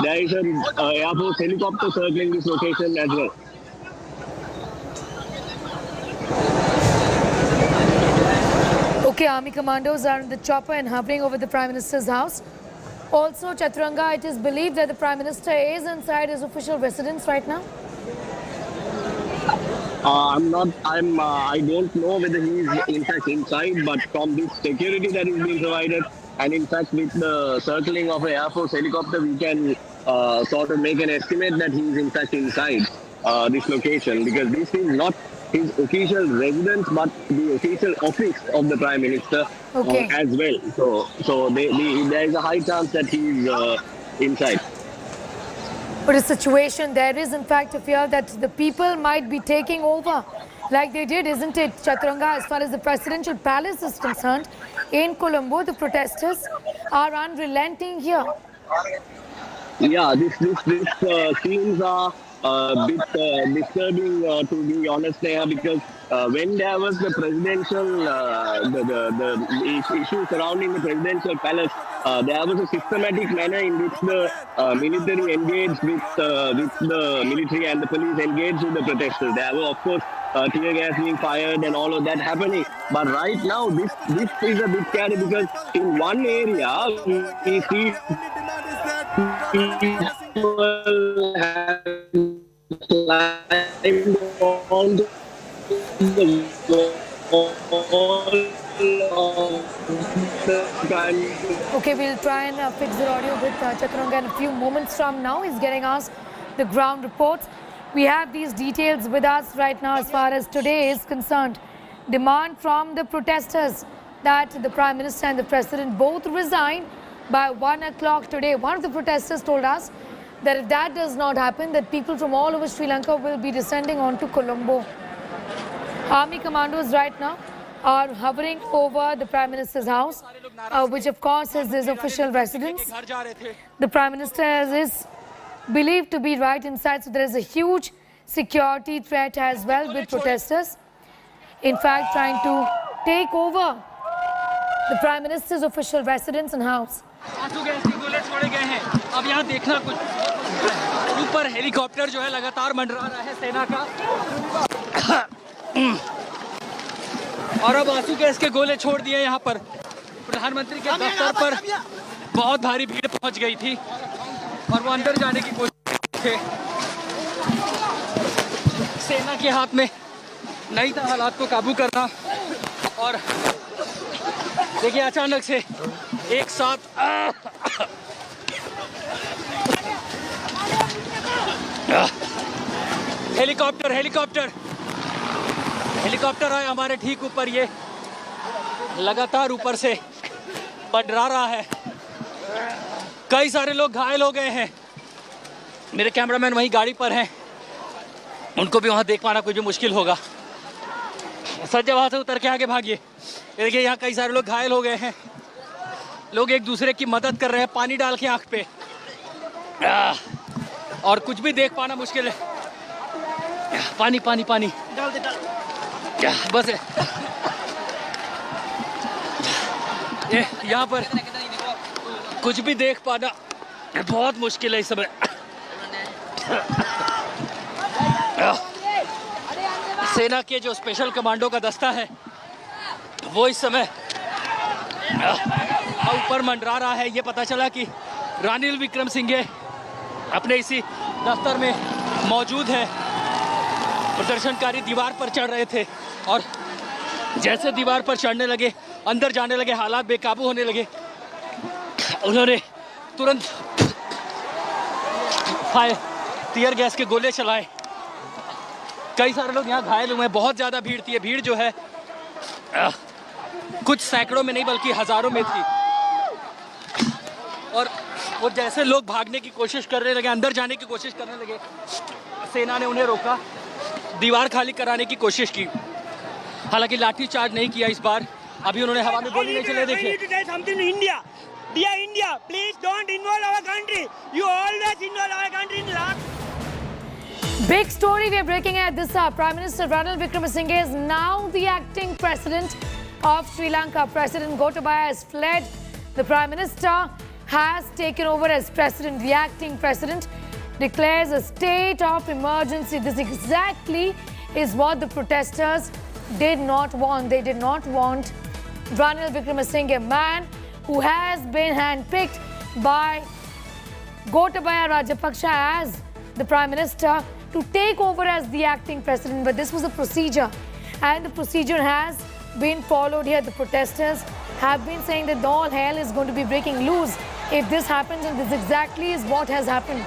there is an Air Force helicopter circling this location as well. Okay, army commandos are in the chopper and hovering over the Prime Minister's house. Also, Chaturanga, it is believed that the Prime Minister is inside his official residence right now. I don't know whether he is in fact inside, but from this security that is being provided, and in fact with the circling of an Air Force helicopter, we can sort of make an estimate that he is in fact inside this location, because this is not his official residence, but the official office of the Prime Minister as well. So there is a high chance that he is inside. But a situation, there is in fact a fear that the people might be taking over like they did, isn't it, Chaturanga? As far as the presidential palace is concerned, in Colombo, the protesters are unrelenting here. Yeah, this scenes are a bit disturbing, to be honest, there, because when there was the presidential, the issue surrounding the presidential palace, there was a systematic manner in which the military engaged with the military and the police engaged with the protesters. There were, of course, tear gas being fired and all of that happening. But right now, this is a bit scary, because in one area we see people have climbed on the wall Okay, we'll try and fix the audio with Chaturanga in a few moments from now. He's getting us the ground reports. We have these details with us right now as far as today is concerned. Demand from the protesters that the Prime Minister and the President both resign by 1 o'clock today. One of the protesters told us that if that does not happen, that people from all over Sri Lanka will be descending onto Colombo. Army commandos right now are hovering over the Prime Minister's house, which of course is his official residence. The Prime Minister is believed to be right inside, so there is a huge security threat as well with protesters. In fact, trying to take over the Prime Minister's official residence and house. आंसू gas के गोले छोड़े गए हैं। अब यहाँ देखना कुछ ऊपर हेलीकॉप्टर जो है लगातार मंडरा रहा है सेना का, और अब आंसू गैस के गोले छोड़ दिए। यहाँ पर प्रधानमंत्री के दफ्तर पर बहुत भारी भीड़ पहुँच गई थी और वो अंदर जाने की कोशिश थे। सेना के हाथ में नहीं था हालात को काबू करना, और देखिए अचानक से एक साथ हेलीकॉप्टर आए हमारे ठीक ऊपर। ये लगातार ऊपर से मंडरा रहा है। कई सारे लोग घायल हो गए हैं। मेरे कैमरामैन वहीं गाड़ी पर हैं, उनको भी वहां देख पाना कुछ भी मुश्किल होगा। संजय वहां से उतर के आगे भागिए। देखिए यहाँ कई सारे लोग घायल हो गए हैं। लोग एक दूसरे की मदद कर रहे हैं, पानी डाल के आंख पे, और कुछ भी देख पाना मुश्किल है। पानी पानी पानी डाल दे, बस ये यहाँ पर कुछ भी देख पाना बहुत मुश्किल है इस समय। सेना के जो स्पेशल कमांडो का दस्ता है वो इस समय ऊपर मंडरा रहा है। ये पता चला कि रानिल विक्रमसिंघे अपने इसी दफ्तर में मौजूद है। प्रदर्शनकारी दीवार पर चढ़ रहे थे और जैसे दीवार पर चढ़ने लगे, अंदर जाने लगे, हालात बेकाबू होने लगे, उन्होंने तुरंत टीयर गैस के गोले चलाए। कई सारे लोग यहाँ घायल हुए हैं। बहुत ज़्यादा भीड़ थी। ये भीड़ जो है कुछ सैकड़ों में नहीं बल्कि हज़ारों में थी, और वो जैसे लोग भागने की कोशिश करने लगे, अंदर जाने की कोशिश करने लगे, सेना ने उन्हें रोका, दीवार खाली कराने की कोशिश की। हालांकि लाठी चार्ज नहीं किया इस बार। अभी उन्होंने हवा में गोली नहीं चले। देखिए Dear India, please don't involve our country. You always involve our country in last. Big story we are breaking at this hour. Prime Minister Ranil Wickremesinghe is now the acting president of Sri Lanka. President Gotabaya has fled. The Prime Minister has taken over as president. The acting president declares a state of emergency. This exactly is what the protesters did not want. They did not want Ranil Wickremesinghe, a man who has been handpicked by Gotabaya Rajapaksa as the Prime Minister to take over as the acting president. But this was a procedure, and the procedure has been followed here. The protesters have been saying that all hell is going to be breaking loose if this happens, and this exactly is what has happened.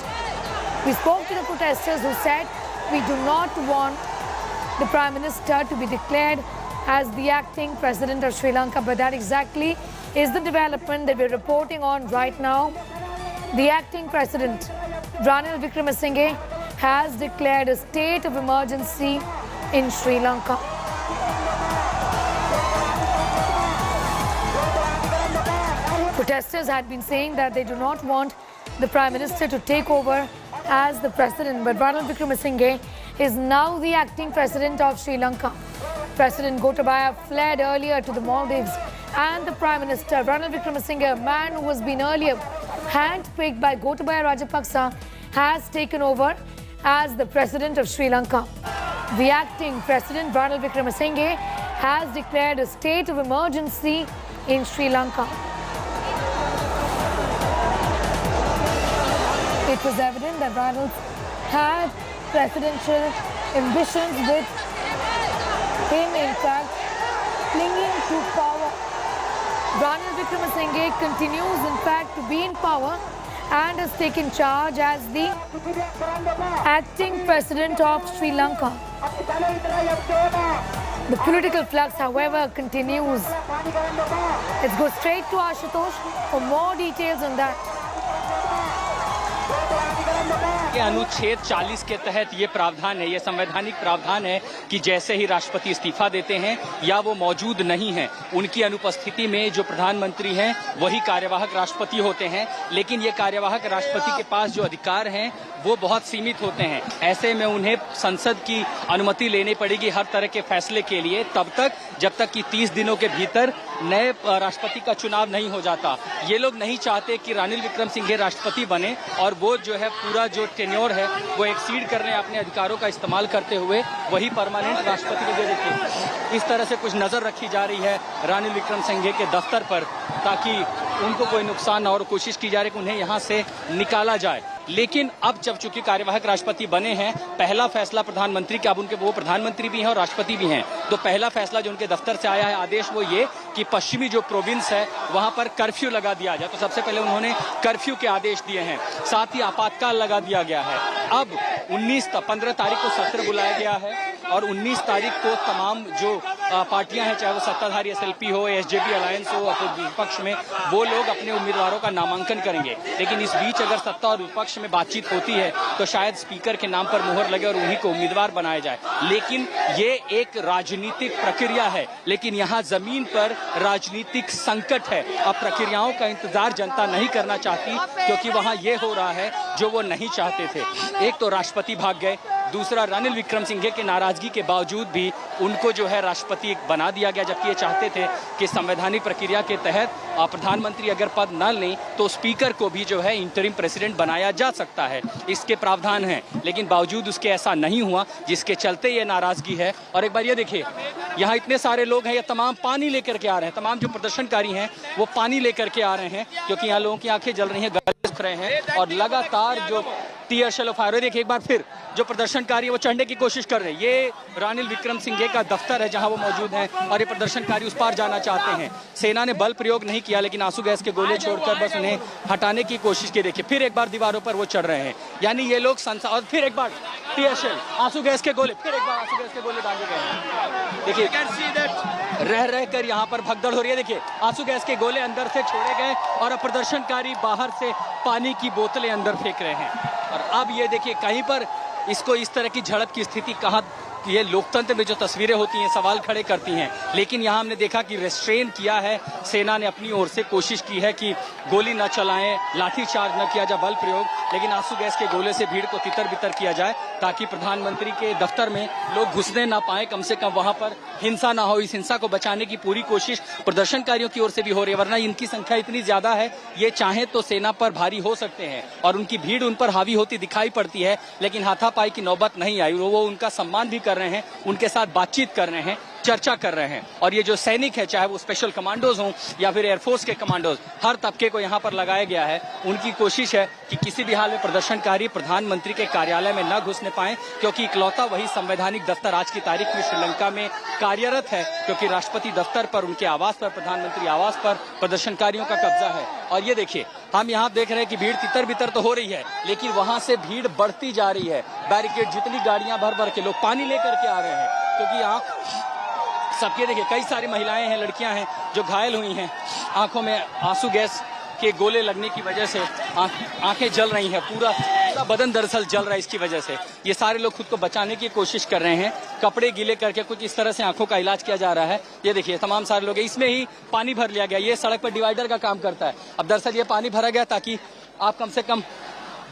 We spoke to the protesters who said we do not want the Prime Minister to be declared as the acting president of Sri Lanka, but that exactly is the development that we're reporting on right now. The acting president, Ranil Wickremesinghe, has declared a state of emergency in Sri Lanka. Protesters had been saying that they do not want the Prime Minister to take over as the president, but Ranil Wickremesinghe is now the acting president of Sri Lanka. President Gotabaya fled earlier to the Maldives, and the Prime Minister, Ranil Wickremesinghe, a man who has been earlier handpicked by Gotabaya Rajapaksa, has taken over as the president of Sri Lanka. The acting president, Ranil Wickremesinghe, has declared a state of emergency in Sri Lanka. It was evident that Ranil had presidential ambitions, with him, in fact, clinging to power. Ranil Wickremesinghe continues, in fact, to be in power and has taken charge as the acting president of Sri Lanka. The political flux, however, continues. Let's go straight to Ashutosh for more details on that. ये अनुच्छेद 40 के तहत ये प्रावधान है, ये संवैधानिक प्रावधान है कि जैसे ही राष्ट्रपति इस्तीफा देते हैं या वो मौजूद नहीं हैं, उनकी अनुपस्थिति में जो प्रधानमंत्री हैं वही कार्यवाहक राष्ट्रपति होते हैं। लेकिन ये कार्यवाहक राष्ट्रपति के पास जो अधिकार हैं वो बहुत सीमित होते हैं। ऐसे में उन्हें संसद की अनुमति लेनी पड़ेगी हर तरह के फैसले के लिए, तब तक जब तक कि 30 दिनों के भीतर नए राष्ट्रपति का चुनाव नहीं हो जाता। ये लोग नहीं चाहते कि रानिल विक्रमसिंघे राष्ट्रपति बने और वो जो है पूरा जो टेन्योर है वो एक्सीड करने अपने अधिकारों का इस्तेमाल करते हुए वही परमानेंट राष्ट्रपति को दे देते। इस तरह से कुछ नजर रखी जा रही है रानिल विक्रमसिंघे के दफ्तर पर, ताकि उनको कोई नुकसान ना हो और कोशिश की जा रही है कि उन्हें यहाँ से निकाला जाए। लेकिन अब जब चूंकि कार्यवाहक राष्ट्रपति बने हैं, पहला फैसला प्रधानमंत्री के, अब उनके वो प्रधानमंत्री भी हैं और राष्ट्रपति भी हैं, तो पहला फैसला जो उनके दफ्तर से आया है आदेश वो ये कि पश्चिमी जो प्रोविंस है वहां पर कर्फ्यू लगा दिया जाए। तो सबसे पहले उन्होंने कर्फ्यू के आदेश दिए हैं, साथ ही आपातकाल लगा दिया गया है। अब 15 तारीख को सत्र बुलाया गया है और 19 तारीख को तमाम जो पार्टियां हैं, चाहे वो सत्ताधारी एसएलपी हो, एसजेपी अलायंस हो, विपक्ष में, वो लोग अपने उम्मीदवारों का नामांकन करेंगे। लेकिन इस बीच अगर सत्ता और विपक्ष में बातचीत होती है तो शायद स्पीकर के नाम पर मुहर लगे और उन्हीं को उम्मीदवार बनाया जाए। लेकिन ये एक राजनीतिक प्रक्रिया है, लेकिन यहाँ जमीन पर राजनीतिक संकट है। अब प्रक्रियाओं का इंतजार जनता नहीं करना चाहती, क्योंकि वहाँ ये हो रहा है जो वो नहीं चाहते थे। एक तो राष्ट्रपति भाग गए, दूसरा रानिल विक्रमसिंघे के नाराजगी के बावजूद भी उनको जो है राष्ट्रपति बना दिया गया, जबकि ये चाहते थे कि संवैधानिक प्रक्रिया के तहत प्रधानमंत्री अगर पद न लें तो स्पीकर को भी जो है इंटरिम प्रेसिडेंट बनाया जा सकता है, इसके प्रावधान हैं। लेकिन बावजूद उसके ऐसा नहीं हुआ, जिसके चलते ये नाराजगी है। और एक बार ये देखिए, यहाँ इतने सारे लोग हैं, ये तमाम पानी लेकर के आ रहे हैं, तमाम जो प्रदर्शनकारी हैं वो पानी लेकर के आ रहे हैं, क्योंकि यहाँ लोगों की आंखें जल रही हैं, गले सूख रहे हैं और लगातार जो टीयर शेल ऑफ फायर। देखिए एक बार फिर जो प्रदर्शनकारी है वो चढ़ने की कोशिश कर रहे हैं। ये रानिल विक्रमसिंघे का दफ्तर है जहां वो मौजूद हैं और ये प्रदर्शनकारी उस पार जाना चाहते हैं। सेना ने बल प्रयोग नहीं किया, लेकिन आंसू गैस के गोले छोड़कर बस उन्हें हटाने की कोशिश की। देखिए फिर एक बार दीवारों पर वो चढ़ रहे हैं, यानी ये लोग और फिर एक बार टीयर शेल, आंसू गैस के गोले, फिर एक बार आंसू गैस के गोले दागे गए हैं। देखिए रह रह कर यहाँ पर भगदड़ हो रही है। देखिए आंसू गैस के गोले अंदर से छोड़े गए और अब प्रदर्शनकारी बाहर से पानी की बोतलें अंदर फेंक रहे हैं। और अब ये देखिए कहीं पर इसको इस तरह की झड़प की स्थिति कहाँ ये लोकतंत्र में जो तस्वीरें होती हैं सवाल खड़े करती हैं। लेकिन यहाँ हमने देखा कि रेस्ट्रेन किया है, सेना ने अपनी ओर से कोशिश की है कि गोली न चलाएं, लाठीचार्ज न किया जाए, बल प्रयोग, लेकिन आंसू गैस के गोले से भीड़ को तितर बितर किया जाए ताकि प्रधानमंत्री के दफ्तर में लोग घुसने ना पाए, कम से कम वहां पर हिंसा ना हो। इस हिंसा को बचाने की पूरी कोशिश प्रदर्शनकारियों की ओर से भी हो रही है, वरना इनकी संख्या इतनी ज्यादा है, ये चाहे तो सेना पर भारी हो सकते हैं और उनकी भीड़ उन पर हावी होती दिखाई पड़ती है। लेकिन हाथापाई की नौबत नहीं आई, वो उनका सम्मान भी कर रहे हैं, उनके साथ बातचीत कर रहे हैं, चर्चा कर रहे हैं। और ये जो सैनिक है, चाहे वो स्पेशल कमांडोज हों या फिर एयरफोर्स के कमांडोज, हर तबके को यहाँ पर लगाया गया है। उनकी कोशिश है कि किसी भी हाल में प्रदर्शनकारी प्रधानमंत्री के कार्यालय में न घुसने पाए, क्योंकि इकलौता वही संवैधानिक दफ्तर आज की तारीख में श्रीलंका में कार्यरत है, क्योंकि राष्ट्रपति दफ्तर पर, उनके आवास पर, प्रधानमंत्री आवास पर प्रदर्शनकारियों का कब्जा है। और ये देखिए, हम यहाँ देख रहे हैं कि भीड़ तितर बितर तो हो रही है, लेकिन वहां से भीड़ बढ़ती जा रही है। बैरिकेड, जितनी गाड़ियां भर भर के लोग पानी लेकर के आ रहे हैं, क्योंकि यहाँ सबके देखिए कई सारी महिलाएं हैं, लड़कियां हैं जो घायल हुई हैं, आंखों में आंसू गैस के गोले लगने की वजह से आंखें जल रही हैं, पूरा बदन दरअसल जल रहा है इसकी वजह से। ये सारे लोग खुद को बचाने की कोशिश कर रहे हैं, कपड़े गीले करके कुछ इस तरह से आंखों का इलाज किया जा रहा है। ये देखिए तमाम सारे लोग, इसमें ही पानी भर लिया गया, ये सड़क पर डिवाइडर का काम करता है। अब दरअसल ये पानी भरा गया ताकि आप कम से कम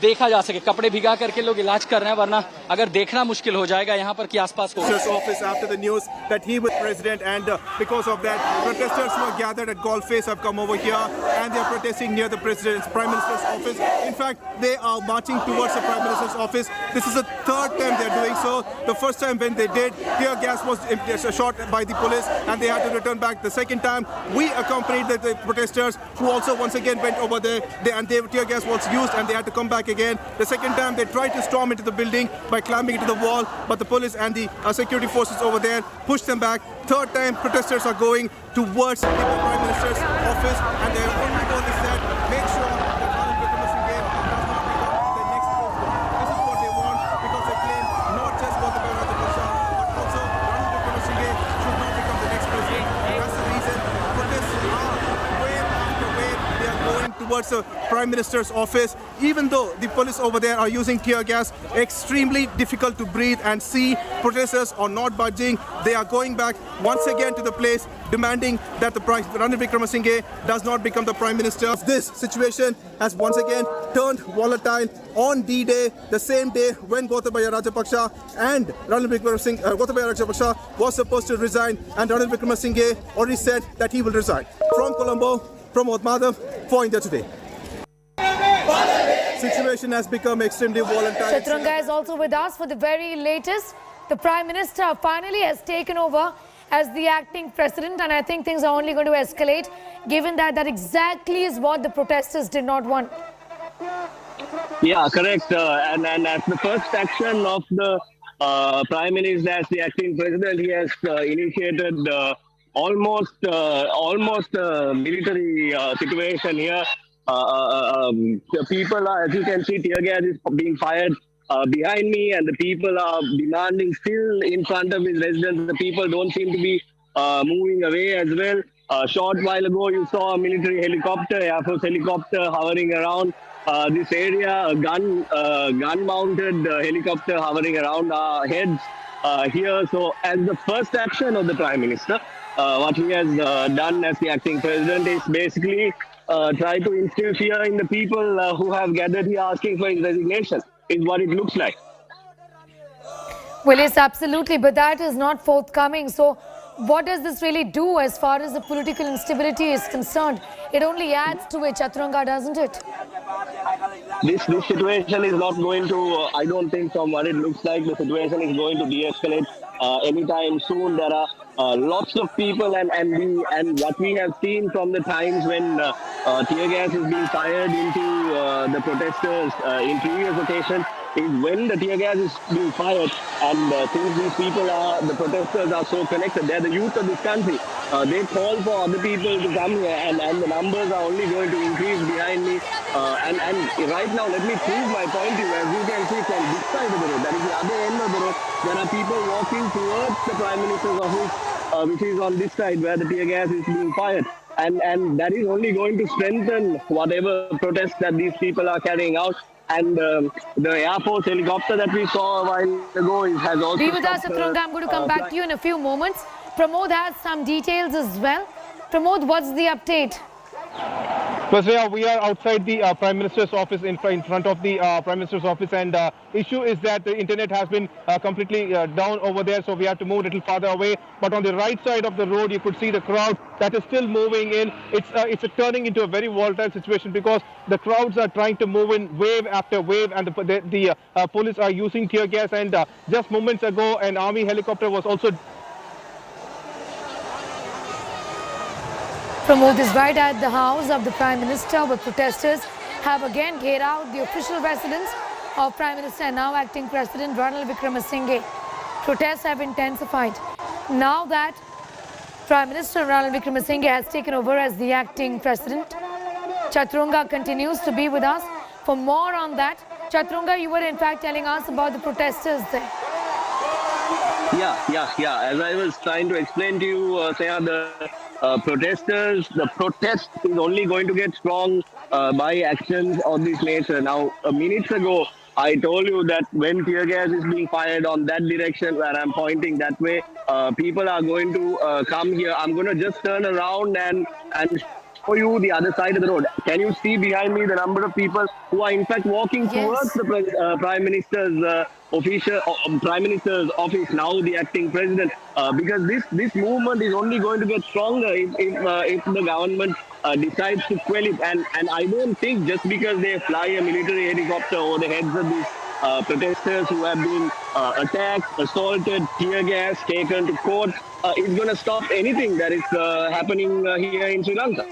देखा जा सके, कपड़े भिगा करके लोग इलाज कर रहे हैं, वरना अगर देखना मुश्किल हो जाएगा यहाँ पर कि आसपास को। Office after the news that he was president, and because of that, protesters were gathered at Golf Face have come over here and they are protesting near the prime minister's office. In fact, they are marching towards the prime minister's office. This is the third time they are doing so. The first time when they did, tear gas was shot by the police and they had to return back. The second time, we accompanied the protesters who also once again went over there, and tear gas was used and they had to come back again. The second time they tried to storm into the building by climbing into the wall, but the police and the security forces over there pushed them back. Third time protesters are going towards the Prime Minister's office, and their only goal is that make sure that Ranil Wickremesinghe does not become the next president. This is what they want, because they claim not just Gotabaya Rajapaksa, but also Ranil Wickremesinghe should not become the next president. That's the reason protests are wave after wave. They are going towards the Prime Minister's office. Even though the police over there are using tear gas, extremely difficult to breathe and see. Protesters are not budging. They are going back once again to the place, demanding that Ranil Wickremesinghe does not become the Prime Minister. This situation has once again turned volatile on D-Day, the same day when Gotabaya Rajapaksa and Gotabaya Rajapaksa was supposed to resign, and Ranil Wickremesinghe already said that he will resign. From Colombo, from Madhav, for India Today. Situation has become extremely volatile. Chaturanga is also with us for the very latest. The Prime Minister finally has taken over as the acting president, and I think things are only going to escalate, given that that exactly is what the protesters did not want. Yeah, correct. And as the first action of the Prime Minister as the acting president, he has initiated almost military situation here. The people are, as you can see, tear gas is being fired behind me, and the people are demanding still in front of his residence. The people don't seem to be moving away as well. A short while ago, you saw a military helicopter, Air Force helicopter hovering around this area, a gun-mounted helicopter hovering around our heads here. So as the first action of the Prime Minister, what he has done as the acting president is basically try to instill fear in the people who have gathered here asking for his resignation, is what it looks like. Well, yes, absolutely, but that is not forthcoming. So what does this really do as far as the political instability is concerned? It only adds to it, Chaturanga, doesn't it? This situation is not going to, I don't think from what it looks like, the situation is going to de-escalate anytime soon. There are lots of people, and what we have seen from the times when tear gas is being fired into the protesters in previous occasions is when the tear gas is being fired, and since these people are, the protesters are so connected, they're the youth of this country, they call for other people to come here, and the numbers are only going to increase behind me, and right now let me prove my point to you. As you can see from this side of the road, that is the other end of the road, there are people walking towards the Prime Minister's office, which is on this side where the tear gas is being fired, and that is only going to strengthen whatever protests that these people are carrying out. and the Air Force helicopter that we saw a while ago has also. Be with us, Chaturanga. I'm going to come back to you in a few moments. Pramod has some details as well. Pramod, what's the update? Well, yeah, we are outside the Prime Minister's office, in front of the Prime Minister's office, and issue is that the internet has been completely down over there, so we have to move a little farther away. But on the right side of the road, you could see the crowd that is still moving in. It's turning into a very volatile situation because the crowds are trying to move in wave after wave, and the police are using tear gas. And just moments ago, an army helicopter was also. Pramod is right at the house of the Prime Minister, where protesters have again geared out the official residence of Prime Minister and now acting President Ranil Wickremesinghe. Protests have intensified now that Prime Minister Ranil Wickremesinghe has taken over as the acting President. Chaturanga continues to be with us for more on that. Chaturanga, you were in fact telling us about the protesters there. Yeah. As I was trying to explain to you, Sneha, the protest is only going to get strong by actions of this nature. Now, minutes ago, I told you that when tear gas is being fired on that direction where I'm pointing that way, people are going to come here. I'm going to just turn around and show you the other side of the road. Can you see behind me the number of people who are in fact walking towards the Prime Minister's Prime Minister's office, now the acting President, because this movement is only going to get stronger if the government decides to quell it. And I don't think just because they fly a military helicopter over the heads of these protesters who have been attacked, assaulted, tear gas, taken to court, is going to stop anything that is happening here in Sri Lanka.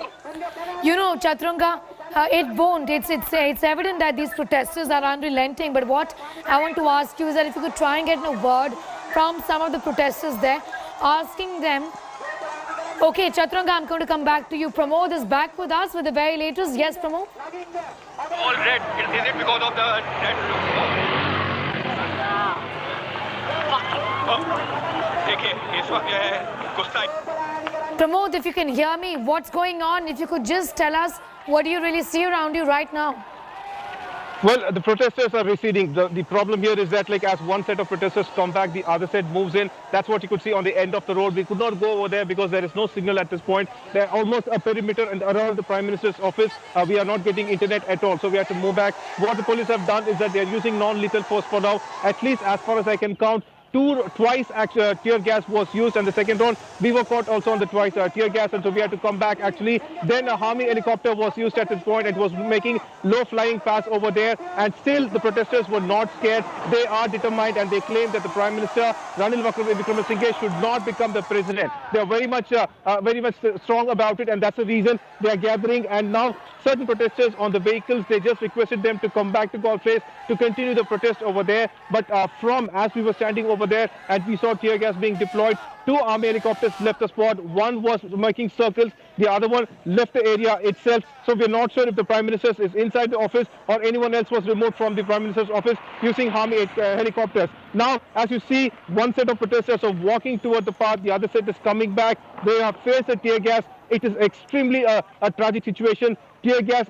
You know, Chaturanga, it won't. It's evident that these protesters are unrelenting. But what I want to ask you is that if you could try and get a word from some of the protesters there, asking them. Okay, Chaturanga, I'm going to come back to you. Pramod is back with us with the very latest. Yes, Pramod? All red. Is it because of the red? देखिए इस वक्त जो है गुस्सा. Pramod, if you can hear me, what's going on? If you could just tell us, what do you really see around you right now? Well, the protesters are receding. The problem here is that, like, as one set of protesters come back, the other set moves in. That's what you could see on the end of the road. We could not go over there because there is no signal at this point. There are almost a perimeter and around the Prime Minister's office. We are not getting internet at all, so we have to move back. What the police have done is that they are using non-lethal force for now. At least as far as I can count, twice tear gas was used, and the second round we were caught also on the twice tear gas, and so we had to come back actually. Then a army helicopter was used at this point. It was making low flying paths over there, and still the protesters were not scared. They are determined, and they claim that the Prime Minister Ranil Wickremesinghe should not become the president. They are very much strong about it, and that's the reason they are gathering. And now certain protesters on the vehicles, they just requested them to come back to Golface to continue the protest over there. But as we were standing over there and we saw tear gas being deployed, two army helicopters left the spot. One was making circles, the other one left the area itself. So we're not sure if the Prime Minister is inside the office or anyone else was removed from the Prime Minister's office using army helicopters. Now, as you see, one set of protesters are walking toward the path, the other set is coming back. They have faced the tear gas. It is extremely a tragic situation. Tear gas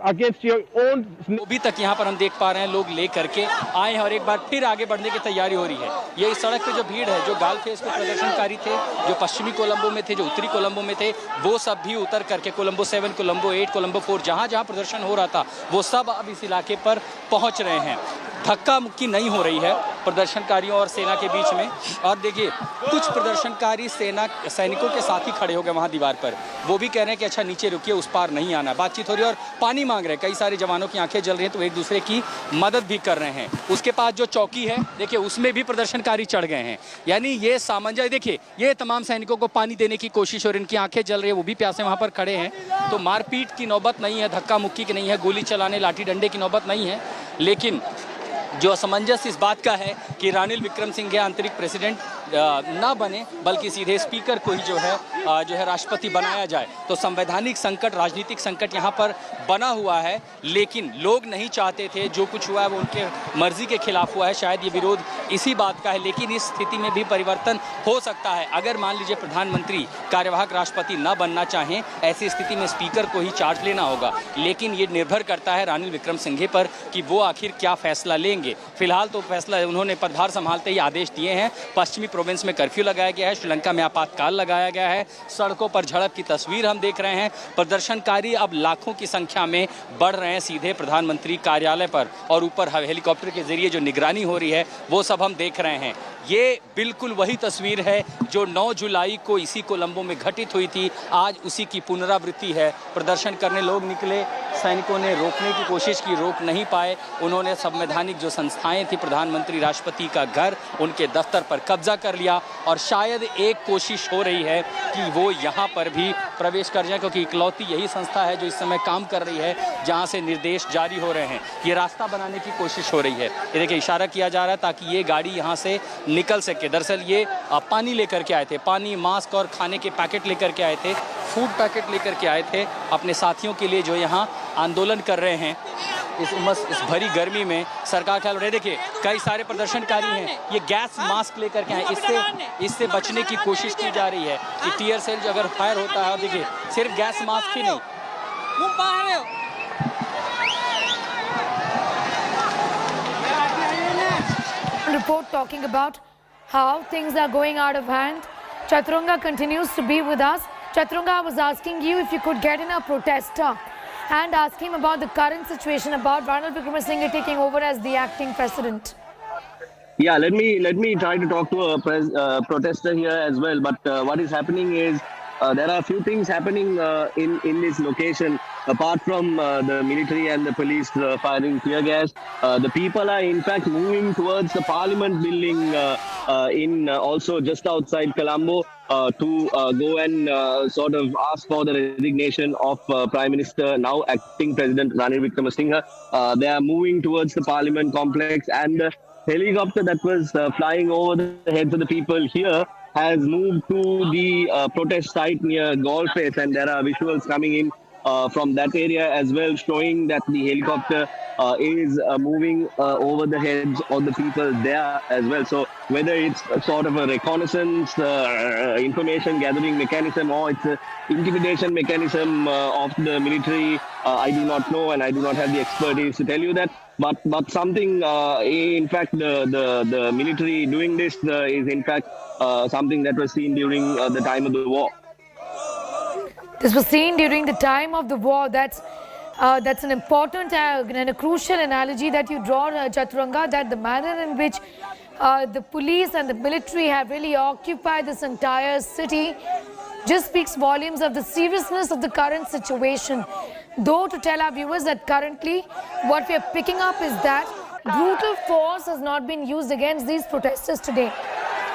against your own. अभी तक यहाँ पर हम देख पा रहे हैं लोग ले करके आए हैं और एक बार फिर आगे बढ़ने की तैयारी हो रही है. ये इस सड़क पे जो भीड़ है, जो गालफेस पे प्रदर्शनकारी थे, जो पश्चिमी कोलंबो में थे, जो उत्तरी कोलंबो में थे, वो सब भी उतर करके कोलंबो 7, कोलंबो 8, कोलंबो 4 जहाँ प्रदर्शन हो रहा था, वो सब अब इस इलाके पर पहुँच रहे हैं. धक्का मुक्की नहीं हो रही है प्रदर्शनकारियों और सेना के बीच में. और देखिए, कुछ प्रदर्शनकारी सैनिकों के साथ ही खड़े हो गए वहाँ दीवार पर. वो भी कह रहे हैं कि अच्छा नीचे रुकिए, उस पार नहीं आना. बातचीत हो रही है और पानी मांग रहे हैं. कई सारे जवानों की आंखें जल रही हैं तो एक दूसरे की मदद भी कर रहे हैं. उसके पास जो चौकी है, देखिए उसमें भी प्रदर्शनकारी चढ़ गए हैं. यानी ये सामंजस्य, देखिए ये तमाम सैनिकों को पानी देने की कोशिश और इनकी आंखें जल रही है, वो भी प्यासे वहाँ पर खड़े हैं. तो मारपीट की नौबत नहीं है, धक्का मुक्की की नहीं है, गोली चलाने, लाठी डंडे की नौबत नहीं है. लेकिन जो असमंजस इस बात का है कि रानिल विक्रमसिंघे आंतरिक प्रेसिडेंट ना बने, बल्कि सीधे स्पीकर को ही जो है जो है राष्ट्रपति बनाया जाए। तो संवैधानिक संकट, राजनीतिक संकट यहाँ पर बना हुआ है, लेकिन लोग नहीं चाहते थे। जो कुछ हुआ है वो उनके मर्जी के खिलाफ हुआ है। शायद ये विरोध इसी बात का है, लेकिन इस स्थिति में भी परिवर्तन हो सकता है। अगर मान लीजिए प्रधानमंत्री कार्यवाहक राष्ट्रपति न बनना चाहें, ऐसी स्थिति में स्पीकर को ही चार्ज लेना होगा। लेकिन ये निर्भर करता है रानिल विक्रमसिंघे पर कि वो आखिर क्या फैसला लेंगे। फिलहाल तो फैसला उन्होंने पदभार संभालते ही आदेश दिए हैं। पश्चिमी प्रोविंस में कर्फ्यू लगाया गया है, श्रीलंका में आपातकाल लगाया गया है। सड़कों पर झड़प की तस्वीर हम देख रहे हैं। प्रदर्शनकारी अब लाखों की संख्या में बढ़ रहे हैं सीधे प्रधानमंत्री कार्यालय पर, और ऊपर हेलीकॉप्टर के जरिए जो निगरानी हो रही है वो सब हम देख रहे हैं। ये बिल्कुल वही तस्वीर है जो 9 जुलाई को इसी कोलंबो में घटित हुई थी। आज उसी की पुनरावृत्ति है। प्रदर्शन करने लोग निकले, सैनिकों ने रोकने की कोशिश की, रोक नहीं पाए। उन्होंने संवैधानिक जो संस्थाएं थी, प्रधानमंत्री राष्ट्रपति का घर, उनके दफ्तर पर कब्जा कर लिया, और शायद एक कोशिश हो रही है कि वो यहाँ पर भी प्रवेश कर जाए, क्योंकि इकलौती यही संस्था है जो इस समय काम कर रही है जहाँ से निर्देश जारी हो रहे हैं। ये रास्ता बनाने की कोशिश हो रही है। ये देखिए इशारा किया जा रहा है ताकि ये गाड़ी यहाँ से निकल सके। दरअसल ये पानी लेकर के आए थे, पानी, मास्क और खाने के पैकेट लेकर के आए थे, फूड पैकेट लेकर के आए थे अपने साथियों के लिए जो यहाँ आंदोलन कर रहे हैं इस भरी गर्मी में। सरकार ख्याल रहे, देखिए कई सारे प्रदर्शनकारी हैं, ये गैस मास्क लेकर के आए। इससे बचने की कोशिश की जा रही है कि टीयर सेल अगर फायर होता है, और देखिए सिर्फ गैस मास्क ही नहीं। Report talking about how things are going out of hand. Chaturanga continues to be with us. Chaturanga, I was asking you if you could get in a protester and ask him about the current situation about Ranil Wickremesinghe taking over as the acting president. Yeah, let me try to talk to a protester here as well. But what is happening is there are a few things happening in this location. Apart from the military and the police firing tear gas, the people are in fact moving towards the Parliament building in also just outside Colombo to go and sort of ask for the resignation of Prime Minister, now acting President Ranil Wickremesinghe. They are moving towards the Parliament complex, and the helicopter that was flying over the heads of the people here has moved to the protest site near Golface, and there are visuals coming in from that area as well, showing that the helicopter is moving over the heads of the people there as well. So whether it's sort of a reconnaissance information gathering mechanism, or it's an intimidation mechanism of the military, I do not know, and I do not have the expertise to tell you that. But something, in fact, the military doing this is in fact something that was seen during the time of the war. This was seen during the time of the war. That's an important and a crucial analogy that you draw, Chaturanga, that the manner in which the police and the military have really occupied this entire city just speaks volumes of the seriousness of the current situation. Though to tell our viewers that currently what we are picking up is that brutal force has not been used against these protesters today.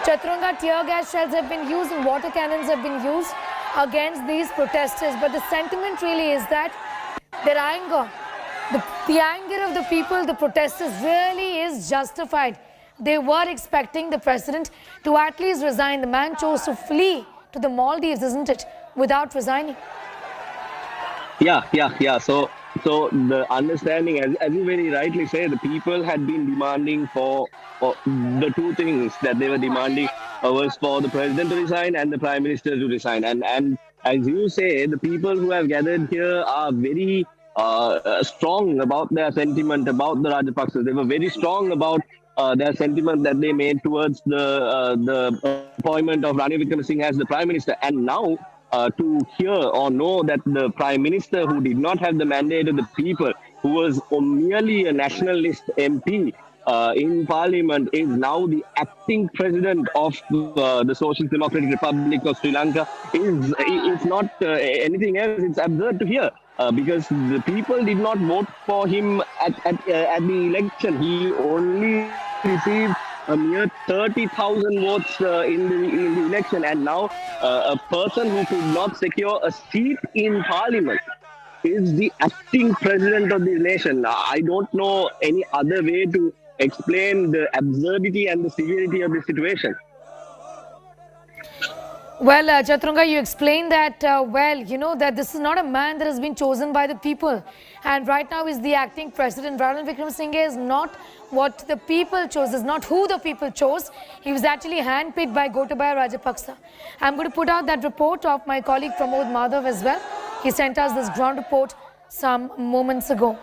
Chaturanga, tear gas shells have been used and water cannons have been used against these protesters, but the sentiment really is that their anger, the anger of the people, the protesters, really is justified. They were expecting the president to at least resign. The man chose to flee to the Maldives, isn't it, without resigning? Yeah. So the understanding, as you very rightly say, the people had been demanding for the two things that they were demanding was for the president to resign and the prime minister to resign. And as you say, the people who have gathered here are very strong about their sentiment about the Rajapaksas. They were very strong about their sentiment that they made towards the appointment of Ranil Wickremesinghe as the prime minister. And now to hear or know that the prime minister, who did not have the mandate of the people, who was merely a nationalist MP in parliament, is now the acting president of the Social Democratic Republic of Sri Lanka, it's not anything else. It's absurd to hear. Because the people did not vote for him at the election. He only received a mere 30,000 votes in the election, and now a person who could not secure a seat in parliament is the acting president of the nation. I don't know any other way to explain the absurdity and the severity of the situation. Well, Chaturanga, you explained that, that this is not a man that has been chosen by the people. And right now is the acting president. Ranil Wickremesinghe is not what the people chose, is not who the people chose. He was actually handpicked by Gotabaya Rajapaksa. I'm going to put out that report of my colleague Pramod Madhav as well. He sent us this ground report some moments ago.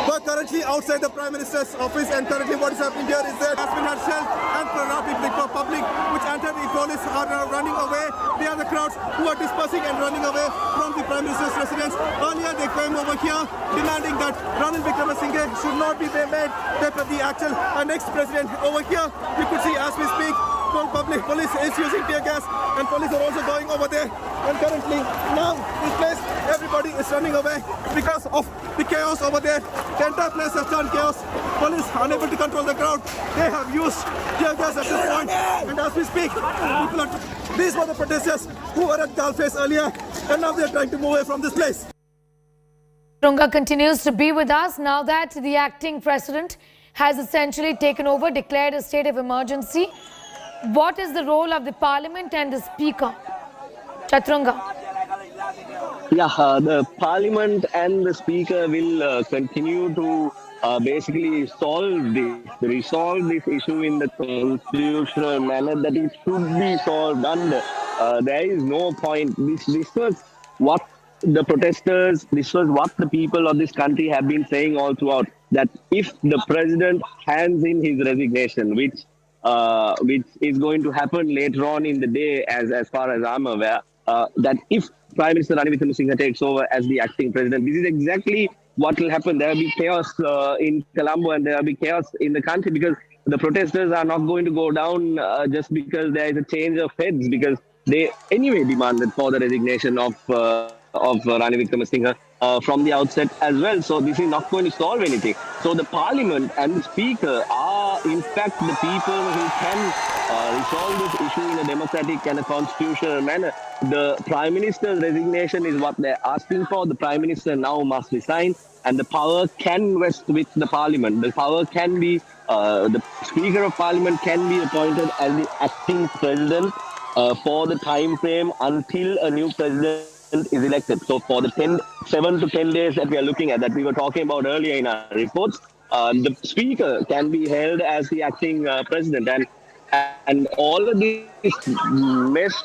We're currently outside the Prime Minister's office, and currently what is happening here is that has been herself and the public which anti-police are running away. They are the crowds who are dispersing and running away from the Prime Minister's residence. Earlier they came over here demanding that Ranil Wickremesinghe should not be made the actual next president. Over here you could see as we speak, police is using tear gas, and police are also going over there. And currently now this place, everybody is running away because of the chaos over there. The entire place has turned chaos. Police unable to control the crowd. They have used tear gas at this point. And as we speak, these were the protesters who were at Galface earlier, and now they are trying to move away from this place. Chaturanga continues to be with us now that the acting president has essentially taken over, declared a state of emergency. What is the role of the parliament and the speaker? Chaturanga. Yeah, the parliament and the speaker will continue to basically resolve this issue in the constitutional manner that it should be solved under. There is no point. This was what the protesters, this was what the people of this country have been saying all throughout, that if the president hands in his resignation, which is going to happen later on in the day, as far as I'm aware, that if Prime Minister Ranil Wickremesinghe takes over as the acting president, this is exactly what will happen. There will be chaos in Colombo, and there will be chaos in the country, because the protesters are not going to go down just because there is a change of heads, because they anyway demanded for the resignation of Ranil Wickremesinghe from the outset as well. So this is not going to solve anything. So the parliament and the speaker are in fact the people who can resolve this issue in a democratic and a constitutional manner. The Prime Minister's resignation is what they're asking for. The Prime Minister now must resign, and the power can rest with the Parliament. The power can be, the Speaker of Parliament can be appointed as the acting President for the time frame until a new President is elected. So for the 7 to 10 days that we are looking at, that we were talking about earlier in our reports, the Speaker can be held as the acting President. And all of this mess,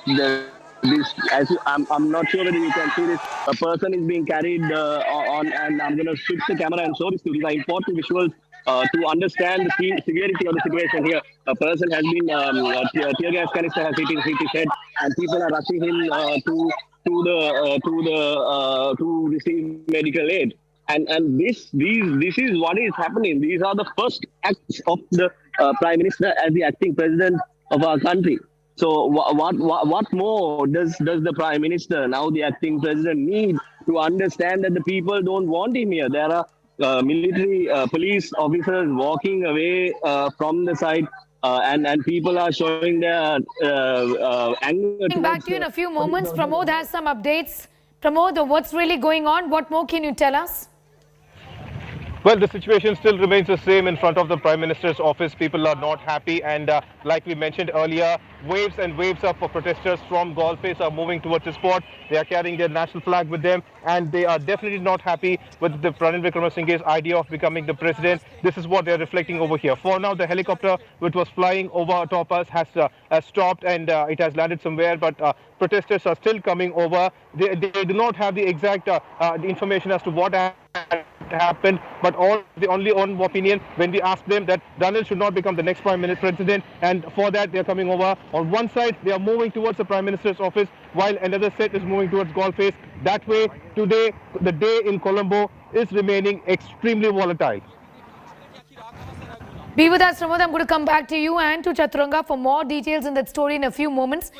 I'm not sure whether you can see this. A person is being carried on, and I'm going to switch the camera and show this to you. These are important visuals to understand the severity of the situation here. A person has been, tear gas canister has hit his head, and people are rushing him to receive medical aid. And this is what is happening. These are the first acts of the Prime Minister as the acting President of our country. So what more does the Prime Minister, now the acting President, need to understand that the people don't want him here? There are military police officers walking away from the site, and people are showing their anger. Back to you in a few moments. Pramod has some updates. Pramod, what's really going on? What more can you tell us? Well, the situation still remains the same in front of the Prime Minister's office. People are not happy, and like we mentioned earlier, waves and waves of protesters from Galface are moving towards the spot. They are carrying their national flag with them, and they are definitely not happy with the Ranil Wickremesinghe's idea of becoming the president. This is what they are reflecting over here. For now, the helicopter which was flying over top us has stopped, and it has landed somewhere, but protesters are still coming over. They do not have the exact information as to what happened, but only on opinion when we asked them that Ranil should not become the next Prime Minister President, and for that they are coming over. On one side they are moving towards the Prime Minister's office, while another set is moving towards Galface. That way, today the day in Colombo is remaining extremely volatile. Be with us, Pramod. I'm going to come back to you and to Chaturanga for more details in that story in a few moments.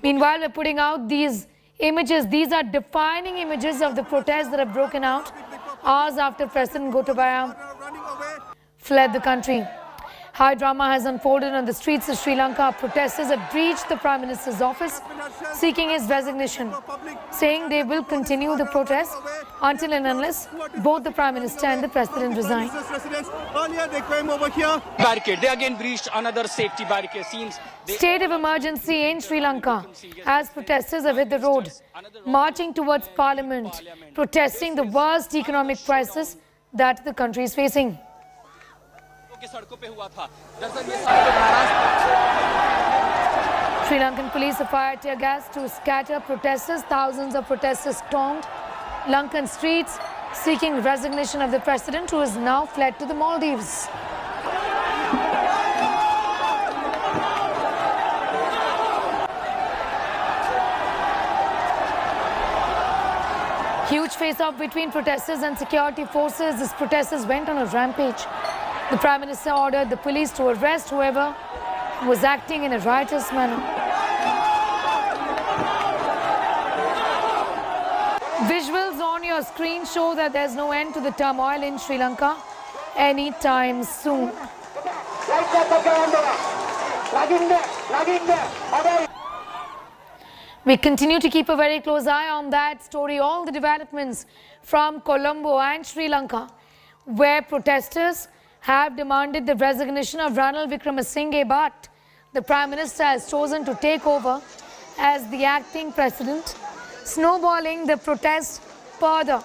Meanwhile, we're putting out these images. These are defining images of the protests that have broken out hours after President Gotabaya fled the country. High drama has unfolded on the streets of Sri Lanka. Protesters have breached the Prime Minister's office, seeking his resignation, saying they will continue the protest until and unless both the Prime Minister and the President resign. Earlier they came over here. Barricade. They again breached another safety barricade. Seems State of emergency in Sri Lanka as protesters have hit the road, marching towards Parliament, protesting the worst economic crisis that the country is facing. Sri Lankan police have fired tear gas to scatter protesters. Thousands of protesters stormed Lankan streets seeking resignation of the president, who has now fled to the Maldives. Huge face-off between protesters and security forces. These protesters went on a rampage. The Prime Minister ordered the police to arrest whoever was acting in a riotous manner. Visuals on your screen show that there's no end to the turmoil in Sri Lanka anytime soon. We continue to keep a very close eye on that story, all the developments from Colombo and Sri Lanka, where protesters have demanded the resignation of Ranil Wickremesinghe, but the Prime Minister has chosen to take over as the acting president, snowballing the protest further.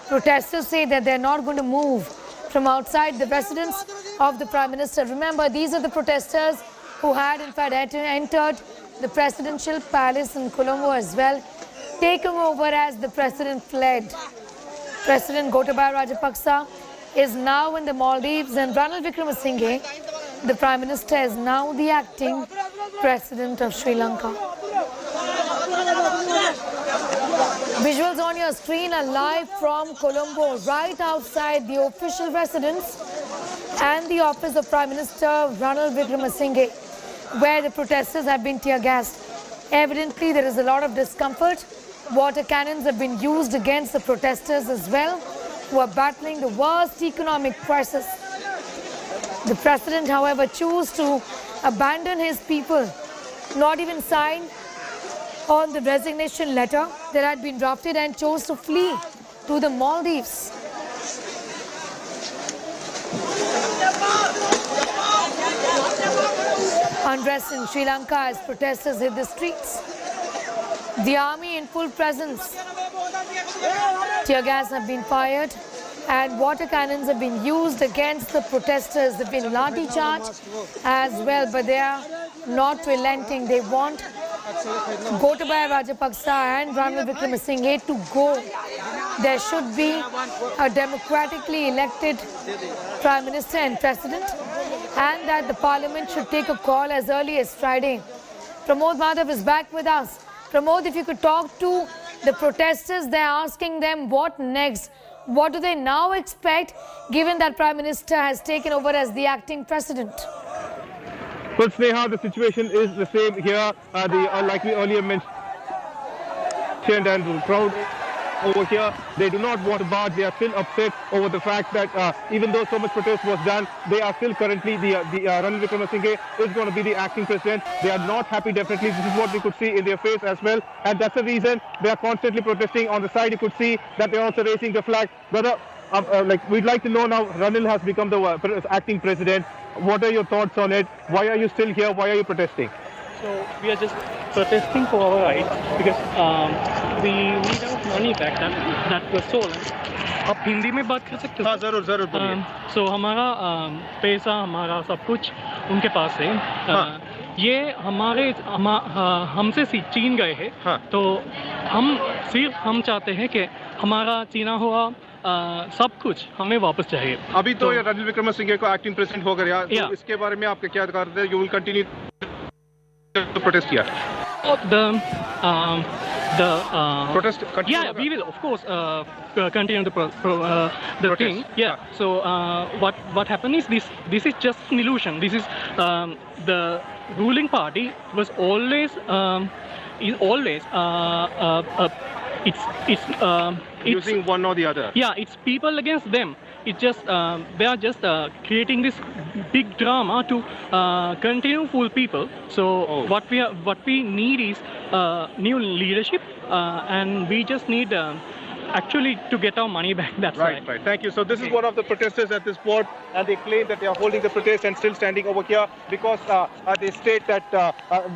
Protesters say that they're not going to move from outside the residence of the Prime Minister. Remember, these are the protesters who had in fact entered the presidential palace in Colombo as well, taking over as the president fled. President Gotabaya Rajapaksa is now in the Maldives, and Ranil Wickremesinghe, the Prime Minister, is now the acting president of Sri Lanka. Visuals on your screen are live from Colombo, right outside the official residence and the office of Prime Minister Ranil Wickremesinghe, where the protesters have been tear-gassed. Evidently, there is a lot of discomfort. Water cannons have been used against the protesters as well, who are battling the worst economic crisis. The president, however, chose to abandon his people, not even sign on the resignation letter that had been drafted, and chose to flee to the Maldives. Unrest in Sri Lanka as protesters hit the streets. The army in full presence. Tear gas have been fired and water cannons have been used against the protesters. There have been lathi charge as well, but they are not relenting. They want Gotabaya Rajapaksa and Ranil Wickremesinghe to go. There should be a democratically elected Prime Minister and President, and that the Parliament should take a call as early as Friday. Pramod Madhav is back with us. Pramod, if you could talk to the protesters, they're asking them what next. What do they now expect, given that Prime Minister has taken over as the acting president? Well, Sneha, the situation is the same here. Like we earlier mentioned, and the crowd over here, they do not want to barge. They are still upset over the fact that even though so much protest was done, they are still currently Ranil Wickremesinghe is going to be the acting president. They are not happy, definitely. This is what we could see in their face as well, and that's the reason they are constantly protesting. On the side, you could see that they are also raising the flag. Brother, we'd like to know now, Ranil has become the acting president. What are your thoughts on it? Why are you still here? Why are you protesting? So we are just protesting for our rights because we need our money back that was stolen. आप हिंदी में बात कर सकते हो? हाँ, जरूर बोलिए। So हमारा पैसा, हमारा सब कुछ उनके पास है। ये हमसे छीन गए हैं। तो हम चाहते हैं कि हमारा छीना हुआ सब कुछ हमें वापस चाहिए। अभी तो रणिल विक्रमसिंघे को एक्टिंग प्रेसिडेंट हो गया, तो इसके बारे में आपके क्या करते हैं? You will continue to protest here? Protest continue? Yeah, we will of course continue the thing. Yeah. So what happened is this is just an illusion. This is the ruling party was always using one or the other. Yeah, it's people against them. It's just they are just creating this big drama to continue fool people. So what we need is new leadership, and we just need actually to get our money back. That's Right, right. Thank you. So this is one of the protesters at this port, and they claim that they are holding the protest and still standing over here because they state that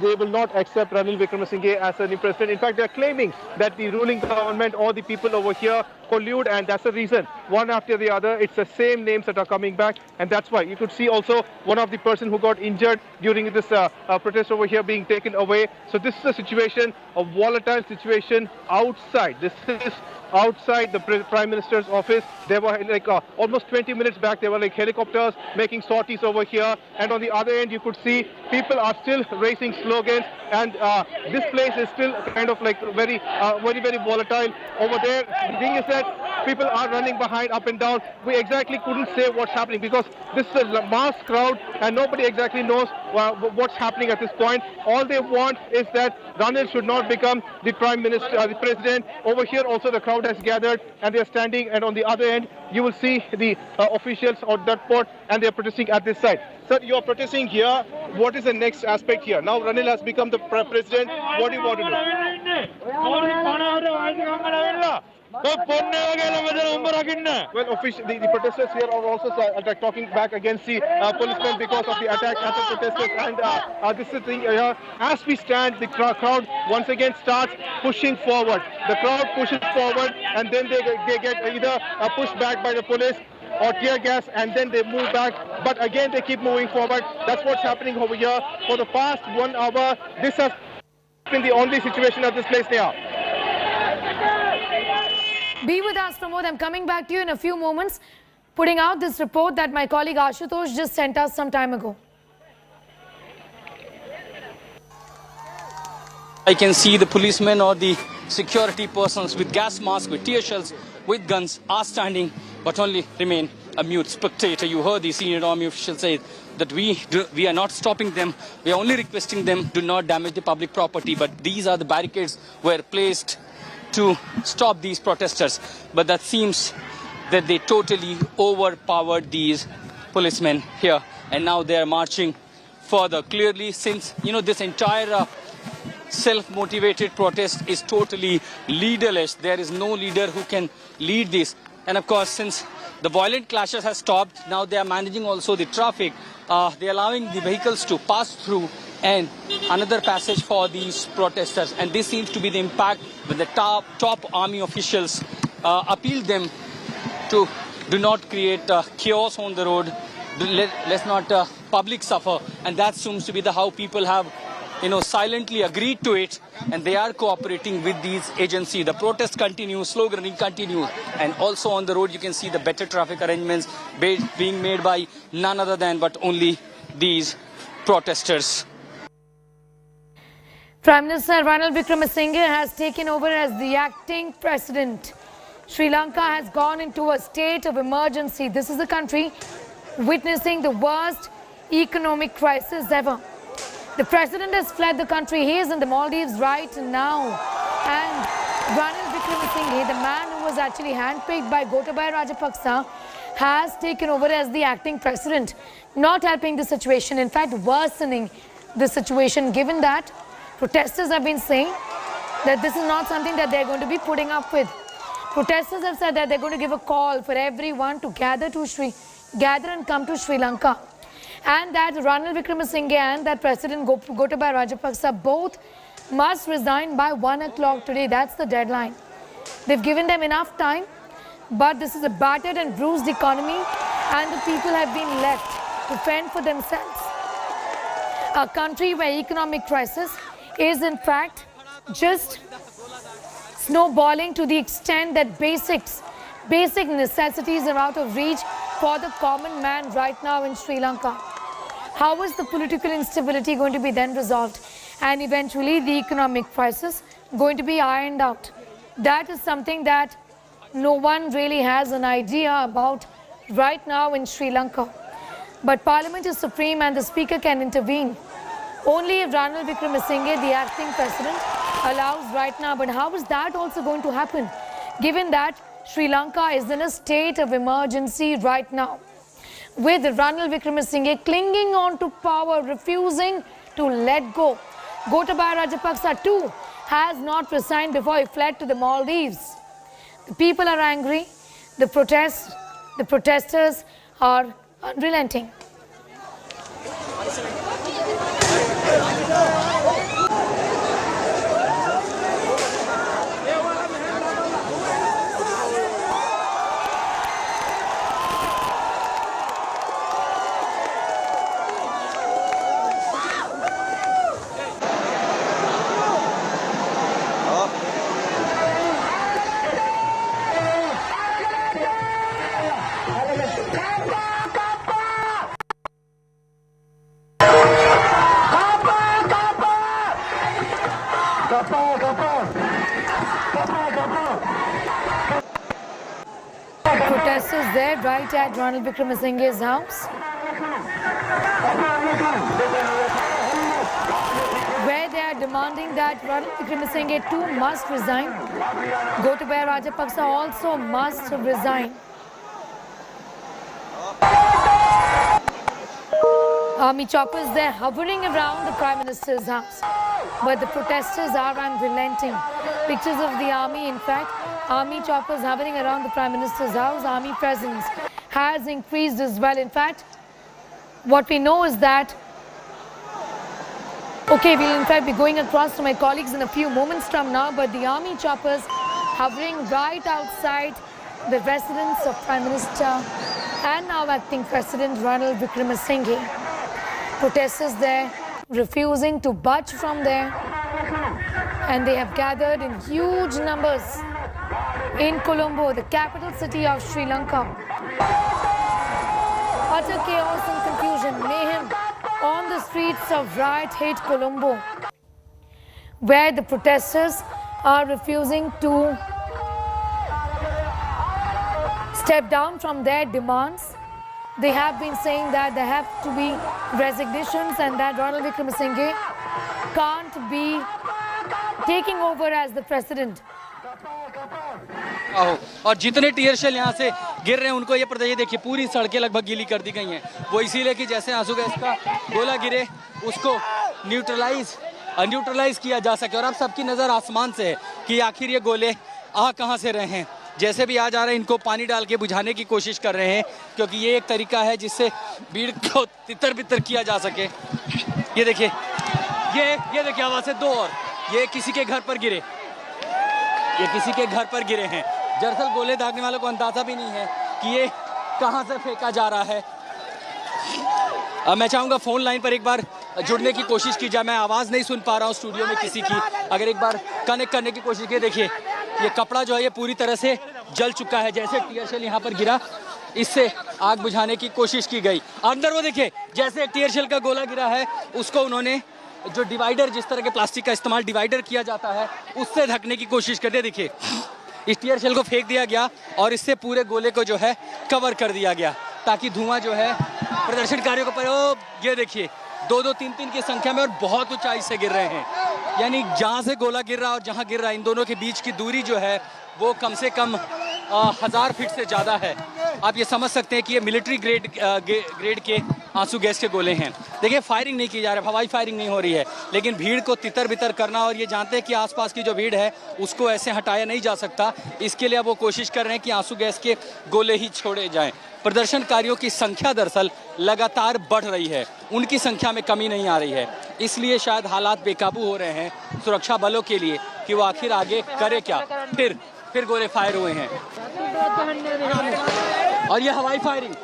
they will not accept Ranil Wickremesinghe as a new president. In fact, they are claiming that the ruling government or the people over here collude, and that's the reason. One after the other, it's the same names that are coming back, and that's why. You could see also one of the person who got injured during this protest over here being taken away. So this is a situation, a volatile situation outside. This is outside the Prime Minister's office. There were like almost 20 minutes back, there were like helicopters making sorties over here, and on the other end you could see people are still raising slogans, and this place is still kind of like very volatile over there. The thing is that people are running behind, up and down. We exactly couldn't say what's happening because this is a mass crowd and nobody exactly knows what's happening at this point. All they want is that Ranil should not become the Prime Minister, the President. Over here also the crowd has gathered and they are standing, and on the other end you will see the officials on that port, and they are protesting at this side. Sir, you are protesting here. What is the next aspect here? Now Ranil has become the President. What do you want to do? Well, the protesters here are also talking back against the policemen because of the attack at the protesters. And this is the thing here. As we stand, the crowd once again starts pushing forward. The crowd pushes forward, and then they get either pushed back by the police or tear gas, and then they move back. But again, they keep moving forward. That's what's happening over here. For the past 1 hour, this has been the only situation at this place now. Be with us, Pramod. I'm coming back to you in a few moments, putting out this report that my colleague Ashutosh just sent us some time ago. I can see the policemen or the security persons with gas masks, with tear shells, with guns are standing, but only remain a mute spectator. You heard the senior army official say that we are not stopping them. We are only requesting them do not damage the public property. But these are the barricades were placed to stop these protesters. But that seems that they totally overpowered these policemen here, and now they are marching further. Clearly, since this entire self-motivated protest is totally leaderless. There is no leader who can lead this. And of course, since the violent clashes have stopped, now they are managing also the traffic. They are allowing the vehicles to pass through and another passage for these protesters. And this seems to be the impact when the top army officials appealed them to do not create chaos on the road. Let's not public suffer. And that seems to be how people have silently agreed to it, and they are cooperating with these agencies. The protest continues, sloganing continues, and also on the road you can see the better traffic arrangements being made by none other than but only these protesters. Prime Minister Ranil Wickremesinghe has taken over as the acting president. Sri Lanka has gone into a state of emergency. This is the country witnessing the worst economic crisis ever. The president has fled the country. He is in the Maldives right now. And Ranil Wickremesinghe, the man who was actually handpicked by Gotabaya Rajapaksa, has taken over as the acting president, not helping the situation, in fact worsening the situation, given that protesters have been saying that this is not something that they're going to be putting up with. Protesters have said that they're going to give a call for everyone to gather and come to Sri Lanka. And that Ranil Wickremesinghe and that President Gotabaya Rajapaksa both must resign by 1 o'clock today. That's the deadline. They've given them enough time, but this is a battered and bruised economy, and the people have been left to fend for themselves. A country where economic crisis is in fact just snowballing to the extent that basic necessities are out of reach for the common man right now in Sri Lanka. How is the political instability going to be then resolved, and eventually the economic crisis going to be ironed out? That is something that no one really has an idea about right now in Sri Lanka. But Parliament is supreme and the Speaker can intervene only if Ranil Wickremesinghe, the acting president, allows right now. But how is that also going to happen, given that Sri Lanka is in a state of emergency right now, with Ranil Wickremesinghe clinging on to power, refusing to let go. Gotabaya Rajapaksa too has not resigned before he fled to the Maldives. The people are angry. The protesters are unrelenting. Protesters there right at Ranil Wickremesinghe's house, where they are demanding that Ranil Wickremesinghe too must resign. Gotabaya Rajapaksa also must resign. Army choppers there hovering around the Prime Minister's house, but the protesters are unrelenting. Pictures of the army, in fact, army choppers hovering around the Prime Minister's house. Army presence has increased as well. In fact, what we know is that, okay, we'll in fact be going across to my colleagues in a few moments from now, but the army choppers hovering right outside the residence of Prime Minister and now acting President Ranil Wickremesinghe. Protesters there refusing to budge from there, and they have gathered in huge numbers in Colombo, the capital city of Sri Lanka. Utter chaos and confusion, mayhem on the streets of riot-hit Colombo, where the protesters are refusing to step down from their demands. They have been saying that there have to be resignations and that Ranil Wickremesinghe can't be taking over as the president. और जितने tier shell यहाँ से गिर रहे हैं उनको ये पता, ये देखिए पूरी सड़कें लगभग गीली कर दी गई हैं। वो इसीलिए कि जैसे आंसू गैस का गोला गिरे उसको न्यूट्रलाइज किया जा सके। और अब सबकी नज़र आसमान से है कि आखिर ये गोले आ कहाँ से रहे हैं। जैसे भी आ जा रहे हैं इनको पानी डाल के बुझाने की कोशिश कर रहे हैं, क्योंकि ये एक तरीका है जिससे भीड़ को तितर बितर किया जा सके। ये देखिए, ये देखिए आवाज़ से दो, और ये किसी के घर पर गिरे, ये किसी के घर पर गिरे हैं। दरअसल गोले दागने वालों को अंदाजा भी नहीं है कि ये कहां से फेंका जा रहा है। मैं चाहूंगा फोन लाइन पर एक बार जुड़ने की कोशिश की जाए। मैं आवाज़ नहीं सुन पा रहा हूं स्टूडियो में किसी की, अगर एक बार कनेक्ट करने की कोशिश की। देखिए ये कपड़ा जो है ये पूरी तरह से जल चुका है। जैसे टीयर शेल यहाँ पर गिरा, इससे आग बुझाने की कोशिश की गई। अंदर वो देखिए, जैसे टीयर शेल का गोला गिरा है उसको उन्होंने जो डिवाइडर, जिस तरह के प्लास्टिक का इस्तेमाल डिवाइडर किया जाता है, उससे ढकने की कोशिश करते। देखिए इस टीयर शेल को फेंक दिया गया और इससे पूरे गोले को जो है कवर कर दिया गया, ताकि धुआं जो है प्रदर्शनकारियों को पड़े। ये देखिए 2-2-3-3 की संख्या में और बहुत ऊंचाई से गिर रहे हैं। यानी जहाँ से गोला गिर रहा है और जहाँ गिर रहा है, इन दोनों के बीच की दूरी जो है वो कम से कम 1000 फीट से ज़्यादा है। आप ये समझ सकते हैं कि ये मिलिट्री ग्रेड के आंसू गैस के गोले हैं। देखिए फायरिंग नहीं की जा रही, हवाई फायरिंग नहीं हो रही है, लेकिन भीड़ को तितर बितर करना, और ये जानते हैं कि आसपास की जो भीड़ है उसको ऐसे हटाया नहीं जा सकता, इसके लिए अब वो कोशिश कर रहे हैं कि आंसू गैस के गोले ही छोड़े जाएं। प्रदर्शनकारियों की संख्या दरअसल लगातार बढ़ रही है, उनकी संख्या में कमी नहीं आ रही है, इसलिए शायद हालात बेकाबू हो रहे हैं सुरक्षा बलों के लिए कि वो आखिर आगे करे क्या। फिर गोले फायर हुए हैं और ये हवाई फायरिंग,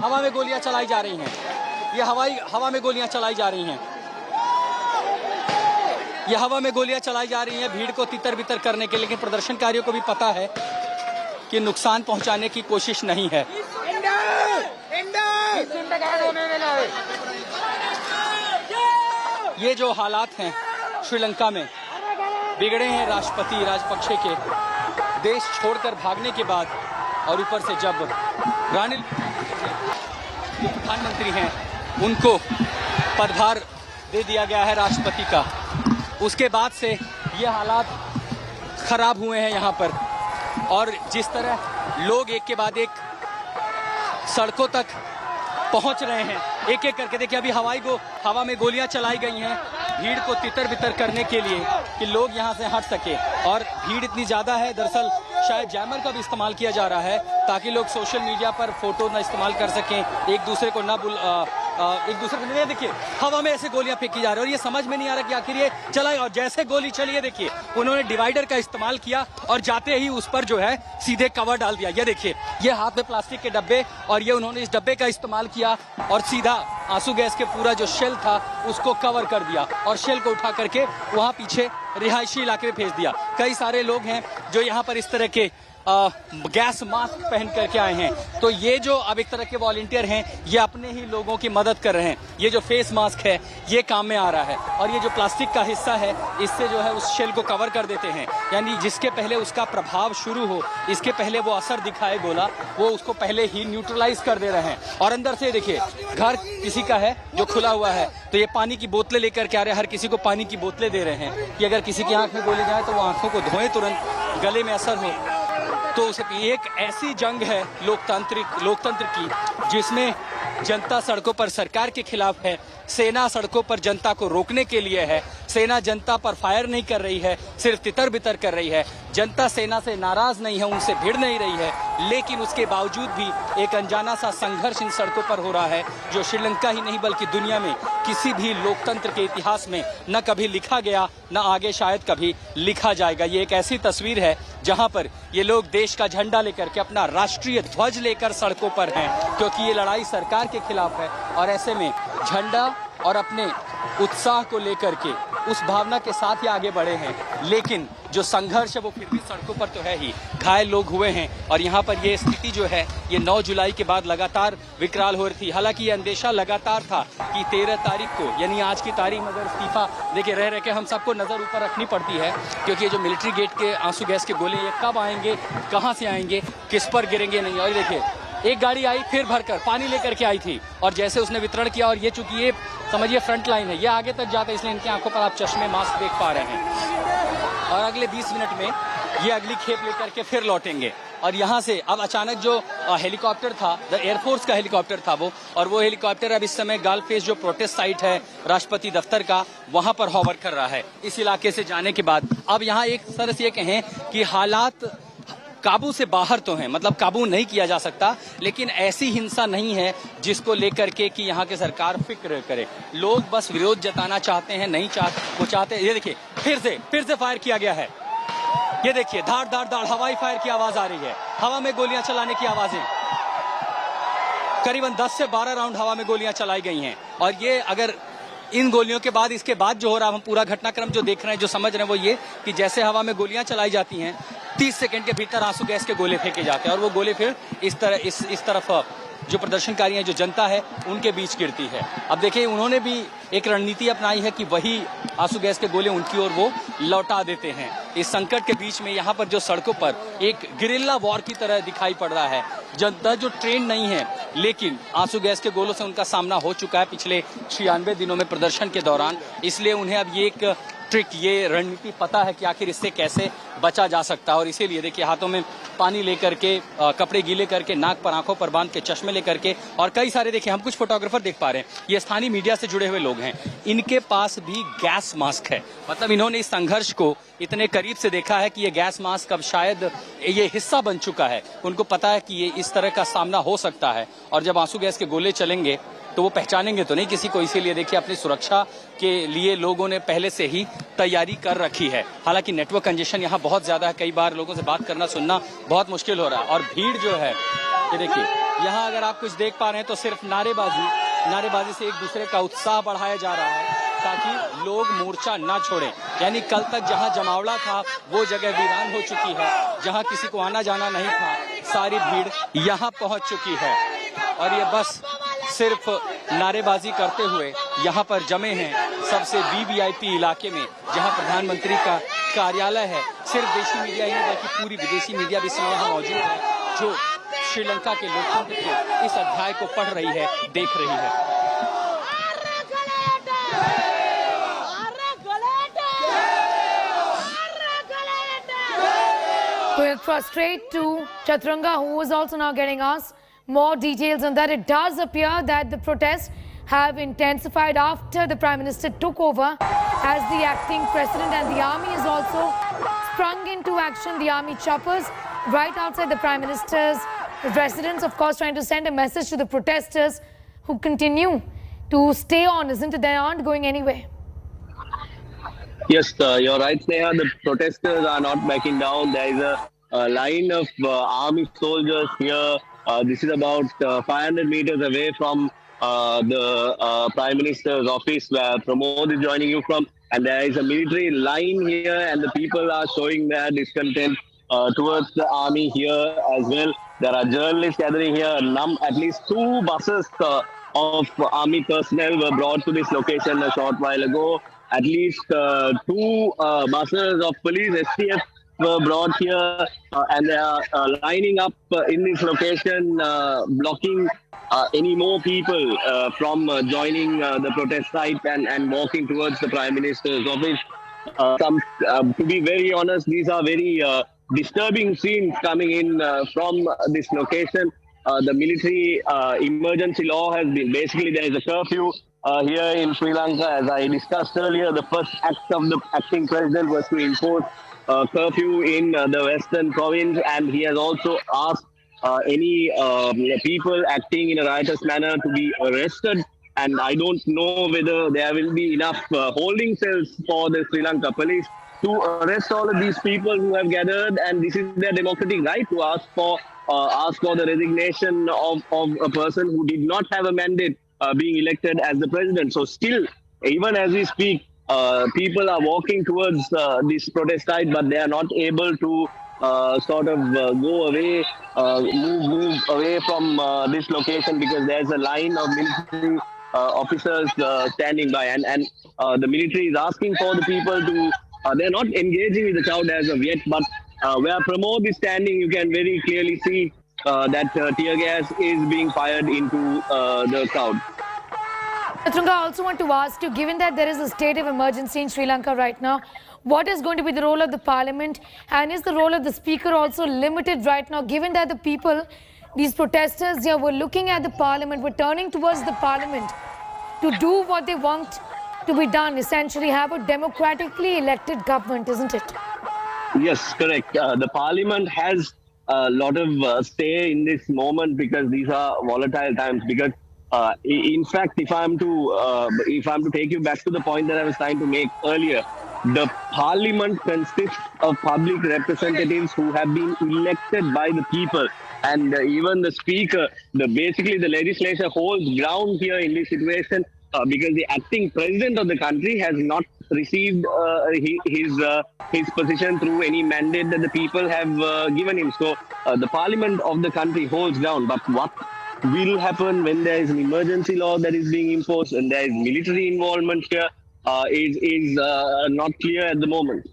हवा में गोलियां चलाई जा रही हैं। ये हवा में गोलियां चलाई जा रही हैं। ये हवा में गोलियां चलाई जा रही हैं भीड़ को तितर बितर करने के लिए, लेकिन प्रदर्शनकारियों को भी पता है कि नुकसान पहुंचाने की कोशिश नहीं है। ये जो हालात हैं श्रीलंका में बिगड़े हैं राष्ट्रपति राजपक्षे के देश छोड़कर भागने के बाद, और ऊपर से जब रानिल जो प्रधानमंत्री हैं उनको पदभार दे दिया गया है राष्ट्रपति का, उसके बाद से ये हालात खराब हुए हैं यहाँ पर। और जिस तरह लोग एक के बाद एक सड़कों तक पहुँच रहे हैं एक एक करके, देखिए अभी हवा में गोलियां चलाई गई हैं भीड़ को तितर बितर करने के लिए कि लोग यहाँ से हट सके। और भीड़ इतनी ज़्यादा है दरअसल शायद जैमर का भी इस्तेमाल किया जा रहा है ताकि लोग सोशल मीडिया पर फोटो ना इस्तेमाल कर सकें, एक दूसरे को ना एक दूसरे को नहीं। देखिए हवा में ऐसे गोलियां फेंकी जा रही है और ये समझ में नहीं आ रहा कि आखिर ये चला, और जैसे गोली चली है देखिए उन्होंने डिवाइडर का इस्तेमाल किया और जाते ही उस पर जो है सीधे कवर डाल दिया। ये देखिए ये हाथ में प्लास्टिक के डब्बे और ये उन्होंने इस डब्बे का इस्तेमाल किया और सीधा आंसू गैस के पूरा जो शेल था उसको कवर कर दिया और शेल को उठा करके वहां पीछे रिहायशी इलाके में भेज दिया। कई सारे लोग हैं जो यहाँ पर इस तरह के गैस मास्क पहन करके आए हैं, तो ये जो अब एक तरह के वॉलंटियर हैं ये अपने ही लोगों की मदद कर रहे हैं। ये जो फेस मास्क है ये काम में आ रहा है और ये जो प्लास्टिक का हिस्सा है इससे जो है उस शेल को कवर कर देते हैं, यानी जिसके पहले उसका प्रभाव शुरू हो, इसके पहले वो असर दिखाए गोला, वो उसको पहले ही न्यूट्रलाइज कर दे रहे हैं। और अंदर से देखिए घर किसी का है जो खुला हुआ है, तो ये पानी की बोतलें लेकर के आ रहे हैं, हर किसी को पानी की बोतलें दे रहे हैं कि अगर किसी की आंख में गोली जाए तो वो आंखों को धोएं तुरंत, गले में असर हो तो उसे। एक ऐसी जंग है लोकतंत्र की जिसमें जनता सड़कों पर सरकार के खिलाफ है, सेना सड़कों पर जनता को रोकने के लिए है, सेना जनता पर फायर नहीं कर रही है, सिर्फ तितर बितर कर रही है। जनता सेना से नाराज नहीं है, उनसे भिड़ नहीं रही है, लेकिन उसके बावजूद भी एक अनजाना सा संघर्ष इन सड़कों पर हो रहा है जो श्रीलंका ही नहीं बल्कि दुनिया में किसी भी लोकतंत्र के इतिहास में न कभी लिखा गया न आगे शायद कभी लिखा जाएगा। ये एक ऐसी तस्वीर है जहां पर ये लोग देश का झंडा लेकर के, अपना राष्ट्रीय ध्वज लेकर सड़कों पर हैं, क्योंकि ये लड़ाई सरकार के खिलाफ है और ऐसे में झंडा और अपने उत्साह को लेकर के उस भावना के साथ ही आगे बढ़े हैं। लेकिन जो संघर्ष है वो फिर भी सड़कों पर तो है ही, घायल लोग हुए हैं और यहाँ पर ये स्थिति जो है ये 9 जुलाई के बाद लगातार विकराल हो रही थी। हालांकि ये अंदेशा लगातार था कि 13 तारीख को, यानी आज की तारीख में अगर इस्तीफा देखिए रह के हम सबको नज़र ऊपर रखनी पड़ती है, क्योंकि ये जो मिलिट्री गेट के आंसू गैस के गोले ये कब आएंगे, कहाँ से आएंगे, किस पर गिरेंगे नहीं। और देखिए एक गाड़ी आई फिर भरकर पानी लेकर के आई थी और जैसे उसने वितरण किया, और ये चूंकि ये समझिए फ्रंट लाइन है, ये आगे तक जाता है, इसलिए इनकी आंखों पर आप चश्मे मास्क देख पा रहे हैं। और अगले 20 मिनट में ये अगली खेप लेकर के फिर लौटेंगे। और यहाँ से अब अचानक जो हेलीकॉप्टर था, द एयरफोर्स का हेलीकॉप्टर था वो, और वो हेलीकॉप्टर अब इस समय गालफेस जो प्रोटेस्ट साइट है राष्ट्रपति दफ्तर का, वहां पर हॉवर कर रहा है। इस इलाके से जाने के बाद अब यहाँ एक तरह से ये कहें कि हालात काबू से बाहर तो हैं, मतलब काबू नहीं किया जा सकता, लेकिन ऐसी हिंसा नहीं है जिसको लेकर के कि यहाँ के सरकार फिक्र करे। लोग बस विरोध जताना चाहते हैं, नहीं चाहते, वो चाहते हैं। ये देखिए फिर से फायर किया गया है, ये देखिए धाड़ धाड़ धाड़ हवाई फायर की आवाज आ रही है, हवा में गोलियां चलाने की आवाजें, करीबन 10 से 12 राउंड हवा में गोलियां चलाई गई हैं। और ये अगर इन गोलियों के बाद इसके बाद जो हो रहा है, हम पूरा घटनाक्रम जो देख रहे हैं, जो समझ रहे हैं वो ये कि जैसे हवा में गोलियां चलाई जाती हैं 30 सेकंड के भीतर आंसू गैस के गोले फेंके जाते हैं और वो गोले फिर इस तरफ जो प्रदर्शनकारी हैं, जो जनता है, उनके बीच गिरती है। अब देखिए उन्होंने भी एक रणनीति अपनाई है कि वही आंसू गैस के गोले उनकी ओर वो लौटा देते हैं। इस संकट के बीच में यहाँ पर जो सड़कों पर एक गिरिल्ला वॉर की तरह दिखाई पड़ रहा है। जनता जो ट्रेंड नहीं है, लेकिन आंसू गैस के गोलों से उनका सामना हो चुका है पिछले 96 दिनों में प्रदर्शन के दौरान, इसलिए उन्हें अब ये एक ट्रिक, ये रणनीति पता है कि आखिर इससे कैसे बचा जा सकता है। और इसीलिए देखिए हाथों में पानी लेकर के, कपड़े गीले करके, नाक पर आंखों पर बांध के, चश्मे लेकर के, और कई सारे देखिए हम कुछ फोटोग्राफर देख पा रहे हैं, ये स्थानीय मीडिया से जुड़े हुए लोग हैं, इनके पास भी गैस मास्क है। मतलब इन्होंने इस संघर्ष को इतने करीब से देखा है कि ये गैस मास्क अब शायद ये हिस्सा बन चुका है। उनको पता है कि ये इस तरह का सामना हो सकता है और जब आंसू गैस के गोले चलेंगे तो वो पहचानेंगे तो नहीं किसी को। इसीलिए देखिए अपनी सुरक्षा के लिए लोगों ने पहले से ही तैयारी कर रखी है। हालांकि नेटवर्क कंजेशन यहाँ बहुत ज्यादा है, कई बार लोगों से बात करना सुनना बहुत मुश्किल हो रहा है। और भीड़ जो है ये देखिए यहाँ अगर आप कुछ देख पा रहे हैं तो सिर्फ नारेबाजी से एक दूसरे का उत्साह बढ़ाया जा रहा है ताकि लोग मोर्चा ना छोड़ें। यानी कल तक जहां जमावड़ा था वो जगह वीरान हो चुकी है, जहां किसी को आना जाना नहीं था, सारी भीड़ यहां पहुंच चुकी है और ये बस सिर्फ नारेबाजी करते हुए यहाँ पर जमे हैं सबसे वीवीआईपी इलाके में, जहाँ प्रधानमंत्री का कार्यालय है। सिर्फ देशी मीडिया ही नहीं बल्कि पूरी विदेशी मीडिया भी समय यहाँ मौजूद है, जो श्रीलंका के लोकतंत्र के इस अध्याय को पढ़ रही है, देख रही है। We'll straight to Chaturanga, who is also now getting us more details on that. It does appear that the protests have intensified after the Prime Minister took over as the acting president, and the army is also sprung into action the army choppers right outside the Prime Minister's residence, of course trying to send a message to the protesters who continue to stay on, isn't it? They aren't going anywhere. Yes, you're right, Sneha. The protesters are not backing down. There is a line of army soldiers here. This is about 500 meters away from the Prime Minister's office where Pramod is joining you from. And there is a military line here, and the people are showing their discontent towards the army here as well. There are journalists gathering here. At least 2 buses of army personnel were brought to this location a short while ago. At least 2 buses of police STF were brought here, and they are lining up in this location, blocking any more people from joining the protest site and walking towards the Prime Minister's office. To be very honest, these are very disturbing scenes coming in from this location. The military emergency law has been, basically there is a curfew here in Sri Lanka. As I discussed earlier, the first act of the acting president was to impose curfew in the western province, and he has also asked any people acting in a riotous manner to be arrested. And I don't know whether there will be enough holding cells for the Sri Lanka police to arrest all of these people who have gathered, and this is their democratic right to ask for the resignation of a person who did not have a mandate being elected as the president. So still, even as we speak, people are walking towards this protest site, but they are not able to go away, move away from this location, because there's a line of military officers standing by, and the military is asking for the people to, they're not engaging with the crowd as of yet, but where Pramod is standing, you can very clearly see that tear gas is being fired into the crowd. Chaturanga, I also want to ask you, given that there is a state of emergency in Sri Lanka right now, what is going to be the role of the parliament, and is the role of the speaker also limited right now, given that the people, these protesters here, were looking at the parliament, were turning towards the parliament to do what they want to be done, essentially have a democratically elected government, isn't it? Yes, correct. The parliament has a lot of say in this moment, because these are volatile times. Because in fact, if I'm to take you back to the point that I was trying to make earlier, the parliament consists of public representatives who have been elected by the people, and even the speaker, basically the legislature holds ground here in this situation, because the acting president of the country has not received his position through any mandate that the people have given him. So the parliament of the country holds ground. But what will happen when there is an emergency law that is being imposed and there is military involvement here is not clear at the moment.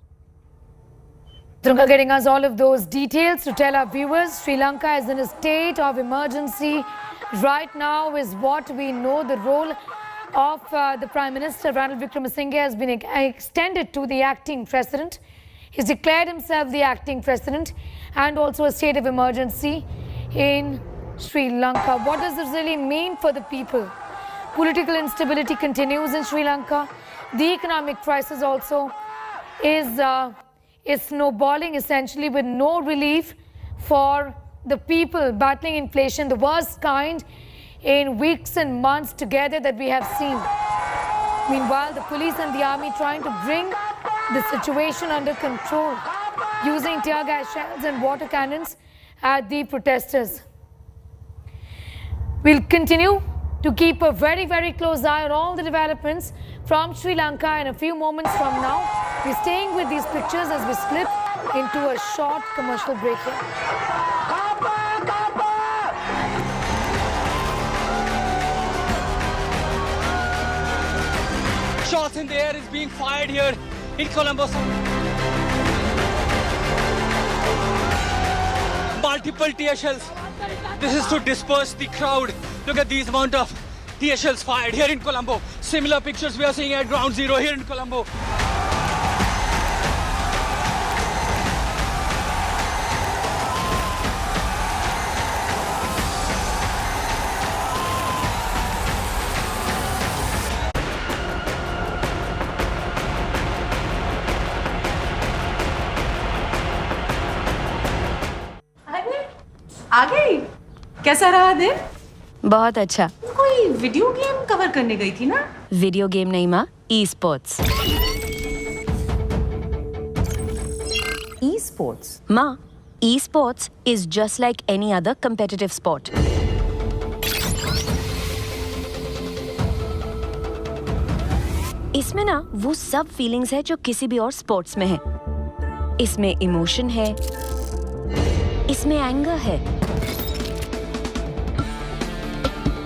Chaturanga getting us all of those details to tell our viewers. Sri Lanka is in a state of emergency right now is what we know. The role of the Prime Minister Ranil Wickremesinghe has been extended to the acting president. He's declared himself the acting president, and also a state of emergency in Sri Lanka. What does this really mean for the people? Political instability continues in Sri Lanka. The economic crisis also is snowballing, essentially, with no relief for the people battling inflation, the worst kind in weeks and months together that we have seen. Meanwhile, the police and the army trying to bring the situation under control using tear gas shells and water cannons at the protesters. We'll continue to keep a very, very close eye on all the developments from Sri Lanka. In a few moments from now, we're staying with these pictures as we slip into a short commercial break here. Shots in the air is being fired here in Colombo. Multiple tear shells. This is to disperse the crowd. Look at these amount of tear shells fired here in Colombo. Similar pictures we are seeing at Ground Zero here in Colombo. कैसा रहा दिन? बहुत अच्छा। कोई video game cover करने गई थी ना? वीडियो गेम नहीं माँ, ई-स्पोर्ट्स। E-sports? माँ, e-sports is just like any other competitive sport. इसमें ना वो सब फीलिंग्स है जो किसी भी और स्पोर्ट्स में है। इसमें इमोशन है, इसमें एंगर है,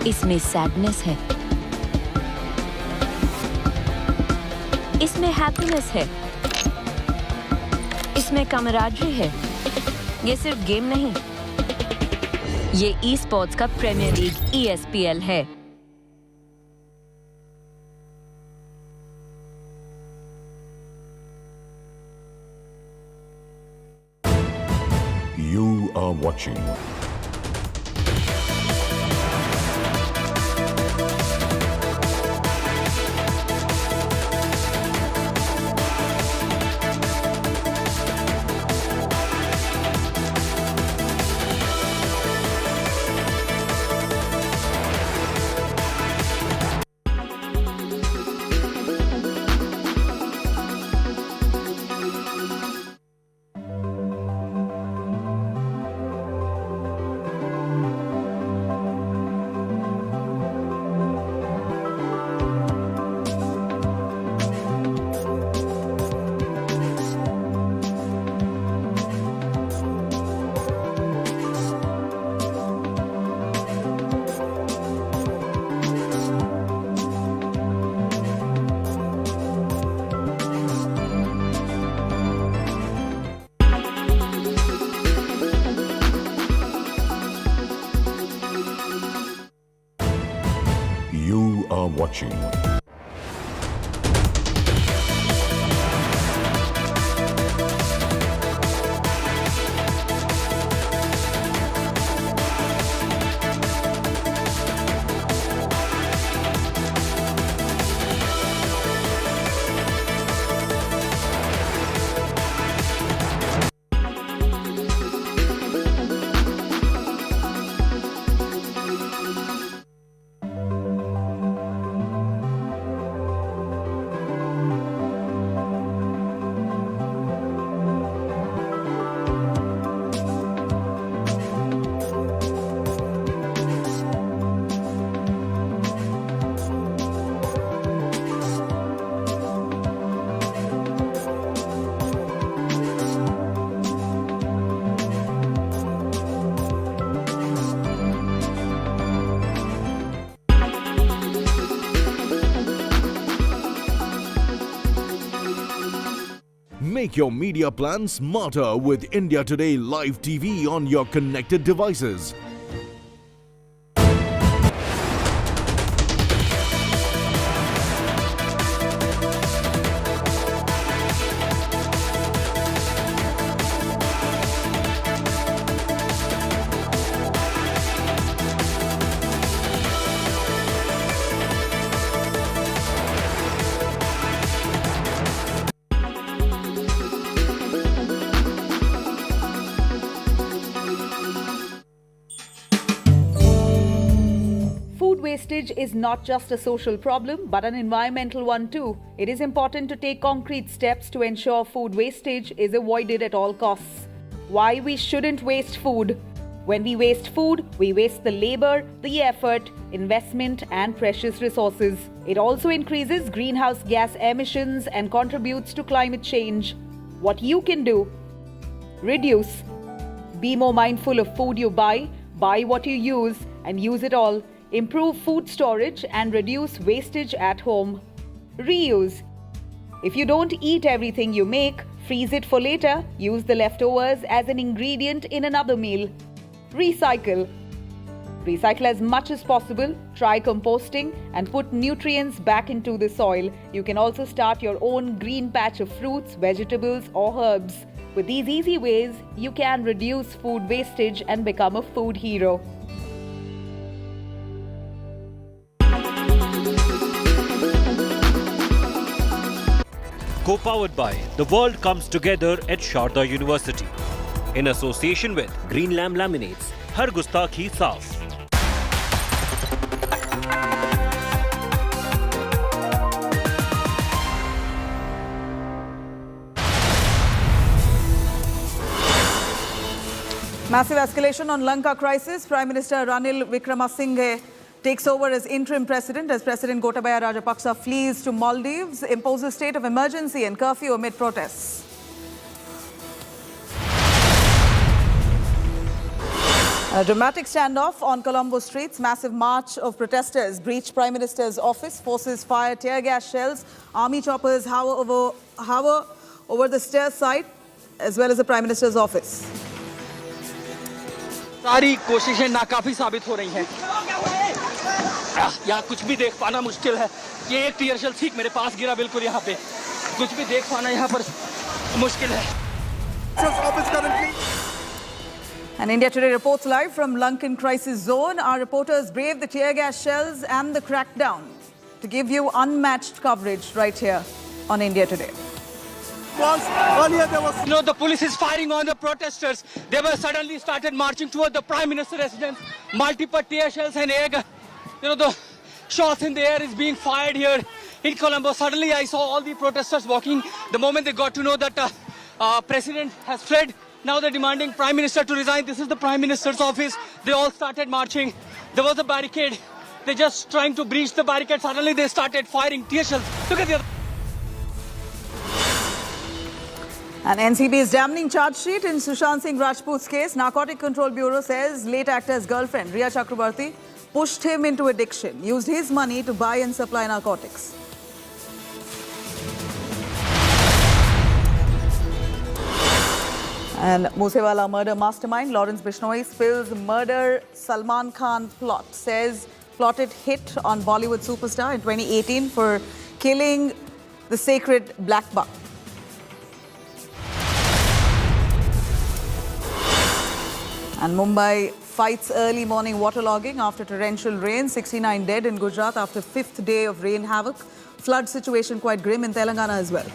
इसमें सैडनेस है, इसमें हैप्पीनेस है, इसमें कमराडरी है। ये सिर्फ गेम नहीं, ये ई स्पोर्ट्स का प्रीमियर लीग ESPL है। You are watching watching. Make your media plan smarter with India Today Live TV on your connected devices. Wastage is not just a social problem but an environmental one too. It is important to take concrete steps to ensure food wastage is avoided at all costs. Why we shouldn't waste food? When we waste food, we waste the labor, the effort, investment and precious resources. It also increases greenhouse gas emissions and contributes to climate change. What you can do? Reduce. Be more mindful of food you buy what you use and use it all. Improve food storage and reduce wastage at home. Reuse. If you don't eat everything you make, freeze it for later. Use the leftovers as an ingredient in another meal. Recycle. Recycle as much as possible. Try composting and put nutrients back into the soil. You can also start your own green patch of fruits, vegetables or herbs. With these easy ways, you can reduce food wastage and become a food hero. Co-powered by The World Comes Together at Sharda University in association with Green Lamb Laminates. Har Gustakhi Saaf. Massive escalation on Lanka crisis. Prime Minister Ranil Wickremesinghe takes over as interim president as President Gotabaya Rajapaksa flees to Maldives, imposes state of emergency and curfew amid protests. A dramatic standoff on Colombo streets. Massive march of protesters breached Prime Minister's office. Forces fire tear gas shells. Army choppers hover over the stairs site as well as the Prime Minister's office. सारी कोशिशें नाकाफी साबित हो रही हैं। यहाँ कुछ भी देख पाना मुश्किल है। ये एक टीयर शेल ठीक मेरे पास गिरा बिल्कुल यहाँ पे। कुछ भी देख पाना यहाँ पर मुश्किल है। And India Today reports live from Lankan crisis zone. Our reporters brave the tear gas shells and the crackdown to give you unmatched coverage right here on India Today. Earlier there was... the police is firing on the protesters. They were suddenly started marching toward the Prime Minister's residence. Multiple tear shells and egg. The shots in the air is being fired here in Colombo. Suddenly I saw all the protesters walking. The moment they got to know that President has fled, now they're demanding Prime Minister to resign. This is the Prime Minister's office. They all started marching. There was a barricade. They're just trying to breach the barricade. Suddenly they started firing tear shells. Look at the other. An NCB's damning charge sheet in Sushant Singh Rajput's case. Narcotic Control Bureau says late actor's girlfriend, Riya Chakrabarti, pushed him into addiction, used his money to buy and supply narcotics. And Moosewala murder mastermind Lawrence Bishnoi spills murder Salman Khan plot. Says plotted hit on Bollywood superstar in 2018 for killing the sacred black buck. And Mumbai fights early morning waterlogging after torrential rain. 69 dead in Gujarat after fifth day of rain havoc. Flood situation quite grim in Telangana as well.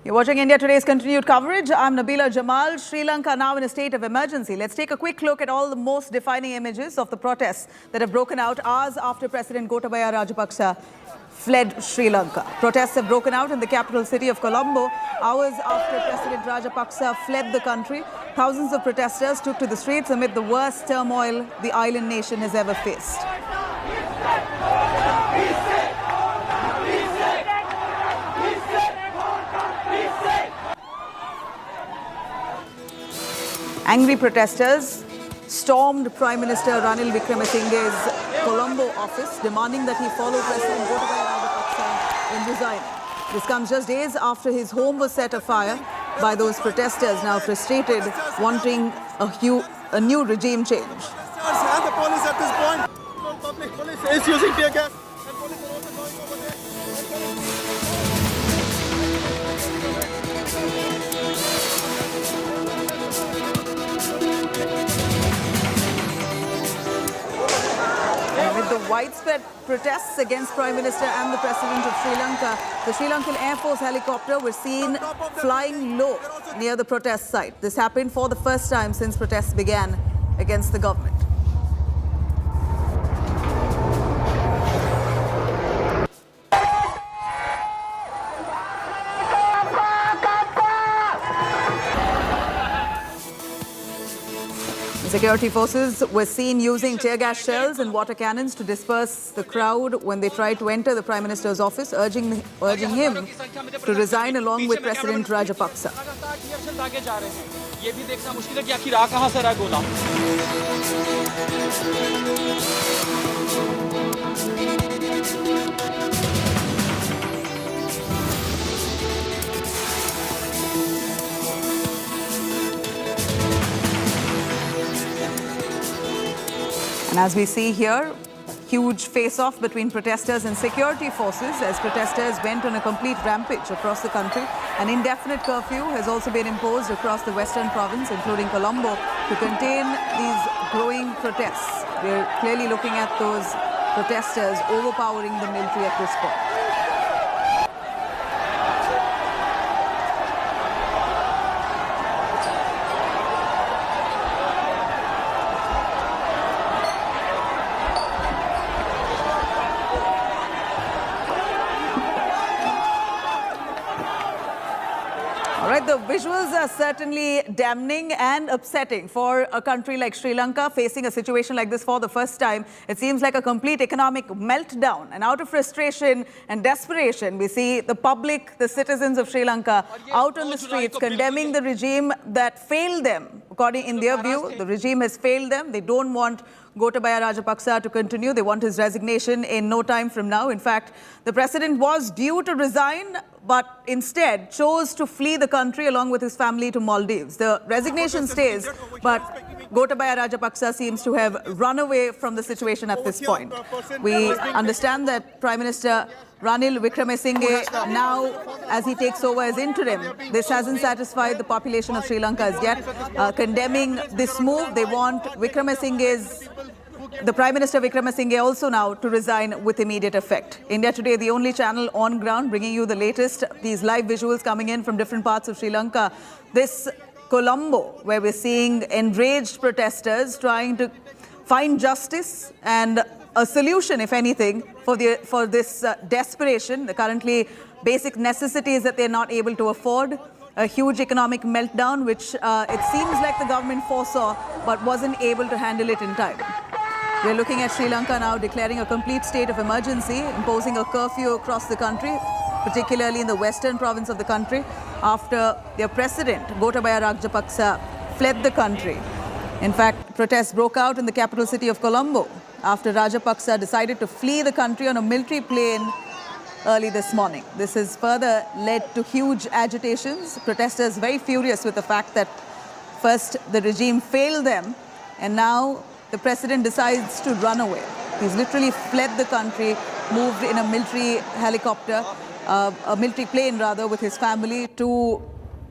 You're watching India Today's continued coverage. I'm Nabila Jamal. Sri Lanka now in a state of emergency. Let's take a quick look at all the most defining images of the protests that have broken out hours after President Gotabaya Rajapaksa fled Sri Lanka. Protests have broken out in the capital city of Colombo hours after President Rajapaksa fled the country. Thousands of protesters took to the streets amid the worst turmoil the island nation has ever faced. Angry protesters stormed Prime Minister Ranil Wickremesinghe's Colombo office, demanding that he follow President Gotabaya Rajapaksa in resigning. This comes just days after his home was set afire by those protesters, now frustrated, wanting a new regime change. And the police at this point, public police is using tear gas. And police are also going over there. With the widespread protests against Prime Minister and the President of Sri Lanka, the Sri Lankan Air Force helicopter was seen flying low near the protest site. This happened for the first time since protests began against the government. Security forces were seen using tear gas shells and water cannons to disperse the crowd when they tried to enter the Prime Minister's office, urging him to resign along with President Rajapaksa. And as we see here, huge face-off between protesters and security forces as protesters went on a complete rampage across the country. An indefinite curfew has also been imposed across the western province, including Colombo, to contain these growing protests. We're clearly looking at those protesters overpowering the military at this point. visuals are certainly damning and upsetting for a country like Sri Lanka facing a situation like this for the first time. It seems like a complete economic meltdown. And out of frustration and desperation, we see the public, the citizens of Sri Lanka out on the streets condemning the regime that failed them. According in their view, the regime has failed them. They don't want Gotabaya Rajapaksa to continue. They want his resignation in no time from now. In fact, the president was due to resign, but instead chose to flee the country along with his family to Maldives. The resignation stays, but Gotabaya Rajapaksa seems to have run away from the situation at this point. We understand that Prime Minister Ranil Wickremesinghe, now as he takes over as interim, this hasn't satisfied the population of Sri Lanka as yet, condemning this move. They want the Prime Minister Wickremesinghe also now to resign with immediate effect. India Today, the only channel on ground, bringing you the latest, these live visuals coming in from different parts of Sri Lanka. This Colombo, where we're seeing enraged protesters trying to find justice and a solution, if anything, for this desperation, the currently basic necessities that they're not able to afford, a huge economic meltdown, which it seems like the government foresaw but wasn't able to handle it in time. We're looking at Sri Lanka now declaring a complete state of emergency, imposing a curfew across the country, particularly in the western province of the country, after their president, Gotabaya Rajapaksa, fled the country. In fact, protests broke out in the capital city of Colombo after Rajapaksa decided to flee the country on a military plane early this morning. This has further led to huge agitations. Protesters very furious with the fact that first the regime failed them and now the president decides to run away. He's literally fled the country, moved in a military helicopter, a military plane rather, with his family to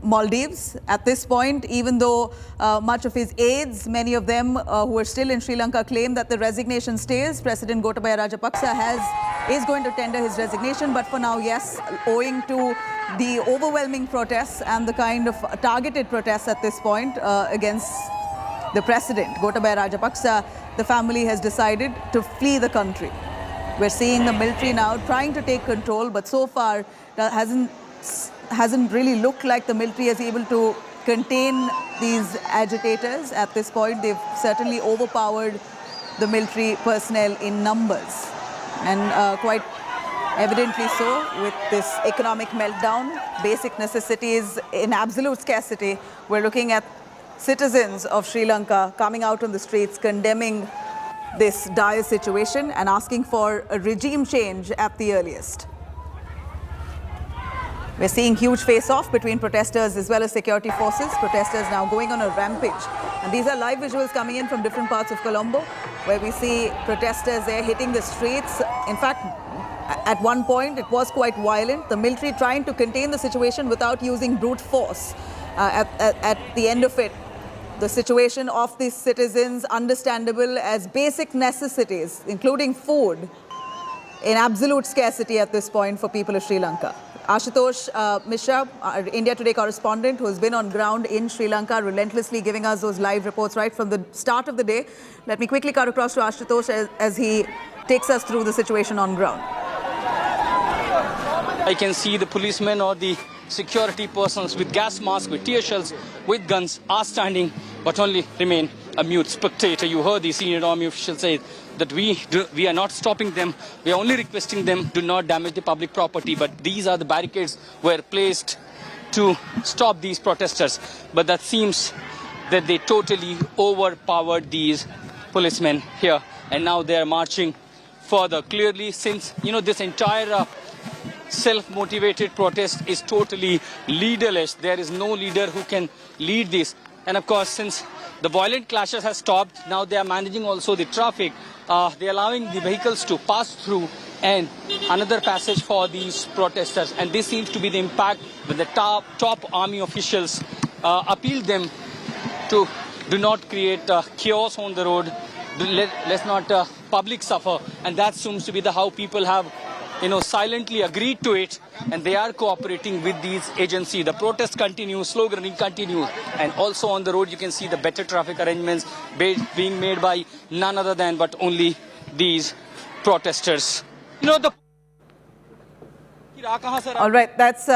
Maldives. At this point, even though much of his aides, many of them who are still in Sri Lanka, claim that the resignation stays, President Gotabaya Rajapaksa is going to tender his resignation. But for now, yes, owing to the overwhelming protests and the kind of targeted protests at this point against the president, Gotabaya Rajapaksa, the family has decided to flee the country. We're seeing the military now trying to take control, but so far hasn't really looked like the military is able to contain these agitators. At this point, they've certainly overpowered the military personnel in numbers. And quite evidently so, with this economic meltdown, basic necessities in absolute scarcity. We're looking at citizens of Sri Lanka coming out on the streets, condemning this dire situation and asking for a regime change at the earliest. We're seeing huge face-off between protesters as well as security forces. Protesters now going on a rampage. And these are live visuals coming in from different parts of Colombo, where we see protesters there hitting the streets. In fact, at one point, it was quite violent. The military trying to contain the situation without using brute force. At the end of it, the situation of these citizens, understandable as basic necessities, including food, in absolute scarcity at this point for people of Sri Lanka. Ashutosh Mishra, our India Today correspondent, who has been on ground in Sri Lanka, relentlessly giving us those live reports right from the start of the day. Let me quickly cut across to Ashutosh as he takes us through the situation on ground. I can see the policemen or the security persons with gas masks, with tear shells, with guns are standing, but only remain a mute spectator. You heard the senior army official say that we are not stopping them. We are only requesting them do not damage the public property. But these are the barricades were placed to stop these protesters. But that seems that they totally overpowered these policemen here. And now they are marching further. Clearly, since, this entire self-motivated protest is totally leaderless. There is no leader who can lead this. And of course, since the violent clashes have stopped, now they are managing also the traffic. They are allowing the vehicles to pass through and another passage for these protesters. And this seems to be the impact when the top army officials appeal them to do not create chaos on the road. Let's not public suffer. And that seems to be how people have silently agreed to it, and they are cooperating with these agencies. The protest continues, sloganing continues, and also on the road you can see the better traffic arrangements being made by none other than but only these protesters. All right, that's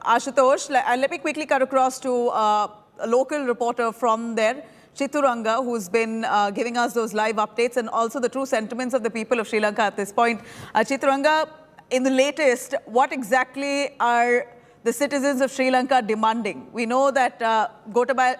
Ashutosh. Let me quickly cut across to a local reporter from there, Chituranga, who's been giving us those live updates and also the true sentiments of the people of Sri Lanka at this point. Chituranga, in the latest, what exactly are the citizens of Sri Lanka demanding? We know that Gotabaya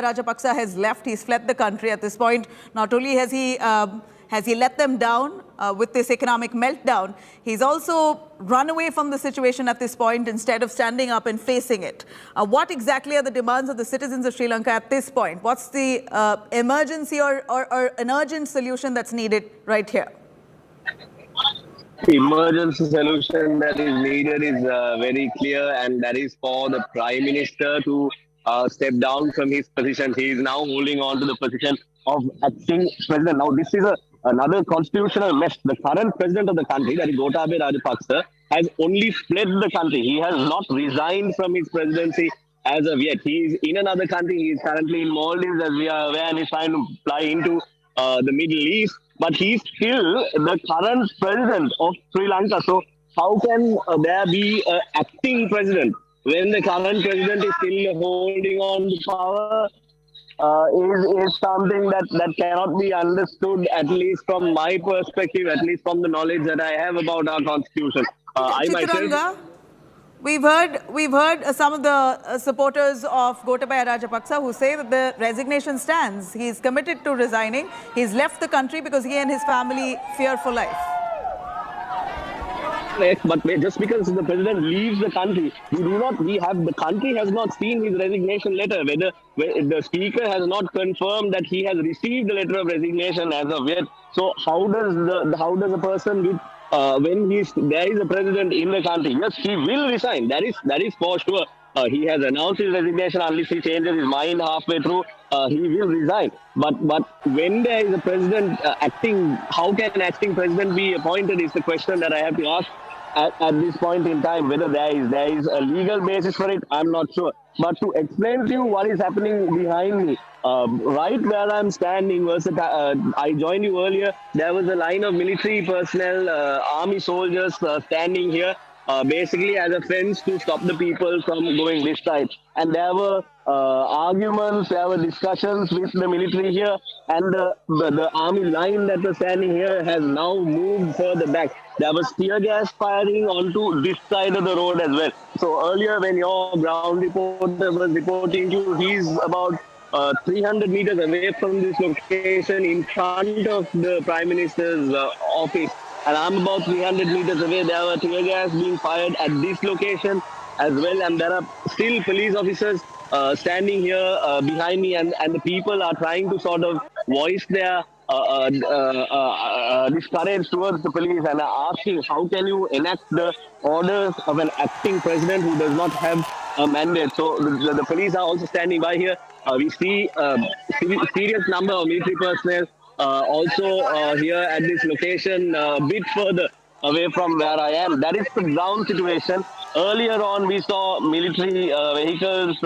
Rajapaksa has left. He's fled the country at this point. Not only has he let them down with this economic meltdown, he's also run away from the situation at this point instead of standing up and facing it. What exactly are the demands of the citizens of Sri Lanka at this point? What's the emergency or an urgent solution that's needed right here? The emergency solution that is needed is very clear, and that is for the Prime Minister to step down from his position. He is now holding on to the position of acting president. Now, this is another constitutional mess. The current president of the country, that is Gotabaya Rajapaksa, has only fled the country. He has not resigned from his presidency as of yet. He is in another country. He is currently in Maldives, as we are aware, and is trying to fly into the Middle East. But he's still the current president of Sri Lanka. So how can there be an acting president when the current president is still holding on to power? Is something that cannot be understood, at least from my perspective, at least from the knowledge that I have about our constitution. Chituranga, we've heard some of the supporters of Gotabaya Rajapaksa who say that the resignation stands. He's committed to resigning. He's left the country because he and his family fear for life. But just because the president leaves the country, the country has not seen his resignation letter. Whether the speaker has not confirmed that he has received the letter of resignation as of yet. So how does a person with when there is a president in the country, yes, he will resign. That is for sure. He has announced his resignation. Unless he changes his mind halfway through, he will resign. But when there is a president acting, how can an acting president be appointed is the question that I have to ask at this point in time. Whether there is a legal basis for it, I'm not sure. But to explain to you what is happening behind me, right where I'm standing, I joined you earlier, there was a line of military personnel, army soldiers standing here, basically as a fence to stop the people from going this side. And there were arguments, there were discussions with the military here, and the army line that was standing here has now moved further back. There was tear gas firing onto this side of the road as well. So earlier when your ground reporter was reporting you, he's about 300 meters away from this location in front of the Prime Minister's office. And I'm about 300 meters away. There were tear gas being fired at this location as well. And there are still police officers standing here behind me. And the people are trying to sort of voice their discourage towards the police and asking how can you enact the orders of an acting president who does not have a mandate. So the police are also standing by here. We see a serious number of military personnel also here at this location, a bit further away from where I am. That is the ground situation. Earlier on, we saw military vehicles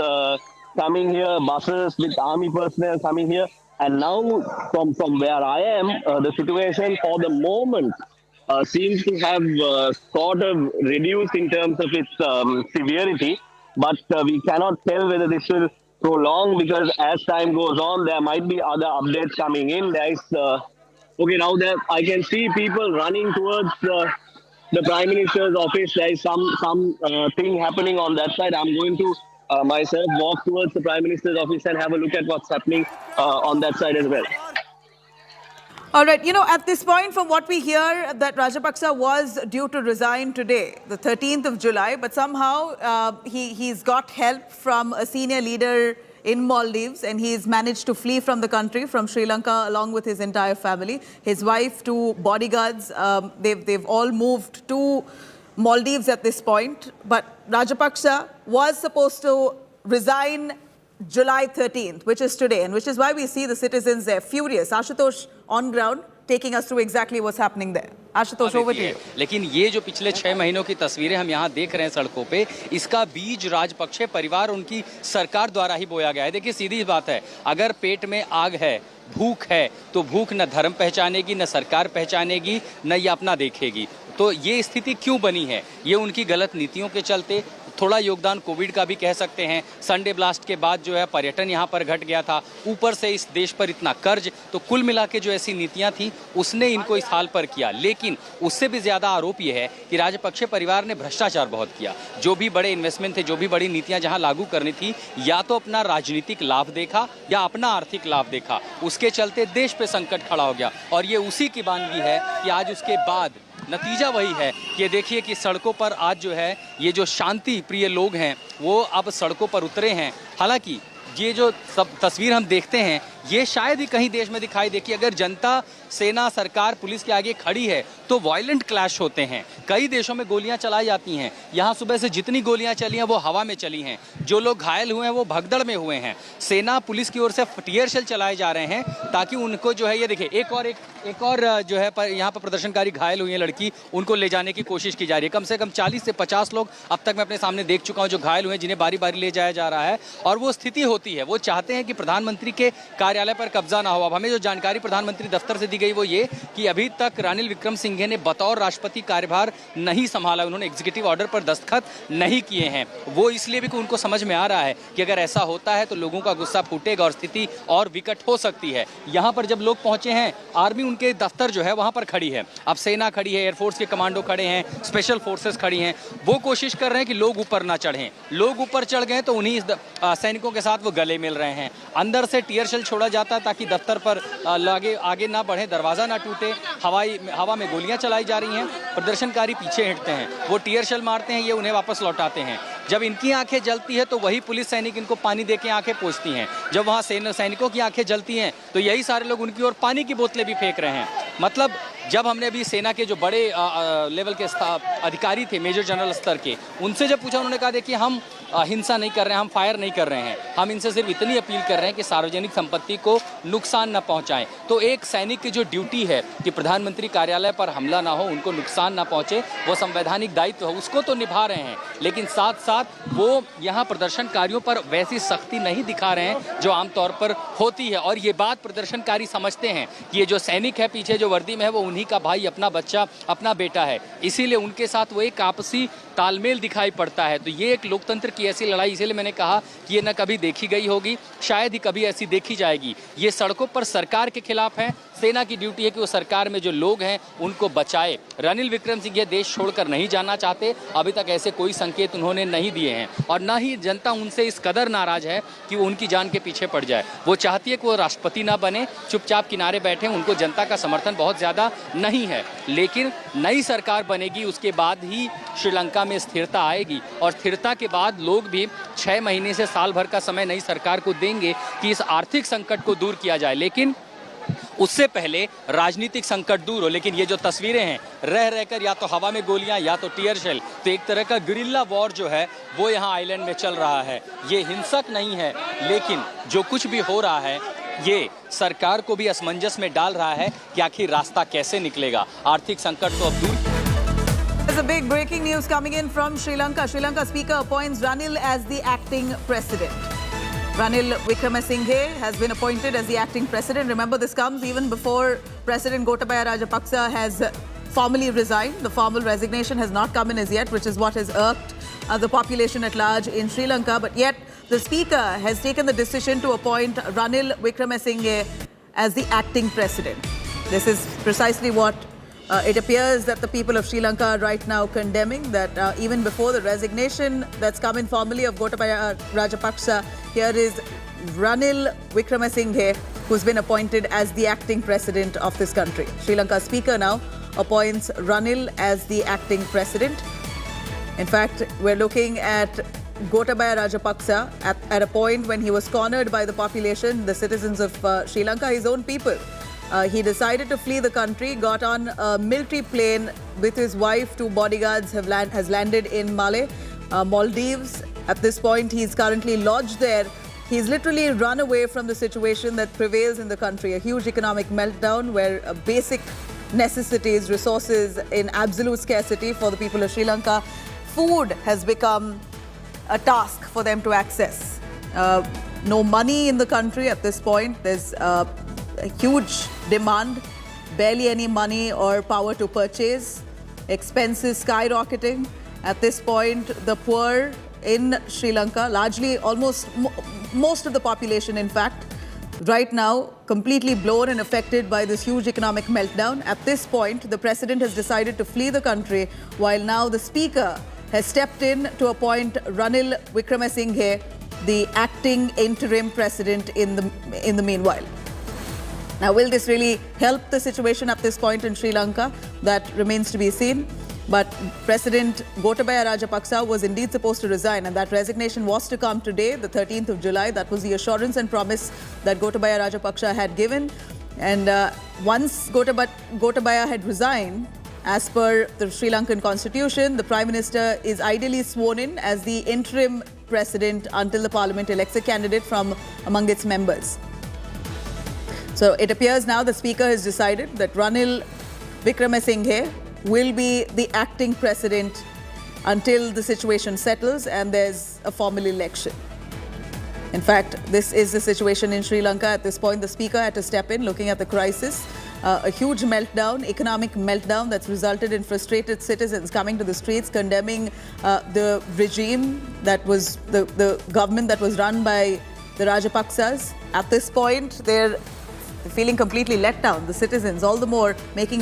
coming here, buses with army personnel coming here. And now, from where I am, the situation for the moment seems to have sort of reduced in terms of its severity. But we cannot tell whether this will prolong, because as time goes on, there might be other updates coming in. There is okay, now there I can see people running towards the Prime Minister's office. There is some thing happening on that side. I'm going to myself walk towards the Prime Minister's office and have a look at what's happening on that side as well. All right, at this point, from what we hear, that Rajapaksa was due to resign today, the 13th of July, but somehow he's got help from a senior leader in Maldives, and he's managed to flee from the country, from Sri Lanka, along with his entire family. His wife, two bodyguards, they've all moved to Maldives at this point. But Rajapaksa was supposed to resign July 13th, which is today, and which is why we see the citizens there furious. Ashutosh on ground taking us through exactly what's happening there. Ashutosh, over to you. लेकिन ये जो पिछले 6 महीनों की तस्वीरें हम यहाँ देख रहे हैं सड़कों पे, इसका बीज राजपक्षे परिवार, उनकी सरकार द्वारा ही बोया गया है। देखिए, सीधी बात है, अगर पेट में आग है, भूख है, तो भूख न धर्म पहचानेगी, न सरकार पहचानेगी, न ये अपना देखेगी। तो ये स्थिति क्यों बनी है? ये उनकी गलत नीतियों के चलते, थोड़ा योगदान कोविड का भी कह सकते हैं। संडे ब्लास्ट के बाद जो है पर्यटन यहाँ पर घट गया था, ऊपर से इस देश पर इतना कर्ज, तो कुल मिला के जो ऐसी नीतियाँ थी उसने इनको इस हाल पर किया। लेकिन उससे भी ज़्यादा आरोप ये है कि राजपक्षे परिवार ने भ्रष्टाचार बहुत किया। जो भी बड़े इन्वेस्टमेंट थे, जो भी बड़ी नीतियाँ जहाँ लागू करनी थी, या तो अपना राजनीतिक लाभ देखा या अपना आर्थिक लाभ देखा, उसके चलते देश पे संकट खड़ा हो गया। और ये उसी की बानगी है कि आज उसके बाद नतीजा वही है कि देखिए कि सड़कों पर आज जो है ये जो शांति प्रिय लोग हैं वो अब सड़कों पर उतरे हैं। हालांकि ये जो सब तस्वीर हम देखते हैं ये शायद ही कहीं देश में दिखाई दे कि अगर जनता, सेना, सरकार, पुलिस के आगे खड़ी है तो वायलेंट क्लैश होते हैं। कई देशों में गोलियां चलाई जाती हैं, यहाँ सुबह से जितनी गोलियां चली हैं वो हवा में चली हैं। जो लोग घायल हुए हैं वो भगदड़ में हुए हैं। सेना, पुलिस की ओर से टीयर शेल चलाए जा रहे हैं ताकि उनको जो है, ये देखिए एक और जो है यहाँ पर प्रदर्शनकारी घायल हुई है लड़की, उनको ले जाने की कोशिश की जा रही है। कम से कम 40 से 50 लोग अब तक मैं अपने सामने देख चुका हूँ जो घायल हुए हैं, जिन्हें बारी बारी ले जाया जा रहा है। और वो स्थिति होती है, वो चाहते हैं कि प्रधानमंत्री के कार्यालय पर कब्जा ना हो। अब हमें जो जानकारी प्रधानमंत्री दफ्तर से दी गई वो ये कि अभी तक रानिल विक्रमसिंघे ने बतौर राष्ट्रपति कार्यभार नहीं संभाला, उन्होंने एग्जीक्यूटिव ऑर्डर पर दस्तखत नहीं किए हैं। वो इसलिए भी कि उनको समझ में आ रहा है कि अगर ऐसा होता है तो लोगों का गुस्सा फूटेगा और स्थिति और विकट हो सकती है। यहाँ पर जब लोग पहुंचे हैं, आर्मी उनके दफ्तर जो है वहां पर खड़ी है, अब सेना खड़ी है, एयरफोर्स के कमांडो खड़े हैं, स्पेशल फोर्सेस खड़ी हैं। वो कोशिश कर रहे हैं कि लोग ऊपर ना चढ़ें। लोग ऊपर चढ़ गए तो उन्हीं सैनिकों के साथ वो गले मिल रहे हैं। अंदर से टीयर शेल छोड़ा जाता है ताकि दफ्तर पर आगे ना बढ़े, दरवाजा ना टूटे। हवा में गोलियां चलाई जा रही हैं, प्रदर्शनकारी पीछे हटते हैं, वो टीयर शेल मारते हैं, ये उन्हें वापस लौटाते हैं। जब इनकी आंखें जलती है तो वही पुलिस सैनिक इनको पानी देके आंखें पोंछती हैं। जब वहाँ सैनिकों की आंखें जलती हैं तो यही सारे लोग उनकी ओर पानी की बोतलें भी फेंक रहे हैं। मतलब जब हमने अभी सेना के जो बड़े लेवल के अधिकारी थे, मेजर जनरल स्तर के, उनसे जब पूछा, उन्होंने कहा देखिए हम हिंसा नहीं कर रहे हैं, हम फायर नहीं कर रहे हैं, हम इनसे सिर्फ इतनी अपील कर रहे हैं कि सार्वजनिक संपत्ति को नुकसान न पहुंचाएं। तो एक सैनिक की जो ड्यूटी है कि प्रधानमंत्री कार्यालय पर हमला ना हो, उनको नुकसान ना पहुंचे, वो संवैधानिक दायित्व है, उसको तो निभा रहे हैं। लेकिन साथ साथ वो यहाँ प्रदर्शनकारियों पर वैसी सख्ती नहीं दिखा रहे हैं जो आमतौर पर होती है। और ये बात प्रदर्शनकारी समझते हैं कि ये जो सैनिक है पीछे जो वर्दी में है वो उन्हीं का भाई, अपना बच्चा, अपना बेटा है, इसीलिए उनके साथ वो एक आपसी तालमेल दिखाई पड़ता है। तो ये एक लोकतंत्र की ऐसी लड़ाई, इसीलिए मैंने कहा कि ये न कभी देखी गई होगी, शायद ही कभी ऐसी देखी जाएगी। ये सड़कों पर सरकार के खिलाफ है, सेना की ड्यूटी है कि वो सरकार में जो लोग हैं उनको बचाए। रानिल विक्रमसिंघे देश छोड़कर नहीं जाना चाहते, अभी तक ऐसे कोई संकेत उन्होंने नहीं दिए हैं और ना ही जनता उनसे इस कदर नाराज है कि वो उनकी जान के पीछे पड़ जाए। वो चाहती है कि वो राष्ट्रपति ना बने, चुपचाप किनारे बैठे, उनको जनता का समर्थन बहुत ज़्यादा नहीं है। लेकिन नई सरकार बनेगी, उसके बाद ही श्रीलंका में स्थिरता आएगी और स्थिरता के बाद लोग भी 6 महीने से साल भर का समय नई सरकार को देंगे कि इस आर्थिक संकट को दूर किया जाए। लेकिन उससे पहले राजनीतिक संकट दूर हो। लेकिन ये जो तस्वीरें हैं, रह रहकर या तो हवा में गोलियां या तो टीयर शेल, तो एक तरह का गुरिल्ला वॉर जो है वो यहाँ आइलैंड में चल रहा है। ये हिंसक नहीं है, लेकिन जो कुछ भी हो रहा है ये सरकार को भी असमंजस में डाल रहा है कि आखिर रास्ता कैसे निकलेगा। आर्थिक संकट तो अब दूर। There's a big breaking news coming in from Sri Lanka. Sri Lanka Speaker appoints Ranil as the acting president. Ranil Wickremesinghe has been appointed as the acting president. Remember, this comes even before President Gotabaya Rajapaksa has formally resigned. The formal resignation has not come in as yet, which is what has irked the population at large in Sri Lanka. But yet, the speaker has taken the decision to appoint Ranil Wickremesinghe as the acting president. This is precisely what it appears that the people of Sri Lanka are right now condemning, that even before the resignation that's come in formally of Gotabaya Rajapaksa, here is Ranil Wickremesinghe, who's been appointed as the acting president of this country. Sri Lanka's speaker now appoints Ranil as the acting president. In fact, we're looking at Gotabaya Rajapaksa at a point when he was cornered by the population, the citizens of Sri Lanka, his own people. He decided to flee the country, got on a military plane with his wife. 2 bodyguards has landed in Maldives. At this point, he's currently lodged there. He's literally run away from the situation that prevails in the country, a huge economic meltdown where basic necessities, resources in absolute scarcity for the people of Sri Lanka. Food has become a task for them to access. No money in the country at this point. There's a huge demand, barely any money or power to purchase, expenses skyrocketing. At this point, the poor in Sri Lanka, largely most of the population, in fact, right now completely blown and affected by this huge economic meltdown. At this point, the president has decided to flee the country, while now the speaker has stepped in to appoint Ranil Wickremesinghe, the acting interim president in the meanwhile. Now, will this really help the situation at this point in Sri Lanka? That remains to be seen. But President Gotabaya Rajapaksa was indeed supposed to resign, and that resignation was to come today, the 13th of July. That was the assurance and promise that Gotabaya Rajapaksa had given. And once Gotabaya had resigned, as per the Sri Lankan constitution, the Prime Minister is ideally sworn in as the interim president until the parliament elects a candidate from among its members. So it appears now the speaker has decided that Ranil Wickremesinghe will be the acting president until the situation settles and there's a formal election. In fact, this is the situation in Sri Lanka at this point. The speaker had to step in, looking at the crisis. A huge meltdown, economic meltdown that's resulted in frustrated citizens coming to the streets, condemning the regime that was the government that was run by the Rajapaksas. At this point, they're feeling completely let down. The citizens, all the more making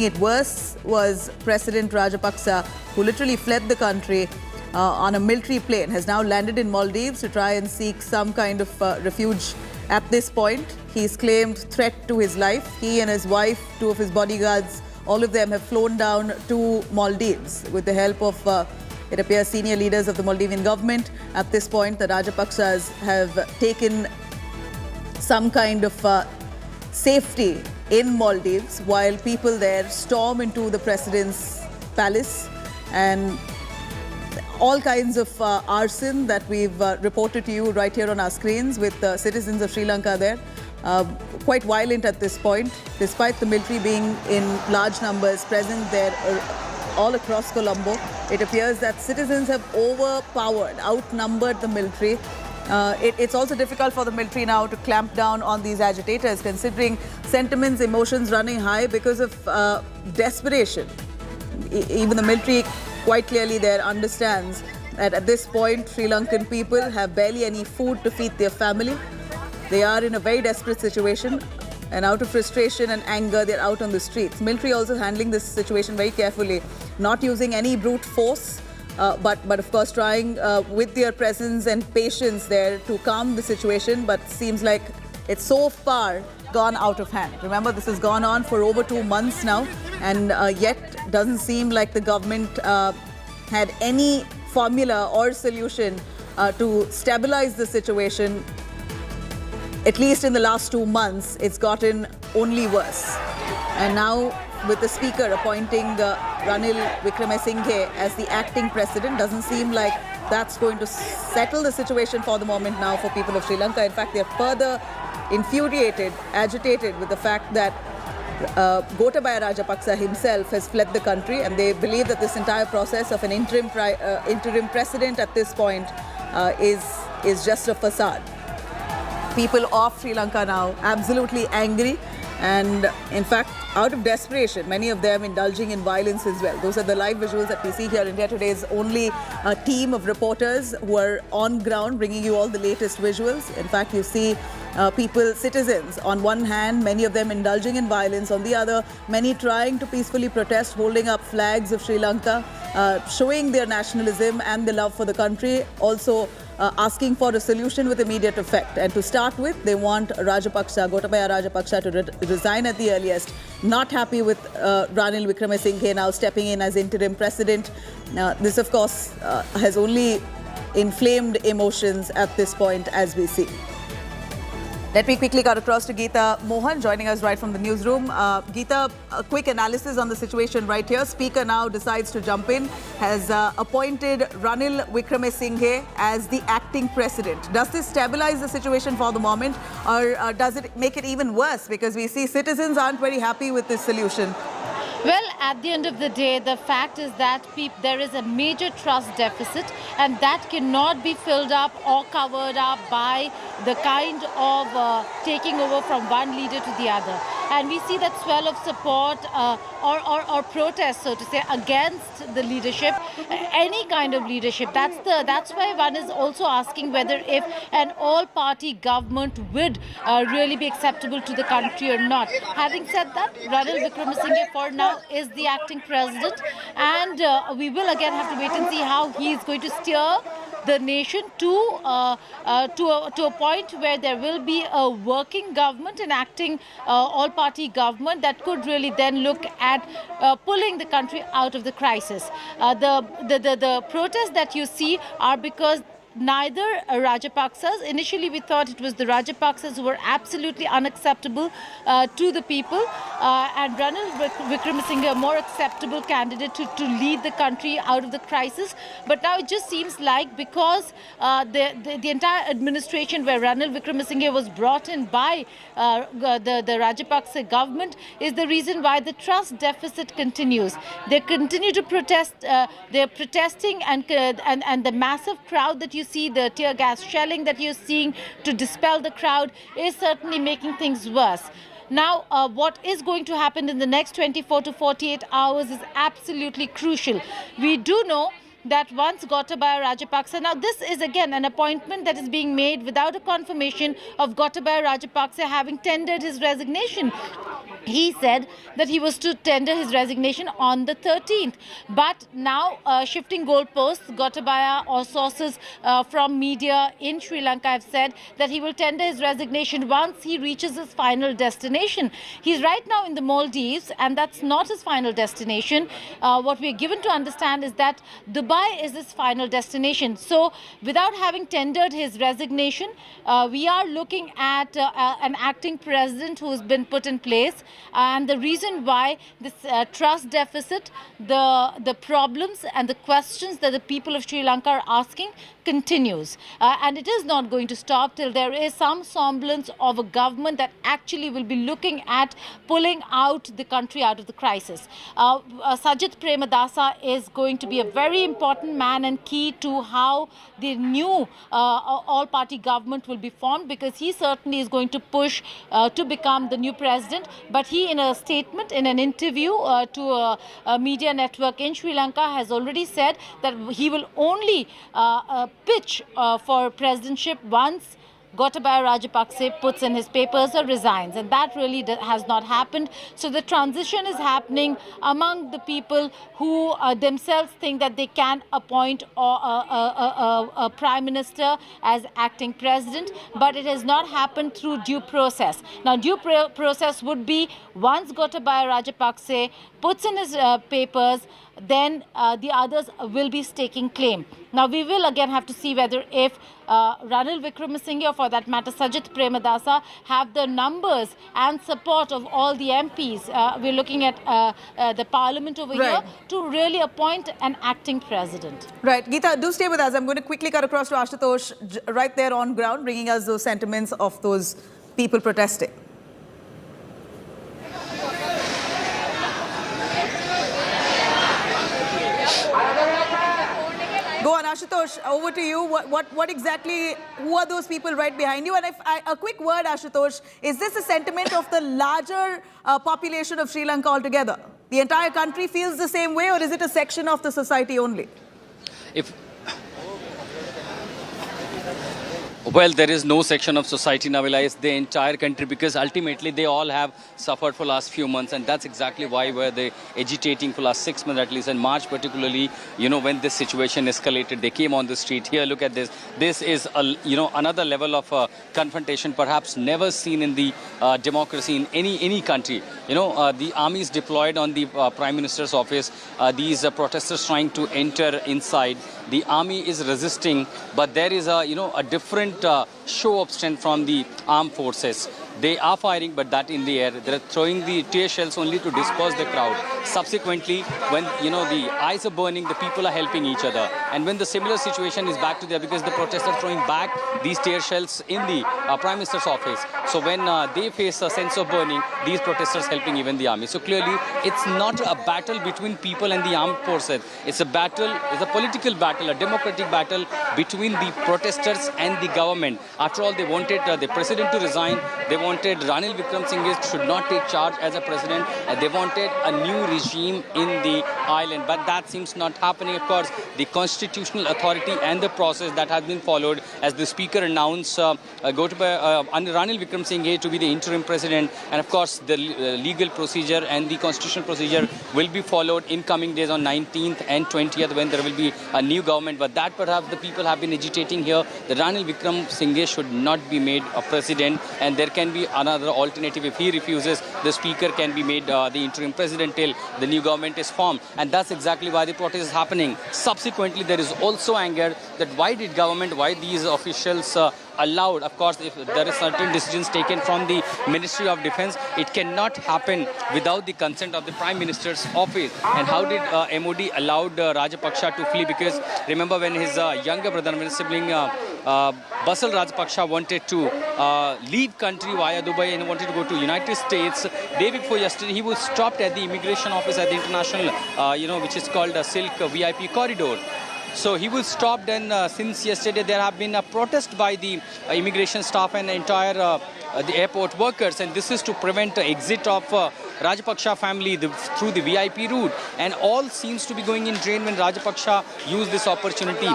it worse, was President Rajapaksa, who literally fled the country on a military plane, has now landed in Maldives to try and seek some kind of refuge. At this point, he's claimed threat to his life. He and his wife, 2 of his bodyguards, all of them have flown down to Maldives with the help of, it appears, senior leaders of the Maldivian government. At this point, the Rajapaksas have taken some kind of safety in Maldives while people there storm into the president's palace, and all kinds of arson that we've reported to you right here on our screens with citizens of Sri Lanka there. Quite violent at this point, despite the military being in large numbers present there all across Colombo. It appears that citizens have outnumbered the military. It's also difficult for the military now to clamp down on these agitators, considering sentiments, emotions running high because of desperation. Even the military quite clearly there understands that at this point, Sri Lankan people have barely any food to feed their family. They are in a very desperate situation, and out of frustration and anger, they're out on the streets. Military also handling this situation very carefully, not using any brute force, but of course trying with their presence and patience there to calm the situation, but seems like it's so far gone out of hand. Remember, this has gone on for over 2 months now, and yet doesn't seem like the government had any formula or solution to stabilize the situation. At least in the last 2 months, it's gotten only worse. And now, with the speaker appointing Ranil Wickremesinghe as the acting president, doesn't seem like that's going to settle the situation for the moment now for people of Sri Lanka. In fact, they're further infuriated, agitated with the fact that Gotabaya Rajapaksa himself has fled the country, and they believe that this entire process of an interim president at this point is just a facade. People of Sri Lanka now absolutely angry, and in fact, out of desperation, many of them indulging in violence as well. Those are the live visuals that we see here. India Today's only team of reporters who are on ground bringing you all the latest visuals. In fact, you see citizens, on one hand, many of them indulging in violence, on the other, many trying to peacefully protest, holding up flags of Sri Lanka, showing their nationalism and the love for the country, also asking for a solution with immediate effect. And to start with, they want Gotabaya Rajapaksa to resign at the earliest. Not happy with Ranil Wickremesinghe now stepping in as interim president. This, of course, has only inflamed emotions at this point as we see. Let me quickly cut across to Geeta Mohan, joining us right from the newsroom. Geeta, a quick analysis on the situation right here. Speaker now decides to jump in, has appointed Ranil Wickremesinghe as the acting president. Does this stabilize the situation for the moment, or does it make it even worse? Because we see citizens aren't very happy with this solution. Well, at the end of the day, the fact is that there is a major trust deficit, and that cannot be filled up or covered up by the kind of taking over from one leader to the other. and we see that swell of support or protest, so to say, against the leadership, any kind of leadership. That's why one is also asking whether if an all-party government would really be acceptable to the country or not. Having said that, Ranil Wickremesinghe for now is the acting president, and we will again have to wait and see how he is going to steer the nation to a point where there will be a working government, an acting all-party government that could really then look at pulling the country out of the crisis. The protests that you see are because neither Rajapaksas. Initially, we thought it was the Rajapaksas who were absolutely unacceptable to the people, and Ranil Wickremesinghe, a more acceptable candidate to lead the country out of the crisis. But now it just seems like because the entire administration where Ranil Wickremesinghe was brought in by the Rajapaksa government is the reason why the trust deficit continues. They continue to protest. They're protesting, and the massive crowd that you see, the tear gas shelling that you're seeing to dispel the crowd is certainly making things worse. Now, what is going to happen in the next 24 to 48 hours is absolutely crucial. We do know that once Gotabaya Rajapaksa, now this is again an appointment that is being made without a confirmation of Gotabaya Rajapaksa having tendered his resignation. He said that he was to tender his resignation on the 13th. But now, shifting goalposts, Gotabaya or sources from media in Sri Lanka have said that he will tender his resignation once he reaches his final destination. He's right now in the Maldives, and that's not his final destination. What we're given to understand is that Dubai is his final destination. So, without having tendered his resignation, we are looking at an acting president who's been put in place. And the reason why this trust deficit, the problems and the questions that the people of Sri Lanka are asking continues. And it is not going to stop till there is some semblance of a government that actually will be looking at pulling out the country out of the crisis. Sajith Premadasa is going to be a very important man and key to how the new all-party government will be formed, because he certainly is going to push to become the new president. But he, in a statement, in an interview to a media network in Sri Lanka, has already said that he will only pitch for presidentship once Gotabaya Rajapaksa puts in his papers or resigns, and that really has not happened. So the transition is happening among the people who themselves think that they can appoint a prime minister as acting president, but it has not happened through due process. Now, due process would be once Gotabaya Rajapaksa puts in his papers, then the others will be staking claim. Now, we will again have to see whether if Ranil Wickremesinghe, or for that matter Sajith Premadasa, have the numbers and support of all the MPs. We're looking at the parliament over here to really appoint an acting president. Right. Geeta, do stay with us. I'm going to quickly cut across to Ashutosh right there on ground, bringing us those sentiments of those people protesting. Go on, Ashutosh, over to you. What exactly, who are those people right behind you? And a quick word, Ashutosh, is this a sentiment of the larger population of Sri Lanka altogether? The entire country feels the same way, or is it a section of the society only? Well, there is no section of society, Navila. It's the entire country, because ultimately they all have suffered for last few months, and that's exactly why were they agitating for last 6 months at least. And March particularly, you know, when this situation escalated, they came on the street. Here, look at this. This is, another level of confrontation perhaps never seen in the democracy in any country. You know, the army is deployed on the Prime Minister's office. These protesters trying to enter inside. The army is resisting, but there is a different show of strength from the armed forces. They are firing, but that in the air. They're throwing the tear shells only to disperse the crowd. Subsequently, when, the eyes are burning, the people are helping each other. And when the similar situation is back to there, because the protesters are throwing back these tear shells in the Prime Minister's office. So when they face a sense of burning, these protesters helping even the army. So clearly, it's not a battle between people and the armed forces. It's a battle, it's a political battle, a democratic battle between the protesters and the government. After all, they wanted the president to resign. They wanted wanted Ranil Wickremesinghe should not take charge as a president. They wanted a new regime in the island, but that seems not happening. Of course, the constitutional authority and the process that has been followed, as the speaker announced Ranil Wickremesinghe to be the interim president, and of course the legal procedure and the constitutional procedure will be followed in coming days on 19th and 20th when there will be a new government. But that perhaps the people have been agitating here. The Ranil Wickremesinghe should not be made a president, and there can be another alternative. If he refuses, the speaker can be made the interim president till the new government is formed. And that's exactly why the protest is happening. Subsequently, there is also anger that why these officials allowed. Of course, if there are certain decisions taken from the Ministry of Defense, it cannot happen without the consent of the Prime Minister's office. And how did MOD allowed Rajapaksa to flee? Because remember when his younger brother, sibling Basal Rajapaksa wanted to leave country via Dubai and wanted to go to United States, day before yesterday he was stopped at the immigration office at the international, which is called a Silk VIP corridor. So he was stopped, and since yesterday there have been a protest by the immigration staff and the entire the airport workers, and this is to prevent the exit of Rajapaksa family through the VIP route. And all seems to be going in drain when Rajapaksa used this opportunity.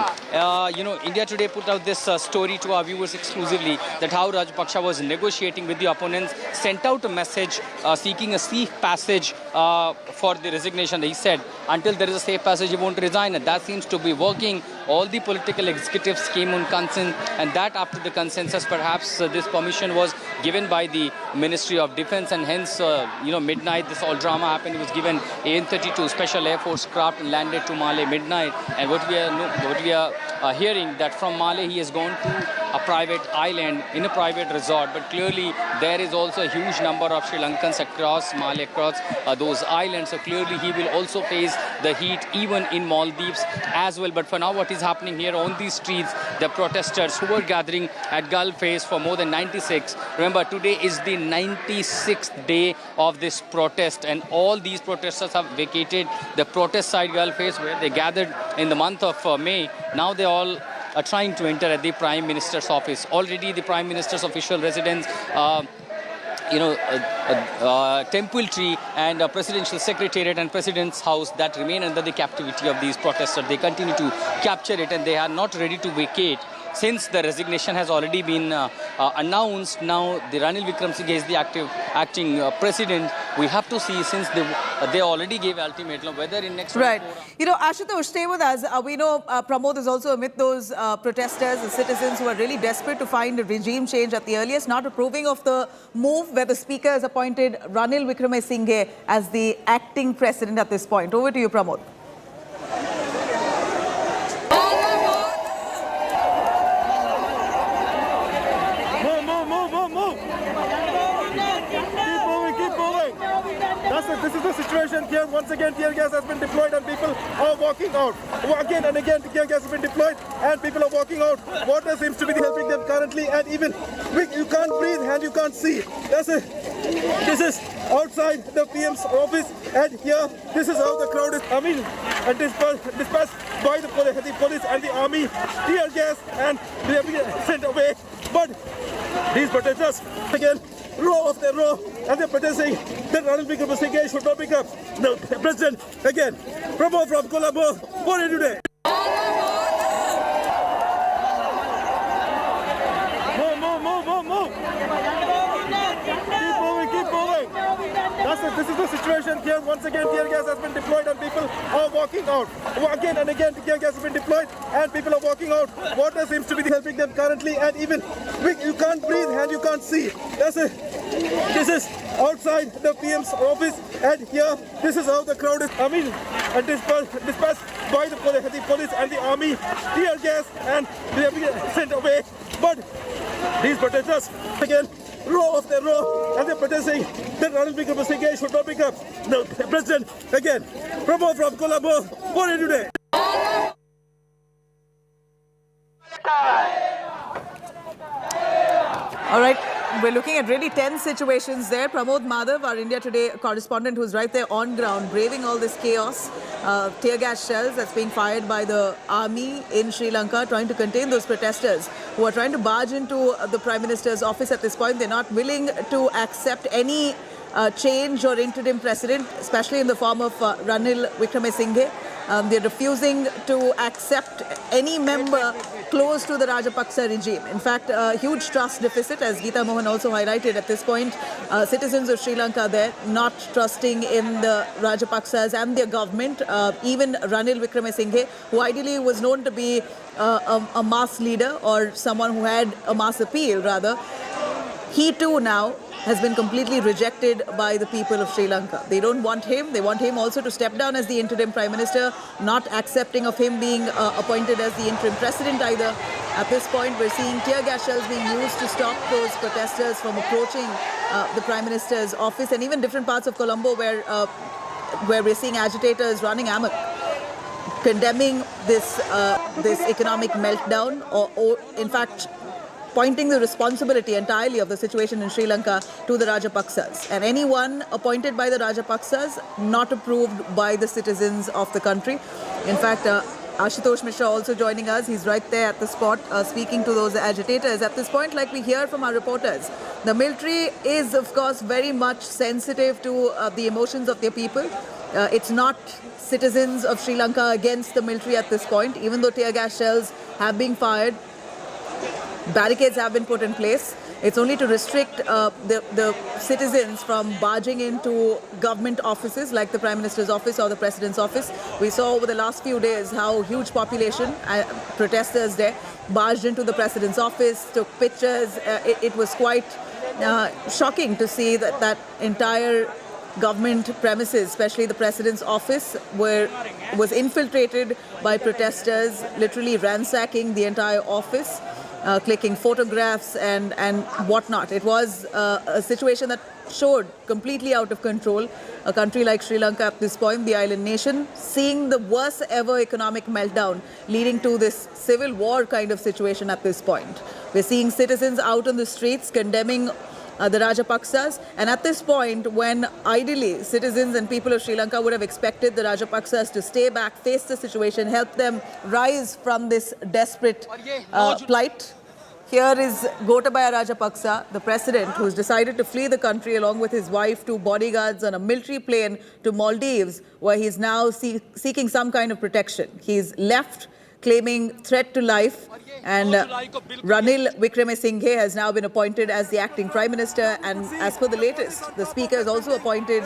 India Today put out this story to our viewers exclusively that how Rajapaksa was negotiating with the opponents, sent out a message seeking a safe passage for the resignation. He said, until there is a safe passage, he won't resign. And that seems to be working. All the political executives came on consent, and that after the consensus, perhaps this permission was given by the Ministry of Defense, and hence, midnight, this all drama happened. It was given AN-32 Special Air Force craft and landed to Malé midnight. And what we are hearing that from Malé, he has gone to a private island in a private resort. But clearly, there is also a huge number of Sri Lankans across Malé, across those islands. So clearly, he will also face the heat even in Maldives as well. But for now, what is happening here on these streets, the protesters who were gathering at Gulf Face for more than 96. Remember, today is the 96th day of this protest, and all these protesters have vacated the protest site Gulf Face where they gathered in the month of May. Now they all are trying to enter at the Prime Minister's office. Already the Prime Minister's official residence, Temple Tree and Presidential Secretariat and President's House that remain under the captivity of these protesters. They continue to capture it, and they are not ready to vacate. Since the resignation has already been announced, now the Ranil Wickremesinghe is the acting president. We have to see, since they already gave ultimatum, whether in next... Right. Ashutosh, stay with us. We know Pramod is also amid those protesters, the citizens who are really desperate to find a regime change at the earliest, not approving of the move where the speaker has appointed Ranil Wickremesinghe as the acting president at this point. Over to you, Pramod. This is the situation here. Once again, tear gas has been deployed and people are walking out. Again and again, tear gas has been deployed and people are walking out. Water seems to be helping them currently, and even you can't breathe and you can't see. This is outside the PM's office, and here, this is how the crowd is coming and dispatched by the police and the army, tear gas, and they have been sent away. But these protesters, again, row after row, and they're protesting that Ranil Wickremesinghe should not become the president again. Pramod from Colombo, what are you today? Move. Keep moving. This is the situation here. Once again, tear gas has been deployed and people are walking out. Again and again, tear gas has been deployed and people are walking out. Water seems to be helping them currently, and even you can't breathe and you can't see. This is outside the PM's office, and here, this is how the crowd is coming and dispatched by the police and the army, tear gas, and they have been sent away. But these protesters, again, row after row, and they're protesting that Ranil Wickremesinghe should not become the president again. Pramod from Colombo, what are you today? All right. we're looking at really tense situations there. Pramod Madhav, our India Today correspondent, who's right there on ground, braving all this chaos. Tear gas shells that's being fired by the army in Sri Lanka, trying to contain those protesters who are trying to barge into the Prime Minister's office at this point. They're not willing to accept any change or interim president, especially in the form of Ranil Wickremesinghe. They're refusing to accept any member close to the Rajapaksa regime. In fact, a huge trust deficit, as Geeta Mohan also highlighted at this point. Citizens of Sri Lanka there not trusting in the Rajapaksas and their government. Even Ranil Wickremesinghe, who ideally was known to be a mass leader or someone who had a mass appeal rather, he too now has been completely rejected by the people of Sri Lanka. They don't want him. They want him also to step down as the interim Prime Minister, not accepting of him being appointed as the interim President either. At this point, we're seeing tear gas shells being used to stop those protesters from approaching the Prime Minister's office, and even different parts of Colombo where we're seeing agitators running amok, condemning this economic meltdown, or in fact, pointing the responsibility entirely of the situation in Sri Lanka to the Rajapaksas. And anyone appointed by the Rajapaksas not approved by the citizens of the country. In fact, Ashutosh Mishra also joining us. He's right there at the spot speaking to those agitators. At this point, like we hear from our reporters, the military is, of course, very much sensitive to the emotions of their people. It's not citizens of Sri Lanka against the military at this point, even though tear gas shells have been fired. Barricades have been put in place. It's only to restrict the citizens from barging into government offices like the Prime Minister's office or the President's office. We saw over the last few days how huge population, protesters there, barged into the President's office, took pictures. It was quite shocking to see that entire government premises, especially the President's office, was infiltrated by protesters, literally ransacking the entire office. Clicking photographs and whatnot. It was a situation that showed completely out of control. A country like Sri Lanka at this point, the island nation, seeing the worst ever economic meltdown leading to this civil war kind of situation at this point. We're seeing citizens out on the streets condemning the Rajapaksas, and at this point, when ideally citizens and people of Sri Lanka would have expected the Rajapaksas to stay back, face the situation, help them rise from this desperate plight. Here is Gotabaya Rajapaksa, the president, who's decided to flee the country along with his wife, 2 bodyguards on a military plane to Maldives, where he's now seeking some kind of protection. He's left claiming threat to life, and Ranil Wickremesinghe has now been appointed as the acting Prime Minister, and as per the latest, the Speaker has also appointed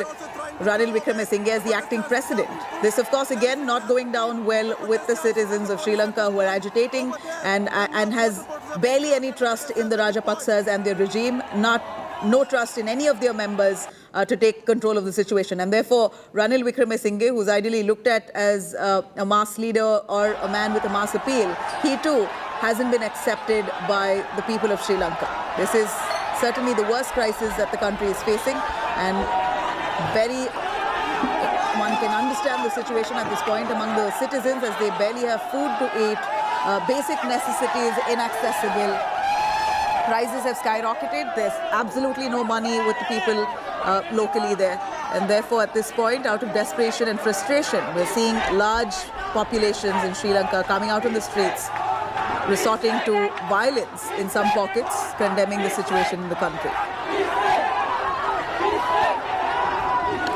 Ranil Wickremesinghe as the acting President. This, of course, again, not going down well with the citizens of Sri Lanka who are agitating and has barely any trust in the Rajapaksas and their regime, no trust in any of their members to take control of the situation. And therefore, Ranil Wickremesinghe, who's ideally looked at as a mass leader or a man with a mass appeal, he too hasn't been accepted by the people of Sri Lanka. This is certainly the worst crisis that the country is facing, and one can understand the situation at this point among the citizens as they barely have food to eat, basic necessities inaccessible. Prices have skyrocketed. There's absolutely no money with the people locally there. And therefore, at this point, out of desperation and frustration, we're seeing large populations in Sri Lanka coming out on the streets, resorting to violence in some pockets, condemning the situation in the country.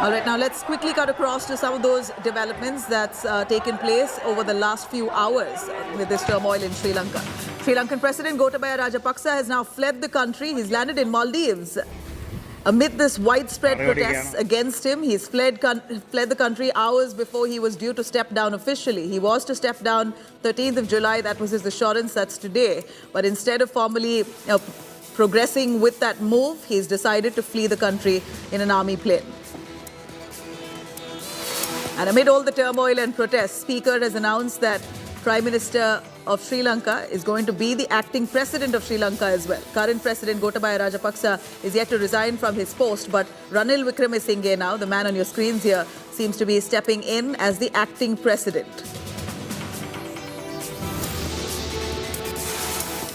All right, now let's quickly cut across to some of those developments that's taken place over the last few hours with this turmoil in Sri Lanka. Sri Lankan President Gotabaya Rajapaksa has now fled the country. He's landed in Maldives. Amid this widespread protests against him, he's fled the country hours before he was due to step down officially. He was to step down 13th of July. That was his assurance. That's today. But instead of formally progressing with that move, he's decided to flee the country in an army plane. And amid all the turmoil and protests, Speaker has announced that Prime Minister of Sri Lanka is going to be the acting President of Sri Lanka as well. Current President Gotabaya Rajapaksa is yet to resign from his post, but Ranil Wickremesinghe now, the man on your screens here, seems to be stepping in as the acting President.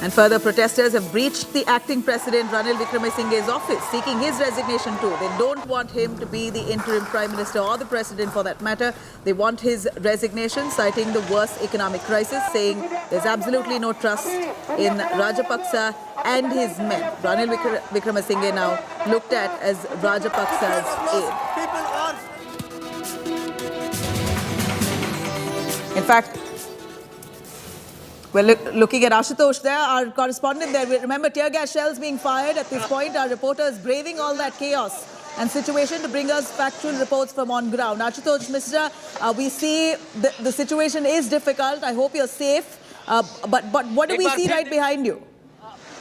And further, protesters have breached the acting president Ranil Wickremesinghe's office, seeking his resignation too. They don't want him to be the interim prime minister or the president for that matter. They want his resignation, citing the worst economic crisis, saying there's absolutely no trust in Rajapaksa and his men. Ranil Wickremesinghe now looked at as Rajapaksa's aide. In fact, we're looking at Ashutosh there, our correspondent there. Remember, tear gas shells being fired at this point. Our reporters braving all that chaos and situation to bring us factual reports from on ground. Ashutosh Mishra, we see the situation is difficult. I hope you're safe. But what do we see right behind you?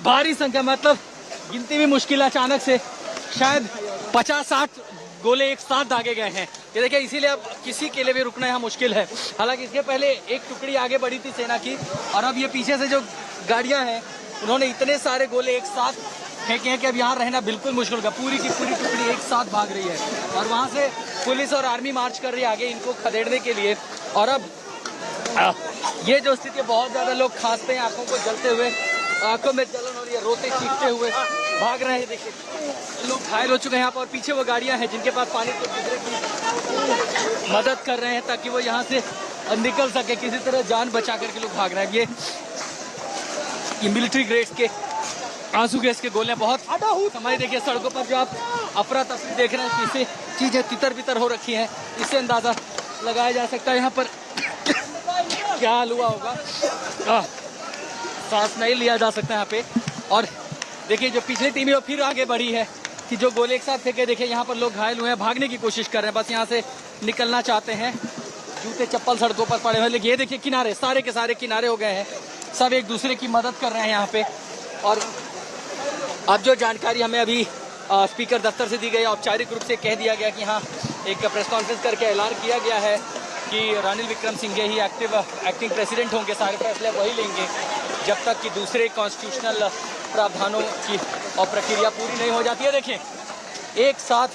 भारी संख्या, मतलब गिनती भी मुश्किल है। अचानक से शायद 50-60 गोले एक साथ दागे गए हैं। ये देखिए, इसीलिए अब किसी के लिए भी रुकना यहाँ मुश्किल है। हालांकि इसके पहले एक टुकड़ी आगे बढ़ी थी सेना की, और अब ये पीछे से जो गाड़ियाँ हैं उन्होंने इतने सारे गोले एक साथ फेंके हैं कि अब यहाँ रहना बिल्कुल मुश्किल होगा। पूरी की पूरी टुकड़ी एक साथ भाग रही है और वहाँ से पुलिस और आर्मी मार्च कर रही है आगे इनको खदेड़ने के लिए। और अब ये जो स्थिति है, बहुत ज़्यादा लोग खांसते हैं, आंखों को जलते हुए, आंखों में जलन हो रही है, रोते चीखते हुए भाग रहे हैं। देखिए, लोग घायल हो चुके हैं यहाँ पर। और पीछे वो गाड़ियाँ हैं जिनके पास पानी के गुजरे की मदद कर रहे हैं ताकि वो यहाँ से निकल सके, किसी तरह जान बचा करके लोग भाग रहे हैं। ये मिलिट्री ग्रेड्स के आंसू गैस के गोले बहुत हमारी। देखिए, सड़कों पर जो आप अफरा तफरी देख रहे हैं, किसी चीज़ें तितर बितर हो रखी हैं, इससे अंदाज़ा लगाया जा सकता है यहाँ पर क्या हाल हुआ होगा। सांस नहीं लिया जा सकता यहाँ पे। और देखिए, जो पिछली टीम है वो फिर आगे बढ़ी है कि जो गोले एक साथ फेंके। देखिए, यहाँ पर लोग घायल हुए हैं, भागने की कोशिश कर रहे हैं, बस यहाँ से निकलना चाहते हैं। जूते चप्पल सड़कों पर पड़े हुए। लेकिन ये देखिए, किनारे सारे के सारे किनारे हो गए हैं, सब एक दूसरे की मदद कर रहे हैं यहाँ पे। और अब जो जानकारी हमें अभी स्पीकर दफ्तर से दी गई, औपचारिक रूप से कह दिया गया कि हाँ, एक प्रेस कॉन्फ्रेंस करके ऐलान किया गया है कि रानिल विक्रमसिंघे ही एक्टिंग प्रेसिडेंट होंगे, सारे फैसले वही लेंगे जब तक कि दूसरे कॉन्स्टिट्यूशनल प्रावधानों की और प्रक्रिया पूरी नहीं हो जाती है। देखिए, एक साथ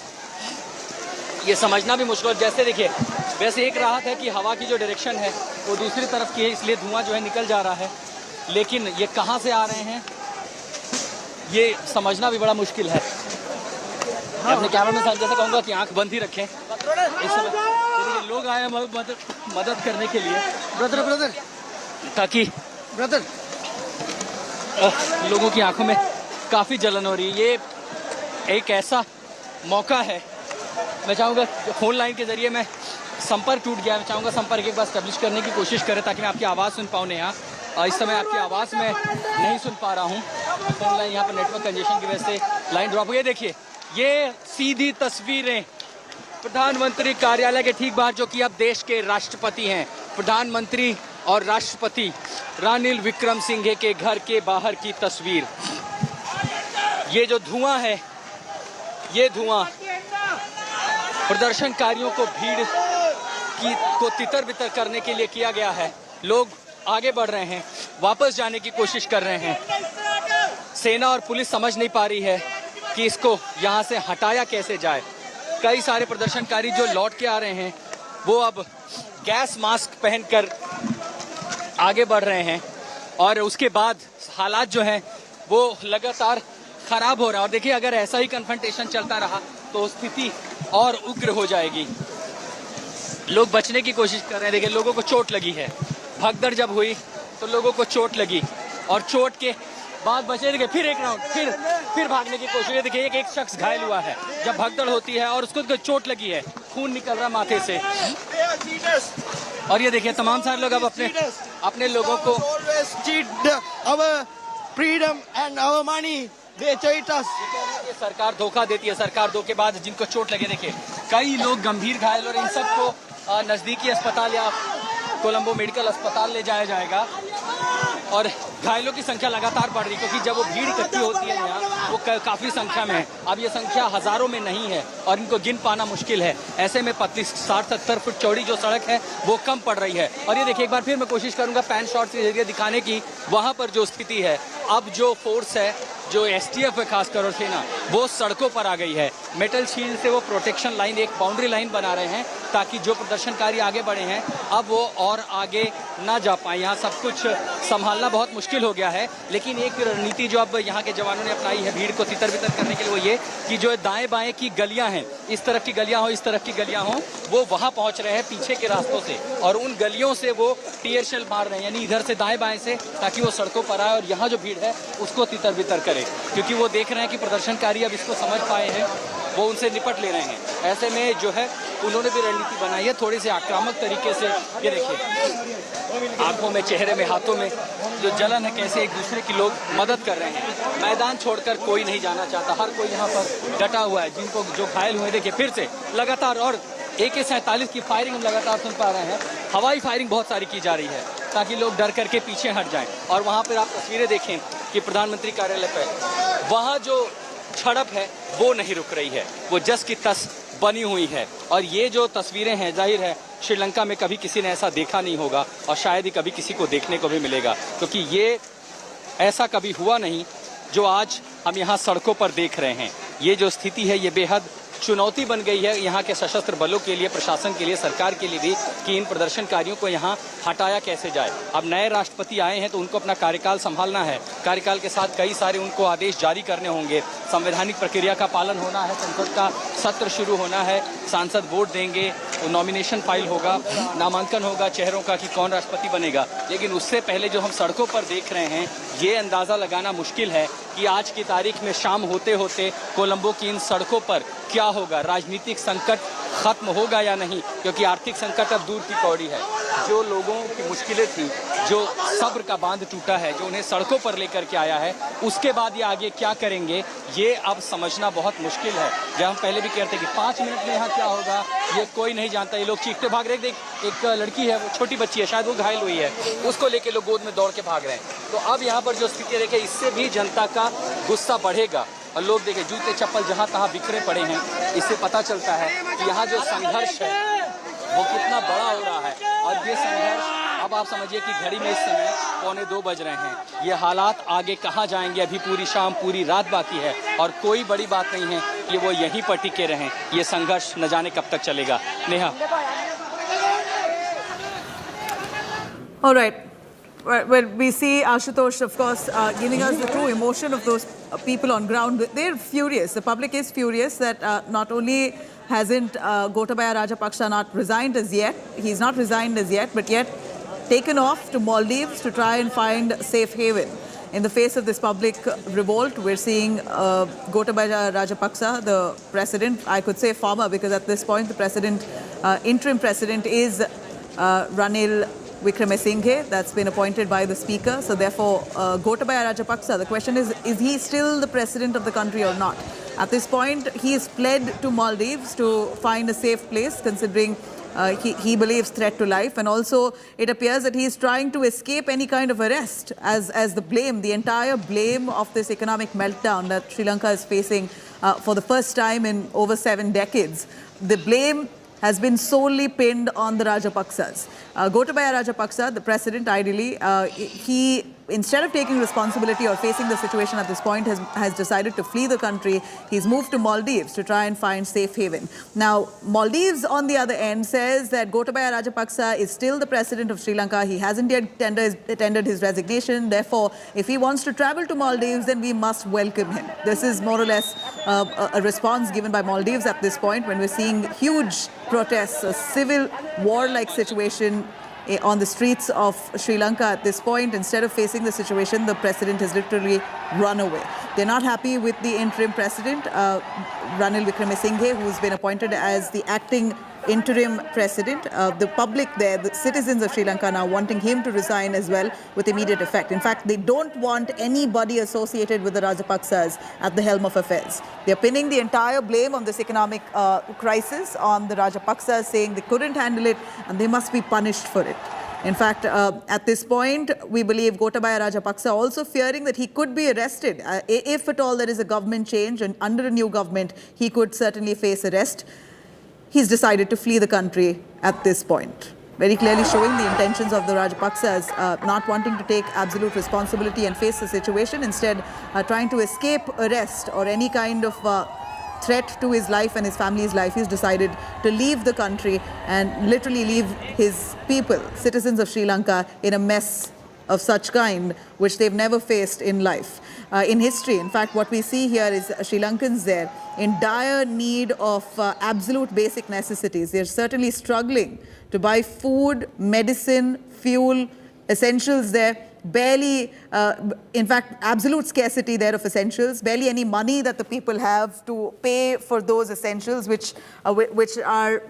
ये समझना भी मुश्किल। जैसे देखिए, वैसे एक राहत है कि हवा की जो डायरेक्शन है वो दूसरी तरफ की है, इसलिए धुआं जो है निकल जा रहा है, लेकिन ये कहाँ से आ रहे हैं ये समझना भी बड़ा मुश्किल है। अपने कैमरा में संजय से कहूँगा कि आंख बंद ही रखें। इस समय लोग आए हैं मदद करने के लिए, ब्रदर ताकि लोगों की आंखों में काफ़ी जलन हो रही है। ये एक ऐसा मौका है, मैं चाहूँगा फ़ोन लाइन के ज़रिए मैं संपर्क टूट गया, मैं चाहूँगा संपर्क एक बार स्टैब्लिश करने की कोशिश करें ताकि मैं आपकी आवाज़ सुन पाऊँ। यहाँ इस समय आपकी आवाज़ मैं नहीं सुन पा रहा हूँ, फ़ोन लाइन यहाँ पर नेटवर्क कंजेशन की वजह से लाइन ड्रॉप हो गई। देखिए, ये सीधी तस्वीरें प्रधानमंत्री कार्यालय के ठीक बाहर, जो कि अब देश के राष्ट्रपति हैं, प्रधानमंत्री और राष्ट्रपति रानिल विक्रमसिंघे के घर के बाहर की तस्वीर। ये जो धुआं है, ये धुआं प्रदर्शनकारियों को भीड़ को तितर बितर करने के लिए किया गया है। लोग आगे बढ़ रहे हैं, वापस जाने की कोशिश कर रहे हैं। सेना और पुलिस समझ नहीं पा रही है कि इसको यहाँ से हटाया कैसे जाए। कई सारे प्रदर्शनकारी जो लौट के आ रहे हैं वो अब गैस मास्क पहनकर आगे बढ़ रहे हैं और उसके बाद हालात जो हैं वो लगातार खराब हो रहा है। और देखिए, अगर ऐसा ही कन्फ्रंटेशन चलता रहा तो स्थिति और उग्र हो जाएगी। लोग बचने की कोशिश कर रहे हैं। देखिए, लोगों को चोट लगी है, भगदड़ जब हुई तो लोगों को चोट लगी और चोट के बाद बचे। देखिए, फिर एक राउंड फिर भागने की कोशिश। देखिए, एक शख्स घायल हुआ है जब भगदड़ होती है और उसको चोट लगी है, खून निकल रहा माथे से। और ये देखिए, तमाम सारे लोग अब अपने लोगों को ये सरकार धोखा देती है। सरकार धोखेबाज, जिनको चोट लगे। देखिए, कई लोग गंभीर घायल और इन सबको नजदीकी अस्पताल या कोलंबो मेडिकल अस्पताल ले जाया जाएगा। और घायलों की संख्या लगातार बढ़ रही, क्योंकि जब वो भीड़ इकट्ठी होती है यहाँ वो काफ़ी संख्या में है। अब ये संख्या हज़ारों में नहीं है और इनको गिन पाना मुश्किल है। ऐसे में पतली 60-70 फुट चौड़ी जो सड़क है वो कम पड़ रही है। और ये देखिए, एक बार फिर मैं कोशिश करूँगा पैन शॉट्स के जरिए दिखाने की वहाँ पर जो स्थिति है। अब जो फोर्स है, जो STF है खासकर और सेना, वो सड़कों पर आ गई है। मेटल शील्ड से वो प्रोटेक्शन लाइन, एक बाउंड्री लाइन बना रहे हैं ताकि जो प्रदर्शनकारी आगे बढ़े हैं अब वो और आगे ना जा पाए। यहाँ सब कुछ संभालना बहुत मुश्किल मुश्किल हो गया है। लेकिन एक रणनीति जो अब यहाँ के जवानों ने अपनाई है भीड़ को तितर-बितर करने के लिए, वो ये कि जो दाएं बाएं की गलियां हैं, इस तरफ की गलियां हो, इस तरफ की गलियां हो, वो वहां पहुंच रहे हैं पीछे के रास्तों से, और उन गलियों से वो टीयर शेल मार रहे हैं, यानी इधर से दाएं बाएं से, ताकि वो सड़कों पर आए और यहाँ जो भीड़ है उसको तितर-बितर करे। क्योंकि वो देख रहे हैं कि प्रदर्शनकारी अब इसको समझ पाए हैं, वो उनसे निपट ले रहे हैं। ऐसे में जो है उन्होंने भी रणनीति बनाई है थोड़ी सी आक्रामक तरीके से। ये देखिए आंखों में, चेहरे में, हाथों में जो जलन है, कैसे एक दूसरे की लोग मदद कर रहे हैं। मैदान छोड़कर कोई नहीं जाना चाहता, हर कोई यहाँ पर डटा हुआ है। जिनको जो घायल हुए देखिए फिर से लगातार, और AK-47 की फायरिंग हम लगातार सुन पा रहे हैं। हवाई फायरिंग बहुत सारी की जा रही है ताकि लोग डर करके पीछे हट जाएं। और वहाँ पर आप तस्वीरें देखें कि प्रधानमंत्री कार्यालय पर वहाँ जो झड़प है वो नहीं रुक रही है, वो जस की तस बनी हुई है। और ये जो तस्वीरें हैं, जाहिर है श्रीलंका में कभी किसी ने ऐसा देखा नहीं होगा और शायद ही कभी किसी को देखने को भी मिलेगा, क्योंकि ये ऐसा कभी हुआ नहीं जो आज हम यहाँ सड़कों पर देख रहे हैं। ये जो स्थिति है ये बेहद चुनौती बन गई है यहाँ के सशस्त्र बलों के लिए, प्रशासन के लिए, सरकार के लिए भी, कि इन प्रदर्शनकारियों को यहाँ हटाया कैसे जाए। अब नए राष्ट्रपति आए हैं तो उनको अपना कार्यकाल संभालना है, कार्यकाल के साथ कई सारे उनको आदेश जारी करने होंगे, संवैधानिक प्रक्रिया का पालन होना है, संसद का सत्र शुरू होना है, सांसद वोट देंगे, नॉमिनेशन फाइल होगा, नामांकन होगा चेहरों का कि कौन राष्ट्रपति बनेगा। लेकिन उससे पहले जो हम सड़कों पर देख रहे हैं, ये अंदाज़ा लगाना मुश्किल है कि आज की तारीख में शाम होते होते कोलंबो की इन सड़कों पर क्या होगा। राजनीतिक संकट खत्म होगा या नहीं, क्योंकि आर्थिक संकट अब दूर की कौड़ी है। जो लोगों की मुश्किलें थी, जो सब्र का बांध टूटा है, जो उन्हें सड़कों पर लेकर के आया है, उसके बाद ये आगे क्या करेंगे ये अब समझना बहुत मुश्किल है। जब हम पहले भी कहते कि 5 मिनट में यहाँ क्या होगा ये कोई नहीं जानता, ये लोग चीखते भाग रहे। एक लड़की है, वो छोटी बच्ची है, शायद वो घायल हुई है, उसको लेके लोग गोद में दौड़ के भाग रहे हैं। तो अब यहाँ पर जो स्थिति देखे, इससे भी जनता का गुस्सा बढ़ेगा। और लोग देखें जूते चप्पल जहाँ तहाँ बिखरे पड़े हैं, इससे पता चलता है कि यहाँ जो संघर्ष है वो कितना बड़ा हो रहा है। और ये संघर्ष अब आप समझिए कि घड़ी में इस समय 1:45 बज रहे हैं। ये हालात आगे कहाँ जाएंगे, अभी पूरी शाम, पूरी रात बाकी है, और कोई बड़ी बात नहीं है कि वो यहीं पर टिके रहें। ये संघर्ष न जाने कब तक चलेगा। Neha. All right. Well, we see Ashutosh, of course, giving us the true emotion of those people on ground. They're furious. The public is furious that not only hasn't Gotabaya Rajapaksa not resigned as yet, he's not resigned as yet, but yet taken off to Maldives to try and find safe haven. In the face of this public revolt, we're seeing Gotabaya Rajapaksa, the president, I could say former, because at this point the president, interim president is Ranil Wickremesinghe, that's been appointed by the speaker. So therefore, Gotabaya Rajapaksa, the question is he still the president of the country or not? At this point, he is fled to Maldives to find a safe place, considering he believes threat to life. And also, it appears that he is trying to escape any kind of arrest as the blame, the entire blame of this economic meltdown that Sri Lanka is facing for the first time in over 7 decades. The blame has been solely pinned on the Rajapaksas. Gotabaya Rajapaksa, the president, ideally, he, instead of taking responsibility or facing the situation at this point, has decided to flee the country. He's moved to Maldives to try and find safe haven. Now, Maldives, on the other end, says that Gotabaya Rajapaksa is still the president of Sri Lanka. He hasn't yet tendered his resignation. Therefore, if he wants to travel to Maldives, then we must welcome him. This is more or less a response given by Maldives at this point, when we're seeing huge protests, a civil war-like situation on the streets of Sri Lanka at this point. Instead of facing the situation, the president has literally run away. They're not happy with the interim president, Ranil Wickremesinghe, who's been appointed as the acting interim president. The public there, the citizens of Sri Lanka now wanting him to resign as well with immediate effect. In fact, they don't want anybody associated with the Rajapaksas at the helm of affairs. They're pinning the entire blame on this economic crisis on the Rajapaksas, saying they couldn't handle it and they must be punished for it. In fact, at this point, we believe Gotabaya Rajapaksa also fearing that he could be arrested. If at all there is a government change and under a new government, he could certainly face arrest. He's decided to flee the country at this point, very clearly showing the intentions of the Rajapaksas, not wanting to take absolute responsibility and face the situation, instead trying to escape arrest or any kind of threat to his life and his family's life. He's decided to leave the country and literally leave his people, citizens of Sri Lanka, in a mess of such kind, which they've never faced in life, in history. In fact, what we see here is Sri Lankans there in dire need of absolute basic necessities. They're certainly struggling to buy food, medicine, fuel, essentials there. Barely, in fact, absolute scarcity there of essentials. Barely any money that the people have to pay for those essentials, which are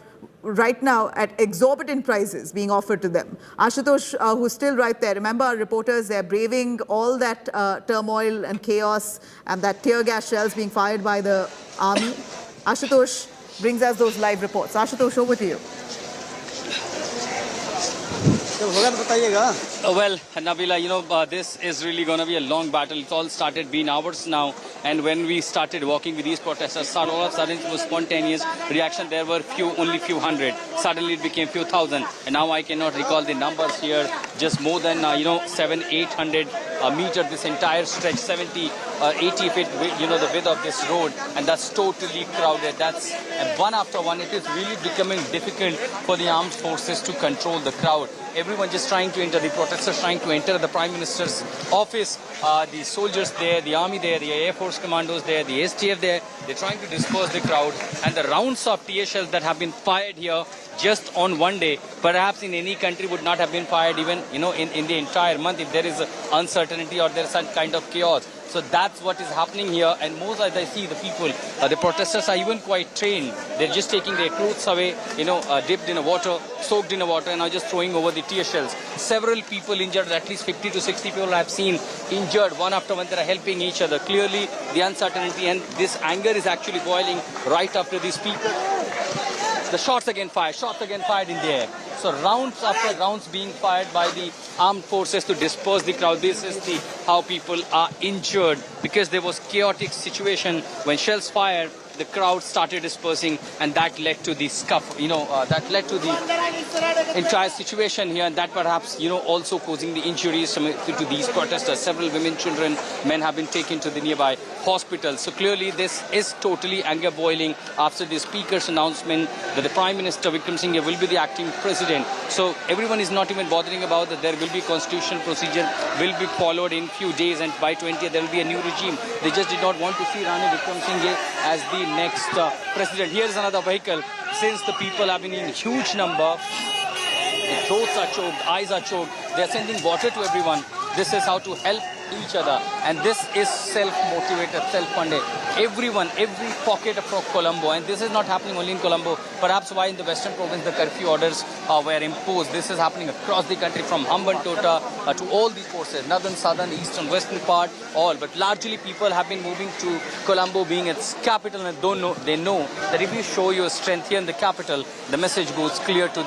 right now at exorbitant prices being offered to them. Ashutosh, who's still right there, remember our reporters, they're braving all that turmoil and chaos and that tear gas shells being fired by the army. Ashutosh brings us those live reports. Ashutosh, over to you. Well, Nabila, this is really going to be a long battle. It's all started been hours now. And when we started walking with these protesters, all of a sudden it was spontaneous reaction. There were only few hundred. Suddenly it became few thousand. And now I cannot recall the numbers here. Just more than, 700-800 meters, this entire stretch, 70, 80 feet, the width of this road. And that's totally crowded. That's one after one. It is really becoming difficult for the armed forces to control the crowd. Everyone just trying to enter, the protesters trying to enter the Prime Minister's office, the soldiers there, the army there, the Air Force commandos there, the STF there, they're trying to disperse the crowd. And the rounds of tear shells that have been fired here just on one day, perhaps in any country would not have been fired even, in the entire month if there is uncertainty or there is some kind of chaos. So that's what is happening here. And most, as I see, the people, the protesters are even quite trained. They're just taking their clothes away, dipped in water, soaked in water, and are just throwing over the tear shells. Several people injured, at least 50 to 60 people I have seen injured, one after one. They're helping each other. Clearly, the uncertainty and this anger is actually boiling right after these people. The shots again fired in the air. So rounds after rounds being fired by the armed forces to disperse the crowd. This is how people are injured, because there was chaotic situation when shells fired. The crowd started dispersing, and that led to the scuffle, that led to the entire situation here, and that perhaps, also causing the injuries to these protesters. Several women, children, men have been taken to the nearby hospitals. So clearly this is totally anger boiling after the speaker's announcement that the Prime Minister Vikram Singhe will be the acting president. So everyone is not even bothering about that. There will be constitutional procedure will be followed in few days, and by 20th there will be a new regime. They just did not want to see Rani Vikram Singhe as the next president. Here is another vehicle. Since the people have been in huge number, the throats are choked, eyes are choked. They are sending water to everyone. This is how to help each other, and this is self-motivated, self-funded. Everyone, every pocket of Colombo, and this is not happening only in Colombo. Perhaps why in the western province the curfew orders were imposed. This is happening across the country, from Hambantota to all these forces, northern, southern, eastern, western part, all. But largely people have been moving to Colombo, being its capital, and they know that if you show your strength here in the capital, the message goes clear to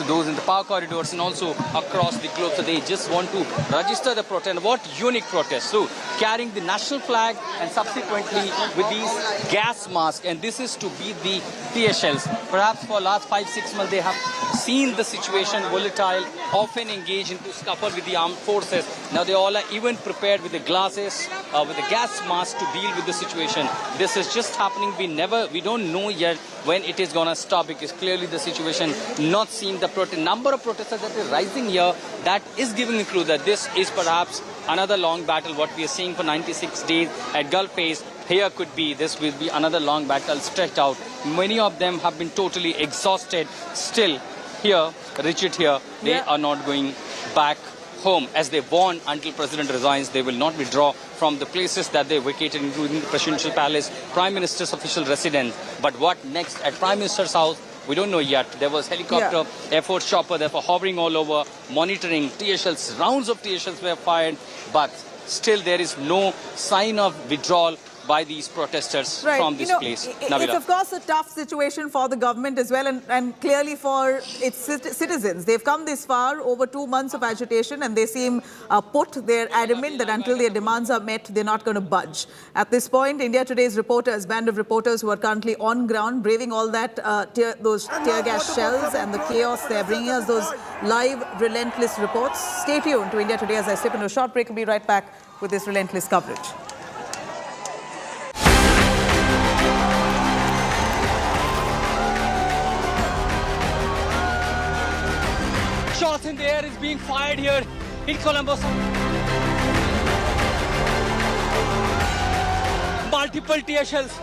those in the power corridors and also across the globe. So they just want to register the protest. What unique protest? So carrying the national flag and subsequently with these gas masks, and this is to beat the tear shells. Perhaps for last 5-6 months they have seen the situation volatile, often engage into scuffle with the armed forces. Now they all are even prepared with the glasses, with the gas mask to deal with the situation. This is just happening. We don't know yet when it is going to stop, because clearly the situation not seen the number of protesters that is rising here. That is giving a clue that this is perhaps another long battle. What we are seeing for 96 days at Gulf phase, here this will be another long battle stretched out. Many of them have been totally exhausted. Still here, rigid here, they are not going back home, as they warn until President resigns. They will not withdraw from the places that they vacated, including the Presidential Palace, Prime Minister's official residence. But what next at Prime Minister's house? We don't know yet. There was helicopter, Air Force chopper, therefore hovering all over, monitoring tear shells. Rounds of tear shells were fired, but still there is no sign of withdrawal by these protesters from this place. It's of course a tough situation for the government as well, and clearly for its citizens. They've come this far, over 2 months of agitation, and they seem they're adamant that until their demands are met, they're not going to budge. At this point, India Today's reporters, band of reporters who are currently on ground, braving all that those tear gas shells and the chaos, they're bringing us those live, relentless reports. Stay tuned to India Today as I slip into a short break. We'll be right back with this relentless coverage. Shots in the air is being fired here in Colombo. Multiple tear shells.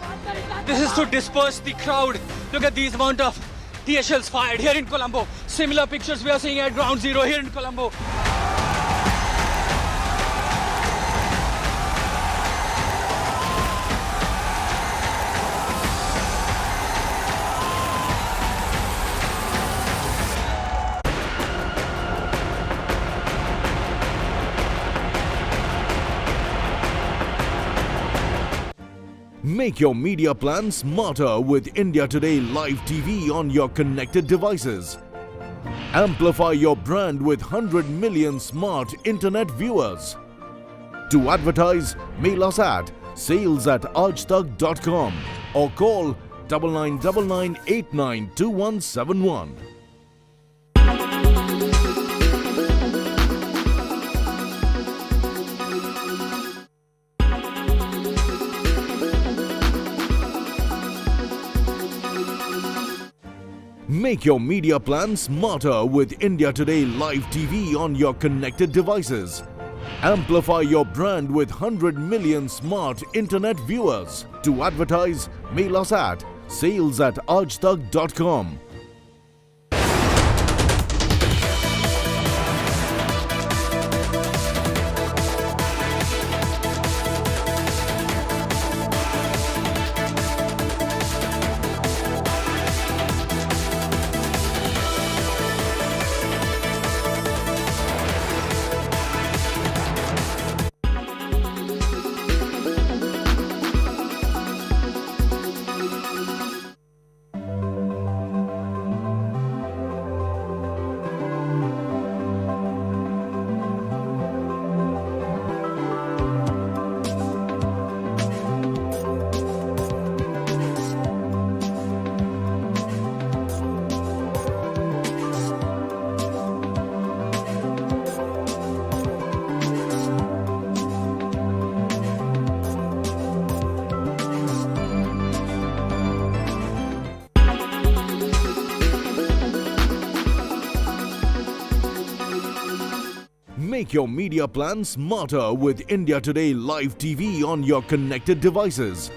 This is to disperse the crowd. Look at these amount of tear shells fired here in Colombo. Similar pictures we are seeing at Ground Zero here in Colombo. Make your media plan smarter with India Today Live TV on your connected devices. Amplify your brand with 100 million smart internet viewers. To advertise, mail us at sales@aajtak.com or call 9999892171. Make your media plan smarter with India Today Live TV on your connected devices. Amplify your brand with 100 million smart internet viewers. To advertise, mail us at sales@aajtak.com. Make your media plan smarter with India Today Live TV on your connected devices.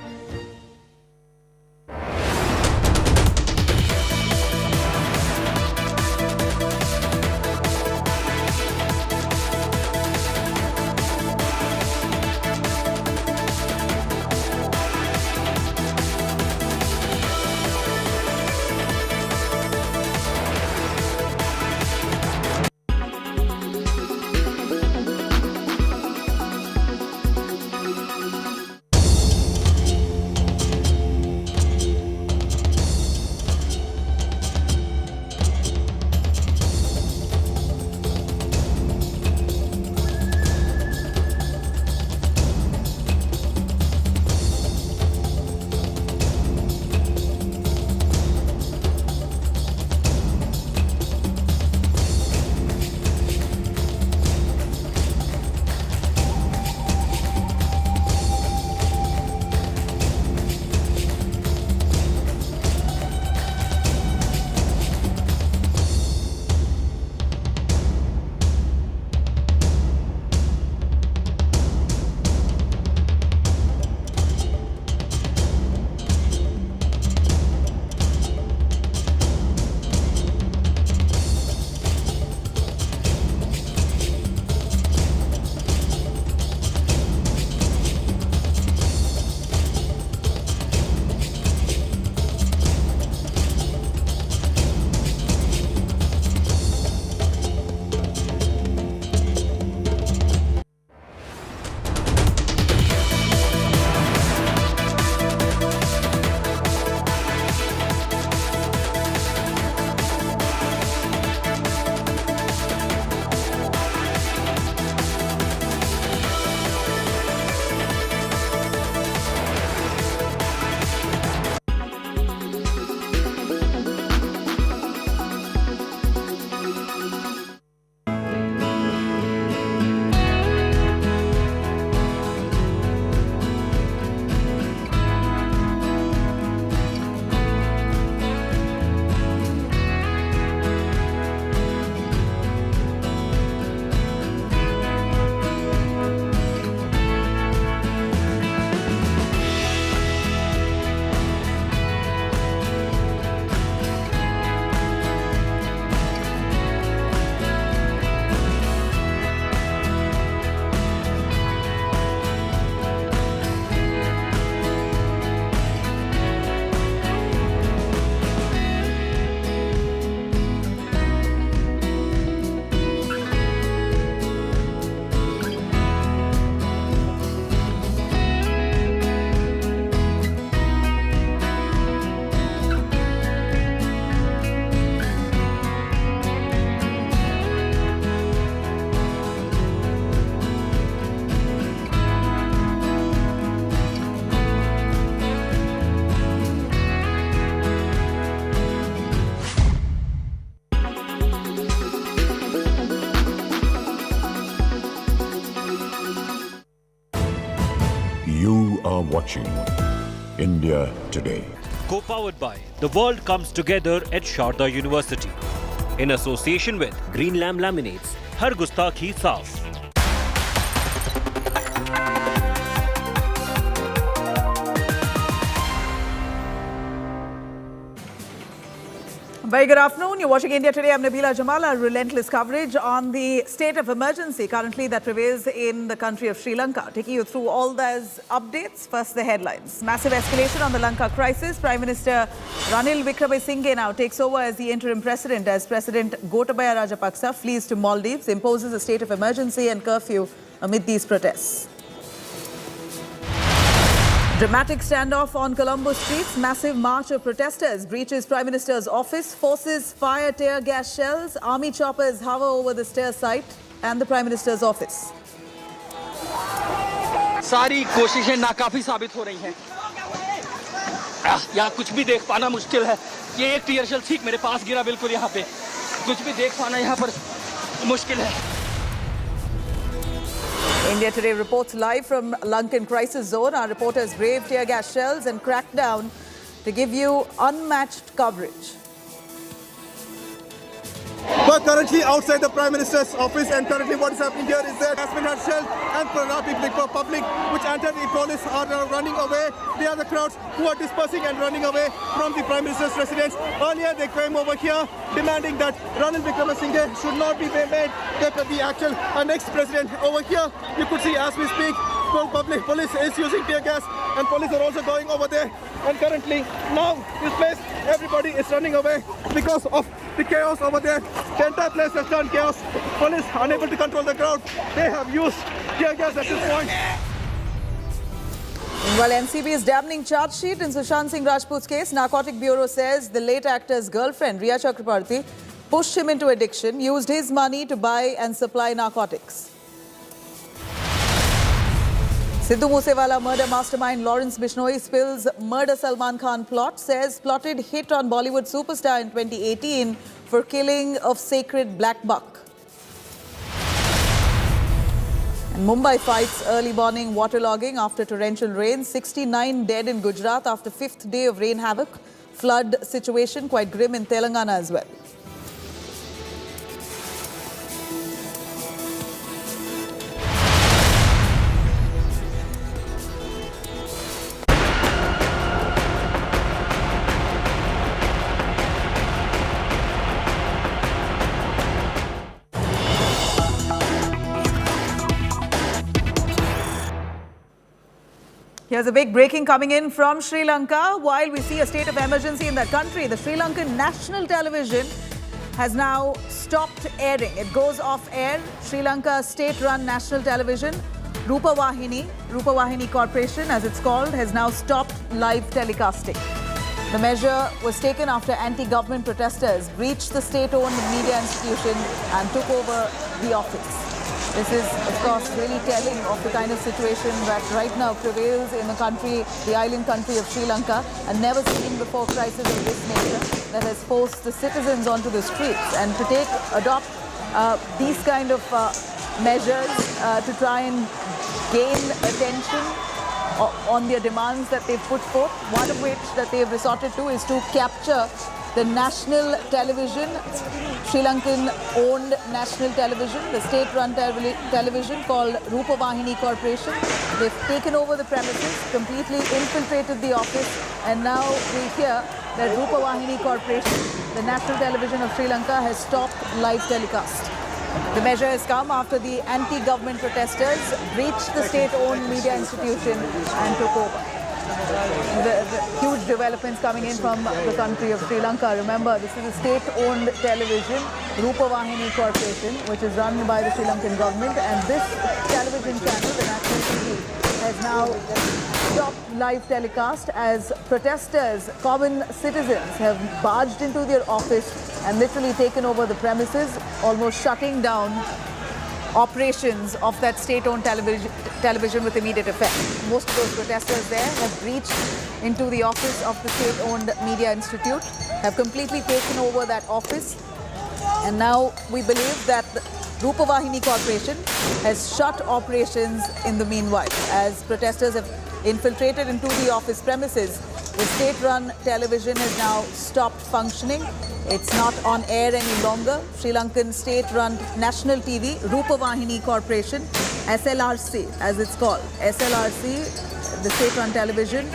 watching India Today. Co-powered by The World Comes Together at Sharda University. In association with Green Lamb Laminates. Har Gustakhi Saaf. Very good afternoon. You're watching India Today. I'm Nabila Jamal. Our relentless coverage on the state of emergency currently that prevails in the country of Sri Lanka. Taking you through all those updates. First, the headlines. Massive escalation on the Lanka crisis. Prime Minister Ranil Wickremesinghe now takes over as the interim president as President Gotabaya Rajapaksa flees to Maldives, imposes a state of emergency and curfew amid these protests. Dramatic standoff on Colombo streets. Massive march of protesters breaches Prime Minister's office. Forces fire tear gas shells. Army choppers hover over the stair site and the Prime Minister's office. सारी कोशिशें नाकाफी साबित हो रही हैं। यहाँ कुछ भी देख पाना मुश्किल है। ये एक टीयर शेल ठीक मेरे पास गिरा बिल्कुल यहाँ पे। कुछ भी देख पाना यहाँ पर मुश्किल है। India Today reports live from Lankan crisis zone. Our reporters braved tear gas shells and cracked down to give you unmatched coverage. We're currently outside the Prime Minister's office, and currently what is happening here is that Jasmine had shelled and the public which entered the police are now running away. They are the crowds who are dispersing and running away from the Prime Minister's residence. Earlier they came over here demanding that Ranil Wickremesinghe should not be made the actual next president. Over here you could see as we speak, police is using tear gas and police are also going over there. And currently now this place, everybody is running away because of the chaos over there. The entire place has turned chaos. Police unable to control the crowd. They have used tear gas at this point. Meanwhile, NCB's damning charge sheet in Sushant Singh Rajput's case, Narcotic Bureau says the late actor's girlfriend, Riya Chakrabarti, pushed him into addiction, used his money to buy and supply narcotics. Sidhu Moosewala murder mastermind Lawrence Bishnoi spills murder Salman Khan plot, says plotted hit on Bollywood superstar in 2018 for killing of sacred black buck. And Mumbai fights early morning waterlogging after torrential rain. 69 dead in Gujarat after fifth day of rain havoc. Flood situation quite grim in Telangana as well. Here's a big breaking coming in from Sri Lanka. While we see a state of emergency in that country, the Sri Lankan national television has now stopped airing. It goes off air. Sri Lanka state-run national television, Rupavahini Corporation as it's called, has now stopped live telecasting. The measure was taken after anti-government protesters breached the state-owned media institution and took over the office. This is, of course, really telling of the kind of situation that right now prevails in the country, the island country of Sri Lanka, a never seen before crisis of this nature that has forced the citizens onto the streets. And to adopt these kind of measures to try and gain attention on their demands that they've put forth, one of which that they have resorted to is to capture the national television, Sri Lankan owned national television, the state-run television called Rupavahini Corporation. They've taken over the premises, completely infiltrated the office, and now we hear that Rupavahini Corporation, the national television of Sri Lanka, has stopped live telecast. The measure has come after the anti-government protesters breached the state-owned media institution and took over. The huge developments coming in from the country of Sri Lanka. Remember, this is a state-owned television, Rupavahini Corporation, which is run by the Sri Lankan government. And this television channel, the National TV, has now stopped live telecast as protesters, common citizens, have barged into their office and literally taken over the premises, almost shutting down operations of that state-owned television with immediate effect. Most of those protesters there have breached into the office of the state-owned media institute, have completely taken over that office, and now we believe that the Rupavahini Corporation has shut operations in the meanwhile, as protesters have infiltrated into the office premises. The state-run television has now stopped functioning. It's not on air any longer. Sri Lankan state-run national TV, Rupavahini Corporation, SLRC as it's called. SLRC, the state-run television,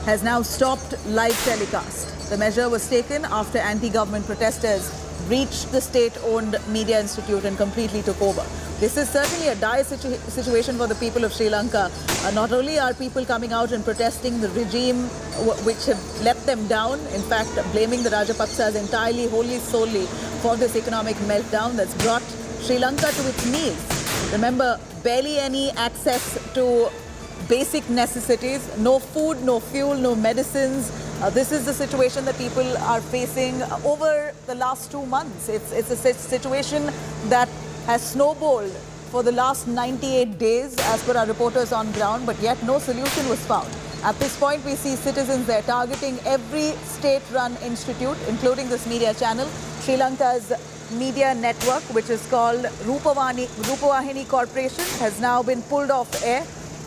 has now stopped live telecast. The measure was taken after anti-government protesters breached the state-owned media institute and completely took over. This is certainly a dire situation for the people of Sri Lanka. Not only are people coming out and protesting the regime which have let them down, in fact blaming the Rajapaksas entirely, wholly, solely for this economic meltdown that's brought Sri Lanka to its knees. Remember, barely any access to basic necessities, no food, no fuel, no medicines. This is the situation that people are facing over the last 2 months. It's a situation that has snowballed for the last 98 days as per our reporters on ground, but yet no solution was found. At this point, we see citizens there targeting every state-run institute, including this media channel. Sri Lanka's media network, which is called Rupavahini Corporation, has now been pulled off air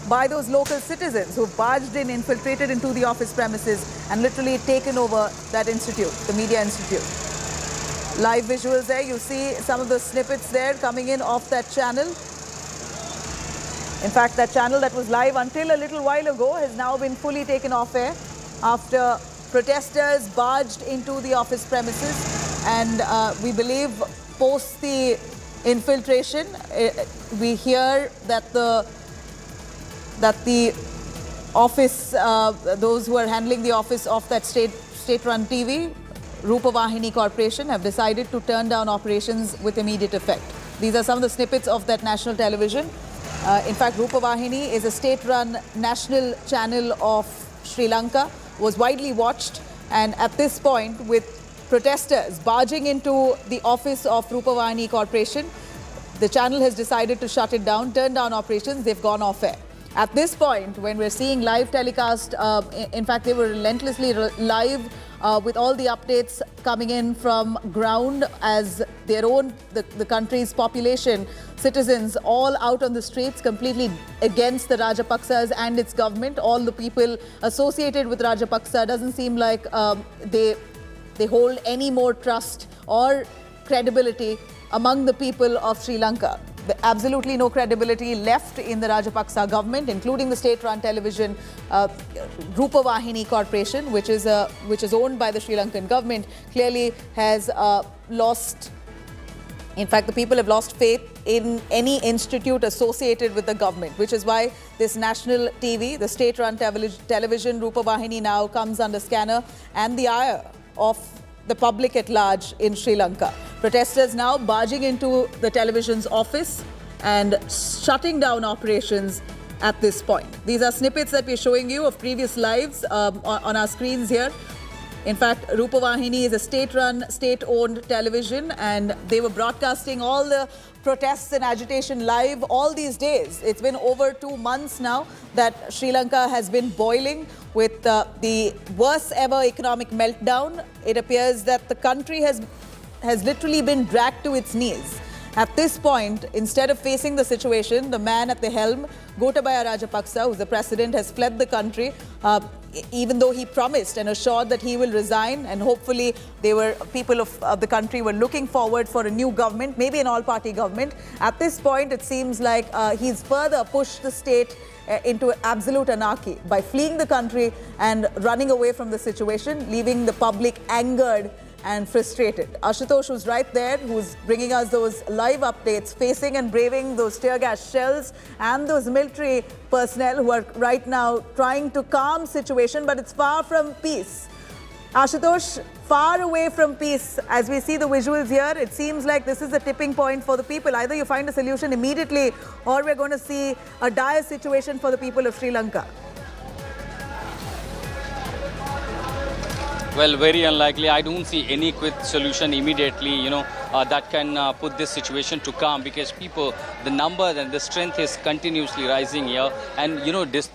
by those local citizens who barged in, infiltrated into the office premises and literally taken over that institute, the media institute. Live visuals there, you see some of the snippets there coming in off that channel. In fact, that channel that was live until a little while ago has now been fully taken off air after protesters barged into the office premises. And we believe post the infiltration, we hear that the office, those who are handling the office of that state-run TV, Rupavahini Corporation, have decided to turn down operations with immediate effect. These are some of the snippets of that national television. In fact, Rupavahini is a state-run national channel of Sri Lanka, was widely watched, and at this point, with protesters barging into the office of Rupavahini Corporation, the channel has decided to shut it down, turn down operations. They've gone off air. At this point, when we're seeing live telecast, in fact, they were relentlessly live with all the updates coming in from ground as their own, the country's population, citizens all out on the streets completely against the Rajapaksas and its government. All the people associated with Rajapaksa doesn't seem like they hold any more trust or credibility among the people of Sri Lanka. Absolutely no credibility left in the Rajapaksa government, including the state-run television Rupavahini Corporation, which is owned by the Sri Lankan government, clearly has lost. In fact, the people have lost faith in any institute associated with the government, which is why this national TV, the state-run television Rupavahini, now comes under scanner and the ire of the public at large in Sri Lanka. Protesters now barging into the television's office and shutting down operations at this point. These are snippets that we're showing you of previous lives on our screens here. In fact, Rupavahini is a state-run, state-owned television, and they were broadcasting all the protests and agitation live all these days. It's been over 2 months now that Sri Lanka has been boiling with the worst ever economic meltdown. It appears that the country has literally been dragged to its knees. At this point, instead of facing the situation, the man at the helm, Gotabaya Rajapaksa, who's the president, has fled the country, even though he promised and assured that he will resign, and hopefully people of the country were looking forward for a new government, maybe an all-party government. At this point, it seems like he's further pushed the state into absolute anarchy by fleeing the country and running away from the situation, leaving the public angered and frustrated. Ashutosh, who's right there, who's bringing us those live updates, facing and braving those tear gas shells and those military personnel who are right now trying to calm situation, but it's far from peace. Ashutosh, far away from peace. As we see the visuals here, it seems like this is a tipping point for the people. Either you find a solution immediately or we're going to see a dire situation for the people of Sri Lanka. Well, very unlikely. I don't see any quick solution immediately, that can put this situation to calm, because people, the number and the strength is continuously rising here. And,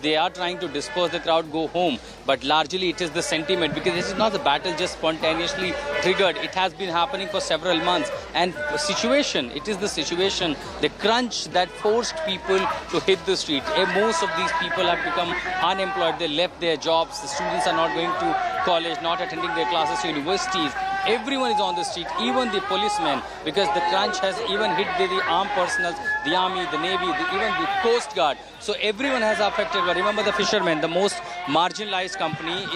they are trying to disperse the crowd, go home. But largely it is the sentiment, because this is not the battle just spontaneously triggered. It has been happening for several months. And it is the situation, the crunch that forced people to hit the street. Most of these people have become unemployed. They left their jobs. The students are not going to college, not attending their classes to universities. Everyone is on the street, even the policemen, because the crunch has even hit the armed personnel, the army, the navy, even the coast guard. So everyone has affected. But remember, the fishermen, the most marginalized company,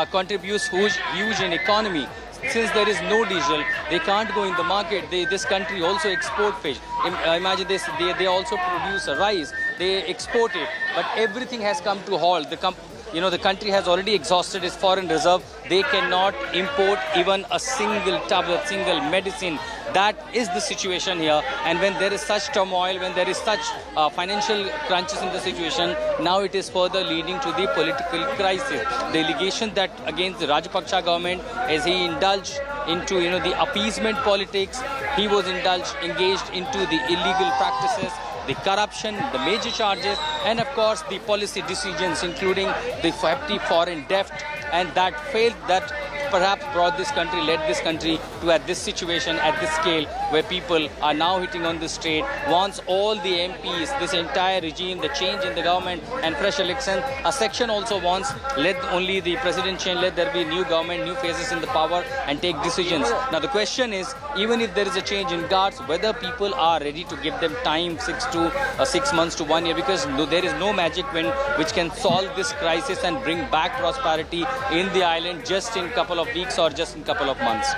contributes huge in economy. Since there is no diesel, they can't go in the market. This country also export fish. Imagine this, they also produce rice. They export it, but everything has come to halt. The country has already exhausted its foreign reserve. They cannot import even a single tablet, single medicine. That is the situation here. And when there is such turmoil, when there is such financial crunches in the situation, now it is further leading to the political crisis. The allegation that against the Rajapaksa government, as he indulged into the appeasement politics, he was engaged into the illegal practices, the corruption, the major charges, and of course the policy decisions, including the hefty foreign debt, and that failed, that perhaps led this country to at this situation, at this scale, where people are now hitting on the street. Wants all the MPs, this entire regime, the change in the government and fresh election. A section also wants, let only the president change, let there be new government, new faces in the power and take decisions. Now the question is, even if there is a change in guards, whether people are ready to give them time, 6 months to 1 year, because there is no magic wind which can solve this crisis and bring back prosperity in the island just in a couple of weeks or just in a couple of months.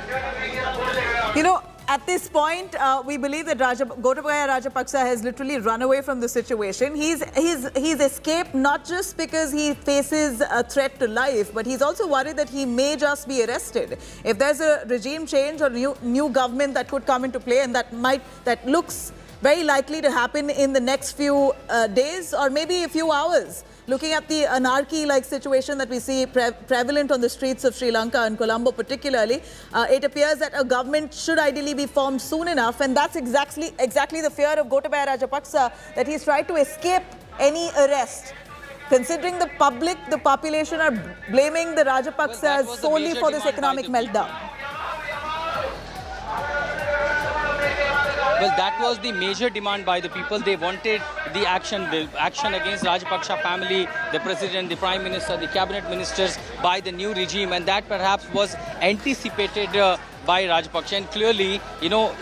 At this point, we believe that Gotabaya Rajapaksa has literally run away from the situation. He's escaped not just because he faces a threat to life, but he's also worried that he may just be arrested. If there's a regime change or new government that could come into play, and that looks very likely to happen in the next few days or maybe a few hours. Looking at the anarchy-like situation that we see prevalent on the streets of Sri Lanka and Colombo particularly, it appears that a government should ideally be formed soon enough, and that's exactly the fear of Gotabaya Rajapaksa, that he's tried to escape any arrest. Considering the public, the population are blaming the Rajapaksas solely for this economic meltdown. Well, that was the major demand by the people. They wanted the action against Rajapaksa family, the president, the prime minister, the cabinet ministers by the new regime, and that perhaps was anticipated by Rajapaksa. And clearly,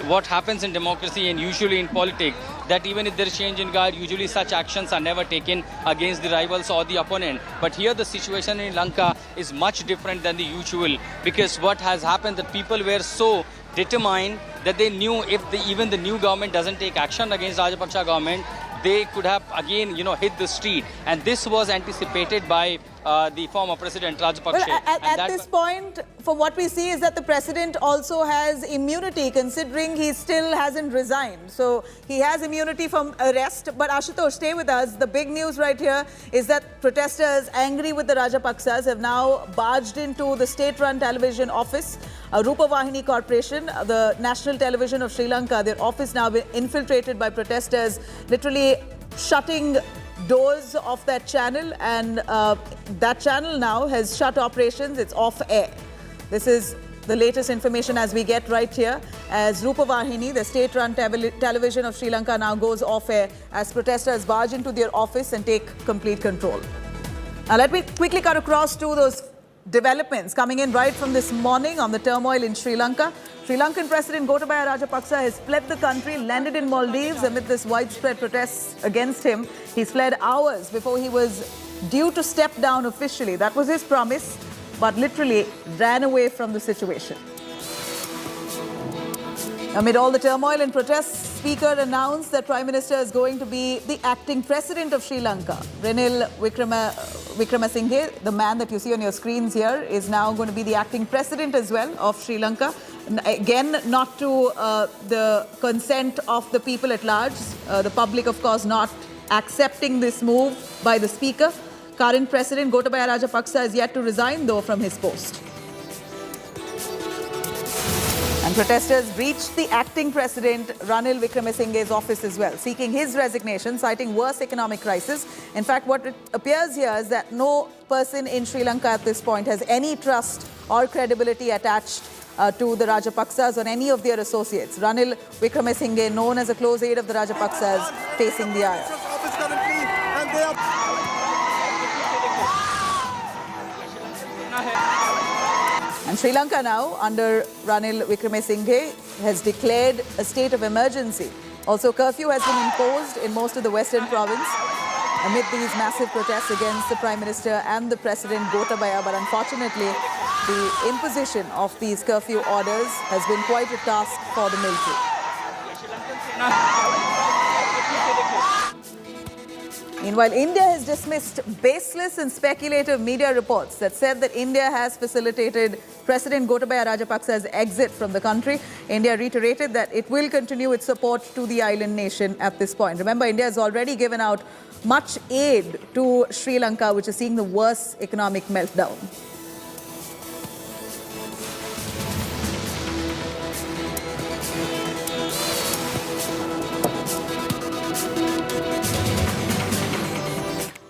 what happens in democracy and usually in politics, that even if there is change in guard, usually such actions are never taken against the rivals or the opponent. But here the situation in Lanka is much different than the usual, because what has happened, that people were so determined that they knew if even the new government doesn't take action against Rajapaksa government, they could have again, hit the street. And this was anticipated by the former president Rajapaksa. Well, at this point, from what we see is that the president also has immunity, considering he still hasn't resigned. So he has immunity from arrest. But Ashutosh, stay with us. The big news right here is that protesters angry with the Rajapaksas have now barged into the state-run television office, Rupavahini Corporation, the national television of Sri Lanka. Their office now been infiltrated by protesters, literally shutting doors of that channel, and that channel now has shut operations. It's off air. This is the latest information as we get right here, as Rupavahini, the state-run television of Sri Lanka, now goes off air as protesters barge into their office and take complete control. Now let me quickly cut across to those developments coming in right from this morning on the turmoil in Sri Lanka. Sri Lankan President Gotabaya Rajapaksa has fled the country, landed in Maldives amid this widespread protests against him. He's fled hours before he was due to step down officially. That was his promise, but literally ran away from the situation. Amid all the turmoil and protests, Speaker announced that Prime Minister is going to be the acting President of Sri Lanka. Ranil Wickremesinghe, the man that you see on your screens here, is now going to be the acting President as well of Sri Lanka. Again, not to the consent of the people at large. The public, of course, not accepting this move by the Speaker. Current President Gotabaya Rajapaksa is yet to resign, though, from his post. Protesters breached the acting president Ranil Wickremesinghe's office as well, seeking his resignation, citing worse economic crisis. In fact, what it appears here is that no person in Sri Lanka at this point has any trust or credibility attached to the Rajapaksas or any of their associates. Ranil Wickremesinghe, known as a close aide of the Rajapaksas, facing the ire. And Sri Lanka now, under Ranil Wickremesinghe, has declared a state of emergency. Also, curfew has been imposed in most of the western province amid these massive protests against the Prime Minister and the President Gotabaya. But unfortunately, the imposition of these curfew orders has been quite a task for the military. Meanwhile, India has dismissed baseless and speculative media reports that said that India has facilitated President Gotabaya Rajapaksa's exit from the country. India reiterated that it will continue its support to the island nation at this point. Remember, India has already given out much aid to Sri Lanka, which is seeing the worst economic meltdown.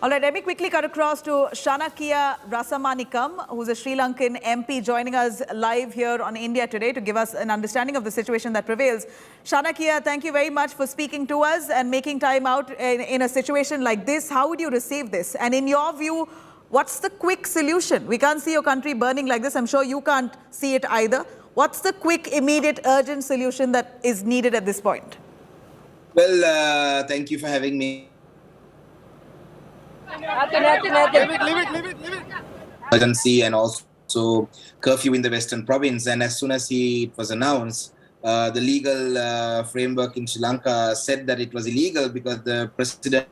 All right, let me quickly cut across to Shanakia Rasamanikam, who's a Sri Lankan MP, joining us live here on India Today to give us an understanding of the situation that prevails. Shanakia, thank you very much for speaking to us and making time out in a situation like this. How would you receive this? And in your view, what's the quick solution? We can't see your country burning like this. I'm sure you can't see it either. What's the quick, immediate, urgent solution that is needed at this point? Well, thank you for having me. Emergency and also curfew in the western province, and as soon as it was announced, the legal framework in Sri Lanka said that it was illegal because the president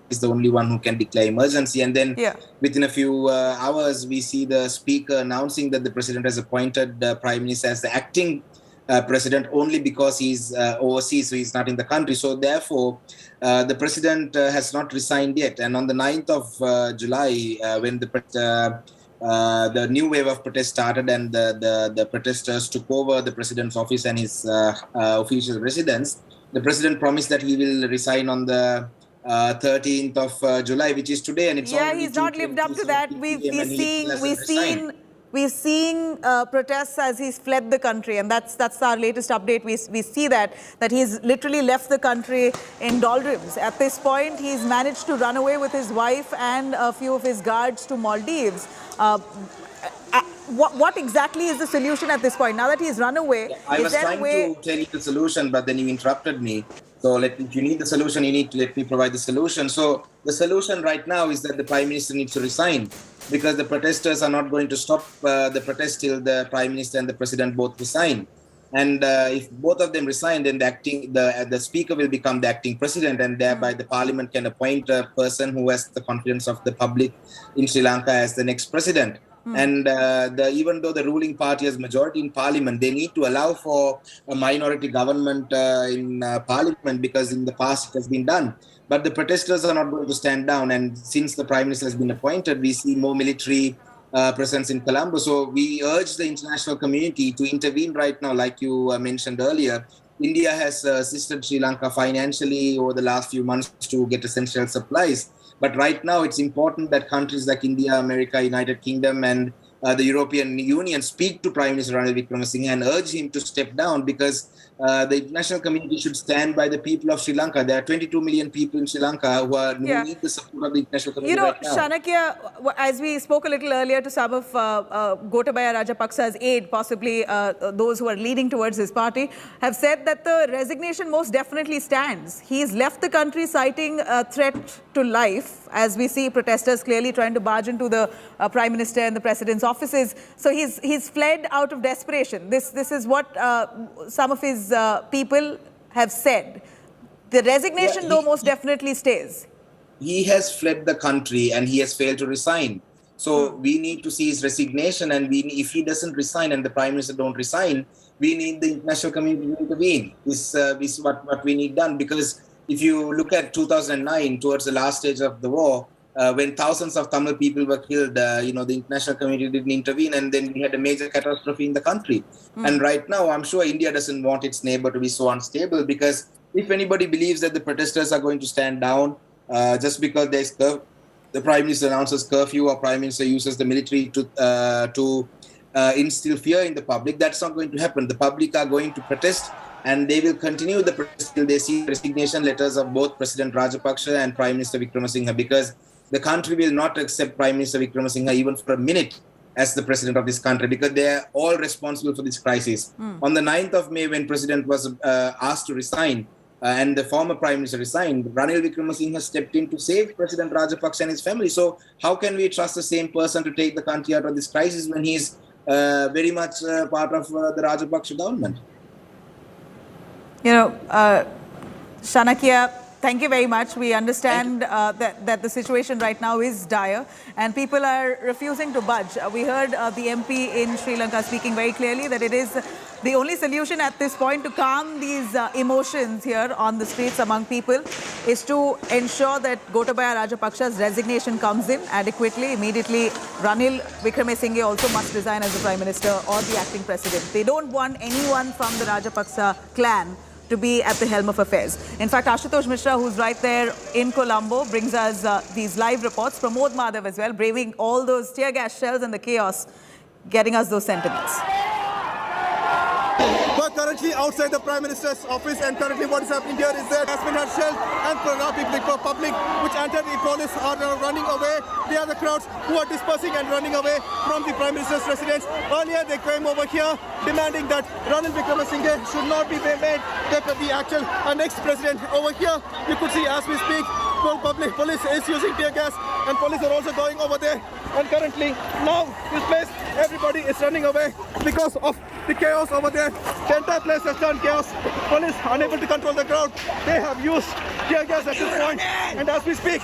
is the only one who can declare emergency. And then within a few hours, we see the speaker announcing that the president has appointed the prime minister as the acting president only because he's overseas, so he's not in the country. So therefore, the president has not resigned yet. And on the 9th of July, when the new wave of protest started and the protesters took over the president's office and his official residence, the president promised that he will resign on the 13th of July, which is today. And it's he's not lived up to that. We're seeing protests as he's fled the country, and that's our latest update. We see that he's literally left the country in doldrums. At this point, he's managed to run away with his wife and a few of his guards to Maldives. What exactly is the solution at this point? Now that he's run away, I was trying to tell you the solution, but then you interrupted me. So if you need the solution, you need to let me provide the solution. So the solution right now is that the Prime Minister needs to resign, because the protesters are not going to stop the protest till the Prime Minister and the President both resign. And if both of them resign, then the Speaker will become the acting President, and thereby the Parliament can appoint a person who has the confidence of the public in Sri Lanka as the next President. And even though the ruling party has majority in Parliament, they need to allow for a minority government in Parliament, because in the past it has been done. But the protesters are not going to stand down. And since the Prime Minister has been appointed, we see more military presence in Colombo. So we urge the international community to intervene right now. Like you mentioned earlier, India has assisted Sri Lanka financially over the last few months to get essential supplies. But right now, it's important that countries like India, America, United Kingdom, and the European Union speak to Prime Minister Ranil Wickremesinghe and urge him to step down, because the international community should stand by the people of Sri Lanka. There are 22 million people in Sri Lanka who need the support of the international community right now. Shanakia, as we spoke a little earlier to some of Gotabaya Rajapaksa's aide, possibly those who are leading towards his party, have said that the resignation most definitely stands. He's left the country citing a threat to life, as we see protesters clearly trying to barge into the Prime Minister and the President's offices. So he's fled out of desperation. This is what some of his people have said. The resignation, though, most definitely stays. He has fled the country and he has failed to resign. So we need to see his resignation, and if he doesn't resign and the Prime Minister don't resign, we need the international community to intervene. This is what we need done, because if you look at 2009, towards the last stage of the war, when thousands of Tamil people were killed, the international community didn't intervene, and then we had a major catastrophe in the country. And right now, I'm sure India doesn't want its neighbor to be so unstable, because if anybody believes that the protesters are going to stand down just because the Prime Minister announces curfew or Prime Minister uses the military to instill fear in the public, that's not going to happen. The public are going to protest, and they will continue the protest till they see resignation letters of both President Rajapaksa and Prime Minister Wickremesinghe, because the country will not accept Prime Minister Wickremesinghe even for a minute as the president of this country, because they are all responsible for this crisis. On the 9th of May, when President was asked to resign, and the former Prime Minister resigned, Ranil Wickremesinghe stepped in to save President Rajapaksa and his family. So how can we trust the same person to take the country out of this crisis when he's very much part of the Rajapaksa government? Shanakia, thank you very much. We understand that the situation right now is dire and people are refusing to budge. We heard the MP in Sri Lanka speaking very clearly that it is the only solution at this point to calm these emotions here on the streets among people is to ensure that Gotabaya Rajapaksa's resignation comes in adequately, immediately. Ranil Wickremesinghe also must resign as the Prime Minister or the acting President. They don't want anyone from the Rajapaksa clan to be at the helm of affairs. In fact, Ashutosh Mishra, who's right there in Colombo, brings us these live reports. Pramod Madhav as well, braving all those tear gas shells and the chaos, getting us those sentiments. We're currently outside the Prime Minister's office, and currently what is happening here is that has been shelled, and the public which anti-police are running away. They are the crowds who are dispersing and running away from the Prime Minister's residence. Earlier they came over here demanding that Ranil Wickremesinghe should not be made the actual next president. Over here you could see as we speak, police is using tear gas, and police are also going over there. And currently now this place, everybody is running away because of the chaos over there. The entire place has turned chaos. Police unable to control the crowd. They have used tear gas at this point. And as we speak,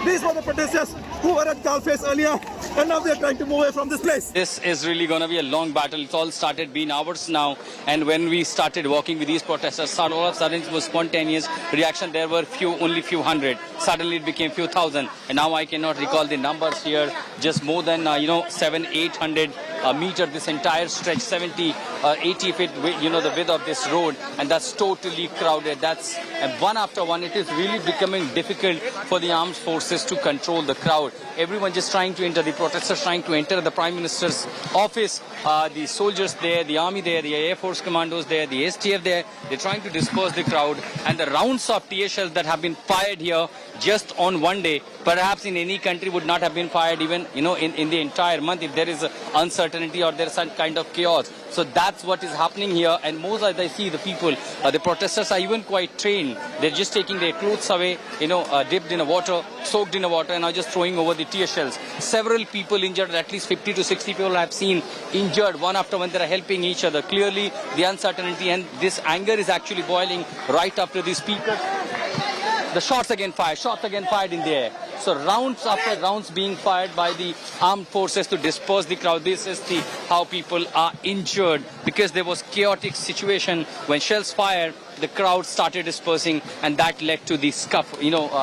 these were the protesters who were at Galface earlier, and now they're trying to move away from this place. This is really going to be a long battle. It's all started being hours now, and when we started walking with these protesters, all of a sudden it was spontaneous reaction. There were only few hundred. Suddenly it became few thousand, and now I cannot recall the numbers here. Just more than 700-800 meter this entire stretch, 70-80 feet, the width of this road, and that's totally crowded. That's one after one. It is really becoming difficult for the armed forces to control the crowd. Everyone just trying to enter, the protesters trying to enter the Prime Minister's office, the soldiers there, the army there, the Air Force commandos there, the STF there. They're trying to disperse the crowd, and the rounds of tear shells that have been fired here just on one day, perhaps in any country would not have been fired even in the entire month if there is uncertainty or there's some kind of chaos. So that's what is happening here, and most as I see the people, the protesters are even quite trained. They're just taking their clothes away, dipped in a water, soaked in a water, and are just throwing over the tear shells. Several people injured, at least 50 to 60 people I have seen injured, one after one. They are helping each other. Clearly the uncertainty and this anger is actually boiling right after the speakers. The shots again fired in the air. So rounds after rounds being fired by the armed forces to disperse the crowd. This is how people are injured, because there was chaotic situation when shells fired. The crowd started dispersing, and that led to the scuffle,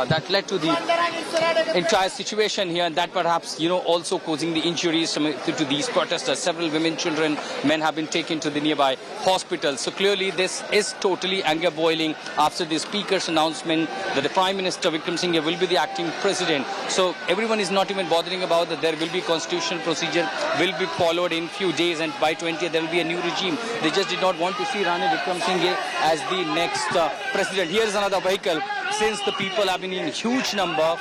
that led to the entire situation here, and that perhaps, also causing the injuries to these protesters. Several women, children, men have been taken to the nearby hospitals. So clearly this is totally anger boiling after the speaker's announcement that the Prime Minister Wickremesinghe will be the acting president. So everyone is not even bothering about that. There will be constitutional procedure will be followed in few days, and by 20th there will be a new regime. They just did not want to see Ranil Wickremesinghe as the next president. Here is another vehicle. Since the people have been in huge number,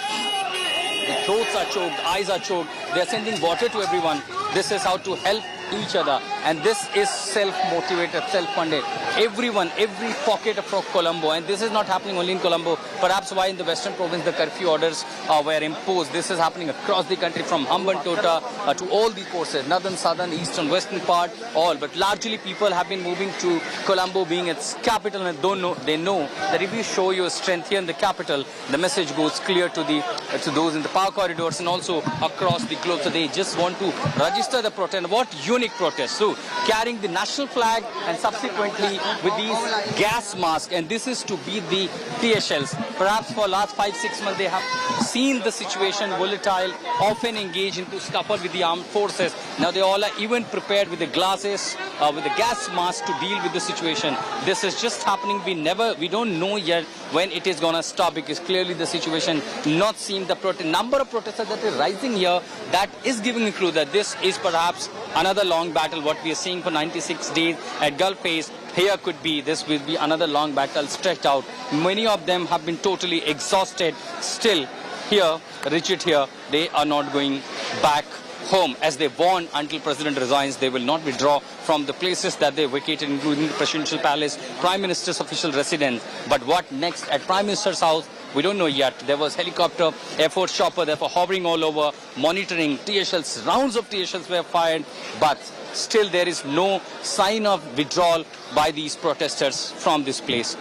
the throats are choked, eyes are choked. They are sending water to everyone. This is how to help each other, and this is self-motivated, self-funded. Everyone, every pocket of Colombo, and this is not happening only in Colombo. Perhaps why in the western province the curfew orders were imposed. This is happening across the country, from Hambantota to all the courses, northern, southern, eastern, western part, all. But largely people have been moving to Colombo, being its capital, and they know that if you show your strength here in the capital, the message goes clear to those in the power corridors and also across the globe. So they just want to register the protest. What unique protest? So carrying the national flag and subsequently with these gas masks, and this is to beat the tear shells. Perhaps for last 5-6 months they have seen the situation volatile, often engage into scuffle with the armed forces. Now they all are even prepared with the glasses, with the gas mask to deal with the situation. This is just happening. We don't know yet when it is going to stop, because clearly the situation not seem the number of protesters that are rising here, that is giving a clue that this is perhaps another long battle. What we are seeing for 96 days at Gulf Face, here this will be another long battle stretched out. Many of them have been totally exhausted. Still here, rigid here, they are not going back home, as they warn until President resigns. They will not withdraw from the places that they vacated, including the Presidential Palace, Prime Minister's official residence. But what next at Prime Minister's house, we don't know yet. There was helicopter, Air Force chopper, therefore hovering all over, monitoring tear shells. Rounds of tear shells were fired, but still there is no sign of withdrawal by these protesters from this place.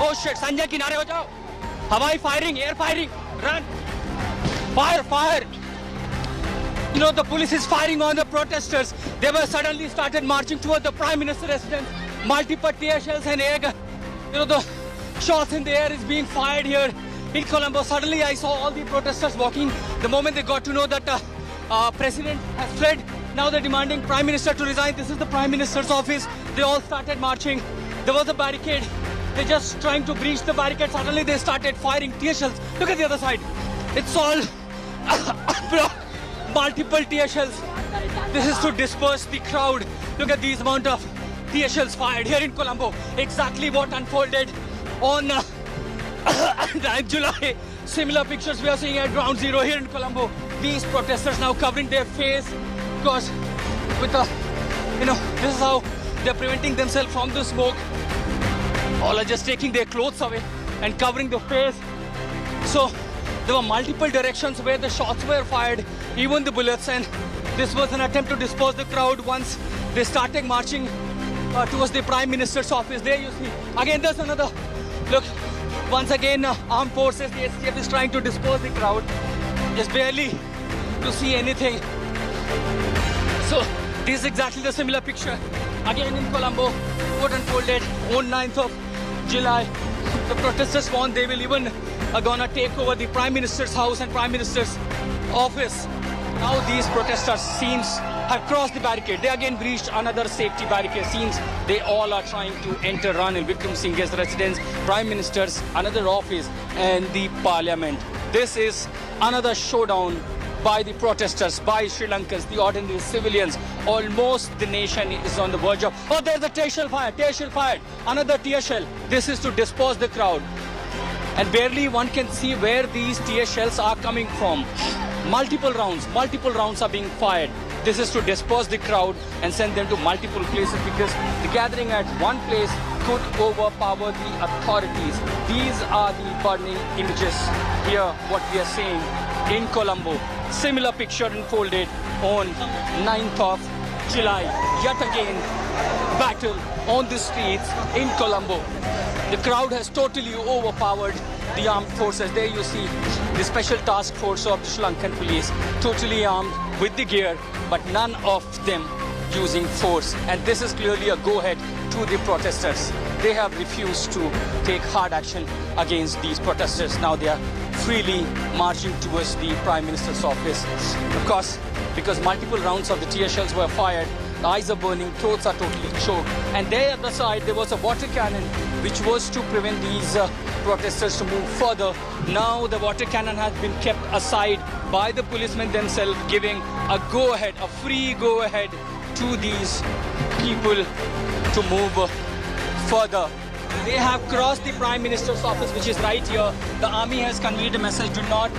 Oh shit, Sanjay, kinare ho jao. Hawai firing, air firing, run. Fire, fire. You know, the police is firing on the protesters. They were suddenly started marching toward the Prime Minister's residence. Multiple tear shells and air gun. You know, the shots in the air is being fired here in Colombo. Suddenly I saw all the protesters walking. The moment they got to know that President has fled, now they're demanding Prime Minister to resign. This is the Prime Minister's office. They all started marching. There was a barricade. They're just trying to breach the barricade. Suddenly they started firing tear shells. Look at the other side. It's all multiple tear shells. This is to disperse the crowd. Look at these amount of tear shells fired here in Colombo. Exactly what unfolded on 9th July. Similar pictures we are seeing at Ground Zero here in Colombo. These protesters now covering their face, because with the, this is how they're preventing themselves from the smoke. All are just taking their clothes away and covering the face. So there were multiple directions where the shots were fired, even the bullets, and this was an attempt to disperse the crowd once they started marching towards the Prime Minister's office. There you see, again there's another, look, once again armed forces, the STF is trying to disperse the crowd, just barely to see anything. So this is exactly the similar picture again in Colombo, what unfolded on 9th of July. The protesters warned they will even gonna take over the Prime Minister's house and Prime Minister's office. Now these protesters have crossed the barricade. They again breached another safety barricade. Seems they all are trying to enter Ranil Wickremesinghe's residence, Prime Minister's another office, and the Parliament. This is another showdown by the protesters, by Sri Lankans, the ordinary civilians. Almost the nation is on the verge of... Oh, there's a tear shell fired, another tear shell. This is to disperse the crowd. And barely one can see where these tear shells are coming from. Multiple rounds are being fired. This is to disperse the crowd and send them to multiple places, because the gathering at one place could overpower the authorities. These are the burning images here, what we are seeing in Colombo. Similar picture unfolded on 9th of July. Yet again, battle on the streets in Colombo. The crowd has totally overpowered the armed forces. There you see the special task force of the Sri Lankan police, totally armed with the gear, but none of them using force. And this is clearly a go-ahead to the protesters. They have refused to take hard action against these protesters. Now they are freely marching towards the Prime Minister's office. Of course, because multiple rounds of the tear shells were fired, the eyes are burning, throats are totally choked. And there at the side, there was a water cannon, which was to prevent these protesters to move further. Now the water cannon has been kept aside by the policemen themselves, giving a go-ahead, a free go-ahead to these people to move further. They have crossed the Prime Minister's office, which is right here. The army has conveyed a message: do not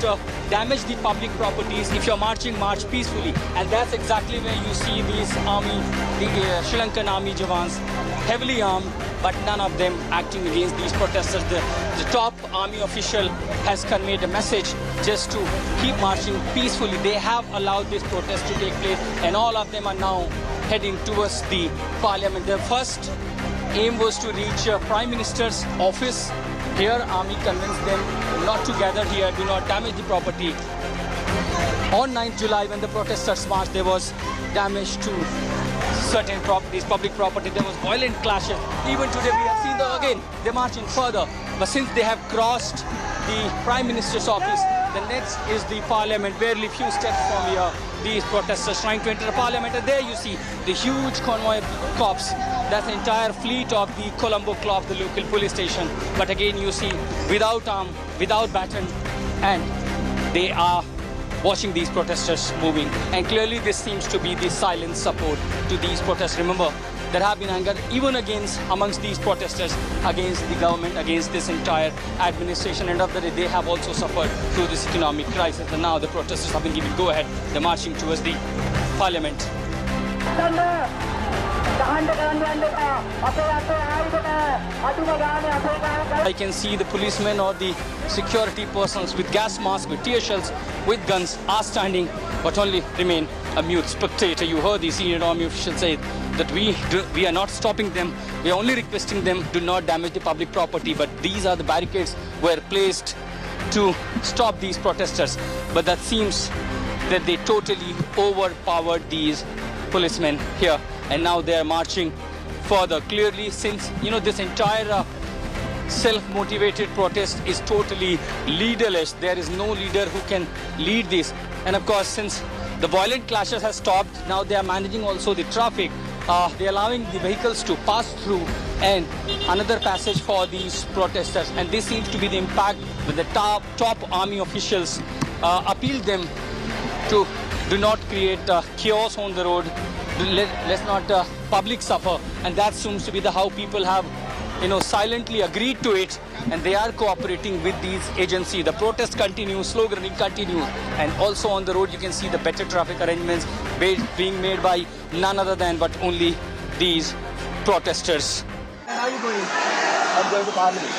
damage the public properties. If you're marching, march peacefully. And that's exactly where you see these army, the Sri Lankan army Jawans, heavily armed, but none of them acting against these protesters. The top army official has conveyed a message just to keep marching peacefully. They have allowed this protest to take place, and all of them are now heading towards the Parliament. Their first aim was to reach Prime Minister's office. Here, army convinced them not to gather here, do not damage the property. On 9th July, when the protesters marched, there was damage to certain properties, public property. There was violent clashes. Even today we have seen again, they're marching further. But since they have crossed the Prime Minister's office, the next is the Parliament, barely few steps from here. These protesters trying to enter the Parliament, and there you see the huge convoy of cops. That's the entire fleet of the Colombo Club, the local police station. But again, you see, without arm, without baton, and they are watching these protesters moving. And clearly this seems to be the silent support to these protests. Remember, there have been anger even amongst these protesters against the government, against this entire administration. End of the day, they have also suffered through this economic crisis. And now the protesters have been given go-ahead. They're marching towards the Parliament. I can see the policemen or the security persons with gas masks, with tear shells, with guns are standing, but only remain a mute spectator. You heard the senior army official say that we are not stopping them. We are only requesting them do not damage the public property. But these are the barricades were placed to stop these protesters. But that seems that they totally overpowered these policemen here. And now they are marching further. Clearly, since this entire self-motivated protest is totally leaderless, there is no leader who can lead this. And of course, since the violent clashes have stopped, now they are managing also the traffic. They are allowing the vehicles to pass through and another passage for these protesters. And this seems to be the impact that the top army officials appealed them to do not create chaos on the road. Let's not public suffer, and that seems to be how people have silently agreed to it, and they are cooperating with these agencies. The protest continues, sloganing continues, and also on the road you can see the better traffic arrangements being made by none other than but only these protesters. Where are you going? I'm going to Parliament.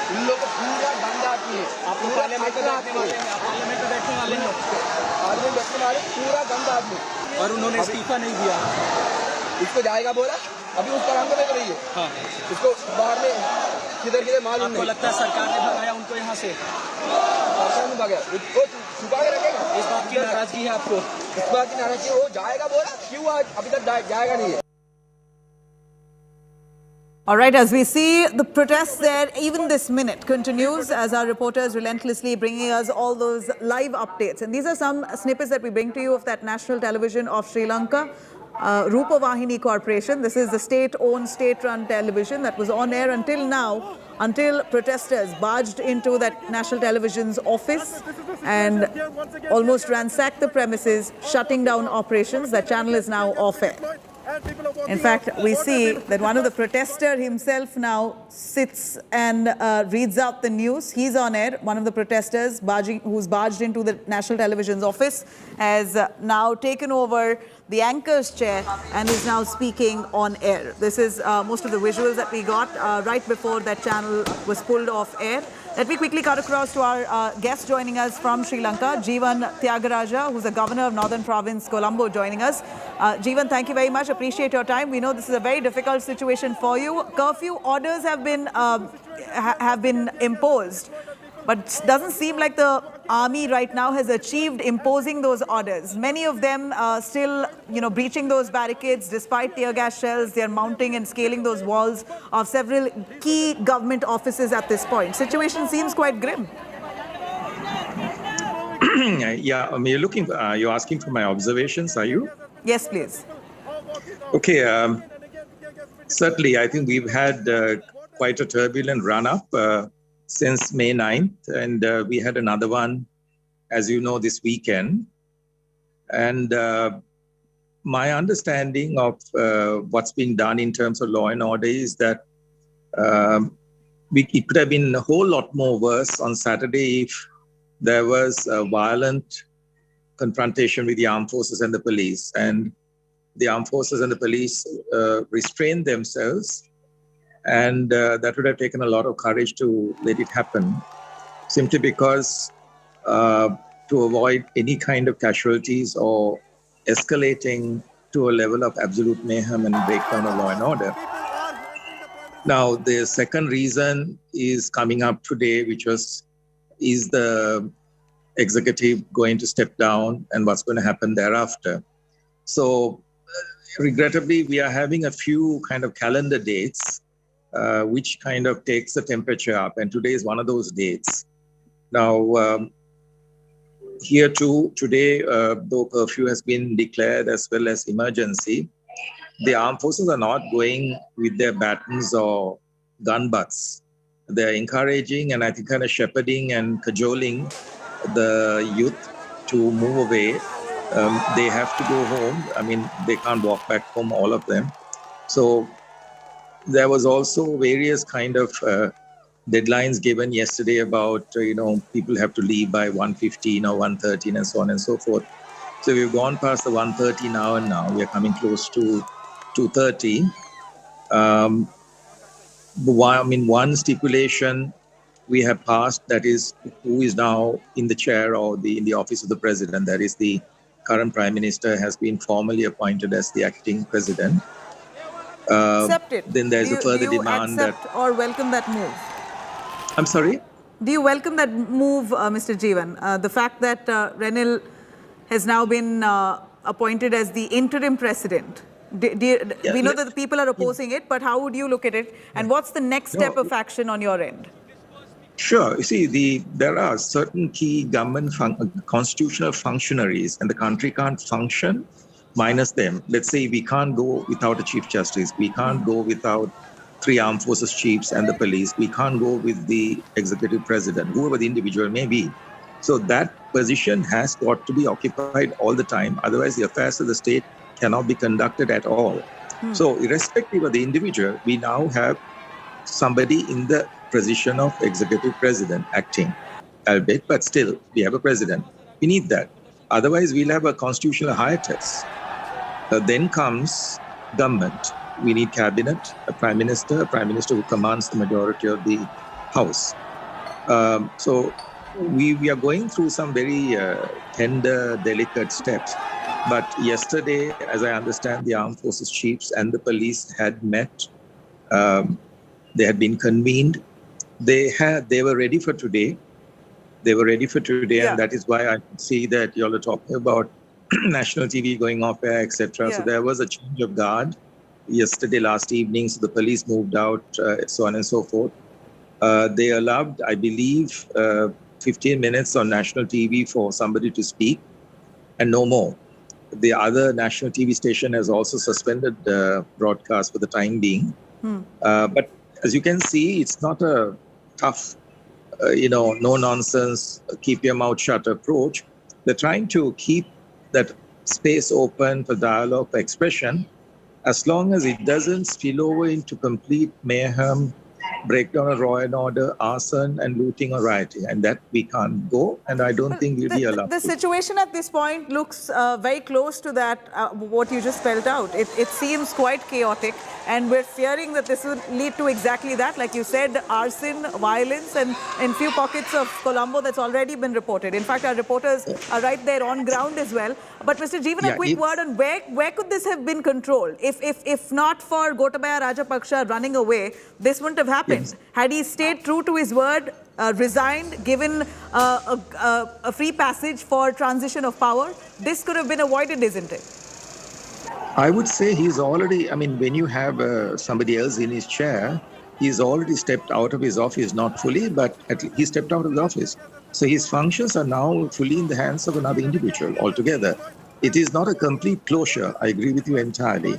इन लोग को पूरा बंद आती है आपको parliament में बैठने वाले हैं पार्लियामेंट बैठने वाले पूरा गंदा आदमी और उन्होंने इस्तीफा नहीं दिया इसको जाएगा बोला अभी उसका काम तो नहीं कर रही है हाँ इसको बाहर में किधर मालूम नहीं लगता है सरकार ने भगाया उनको यहाँ से सरकार ने भगाया उसको छुपा के रखेगा इस बात की नाराजगी है आपको इस बात की नाराजगी वो जाएगा बोला क्यों आज अभी तक जाएगा नहीं है. All right, as we see, the protests there, even this minute, continues as our reporters relentlessly bringing us all those live updates. And these are some snippets that we bring to you of that national television of Sri Lanka, Rupavahini Corporation. This is the state-owned, state-run television that was on air until now, until protesters barged into that national television's office and almost ransacked the premises, shutting down operations. That channel is now off air. In fact, we see that one of the protesters himself now sits and reads out the news. He's on air. One of the protesters who's barged into the national television's office has now taken over the anchor's chair and is now speaking on air. This is most of the visuals that we got right before that channel was pulled off air. Let me quickly cut across to our guest joining us from Sri Lanka, Jeevan Tyagaraja, who's the governor of Northern Province, Colombo, joining us. Jeevan, thank you very much. Appreciate your time. We know this is a very difficult situation for you. Curfew orders have been imposed, but it doesn't seem like the army right now has achieved imposing those orders. Many of them still, breaching those barricades despite tear gas shells. They're mounting and scaling those walls of several key government offices at this point. Situation seems quite grim. Yeah, you're asking for my observations, are you? Yes, please. Okay, certainly I think we've had quite a turbulent run-up since May 9th, and we had another one, as you know, this weekend. And my understanding of what's being done in terms of law and order is that it could have been a whole lot more worse on Saturday if there was a violent confrontation with the armed forces and the police. And the armed forces and the police restrained themselves. And that would have taken a lot of courage to let it happen, simply because to avoid any kind of casualties or escalating to a level of absolute mayhem and breakdown of law and order. Now, the second reason is coming up today, which is the executive going to step down and what's going to happen thereafter. So regrettably, we are having a few kind of calendar dates, which kind of takes the temperature up. And today is one of those dates. Now, here too, today, though curfew has been declared as well as emergency, the armed forces are not going with their batons or gun butts. They're encouraging and I think kind of shepherding and cajoling the youth to move away. They have to go home. I mean, they can't walk back home, all of them. So there was also various kind of deadlines given yesterday about, people have to leave by 1:15 or 1:13 and so on and so forth. So we've gone past the 1:30 now, and now we are coming close to 2:30. One stipulation we have passed, that is who is now in the chair or in the office of the president, that is the current prime minister has been formally appointed as the acting president. Accept it. Then there's a further demand that... or welcome that move? I'm sorry? Do you welcome that move, Mr. Jeevan? The fact that Ranil has now been appointed as the interim president. We know that the people are opposing it, but how would you look at it? And what's the next step of action on your end? Sure. You see, there are certain key government constitutional functionaries, and the country can't function minus them. Let's say we can't go without a chief justice. We can't go without 3 armed forces chiefs and the police. We can't go with the executive president, whoever the individual may be. So that position has got to be occupied all the time. Otherwise, the affairs of the state cannot be conducted at all. So irrespective of the individual, we now have somebody in the position of executive president acting, albeit, but still, we have a president. We need that. Otherwise, we'll have a constitutional hiatus. Then comes government. We need cabinet, a prime minister who commands the majority of the house. So we are going through some very tender, delicate steps. But yesterday, as I understand, the armed forces chiefs and the police had met. They had been convened. They were ready for today. And that is why I see that you all are talking about national TV going off air, etc. So there was a change of guard yesterday, last evening. So the police moved out, so on and so forth. They allowed, I believe, 15 minutes on national TV for somebody to speak, and no more. The other national TV station has also suspended the broadcast for the time being. But as you can see, it's not a tough, no nonsense, keep your mouth shut approach. They're trying to keep that space open for dialogue, for expression, as long as it doesn't spill over into complete mayhem, breakdown of law and order, arson and looting or rioting. And that we can't go, and I don't think we'll be allowed. The situation at this point looks very close to that, what you just spelled out. It seems quite chaotic, and we're fearing that this will lead to exactly that. Like you said, arson, violence, and in few pockets of Colombo that's already been reported. In fact, our reporters are right there on ground as well. But Mr. Jeevan, a quick word on where could this have been controlled? If not for Gotabaya Rajapaksa running away, this wouldn't have happened. Had he stayed true to his word, resigned, given a free passage for transition of power, this could have been avoided, isn't it? I would say he's already, when you have somebody else in his chair, he's already stepped out of his office, not fully, but he stepped out of the office. So his functions are now fully in the hands of another individual altogether. It is not a complete closure. I agree with you entirely.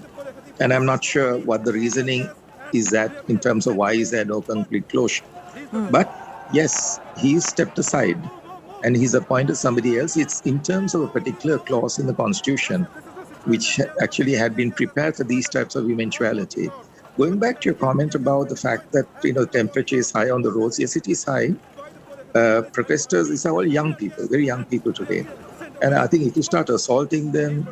And I'm not sure what the reasoning is that in terms of why is there no complete closure. But yes, he's stepped aside and he's appointed somebody else. It's in terms of a particular clause in the Constitution, which actually had been prepared for these types of eventuality. Going back to your comment about the fact that the temperature is high on the roads, yes, it is high. Protesters, these are all young people, very young people today. And I think if you start assaulting them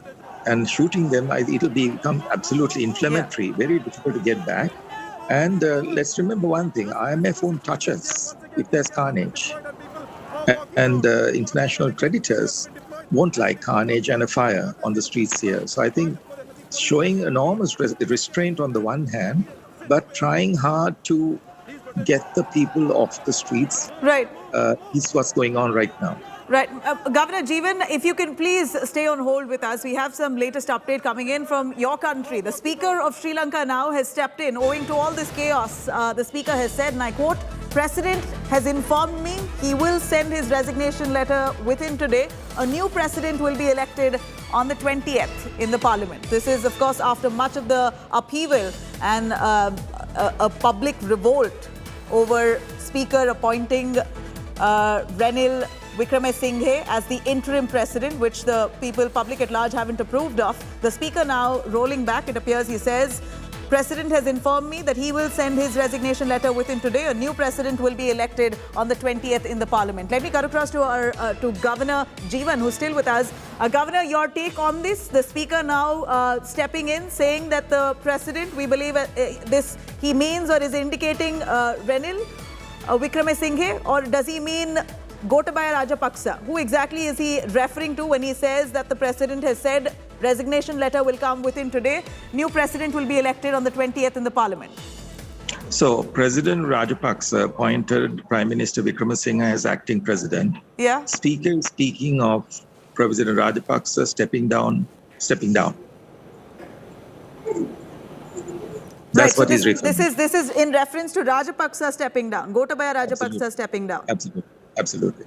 and shooting them, it'll become absolutely inflammatory, very difficult to get back. And let's remember one thing, IMF won't touch us if there's carnage. And international creditors won't like carnage and a fire on the streets here. So I think showing enormous restraint on the one hand, but trying hard to get the people off the streets is what's going on right now. Right. Governor Jeevan, if you can please stay on hold with us. We have some latest update coming in from your country. The Speaker of Sri Lanka now has stepped in owing to all this chaos. The Speaker has said, and I quote, "President has informed me he will send his resignation letter within today. A new president will be elected on the 20th in the parliament." This is, of course, after much of the upheaval and a public revolt over Speaker appointing Ranil Wickremesinghe as the interim president, which the public at large haven't approved of. The Speaker now rolling back, it appears. He says, "President has informed me that he will send his resignation letter within today. A new president will be elected on the 20th in the parliament." Let me cut across to Governor Jeevan, who's still with us. Governor, your take on this? The Speaker now stepping in, saying that the president, we believe this he means or is indicating Ranil Wickremesinghe, or does he mean Gotabaya Rajapaksa? Who exactly is he referring to when he says that the president has said resignation letter will come within today, new president will be elected on the 20th in the parliament? So President Rajapaksa appointed Prime Minister Wickremesinghe as acting president. Yeah. Speaker is speaking of President Rajapaksa stepping down. That's what he's referring to. This is in reference to Rajapaksa stepping down, Gotabaya Rajapaksa stepping down. Absolutely.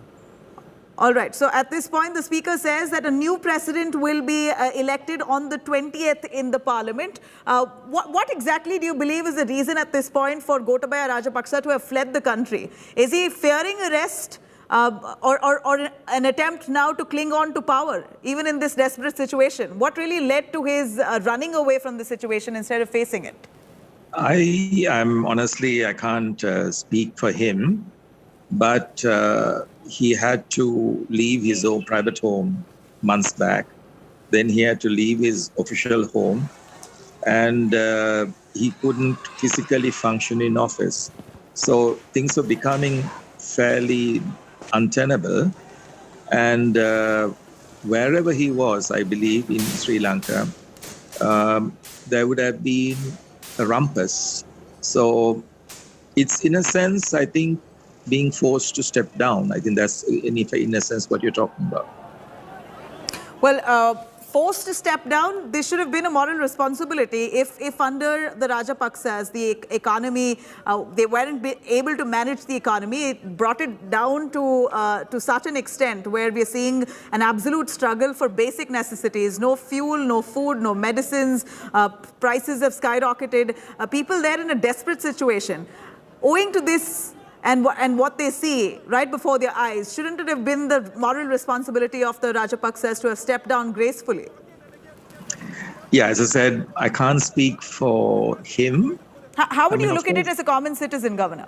All right. So at this point, the Speaker says that a new president will be elected on the 20th in the parliament. What exactly do you believe is the reason at this point for Gotabaya Rajapaksa to have fled the country? Is he fearing arrest or an attempt now to cling on to power, even in this desperate situation? What really led to his running away from the situation instead of facing it? I can't speak for him, but he had to leave his own private home months back. Then he had to leave his official home, and he couldn't physically function in office. So things were becoming fairly untenable. And wherever he was, I believe, in Sri Lanka, there would have been a rumpus. So it's, in a sense, I think, being forced to step down. I think that's, in a sense, what you're talking about. Well, forced to step down, this should have been a moral responsibility. If under the Rajapaksas, the economy, they weren't able to manage the economy, it brought it down to such an extent where we're seeing an absolute struggle for basic necessities. No fuel, no food, no medicines, prices have skyrocketed. People there in a desperate situation. Owing to this, and what they see right before their eyes, shouldn't it have been the moral responsibility of the Rajapaksas to have stepped down gracefully? Yeah, as I said, I can't speak for him. How would you look at it as a common citizen, Governor?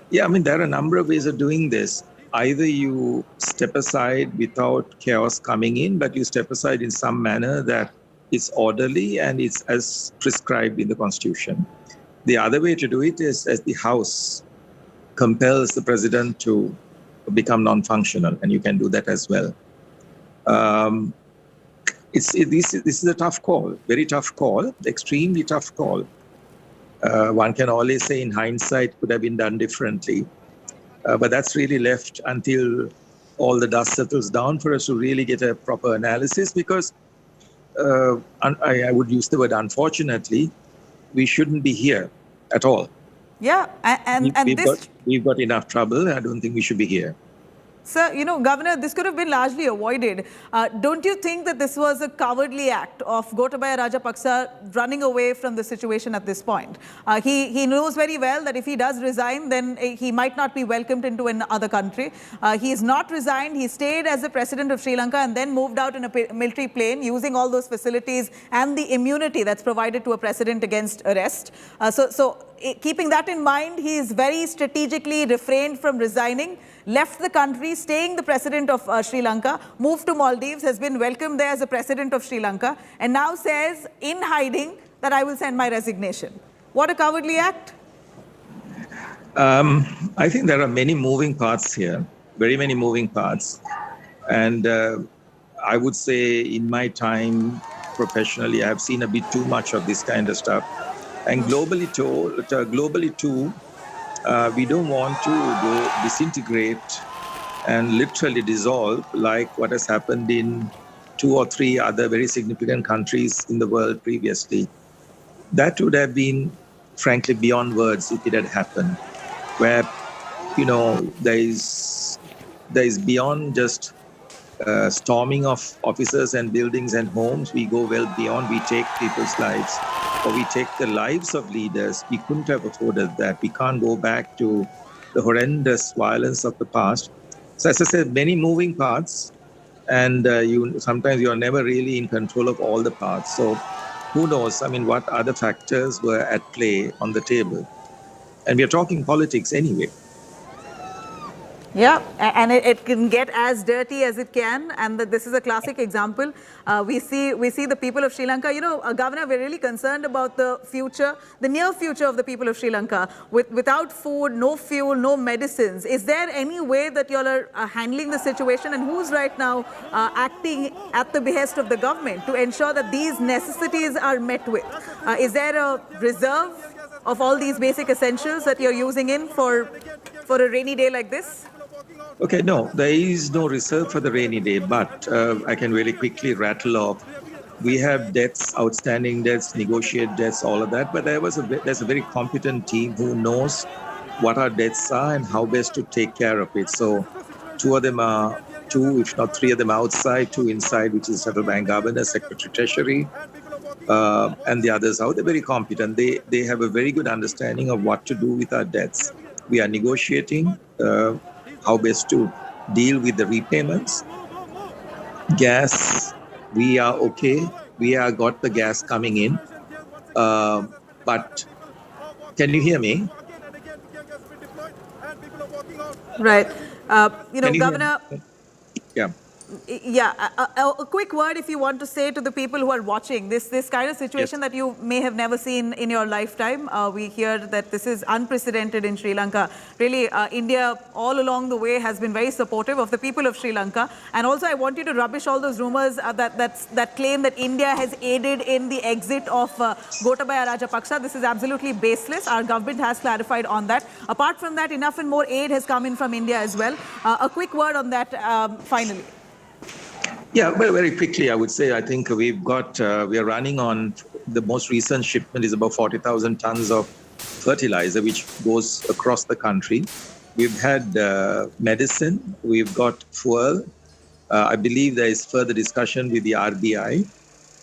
Yeah, there are a number of ways of doing this. Either you step aside without chaos coming in, but you step aside in some manner that is orderly and it's as prescribed in the Constitution. The other way to do it is as the House compels the president to become non-functional, and you can do that as well. This is a tough call, very tough call, extremely tough call. One can always say in hindsight could have been done differently, but that's really left until all the dust settles down for us to really get a proper analysis, because I would use the word unfortunately, we shouldn't be here at all. Yeah, we've got enough trouble. I don't think we should be here. Sir, Governor, this could have been largely avoided. Don't you think that this was a cowardly act of Gotabaya Rajapaksa running away from the situation at this point? He knows very well that if he does resign, then he might not be welcomed into another country. He is not resigned. He stayed as the president of Sri Lanka and then moved out in a military plane using all those facilities and the immunity that's provided to a president against arrest. So keeping that in mind, he is very strategically refrained from resigning, left the country, staying the president of Sri Lanka, moved to Maldives, has been welcomed there as the president of Sri Lanka, and now says in hiding that I will send my resignation. What a cowardly act. I think there are many moving parts here, very many moving parts. And I would say in my time professionally, I have seen a bit too much of this kind of stuff. And globally too, we don't want to go disintegrate and literally dissolve, like what has happened in 2 or 3 other very significant countries in the world previously. That would have been, frankly, beyond words if it had happened, where, there is beyond just storming of offices and buildings and homes. We go well beyond. We take people's lives, or we take the lives of leaders. We couldn't have afforded that. We can't go back to the horrendous violence of the past. So as I said, many moving parts, and sometimes you're never really in control of all the parts. So who knows, what other factors were at play on the table. And we are talking politics anyway. Yeah, and it can get as dirty as it can, and this is a classic example. We see the people of Sri Lanka. Governor, we're really concerned about the future, the near future of the people of Sri Lanka. Without food, no fuel, no medicines. Is there any way that you all are handling the situation, and who's right now acting at the behest of the government to ensure that these necessities are met with? Is there a reserve of all these basic essentials that you're using in for a rainy day like this? Okay, no, there is no reserve for the rainy day, but I can really quickly rattle off. We have debts, outstanding debts, negotiate debts, all of that, but there's a very competent team who knows what our debts are and how best to take care of it. So two, if not 3 of them outside, 2 inside, which is Central Bank Governor, Secretary Treasury, and the others out. They're very competent. They have a very good understanding of what to do with our debts. We are negotiating how best to deal with the repayments. Gas, we are okay. We have got the gas coming in. But can you hear me? Right. Governor. Yeah. Yeah, a quick word if you want to say to the people who are watching this kind of situation that you may have never seen in your lifetime. We hear that this is unprecedented in Sri Lanka. Really, India all along the way has been very supportive of the people of Sri Lanka. And also, I want you to rubbish all those rumors that claim that India has aided in the exit of Gotabaya Rajapaksa. This is absolutely baseless. Our government has clarified on that. Apart from that, enough and more aid has come in from India as well. A quick word on that finally. Yeah, well, very quickly, I would say, I think we are running on, the most recent shipment is about 40,000 tons of fertilizer, which goes across the country. We've had medicine, we've got fuel. I believe there is further discussion with the RBI.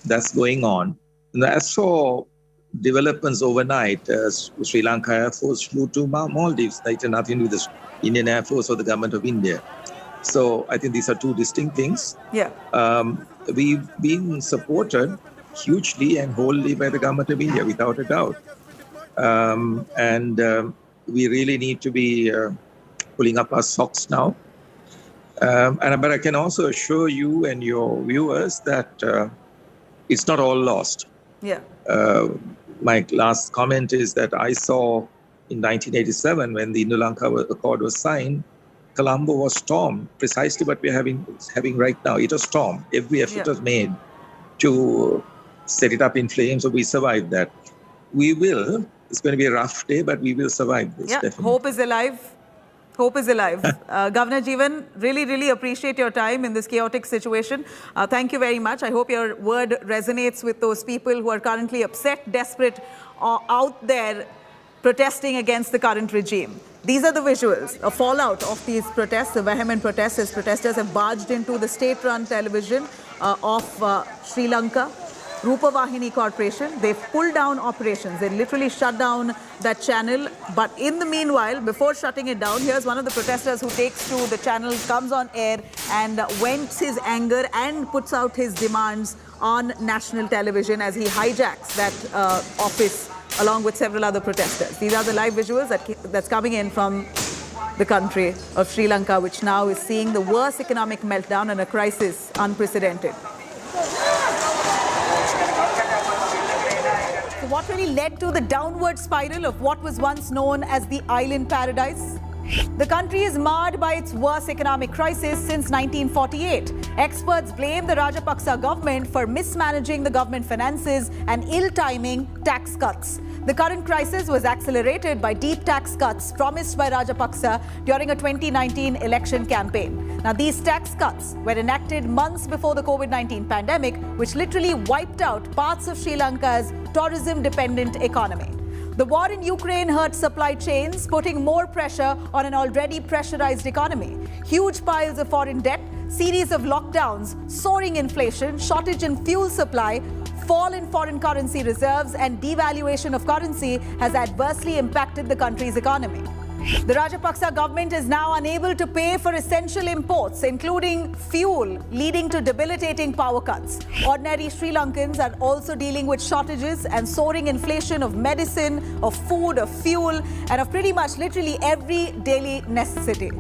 That's going on. And as for developments overnight, Sri Lankan Air Force flew to Maldives. That had nothing to do with the Indian Air Force or the government of India. So I think these are 2 distinct things. Yeah. We've been supported hugely and wholly by the government of India, without a doubt. And we really need to be pulling up our socks now. But I can also assure you and your viewers that it's not all lost. Yeah. My last comment is that I saw in 1987, when the Indo-Lanka Accord was signed, Colombo was stormed, precisely what we're having right now. It was stormed. Every effort was made to set it up in flames, so we survived that. We will. It's going to be a rough day, but we will survive this. Yeah, definitely. Hope is alive. Hope is alive. Governor Jeevan, really, really appreciate your time in this chaotic situation. Thank you very much. I hope your word resonates with those people who are currently upset, desperate, out there protesting against the current regime. These are the visuals, a fallout of these protests, the vehement protests, as protesters have barged into the state-run television of Sri Lanka, Rupavahini Corporation. They've pulled down operations. They literally shut down that channel. But in the meanwhile, before shutting it down, here's one of the protesters who takes to the channel, comes on air and vents his anger and puts out his demands on national television as he hijacks that office along with several other protesters. These are the live visuals that's coming in from the country of Sri Lanka, which now is seeing the worst economic meltdown and a crisis unprecedented. So what really led to the downward spiral of what was once known as the island paradise? The country is marred by its worst economic crisis since 1948. Experts blame the Rajapaksa government for mismanaging the government finances and ill-timing tax cuts. The current crisis was accelerated by deep tax cuts promised by Rajapaksa during a 2019 election campaign. Now, these tax cuts were enacted months before the COVID-19 pandemic, which literally wiped out parts of Sri Lanka's tourism-dependent economy. The war in Ukraine hurt supply chains, putting more pressure on an already pressurized economy. Huge piles of foreign debt, series of lockdowns, soaring inflation, shortage in fuel supply, fall in foreign currency reserves and devaluation of currency has adversely impacted the country's economy. The Rajapaksa government is now unable to pay for essential imports, including fuel, leading to debilitating power cuts. Ordinary Sri Lankans are also dealing with shortages and soaring inflation of medicine, of food, of fuel, and of pretty much literally every daily necessity.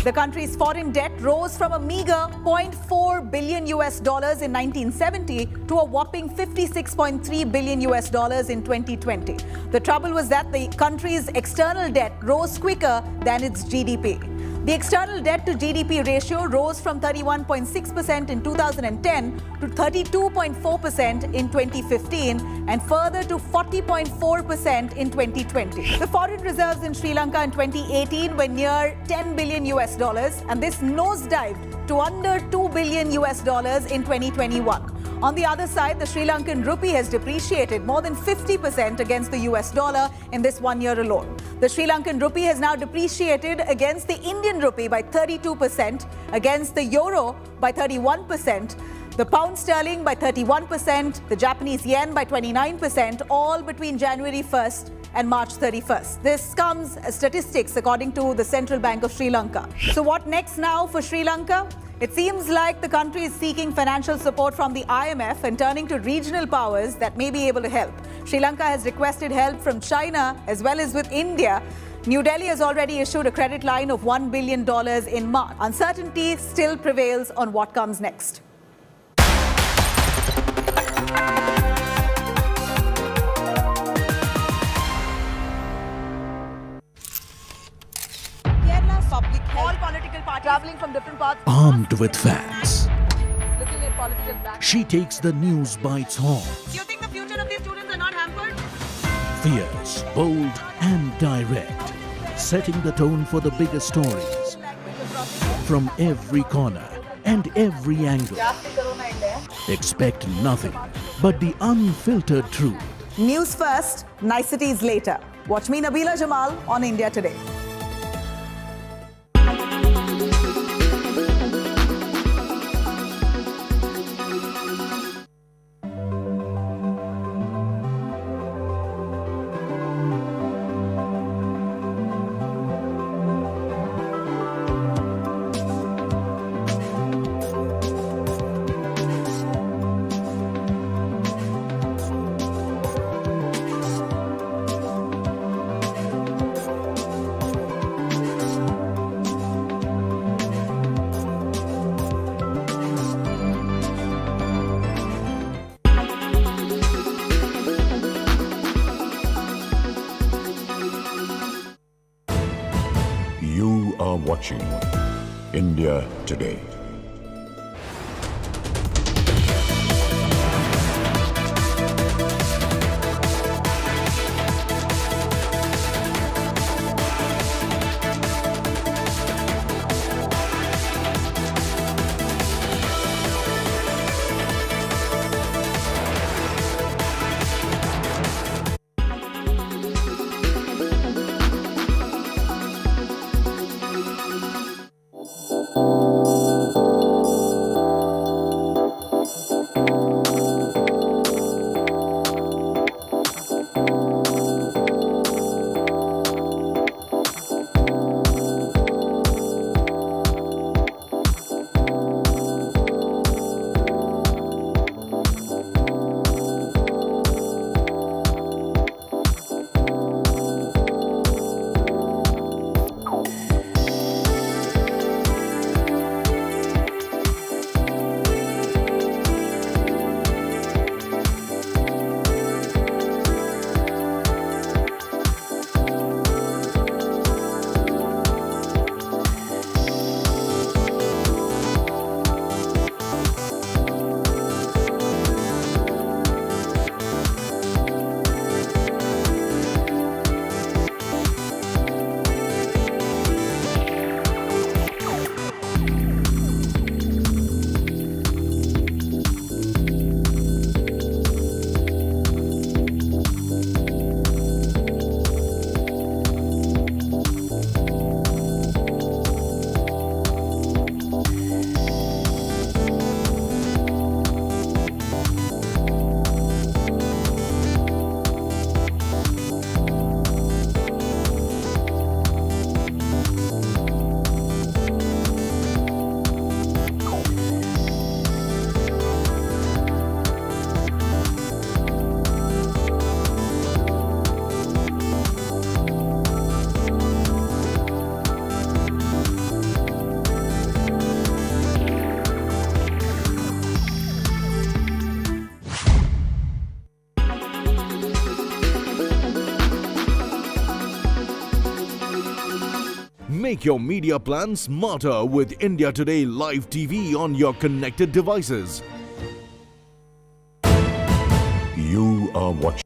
The country's foreign debt rose from a meager $0.4 billion in 1970 to a whopping $56.3 billion in 2020. The trouble was that the country's external debt rose quicker than its GDP. The external debt to GDP ratio rose from 31.6% in 2010 to 32.4% in 2015 and further to 40.4% in 2020. The foreign reserves in Sri Lanka in 2018 were near $10 billion and this nosedived to under $2 billion in 2021. On the other side, the Sri Lankan rupee has depreciated more than 50% against the US dollar in this 1 year alone. The Sri Lankan rupee has now depreciated against the Indian rupee by 32%, against the euro by 31%, the pound sterling by 31%, the Japanese yen by 29%, all between January 1st and March 31st. This comes as statistics according to the Central Bank of Sri Lanka. So what next now for Sri Lanka? It seems like the country is seeking financial support from the IMF and turning to regional powers that may be able to help. Sri Lanka has requested help from China as well as with India. New Delhi has already issued a credit line of $1 billion in March. Uncertainty still prevails on what comes next. Public health. All political parties traveling from different parts. Armed with facts, Looking at political back. she takes the news by its horns. Do you think the future of these students are not hampered? Fierce, bold and direct, setting the tone for the biggest stories from every corner and every angle. Expect nothing but the unfiltered truth. News first, niceties later. Watch me, Nabila Jamal, on India Today. You are watching India Today. Make your media plan smarter with India Today Live TV on your connected devices. You are watching.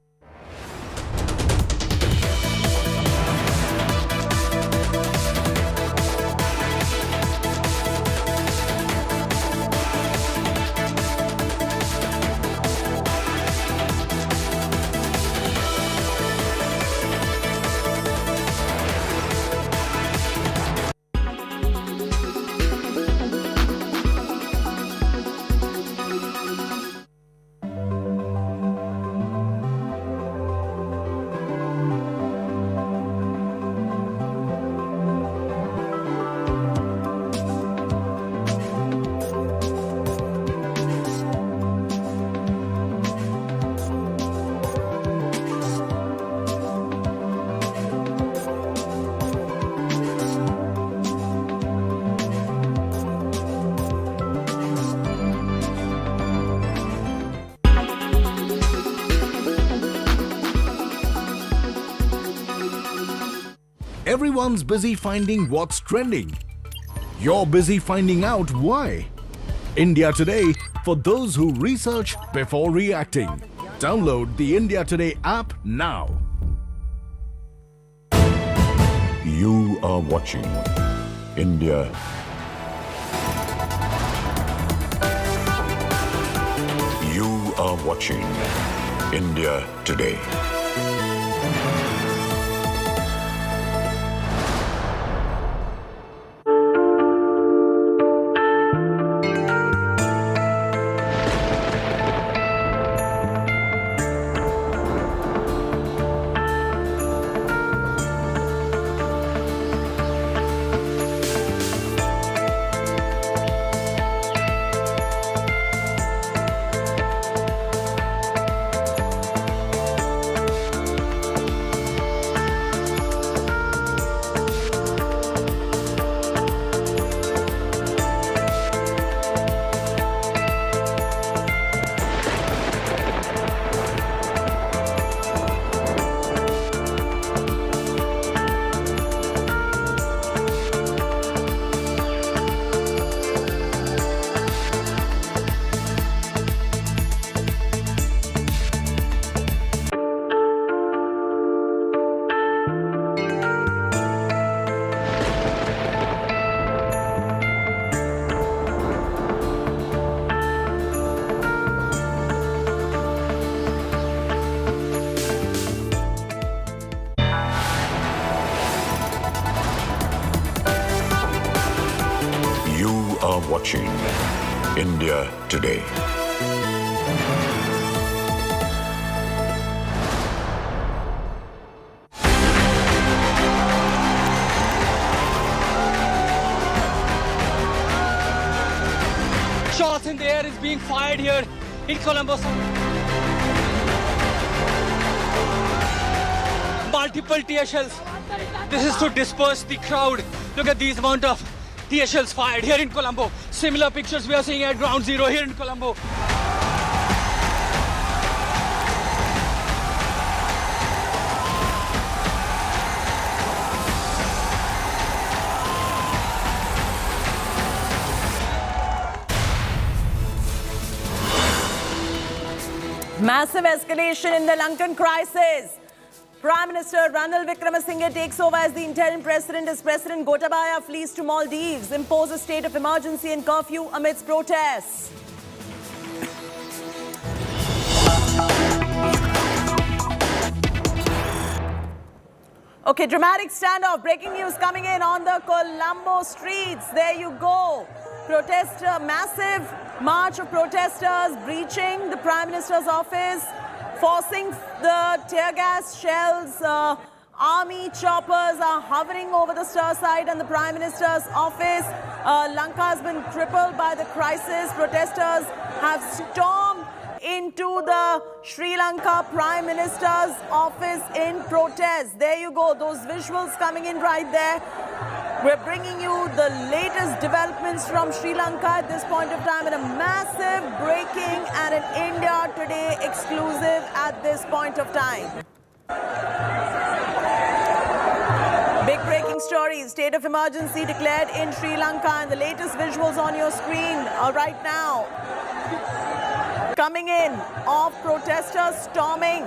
Everyone's busy finding what's trending. You're busy finding out why. India Today, for those who research before reacting. Download the India Today app now. You are watching India. You are watching India Today. Watching India Today. Shots in the air is being fired here in Colombo. Multiple tear shells. This is to disperse the crowd. Look at these amount of tear shells fired here in Colombo. Similar pictures we are seeing at ground zero here in Colombo. Massive escalation in the Lankan crisis. Prime Minister Ranil Wickremesinghe takes over as the interim president as President Gotabaya flees to Maldives, imposes a state of emergency and curfew amidst protests. Okay, dramatic standoff. Breaking news coming in on the Colombo streets. There you go. Massive march of protesters breaching the Prime Minister's office, forcing the tear gas shells. Army choppers are hovering over the stir site and the Prime Minister's office. Lanka has been crippled by the crisis. Protesters have stormed into the Sri Lanka Prime Minister's office in protest. There you go, those visuals coming in right there. We're bringing you the latest developments from Sri Lanka at this point of time, and a massive breaking and an India Today exclusive at this point of time. Big breaking story. State of emergency declared in Sri Lanka, and the latest visuals on your screen right now. Coming in of protesters storming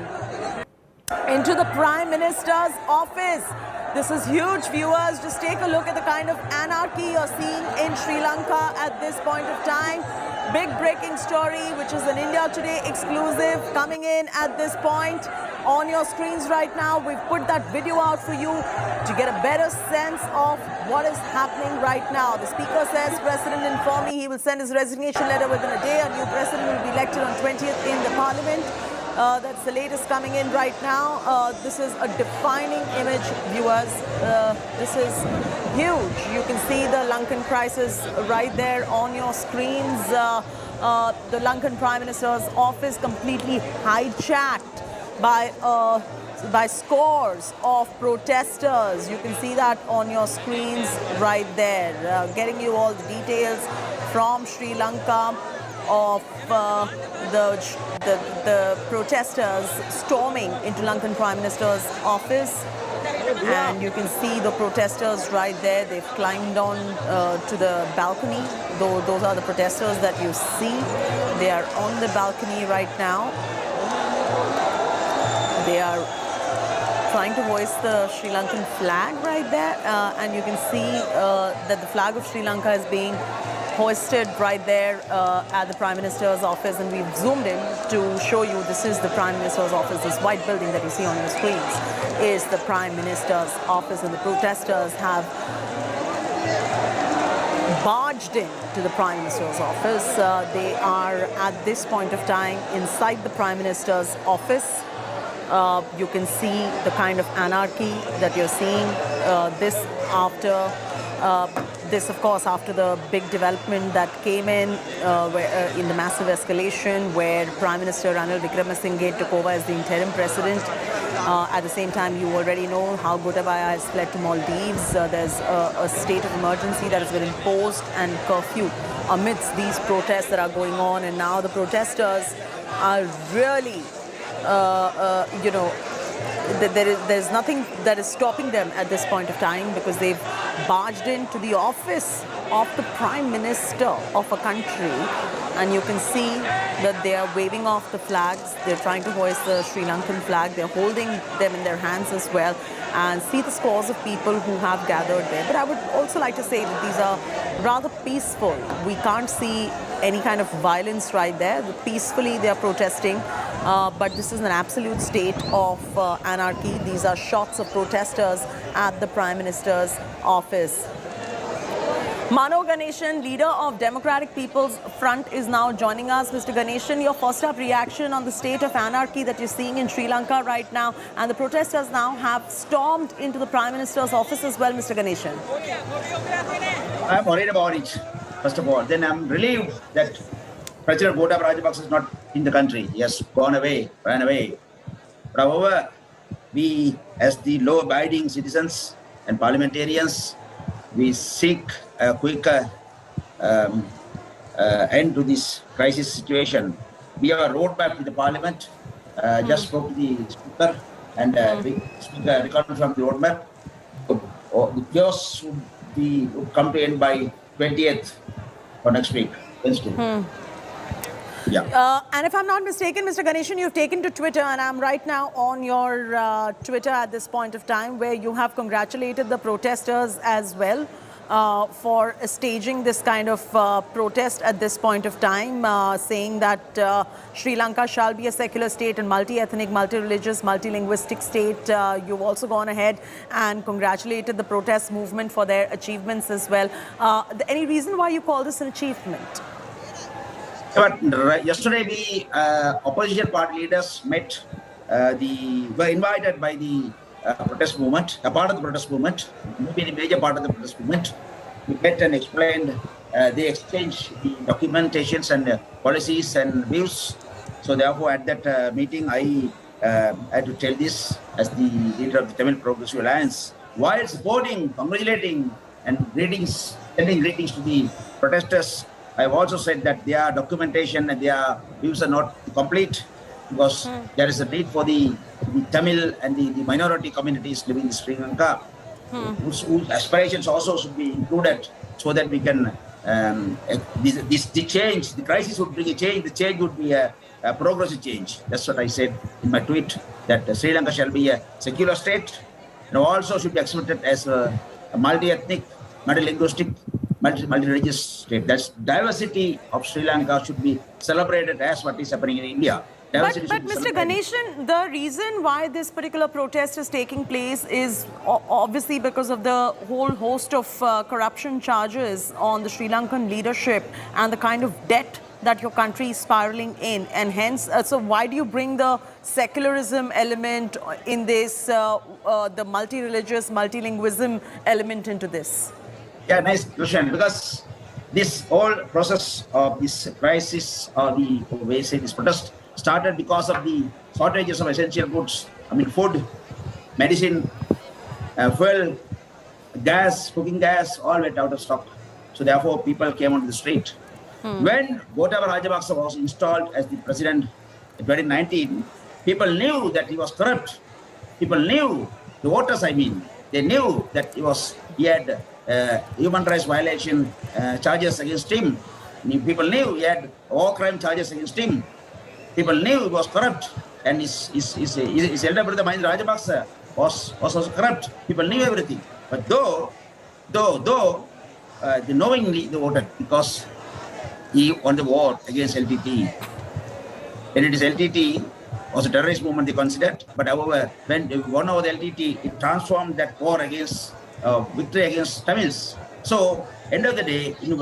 into the Prime Minister's office. This is huge, viewers. Just take a look at the kind of anarchy you're seeing in Sri Lanka at this point of time. Big breaking story, which is an India Today exclusive, coming in at this point on your screens right now. We've put that video out for you to get a better sense of what is happening right now. The speaker says, President informed me he will send his resignation letter within a day. A new president will be elected on 20th in the parliament. That's the latest coming in right now. This is a defining image, viewers. This is huge. You can see the Lankan crisis right there on your screens. The Lankan Prime Minister's office completely hijacked by scores of protesters. You can see that on your screens right there. Getting you all the details from Sri Lanka of the protesters storming into Lankan Prime Minister's office. And you can see the protesters right there. They've climbed on to the balcony. Those are the protesters that you see. They are on the balcony right now. They are trying to hoist the Sri Lankan flag right there. And you can see that the flag of Sri Lanka is being hoisted right there at the Prime Minister's office, and we've zoomed in to show you this is the Prime Minister's office. This white building that you see on your screens is the Prime Minister's office, and the protesters have barged in to the Prime Minister's office. They are at this point of time inside the Prime Minister's office. You can see the kind of anarchy that you're seeing. This, of course, after the big development that came in in the massive escalation where Prime Minister Ranil Wickremesinghe took over as the interim president. At the same time, you already know how Gotabaya has fled to Maldives. There's a state of emergency that has been imposed and curfew amidst these protests that are going on. And now the protesters are really, there's nothing that is stopping them at this point of time, because they've barged into the office of the Prime Minister of a country, and you can see that they are waving off the flags. They're trying to hoist the Sri Lankan flag. They're holding them in their hands as well, and see the scores of people who have gathered there. But I would also like to say that these are rather peaceful. We can't see any kind of violence right there. Peacefully they are protesting, but this is an absolute state of anarchy. These are shots of protesters at the Prime Minister's office. Mano Ganeshan, leader of Democratic People's Front, is now joining us. Mr. Ganeshan, your first up reaction on the state of anarchy that you're seeing in Sri Lanka right now, and the protesters now have stormed into the Prime Minister's office as well, Mr. Ganeshan. I'm worried about it, first of all. Then I'm relieved that President Gotabaya Rajapaksa is not in the country. He has gone away, ran away. But however, we, as the law-abiding citizens and parliamentarians, we seek a quicker end to this crisis situation. We have a roadmap to the parliament. Just spoke to the speaker, and the speaker recorded from the roadmap. The chaos would come to end by 20th or next week, Wednesday. Yeah. And if I'm not mistaken, Mr. Ganeshan, you've taken to Twitter, and I'm right now on your Twitter at this point of time, where you have congratulated the protesters as well for staging this kind of protest at this point of time, saying that Sri Lanka shall be a secular state and multi-ethnic, multi-religious, multi-linguistic state. You've also gone ahead and congratulated the protest movement for their achievements as well. Any reason why you call this an achievement? But yesterday, we opposition party leaders met. Were invited by the protest movement, a part of the protest movement, maybe a major part of the protest movement. We met and explained. They exchanged the documentations and policies and views. So therefore, at that meeting, I had to tell this as the leader of the Tamil Progressive Alliance, while supporting, congratulating, and sending greetings to the protesters. I've also said that their documentation and their views are not complete, because there is a need for the Tamil and the minority communities living in Sri Lanka whose aspirations also should be included, so that we can the change, the crisis would bring a change. The change would be a progressive change. That's what I said in my tweet, that Sri Lanka shall be a secular state, and also should be accepted as a multi-ethnic, multi-linguistic, multi-religious state. That's diversity of Sri Lanka should be celebrated as what is happening in India. But Mr. Ganeshan, the reason why this particular protest is taking place is obviously because of the whole host of corruption charges on the Sri Lankan leadership and the kind of debt that your country is spiraling in. And hence, so why do you bring the secularism element in this, the multi-religious, multilingualism element into this? Yeah, nice question. Because this whole process of this crisis, or the way say this protest, started because of the shortages of essential goods. I mean, food, medicine, fuel, gas, cooking gas, all went out of stock. So therefore, people came onto the street. When Gotabaya Rajapaksa was installed as the president in 2019, people knew that he was corrupt. People knew, the voters I mean, they knew that he had human rights violation charges against him. People knew he had war crime charges against him. People knew he was corrupt, and his elder brother Mahinda Rajapaksa was also corrupt. People knew everything. But though knowingly they voted, because he won the war against LTT. And it is LTT was a terrorist movement they considered. But however, when they won over the LTT, it transformed that war against victory against Tamils. So end of the day, in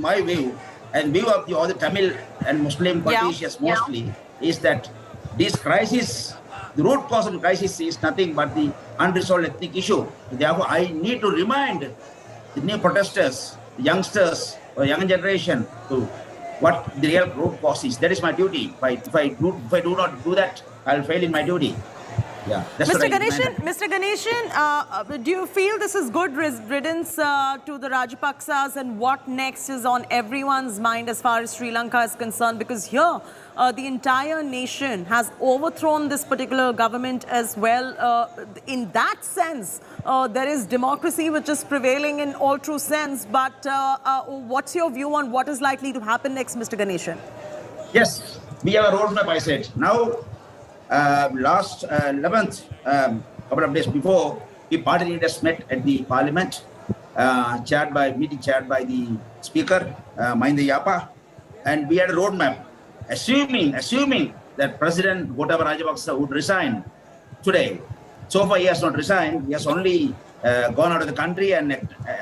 my view, and view of all the Tamil and Muslim politicians mostly, is that this crisis, the root cause of the crisis is nothing but the unresolved ethnic issue. Therefore, I need to remind the new protesters, the youngsters, or young generation, to what the real root cause is. That is my duty. If I do not do that, I'll fail in my duty. Yeah, Mr. Ganeshan, do you feel this is good riddance to the Rajapaksas, and what next is on everyone's mind as far as Sri Lanka is concerned? Because here, the entire nation has overthrown this particular government as well. In that sense, there is democracy which is prevailing in all true sense. But what's your view on what is likely to happen next, Mr. Ganeshan? Yes, we have a roadmap, I said. Now, last 11th, couple of days before, we party leaders met at the parliament, chaired by the speaker, Mahinda Yapa, and we had a roadmap, assuming that President Gotabaya Rajapaksa would resign today. So far, he has not resigned. He has only gone out of the country and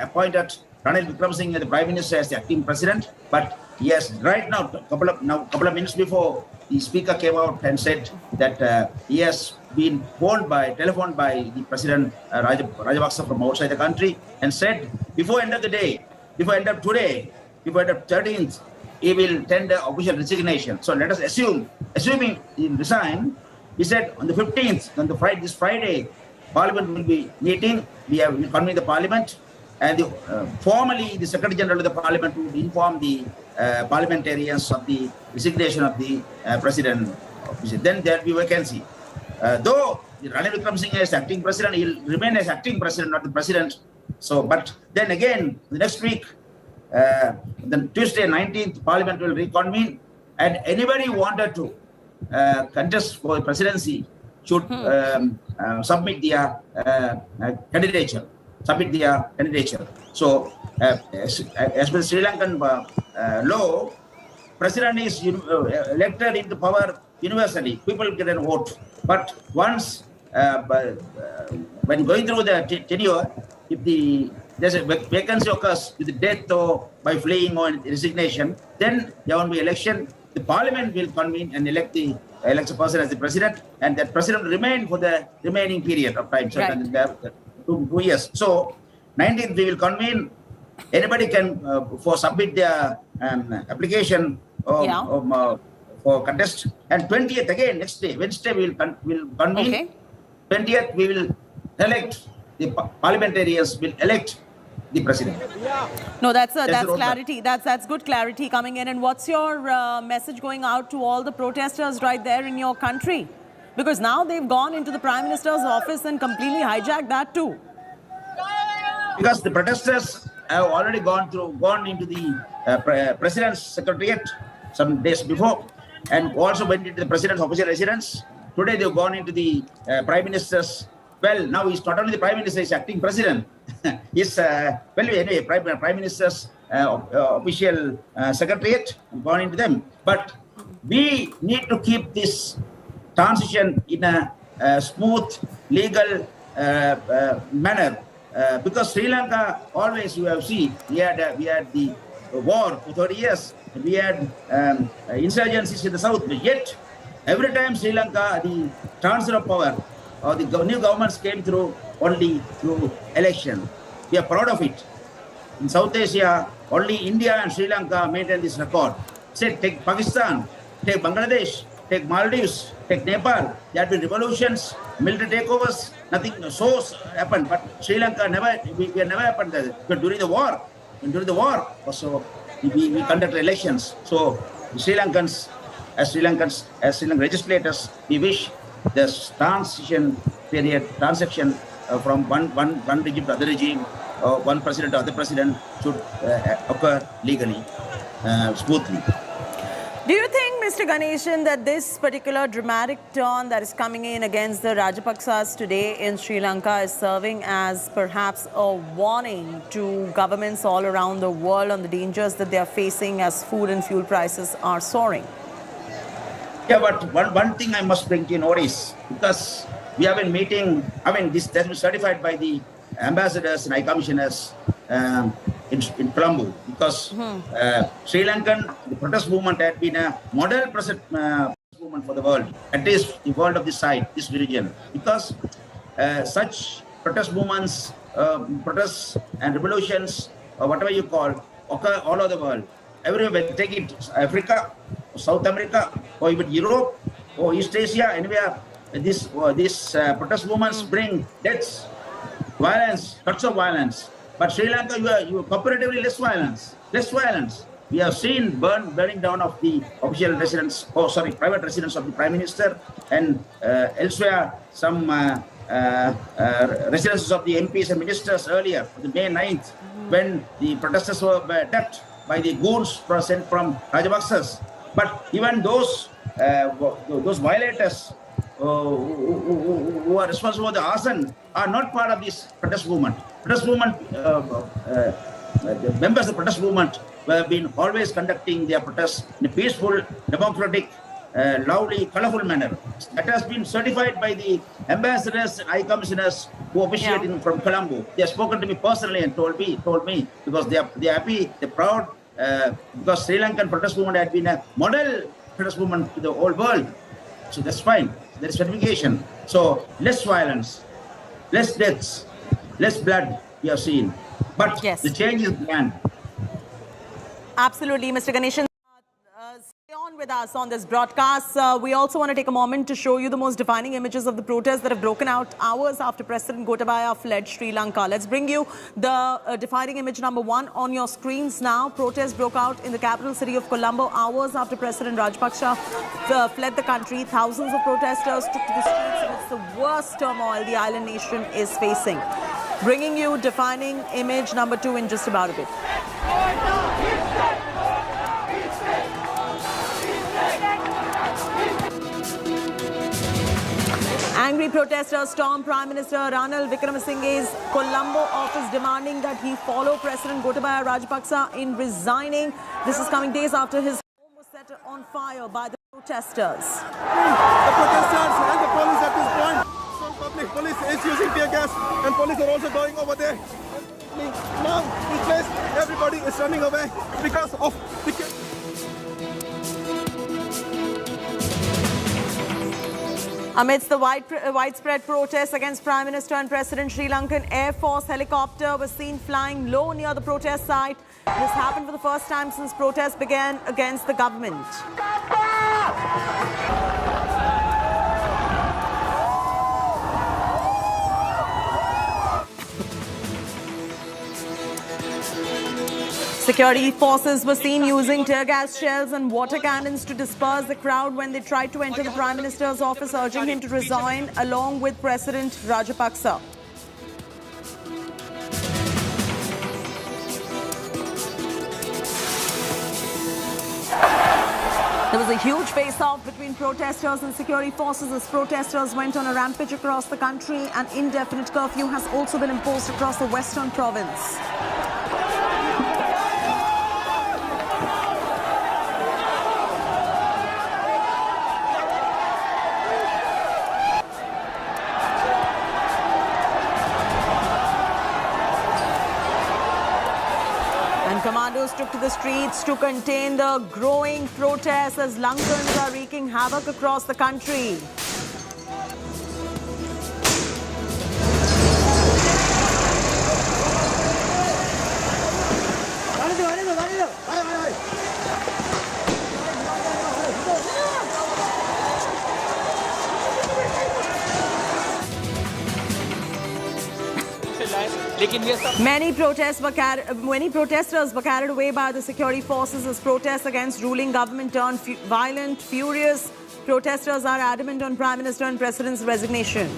appointed Ranil Wickremesinghe, the Prime Minister, as the acting president. But yes, right now, couple of minutes before, the speaker came out and said that he has been telephoned by the President Rajapaksa from outside the country, and said before end of the day, before end of 13th, he will tender official resignation. So let us assuming he resign, he said on the 15th, on this Friday, Parliament will be meeting. We will convene the Parliament, and formally the Secretary General of the Parliament will inform the parliamentarians of the resignation of the President. Then there will be vacancy. Though Ranil Wickremesinghe is acting president, he will remain as acting president, not the president. So, but then again, the next week, then Tuesday 19th, Parliament will reconvene, and anybody who wanted to contest for the presidency should submit their candidature. So, as per Sri Lankan law, president is elected into power universally. People get a vote. But once, when going through the tenure, if there's a vacancy occurs with death or by fleeing or resignation, then there will be election. The Parliament will convene and elect a person as the president, and that president will remain for the remaining period of time. So right. 2 years. So 19th we will convene. Anybody can submit their application for contest. And 20th again, next day, Wednesday we will convene. Okay. 20th we will elect, the parliamentarians will elect the president. No, that's clarity. That's good clarity coming in. And what's your message going out to all the protesters right there in your country? Because now they've gone into the Prime Minister's office and completely hijacked that too. because the protesters have already gone into the president's secretariat some days before, and also went into the president's official residence. Today they've gone into the prime minister's. Well, now he's not only the prime minister; he's acting president. He's anyway, prime minister's official secretariat, gone into them. But we need to keep this transition in a smooth, legal manner, because Sri Lanka always, you have seen, we had the war for 30 years. We had insurgencies in the south. But yet, every time Sri Lanka, the transfer of power or the new governments came through only through election. We are proud of it. In South Asia, only India and Sri Lanka maintain this record. Say, take Pakistan, take Bangladesh, take Maldives, take Nepal. There have been revolutions, military takeovers, nothing so happened. But Sri Lanka we never happened there. But during the war, also we conducted elections. So Sri Lankans, as Sri Lankan legislators, we wish the transition period, transaction from one regime to other regime, one president to other president should occur legally, smoothly. Do you think, Mr. Ganeshan, that this particular dramatic turn that is coming in against the Rajapaksas today in Sri Lanka is serving as perhaps a warning to governments all around the world on the dangers that they are facing as food and fuel prices are soaring? Yeah, but one thing I must bring to notice, because we have been meeting, this has been certified by the ambassadors and high commissioners in Colombo, because Sri Lankan, the protest movement had been a model protest movement for the world, at least the world of this side, this region, because such protest movements, protests and revolutions, or whatever you call, occur all over the world. Everywhere, take it Africa, South America, or even Europe, or East Asia, anywhere, these protest movements bring deaths, violence, lots of violence. But Sri Lanka, you are comparatively less violence. We have seen burning down of the official residence, private residence of the Prime Minister, and elsewhere some residences of the MPs and ministers earlier, on the May 9th, when the protesters were attacked by the goons sent from Rajapaksas. But even those violators who are responsible for the arson are not part of this protest movement. The members of the protest movement have been always conducting their protests in a peaceful, democratic, lovely, colorful manner. That has been certified by the ambassadors and high commissioners who officiate from Colombo. They have spoken to me personally and told me because they are happy, they're proud, because Sri Lankan protest movement had been a model protest movement to the whole world. So that's fine. There is certification. So less violence, less deaths, less blood we have seen. But the change is planned. Absolutely, Mr. Ganeshan. Stay on with us on this broadcast. We also want to take a moment to show you the most defining images of the protests that have broken out hours after President Gotabaya fled Sri Lanka. Let's bring you the defining image number one on your screens now. Protests broke out in the capital city of Colombo hours after President Rajapaksa fled the country. Thousands of protesters took to the streets, and it's the worst turmoil the island nation is facing. Bringing you defining image number two in just about a bit. Angry protesters stormed Prime Minister Ranil Wickremesinghe's Colombo office, demanding that he follow President Gotabaya Rajapaksa in resigning. This is coming days after his home was set on fire by the protesters. The protesters and the police at this point. Some public police is using tear gas, and police are also going over there. Now, this place, everybody is running away because of the... Amidst the widespread protests against Prime Minister and President, Sri Lankan Air Force helicopter was seen flying low near the protest site. This happened for the first time since protests began against the government. Security forces were seen using tear gas shells and water cannons to disperse the crowd when they tried to enter the Prime Minister's office, urging him to resign along with President Rajapaksa. There was a huge face-off between protesters and security forces as protesters went on a rampage across the country. An indefinite curfew has also been imposed across the western province. Commandos took to the streets to contain the growing protests as Lankans are wreaking havoc across the country. Many protesters were carried away by the security forces as protests against ruling government turned violent, furious. Protesters are adamant on Prime Minister and President's resignation.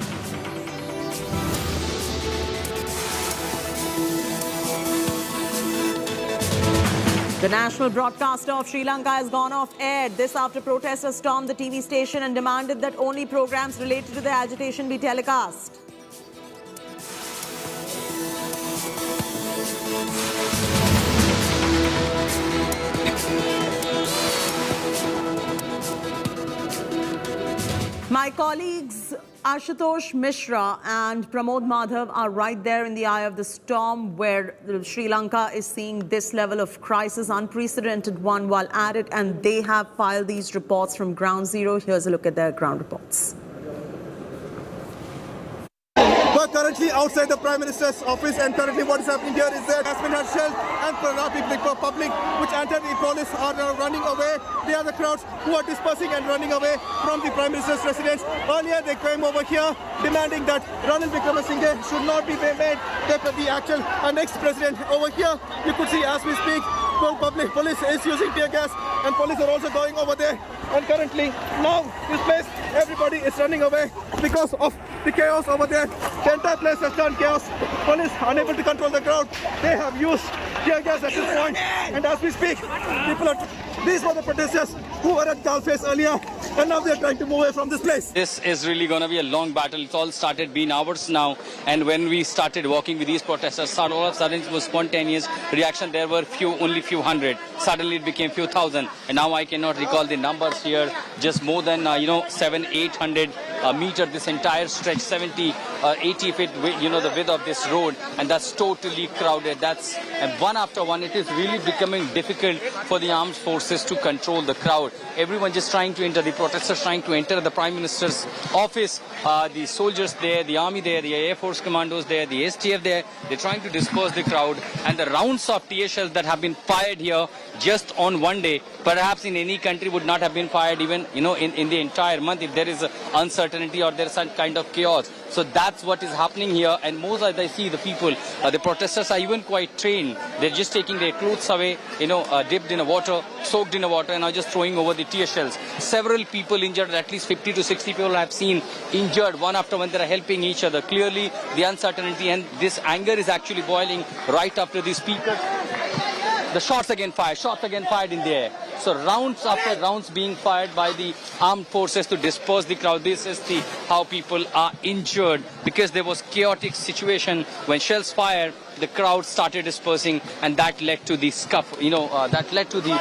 The national broadcaster of Sri Lanka has gone off air. This after protesters stormed the TV station and demanded that only programs related to the agitation be telecast. My colleagues Ashutosh Mishra and Pramod Madhav are right there in the eye of the storm where Sri Lanka is seeing this level of crisis, unprecedented one, while at it, and they have filed these reports from ground zero. Here's a look at their ground reports. We're currently outside the Prime Minister's office, and currently what is happening here is that Jasmine Herschel and the public which anti-police are now running away. They are the crowds who are dispersing and running away from the Prime Minister's residence. Earlier they came over here demanding that Ranil Wickremesinghe should not be made the actual next president. Over here you could see as we speak, police is using tear gas and police are also going over there. And currently now this place, everybody is running away because of the chaos over there. The entire place has turned chaos. Police unable to control the crowd. They have used tear gas at this point. And as we speak, these were the protesters who were at Galface earlier, and now they're trying to move away from this place. This is really going to be a long battle. It's all started being hours now, and when we started walking with these protesters, all of a sudden it was spontaneous reaction. There were only few hundred. Suddenly it became few thousand, and now I cannot recall the numbers here. Just more than 700-800 meter this entire stretch, 70-80 feet, the width of this road, and that's totally crowded. And one after one, it is really becoming difficult for the armed forces to control the crowd. Everyone just trying to enter, the protesters trying to enter the Prime Minister's office, the soldiers there, the army there, the Air Force commandos there, the STF there. They're trying to disperse the crowd, and the rounds of tear shells that have been fired here just on one day, perhaps in any country would not have been fired even in the entire month if there is uncertainty or there's some kind of chaos. So that's what is happening here, and most as I see the people, the protesters are even quite trained. They're just taking their clothes away, dipped in water, soaked in water, and are just throwing over the tear shells. Several people injured, at least 50 to 60 people I have seen injured, one after one. They are helping each other. Clearly the uncertainty and this anger is actually boiling right after the speakers. The shots again fired in the air. So rounds after rounds being fired by the armed forces to disperse the crowd. This is how people are injured, because there was chaotic situation when shells fired. The crowd started dispersing, and that led to the scuffle, that led to the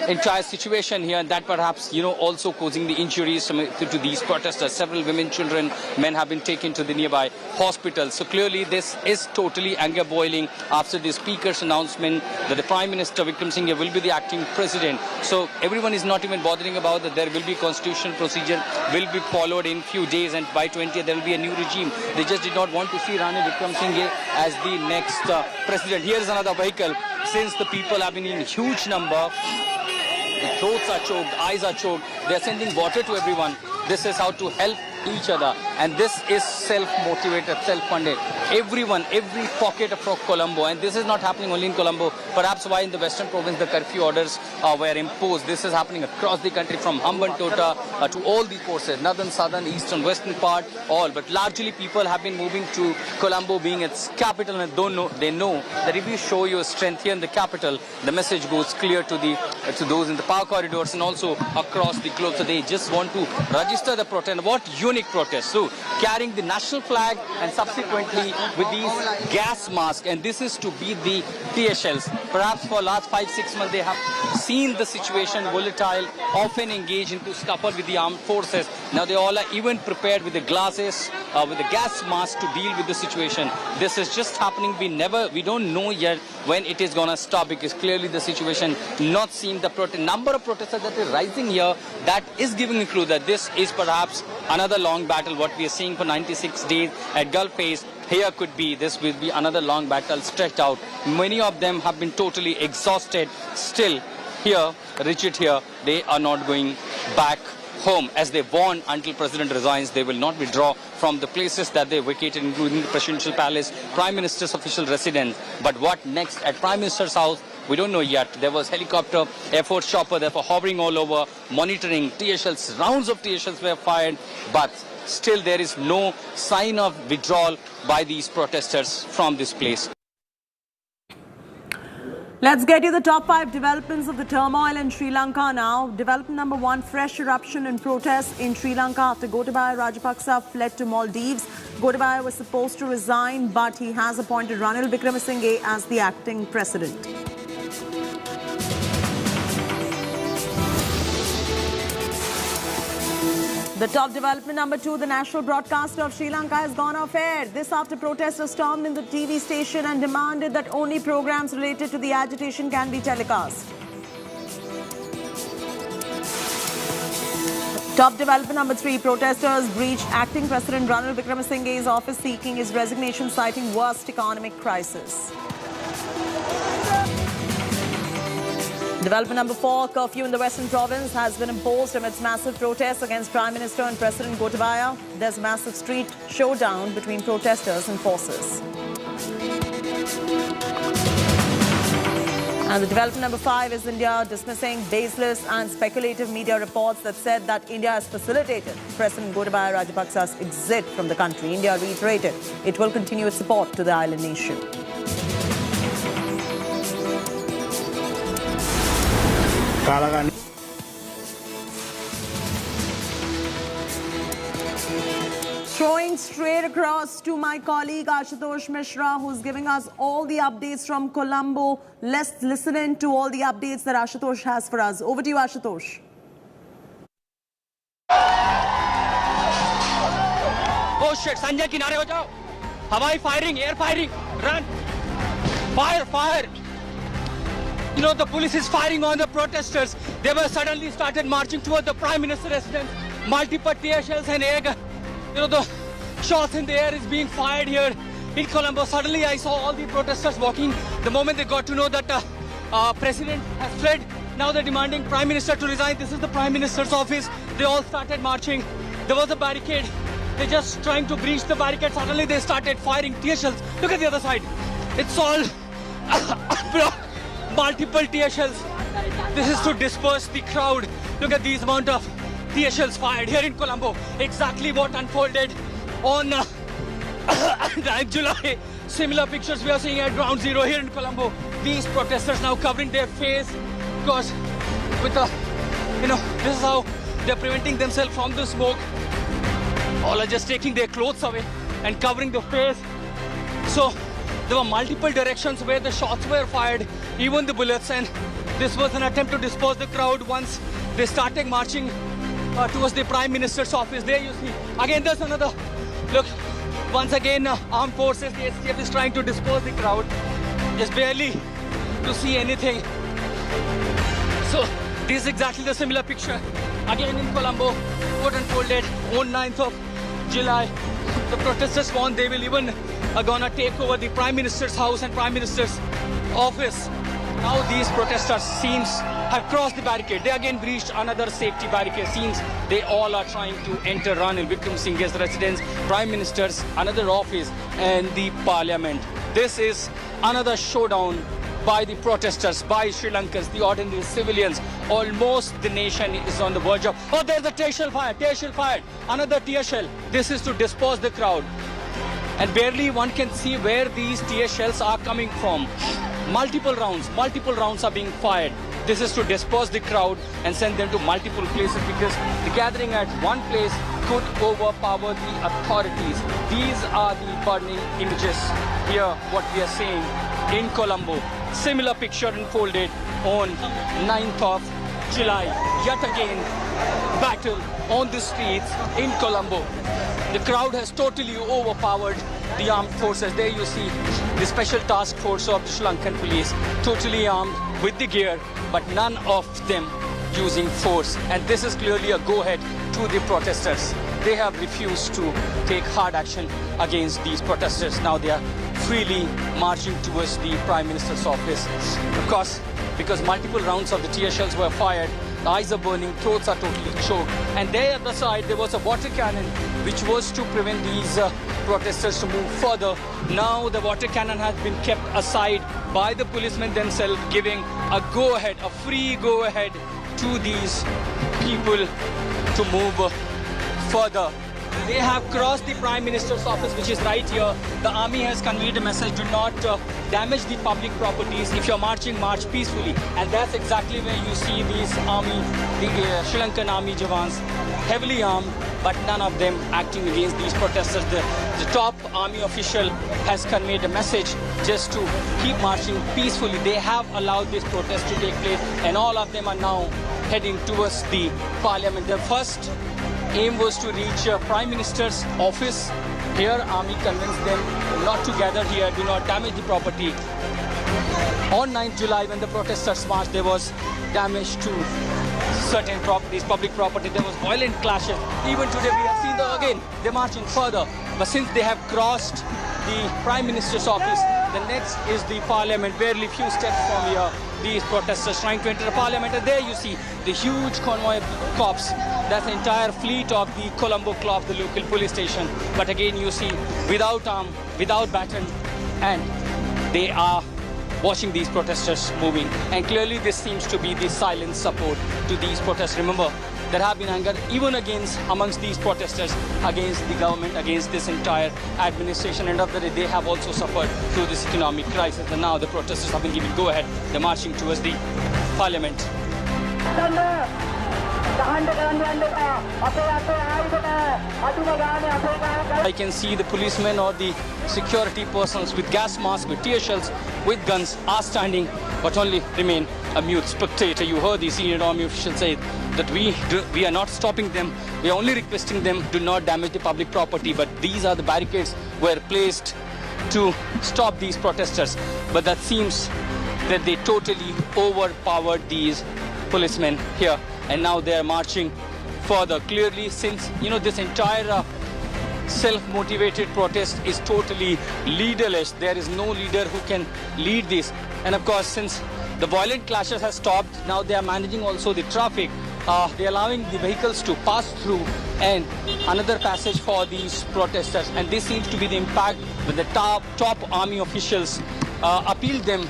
entire situation here, and that perhaps, also causing the injuries to these protesters. Several women, children, men have been taken to the nearby hospitals. So clearly this is totally anger boiling after the speaker's announcement that the Prime Minister Wickremesinghe will be the acting president. So everyone is not even bothering about that. There will be constitutional procedure will be followed in few days, and by 20th there will be a new regime. They just did not want to see Ranil Wickremesinghe as the next president. Here is another vehicle. Since the people have been in huge number, the throats are choked, eyes are choked. They are sending water to everyone. This is how to help each other. And this is self-motivated, self-funded. Everyone, every pocket of Colombo, and this is not happening only in Colombo, perhaps why in the western province the curfew orders were imposed. This is happening across the country from Hambantota to all the courses, northern, southern, eastern, western part, all. But largely people have been moving to Colombo being its capital, and they know that if you show your strength here in the capital, the message goes clear to those in the power corridors and also across the globe. So they just want to register the protest. What unique protest? So carrying the national flag and subsequently with these gas masks, and this is to beat the tear shells. Perhaps for last 5-6 months they have seen the situation volatile, often engage into scuffle with the armed forces. Now they all are even prepared with the glasses, with the gas mask to deal with the situation. This is just happening. We don't know yet when it is gonna stop, because clearly the situation not seen the number of protesters that is rising here. That is giving a clue that this is perhaps another long battle. What we are seeing for 96 days at Gulf phase, here this will be another long battle stretched out. Many of them have been totally exhausted. Still here, rigid here, they are not going back home, as they warn until President resigns. They will not withdraw from the places that they vacated, including the Presidential Palace, Prime Minister's official residence. But what next at Prime Minister's house, we don't know yet. There was helicopter, Air Force chopper, therefore hovering all over, monitoring tear shells. Rounds of tear shells were fired, but still there is no sign of withdrawal by these protesters from this place. Let's get you the top 5 developments of the turmoil in Sri Lanka now. Development number 1, fresh eruption in protests in Sri Lanka after Gotabaya Rajapaksa fled to Maldives. Gotabaya was supposed to resign, but he has appointed Ranil Wickremesinghe as the acting president. The top development number 2, the national broadcaster of Sri Lanka has gone off air. This after protesters stormed in the TV station and demanded that only programs related to the agitation can be telecast. Top development number 3, protesters breached acting President Ranil Wickremesinghe's office seeking his resignation, citing worst economic crisis. Development number 4, curfew in the Western Province has been imposed amidst massive protests against Prime Minister and President Gotabaya. There's massive street showdown between protesters and forces. And the development number 5 is India dismissing baseless and speculative media reports that said that India has facilitated President Gotabaya Rajapaksa's exit from the country. India reiterated it will continue its support to the island nation. Throwing straight across to my colleague Ashutosh Mishra, who's giving us all the updates from Colombo. Let's listen in to all the updates that Ashutosh has for us. Over to you, Ashutosh. Oh shit, Sanjay, kinare ho jao. Hawai firing, air firing, run. Fire, fire. You know, the police is firing on the protesters. They were suddenly started marching toward the Prime Minister's residence. Multiple tear shells and air. You know, the shots in the air is being fired here in Colombo. Suddenly I saw all the protesters walking. The moment they got to know that President has fled, now they're demanding Prime Minister to resign. This is the Prime Minister's office. They all started marching. There was a barricade. They're just trying to breach the barricade. Suddenly they started firing tear shells. Look at the other side. It's all multiple tear shells. This is to disperse the crowd. Look at these amount of tear shells fired here in Colombo. Exactly what unfolded on 9th July. Similar pictures we are seeing at ground zero here in Colombo. These protesters now covering their face because with the, this is how they're preventing themselves from the smoke. All are just taking their clothes away and covering the face. So there were multiple directions where the shots were fired, even the bullets, and this was an attempt to disperse the crowd once they started marching towards the Prime Minister's office. There you see, again there's another, look, once again armed forces, the STF is trying to disperse the crowd, just barely to see anything. So this is exactly the similar picture, again in Colombo, what unfolded on 9th of July. The protesters warned they will even gonna take over the Prime Minister's house and Prime Minister's office. Now these protesters have crossed the barricade. They again breached another safety barricade. Seems they all are trying to enter Ranil Wickremesinghe's residence, Prime Minister's another office and the parliament. This is another showdown by the protesters, by Sri Lankans, the ordinary civilians. Almost the nation is on the verge of... Oh, there's a tear shell fired, another tear shell. This is to disperse the crowd. And barely one can see where these tear shells are coming from. Multiple rounds are being fired. This is to disperse the crowd and send them to multiple places because the gathering at one place could overpower the authorities. These are the burning images here, what we are seeing in Colombo. Similar picture unfolded on 9th of July. Yet again, battle on the streets in Colombo. The crowd has totally overpowered the armed forces. There you see the special task force of the Sri Lankan police, totally armed with the gear, but none of them using force. And this is clearly a go-ahead to the protesters. They have refused to take hard action against these protesters. Now they are freely marching towards the Prime Minister's office. Of course, because multiple rounds of the tear shells were fired, the eyes are burning, throats are totally choked. And there at the side, there was a water cannon, which was to prevent these protesters to move further. Now the water cannon has been kept aside by the policemen themselves, giving a go-ahead, a free go-ahead to these people to move further. They have crossed the Prime Minister's office, which is right here. The army has conveyed a message, do not damage the public properties. If you're marching, march peacefully. And that's exactly where you see these army, the Sri Lankan army Jawans, heavily armed, but none of them acting against these protesters. The top army official has conveyed a message just to keep marching peacefully. They have allowed this protest to take place, and all of them are now heading towards the parliament. Their first aim was to reach Prime Minister's office. Here, army convinced them not to gather here, do not damage the property. On 9th July, when the protesters marched, there was damage to certain properties, public property. There was violent clashes. Even today, we have seen them again. They're marching further. But since they have crossed the Prime Minister's office, the next is the parliament, barely few steps from here. These protesters trying to enter the parliament, and there you see the huge convoy of cops. That's the entire fleet of the Colombo Club, the local police station. But again, you see, without arm, without baton, and they are watching these protesters moving. And clearly, this seems to be the silent support to these protests. Remember, there have been anger even amongst these protesters against the government, against this entire administration. End of the day, they have also suffered through this economic crisis. And now the protesters have been given go-ahead. They're marching towards the parliament. I can see the policemen or the security persons with gas masks, with tear shells, with guns are standing, but only remain a mute spectator. You heard the senior army official say that we are not stopping them. We are only requesting them do not damage the public property. But these are the barricades were placed to stop these protesters. But that seems that they totally overpowered these policemen here. And now they are marching further. Clearly, since, this entire self-motivated protest is totally leaderless. There is no leader who can lead this. And of course, since the violent clashes have stopped, now they are managing also the traffic. They are allowing the vehicles to pass through and another passage for these protesters. And this seems to be the impact when the top army officials appealed them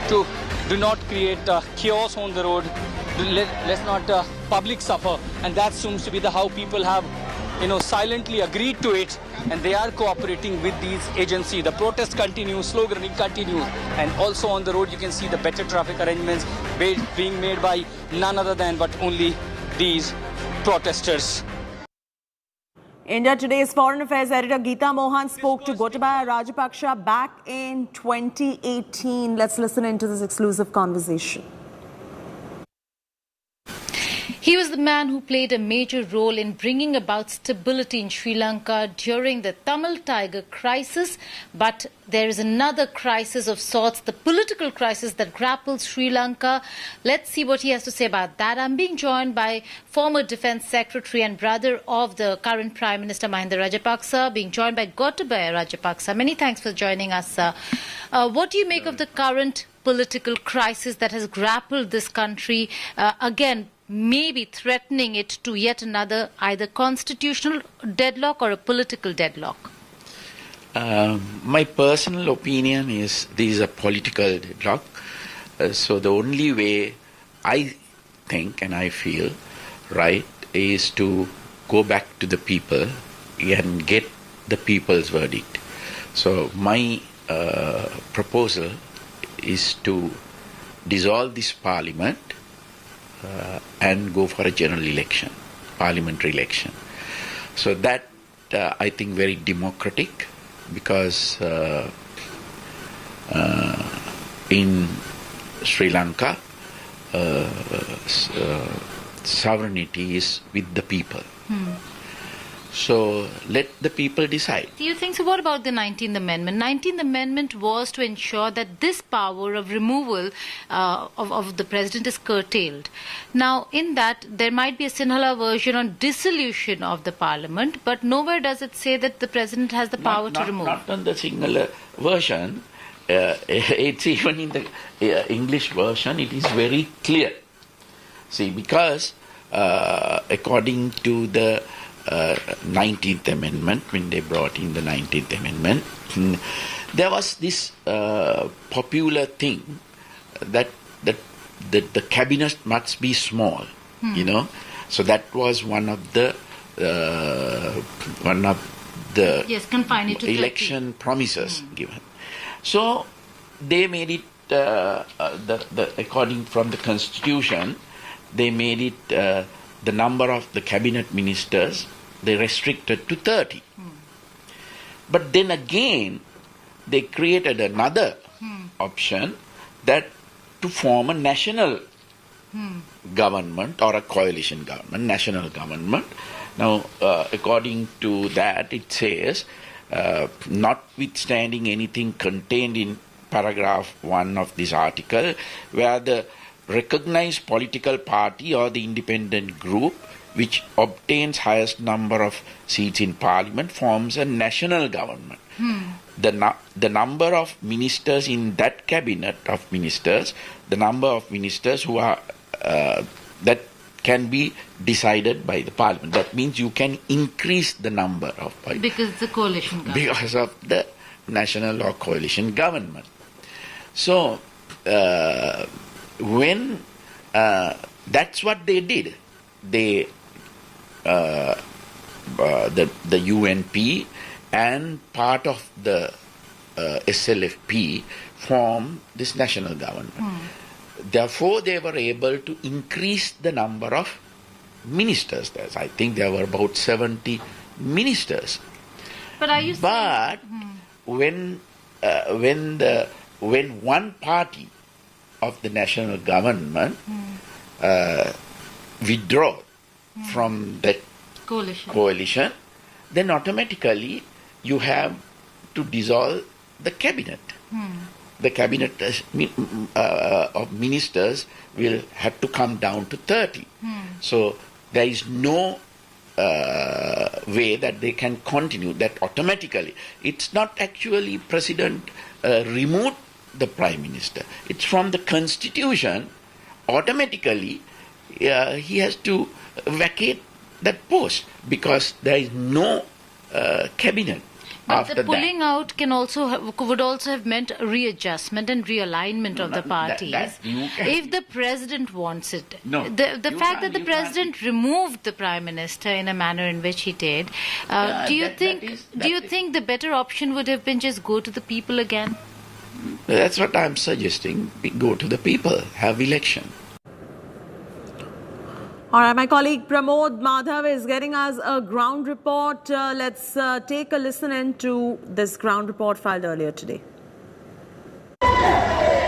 to do not create chaos on the road. Let's not public suffer. And that seems to be how people have silently agreed to it, and they are cooperating with these agencies. The protest continues, sloganing continues, and also on the road you can see the better traffic arrangements being made by none other than but only these protesters. India Today's Foreign Affairs editor Geeta Mohan spoke to Gotabaya Rajapaksa back in 2018. Let's listen into this exclusive conversation. He was the man who played a major role in bringing about stability in Sri Lanka during the Tamil Tiger crisis. But there is another crisis of sorts, the political crisis that grapples Sri Lanka. Let's see what he has to say about that. I'm being joined by former Defence Secretary and brother of the current Prime Minister Mahinda Rajapaksa, being joined by Gotabaya Rajapaksa. Many thanks for joining us, sir. What do you make of the current political crisis that has grappled this country, again, maybe threatening it to yet another either constitutional deadlock or a political deadlock? My personal opinion is this is a political deadlock. So the only way I think and I feel right is to go back to the people and get the people's verdict. So my proposal is to dissolve this parliament and go for a general election, parliamentary election. So that I think very democratic, because in Sri Lanka sovereignty is with the people. So let the people decide. Do you think so? What about the 19th Amendment? 19th Amendment was to ensure that this power of removal of the president is curtailed. Now, in that, there might be a Sinhala version on dissolution of the parliament, but nowhere does it say that the president has the power to remove. Not on the Sinhala version. It's even in the English version, it is very clear. See, because according to the 19th Amendment, when they brought in the 19th Amendment, there was this popular thing that the cabinet must be small, you know. So that was one of the yes, confine it to election 30 promises given. So they made it according from the Constitution, they made it the number of the cabinet ministers, they restricted to 30. But then again, they created another option, that to form a national government or a coalition government, national government. Now, according to that, it says, notwithstanding anything contained in paragraph 1 of this article, where the recognized political party or the independent group which obtains highest number of seats in parliament forms a national government. The number of ministers in that cabinet of ministers, the number of ministers who are that can be decided by the parliament. That means you can increase the number of because the coalition government. Because of the national or coalition government. So when that's what they did, they the UNP and part of the SLFP formed this national government. Therefore, they were able to increase the number of ministers. I think there were about 70 ministers. But are you saying? When one party of the national government withdraw from that coalition, then automatically you have to dissolve the cabinet. The cabinet of ministers will have to come down to 30. So there is no way that they can continue that automatically. It's not actually president removed the prime minister. It's from the constitution. Automatically he has to vacate that post because there is no cabinet. But the pulling out can would also have meant readjustment and realignment of the parties. If the president wants it. The fact that the president removed the prime minister in a manner in which he did, do you think the better option would have been just go to the people again? That's what I'm suggesting. We go to the people, have election. All right, my colleague Pramod Madhav is getting us a ground report. Let's take a listen into this ground report filed earlier today.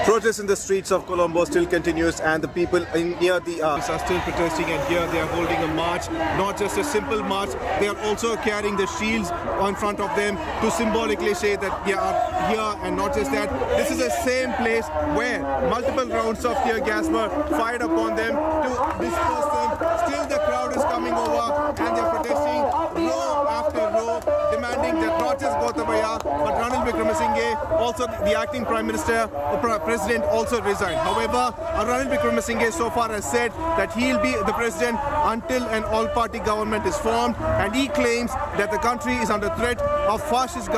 Protests in the streets of Colombo still continues, and the people near the are still protesting, and here they are holding a march. Not just a simple march, they are also carrying the shields in front of them to symbolically say that they are here. And not just that, this is the same place where multiple rounds of tear gas were fired upon them to disperse them. Still the crowd is coming over and they are protesting row after row, demanding that not just Gotabaya but Ranil Wickremesinghe, also the acting Prime Minister or President, also resigned. However, Ranil Wickremesinghe so far has said that he'll be the president until an all-party government is formed, and he claims that the country is under threat of fascist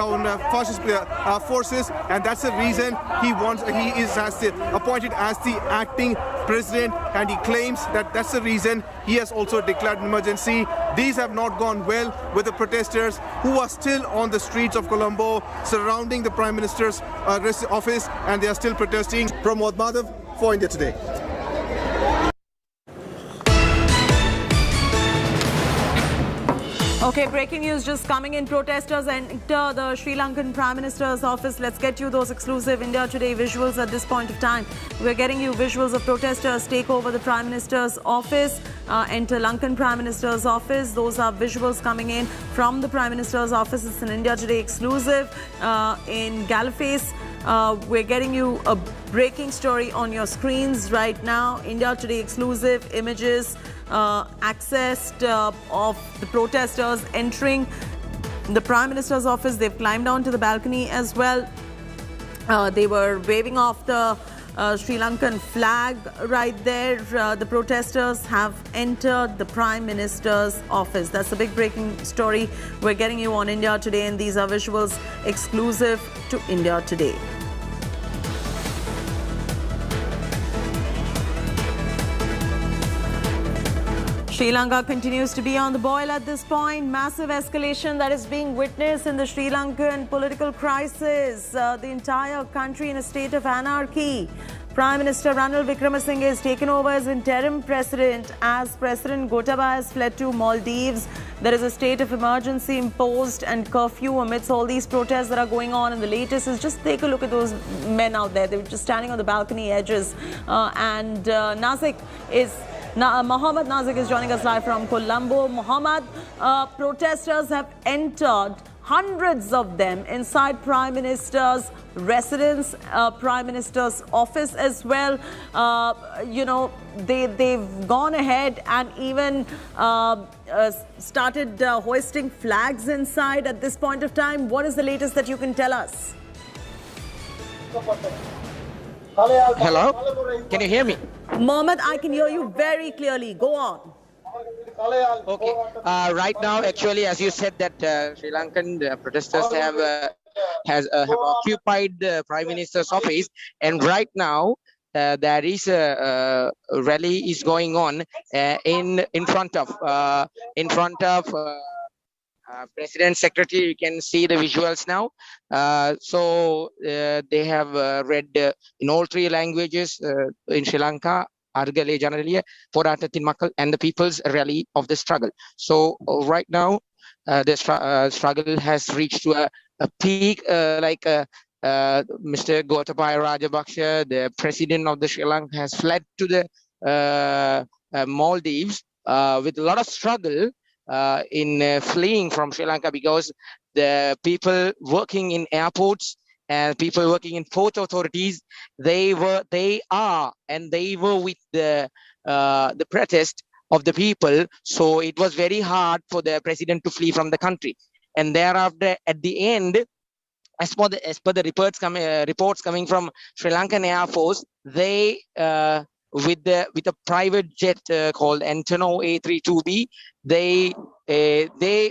forces, and that's the reason he is appointed as the acting president, and he claims that that's the reason he has also declared an emergency. These have not gone well with the protesters who are still on the streets of Colombo surrounding the Prime Minister's office, and they are still protesting. Pramod Madhav for India Today. Okay, breaking news just coming in. Protesters enter the Sri Lankan Prime Minister's office. Let's get you those exclusive India Today visuals at this point of time. We're getting you visuals of protesters take over the Prime Minister's office, enter Lankan Prime Minister's office. Those are visuals coming in from the Prime Minister's office. It's an India Today exclusive in Gallifase. We're getting you a breaking story on your screens right now. India Today exclusive images accessed of the protesters entering the Prime Minister's office. They've climbed onto the balcony as well. They were waving off the Sri Lankan flag right there. The protesters have entered the Prime Minister's office. That's a big breaking story we're getting you on India Today, and these are visuals exclusive to India Today. Sri Lanka continues to be on the boil at this point. Massive escalation that is being witnessed in the Sri Lankan political crisis. The entire country in a state of anarchy. Prime Minister Ranil Wickremesinghe has taken over as interim president as President Gotabaya has fled to Maldives. There is a state of emergency imposed and curfew amidst all these protests that are going on. And the latest is just take a look at those men out there. They were just standing on the balcony edges. Mohammed Nazik is joining us live from Colombo. Mohammed, protesters have entered, hundreds of them, inside Prime Minister's residence, Prime Minister's office as well. They've gone ahead and even started hoisting flags inside at this point of time. What is the latest that you can tell us? Hello? Can you hear me? Mohammed, I can hear you very clearly. Go on. Okay. Right now, actually, as you said, that Sri Lankan protesters have occupied the Prime Minister's office, and right now there is a rally is going on in front of President Secretary. You can see the visuals now. They have read in all three languages in Sri Lanka, Argale Janaliya, Poratatin Makal, and the People's Rally of the Struggle. So right now, the struggle has reached to a peak, Mr. Gotabaya Rajapaksa, the president of the Sri Lanka, has fled to the Maldives with a lot of struggle in fleeing from Sri Lanka, because the people working in airports and people working in port authorities, they were with the protest of the people. So it was very hard for the president to flee from the country. And thereafter, at the end, as per the reports coming from Sri Lankan Air Force, they with a private jet called Antonov A32B, they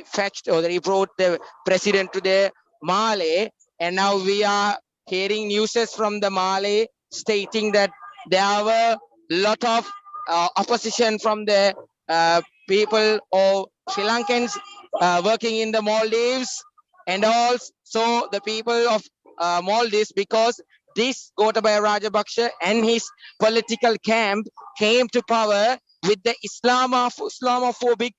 fetched, or they brought the president to the Malé, and now we are hearing news from the Malé stating that there were a lot of opposition from the people or Sri Lankans working in the Maldives, and also the people of Maldives, because this Gotabaya Rajapaksa and his political camp came to power with the Islamophobic,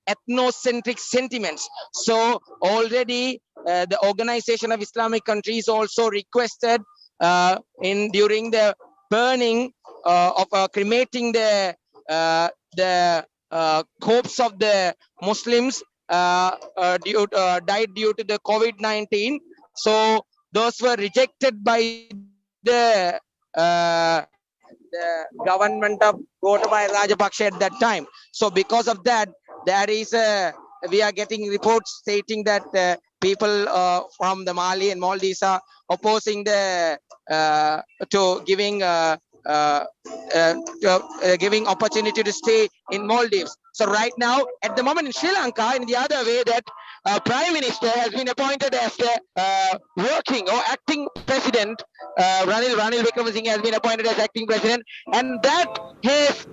ethnocentric sentiments. So already the Organization of Islamic Countries also requested during the burning of cremating the corpse of the Muslims died due to the COVID-19. So those were rejected by the government of Gotabaya Rajapaksa at that time. So because of that, we are getting reports stating that people from the Mali and Maldives are opposing the to giving giving opportunity to stay in Maldives. So right now, at the moment in Sri Lanka, in the other way, that Prime Minister has been appointed as the working or acting president. Ranil Wickremesinghe has been appointed as acting president, and that has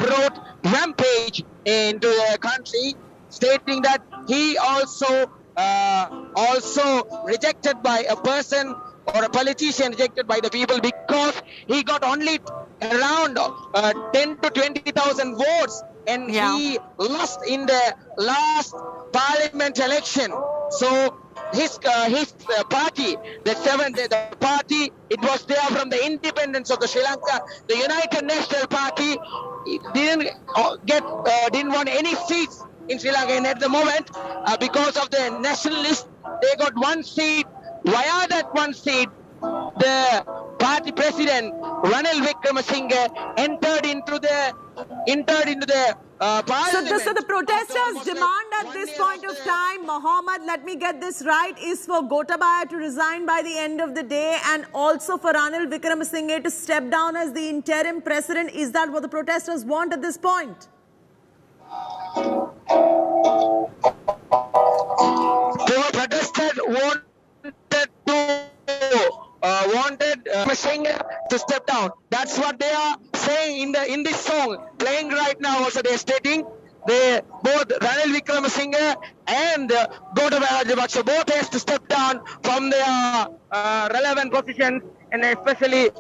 brought rampage into the country, stating that he also rejected by a person or a politician, rejected by the people, because he got only around 10 to 20,000 votes, and he lost in the last parliament election. So his party, the party, it was there from the independence of the Sri Lanka, the United National Party, didn't want any seats in Sri Lanka, and at the moment, because of the nationalists, they got one seat. Via that one seat, the party president Ranil Wickremesinghe entered into the parliament. So the protesters' demand at this point of time, Mohammed, let me get this right, is for Gotabaya to resign by the end of the day, and also for Ranil Wickremesinghe to step down as the interim president. Is that what the protesters want at this point? The protesters wanted Wickremesinghe to step down. That's what they are saying in this song playing right now. Also, they are stating both Ranil Wickremesinghe and Gotabaya Rajapaksa both has to step down from their relevant positions, and especially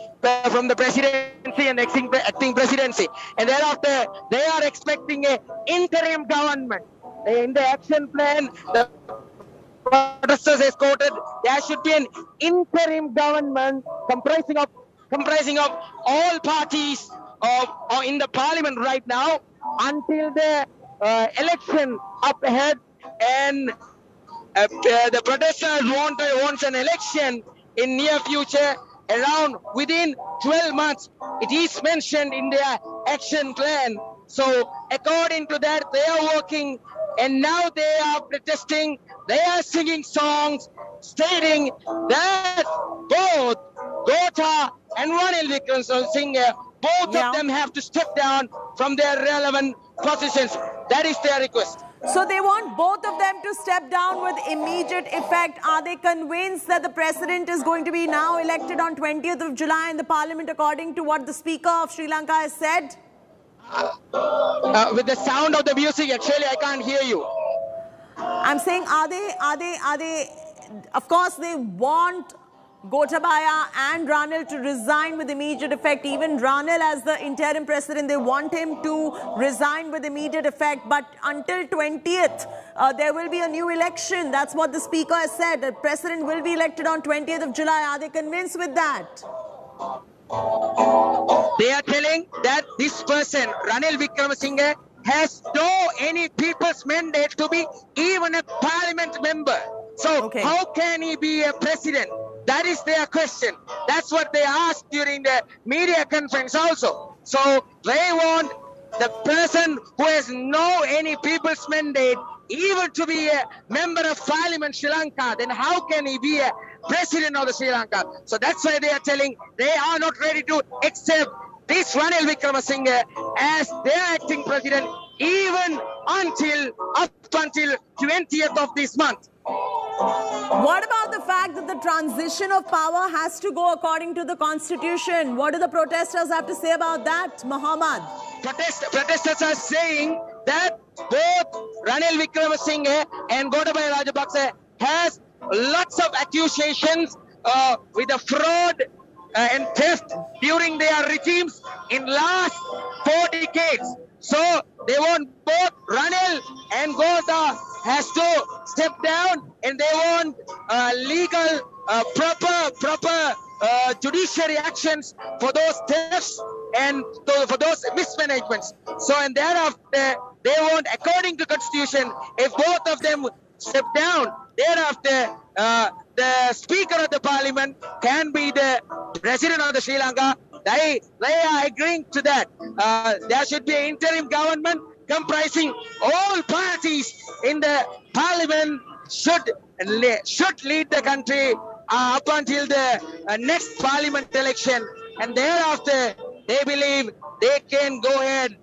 from the presidency and acting presidency. And thereafter, they are expecting an interim government. In the action plan, the protesters has quoted, there should be an interim government comprising of all parties in the parliament right now until the election up ahead. And the protesters wants an election in near future, around within 12 months. It is mentioned in their action plan. So according to that, they are working, and now they are protesting. They are singing songs stating that both Gota and Ranil Wickremesinghe, both of them have to step down from their relevant positions. That is their request. So they want both of them to step down with immediate effect. Are they convinced that the president is going to be now elected on 20th of July in the parliament, according to what the Speaker of Sri Lanka has said? With the sound of the music, actually, I can't hear you. I'm saying, are they, of course, they want Gotabaya and Ranil to resign with immediate effect. Even Ranil, as the interim president, they want him to resign with immediate effect. But until 20th, there will be a new election. That's what the Speaker has said. The president will be elected on 20th of July. Are they convinced with that? They are telling that this person, Ranil Wickremesinghe, has no any people's mandate to be even a parliament member. So how can he be a president? That is their question. That's what they asked during the media conference also. So they want the person who has no any people's mandate even to be a member of parliament Sri Lanka. Then how can he be a president of the Sri Lanka? So that's why they are telling they are not ready to accept this Ranil Wickremesinghe as their acting president even up until 20th of this month. What about the fact that the transition of power has to go according to the constitution? What do the protesters have to say about that, Mohammed? Protesters are saying that both Ranil Wickremesinghe and Gotabaya Rajapaksa has lots of accusations with the fraud and theft during their regimes in last 4 decades. So they want both Ranil and Gota has to step down, and they want legal, proper judiciary actions for those thefts and for those mismanagements. So, and thereafter, they want, according to Constitution, if both of them step down, thereafter, the Speaker of the Parliament can be the President of the Sri Lanka. They are agreeing to that. There should be an interim government comprising all parties in the parliament should lead the country up until the next parliament election, and thereafter they believe they can go ahead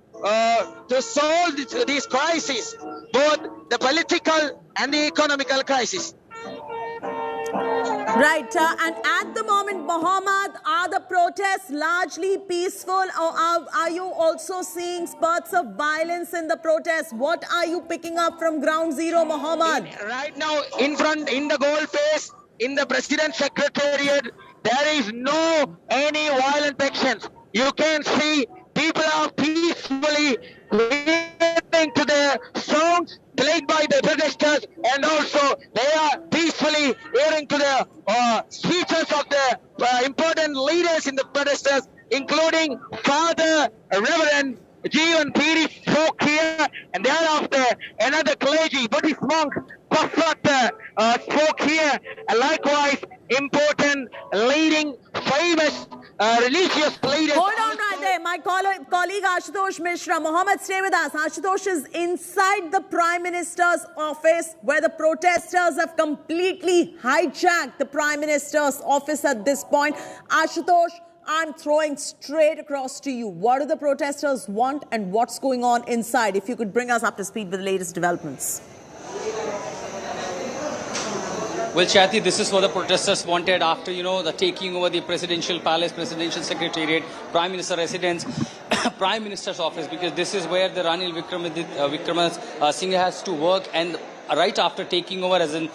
to solve these crises, both the political and the economical crisis. Right, and at the moment, Mohammed, are the protests largely peaceful, or are you also seeing spurts of violence in the protests? What are you picking up from ground zero, Mohammed? Right now, in the goal face, in the President's Secretariat, there is no any violent actions. You can see people are peacefully listening to the songs played by the protesters, and also they are peacefully hearing to the speeches of the important leaders in the protesters, including Father Reverend Jeevan Piri spoke here, and thereafter another clergy, Buddhist monk, Pastor spoke here, and likewise important leading famous religious leaders. Hold on right there. My colleague Ashutosh Mishra. Mohammed, stay with us. Ashutosh is inside the Prime Minister's office, where the protesters have completely hijacked the Prime Minister's office at this point. Ashutosh, I'm throwing straight across to you. What do the protesters want, and what's going on inside? If you could bring us up to speed with the latest developments. Well, Chatty, this is what the protesters wanted after, the taking over the presidential palace, presidential secretariat, prime minister residence, prime minister's office, because this is where the Ranil Wickremesinghe has to work. And right after taking over as an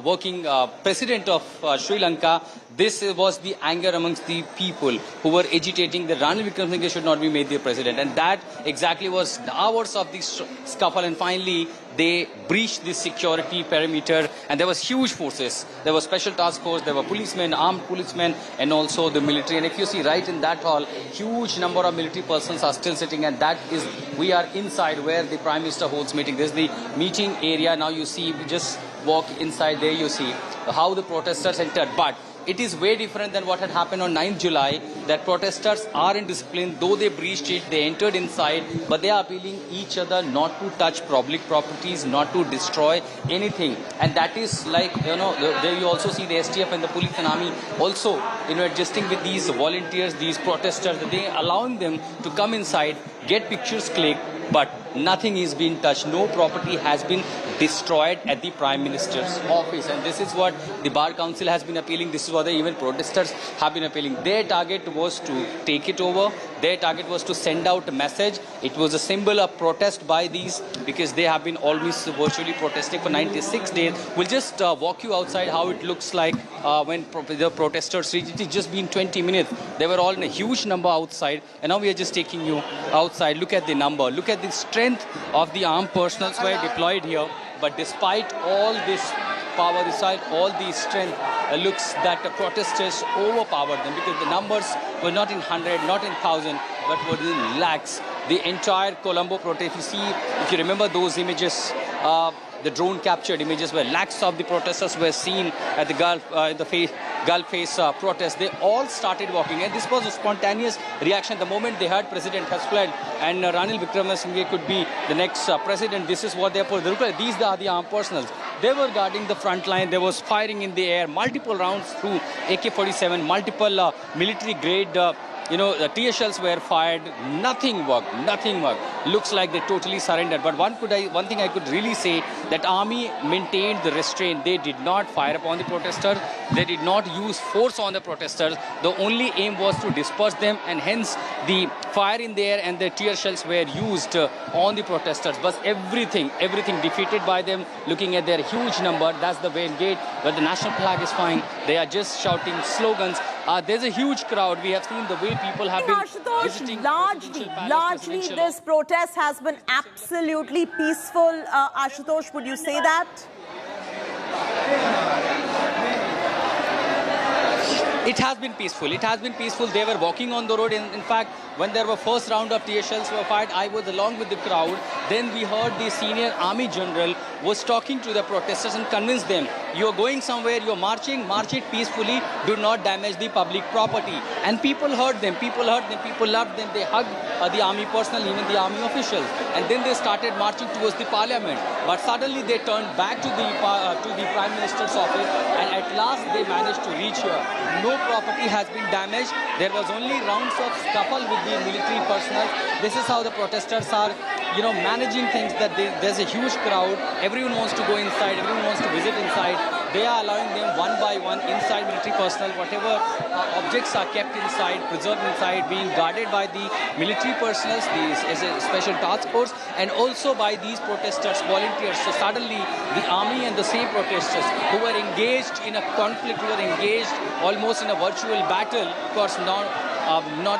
working president of Sri Lanka, this was the anger amongst the people who were agitating that Ranil Wickremesinghe should not be made the president. And that exactly was the hours of the scuffle. And finally, they breached the security perimeter, and there was huge forces. There was special task force, there were policemen, armed policemen, and also the military. And if you see right in that hall, huge number of military persons are still sitting, and that is, we are inside where the Prime Minister holds meeting. This is the meeting area. Now you see, we just walk inside there, you see how the protesters entered. But it is way different than what had happened on 9th July, that protesters are in discipline. Though they breached it, they entered inside, but they are appealing each other not to touch public properties, not to destroy anything. And that is like, there you also see the STF and the police and army also, adjusting with these volunteers, these protesters, they allowing them to come inside, get pictures clicked, but nothing is being touched. No property has been destroyed at the Prime Minister's office. And this is what the Bar Council has been appealing. This is what the even protesters have been appealing. Their target was to take it over. Their target was to send out a message. It was a symbol of protest by these, because they have been almost virtually protesting for 96 days. We'll just walk you outside how it looks like when the protesters reached. It's just been 20 minutes. They were all in a huge number outside, and now we are just taking you outside. Look at the number. Look at the strength of the armed personnel were deployed here. But despite all this power, despite all the strength, looks that the protesters overpowered them, because the numbers were not in 100, not in 1,000, but were in lakhs. The entire Colombo protest, if you remember those images, the drone captured images where lakhs of the protesters were seen at the Gulf face protest. They all started walking, and this was a spontaneous reaction. The moment they heard President has fled and Ranil Wickremesinghe could be the next president, this is what they're these are the armed personnel. They were guarding the front line. There was firing in the air, multiple rounds through AK-47, multiple military grade the tear shells were fired. Nothing worked. Looks like they totally surrendered. But one thing I could really say, that army maintained the restraint. They did not fire upon the protesters. They did not use force on the protesters. The only aim was to disperse them, and hence the fire in the air and the tear shells were used on the protesters. But everything defeated by them. Looking at their huge number, that's the main gate where the national flag is flying. They are just shouting slogans. There's a huge crowd. We have seen the way people have been visiting. Largely, this protest has been absolutely peaceful. Ashutosh, would you say that? It has been peaceful. They were walking on the road. In fact, when there were first round of tear shells were fired, I was along with the crowd. Then we heard the senior army general was talking to the protesters and convinced them, you are going somewhere, you are marching, march it peacefully, do not damage the public property. And people heard them, people loved them, they hugged the army personnel, even the army officials. And then they started marching towards the parliament. But suddenly they turned back to the Prime Minister's office, and at last they managed to reach here. No property has been damaged. There was only rounds of scuffle with the military personnel. This is how the protesters are, managing things, that there's a huge crowd. Everyone wants to go inside, everyone wants to visit inside. They are allowing them one by one inside, military personnel, whatever objects are kept inside, preserved inside, being guarded by the military personnel, as a special task force, and also by these protesters, volunteers. So suddenly the army and the same protesters who were engaged in a conflict, who were engaged almost in a virtual battle, of course not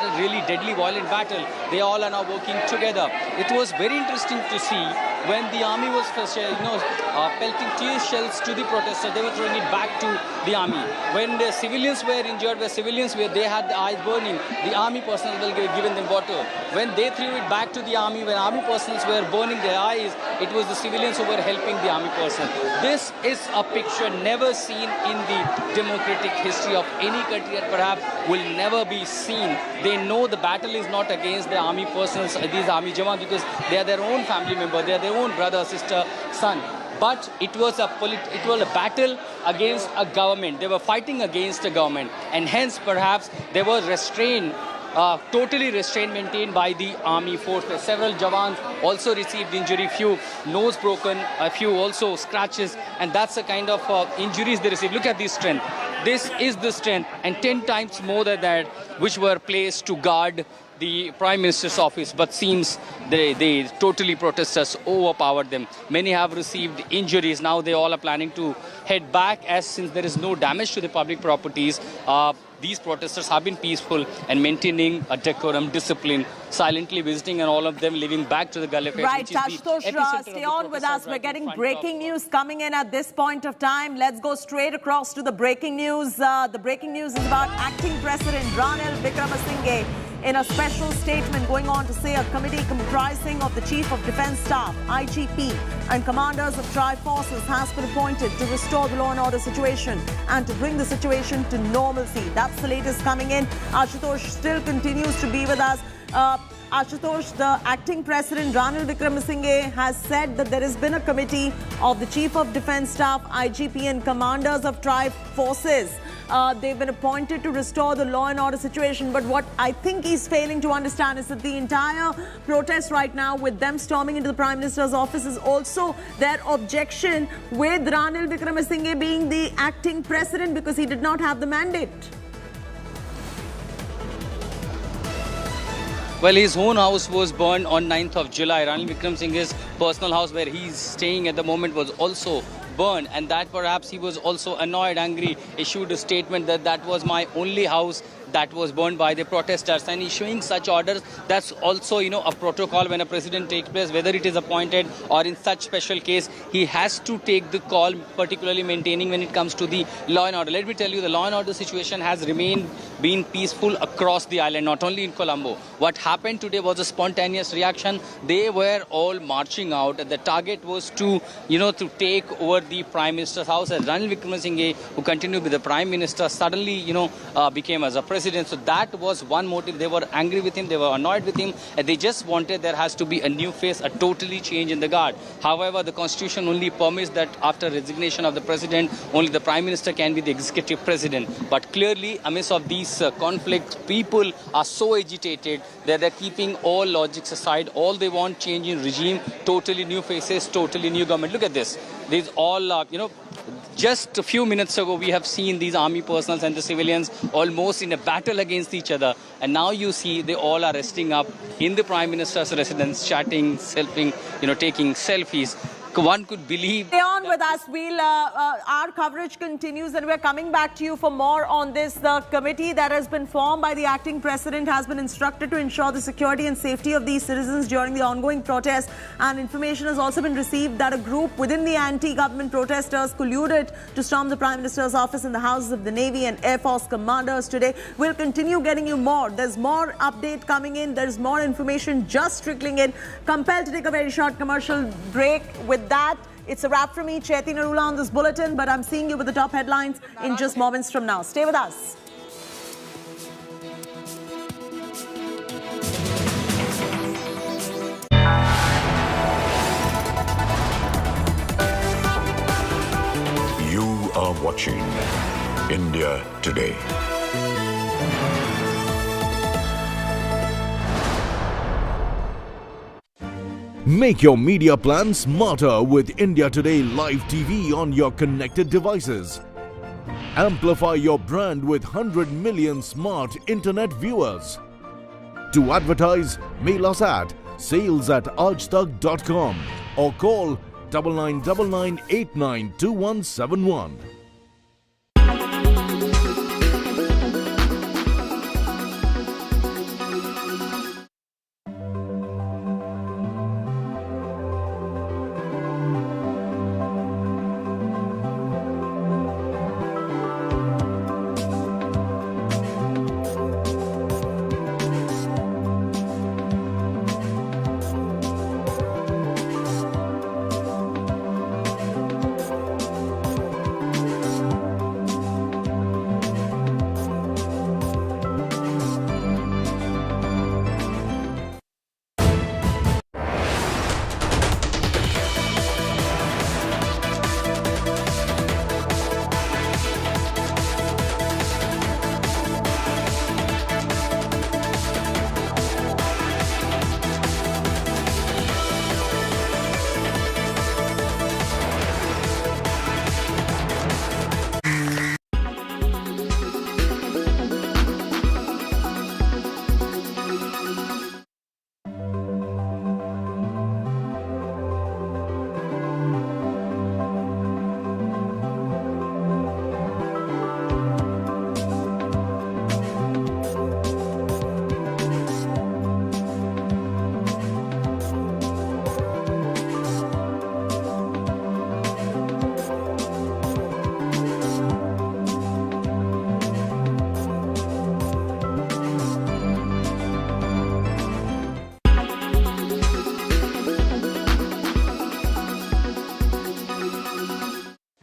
a really deadly violent battle, they all are now working together. It was very interesting to see when the army was pelting tear shells to the protesters, they were throwing it back to the army. When the civilians were injured, they had the eyes burning, the army personnel were giving them water. When they threw it back to the army, when army personnel were burning their eyes, it was the civilians who were helping the army personnel. This is a picture never seen in the democratic history of any country, and perhaps will never be seen. They know the battle is not against the army personnel, these army jawans, because they are their own family member, they are their own brother, sister, son. But it was a battle against a government. They were fighting against a government, and hence perhaps they were restrained, totally restrained, maintained by the army force. Several jawans also received injury, few nose broken, a few also scratches, and that's the kind of injuries they received. Look at this strength. This is the strength, and 10 times more than that, which were placed to guard the Prime Minister's office, but seems they totally protesters overpowered them. Many have received injuries. Now they all are planning to head back, as since there is no damage to the public properties. These protesters have been peaceful and maintaining a decorum, discipline, silently visiting, and all of them living back to the Gulf. Right, Ashutosh, stay on with us. We're getting breaking news coming in at this point of time. Let's go straight across to the breaking news. The breaking news is about Acting President Ranil Wickremesinghe in a special statement going on to say a committee comprising of the Chief of Defence Staff, IGP, and commanders of tri forces has been appointed to restore the law and order situation and to bring the situation to normalcy. That's the latest coming in. Ashutosh still continues to be with us. Ashutosh, the Acting President Ranil Wickremesinghe has said that there has been a committee of the Chief of Defence Staff, IGP, and commanders of tri forces. They've been appointed to restore the law and order situation. But what I think he's failing to understand is that the entire protest right now, with them storming into the Prime Minister's office, is also their objection with Ranil Wickremesinghe being the acting president because he did not have the mandate. Well, his own house was burned on 9th of July. Ranil Wickremesinghe's personal house where he's staying at the moment was also burned, and that perhaps he was also annoyed, angry, issued a statement that that was my only house that was burned by the protesters. And issuing such orders, that's also, a protocol when a president takes place, whether it is appointed or in such special case, he has to take the call, particularly maintaining when it comes to the law and order. Let me tell you, the law and order situation has been peaceful across the island, not only in Colombo. What happened today was a spontaneous reaction. They were all marching out. The target was to take over the Prime Minister's house. As Ranil Wickremesinghe, who continued with the Prime Minister, suddenly, became as a president. So that was one motive. They were angry with him. They were annoyed with him. And they just wanted there has to be a new face, a totally change in the guard. However, the Constitution only permits that after resignation of the president, only the Prime Minister can be the executive president. But clearly, amidst of these conflicts, people are so agitated that they're keeping all logics aside. All they want, change in regime, totally new faces, totally new government. Look at this. These all, just a few minutes ago, we have seen these army personnel and the civilians almost in a battle against each other. And now you see they all are resting up in the Prime Minister's residence, chatting, selfing, taking selfies. One could believe. Stay on on with us. Our coverage continues and we're coming back to you for more on this. The committee that has been formed by the acting president has been instructed to ensure the security and safety of these citizens during the ongoing protests. And information has also been received that a group within the anti-government protesters colluded to storm the Prime Minister's office in the houses of the Navy and Air Force commanders today. We'll continue getting you more. There's more update coming in. There's more information just trickling in. Compelled to take a very short commercial break. With that, it's a wrap from me, Chaiti Narula, on this bulletin, but I'm seeing you with the top headlines in just moments from now. Stay with us. You are watching India Today. Make your media plan smarter with India Today Live TV on your connected devices. Amplify your brand with 100 million smart internet viewers. To advertise, mail us at sales@aajtak.com or call 9999892171.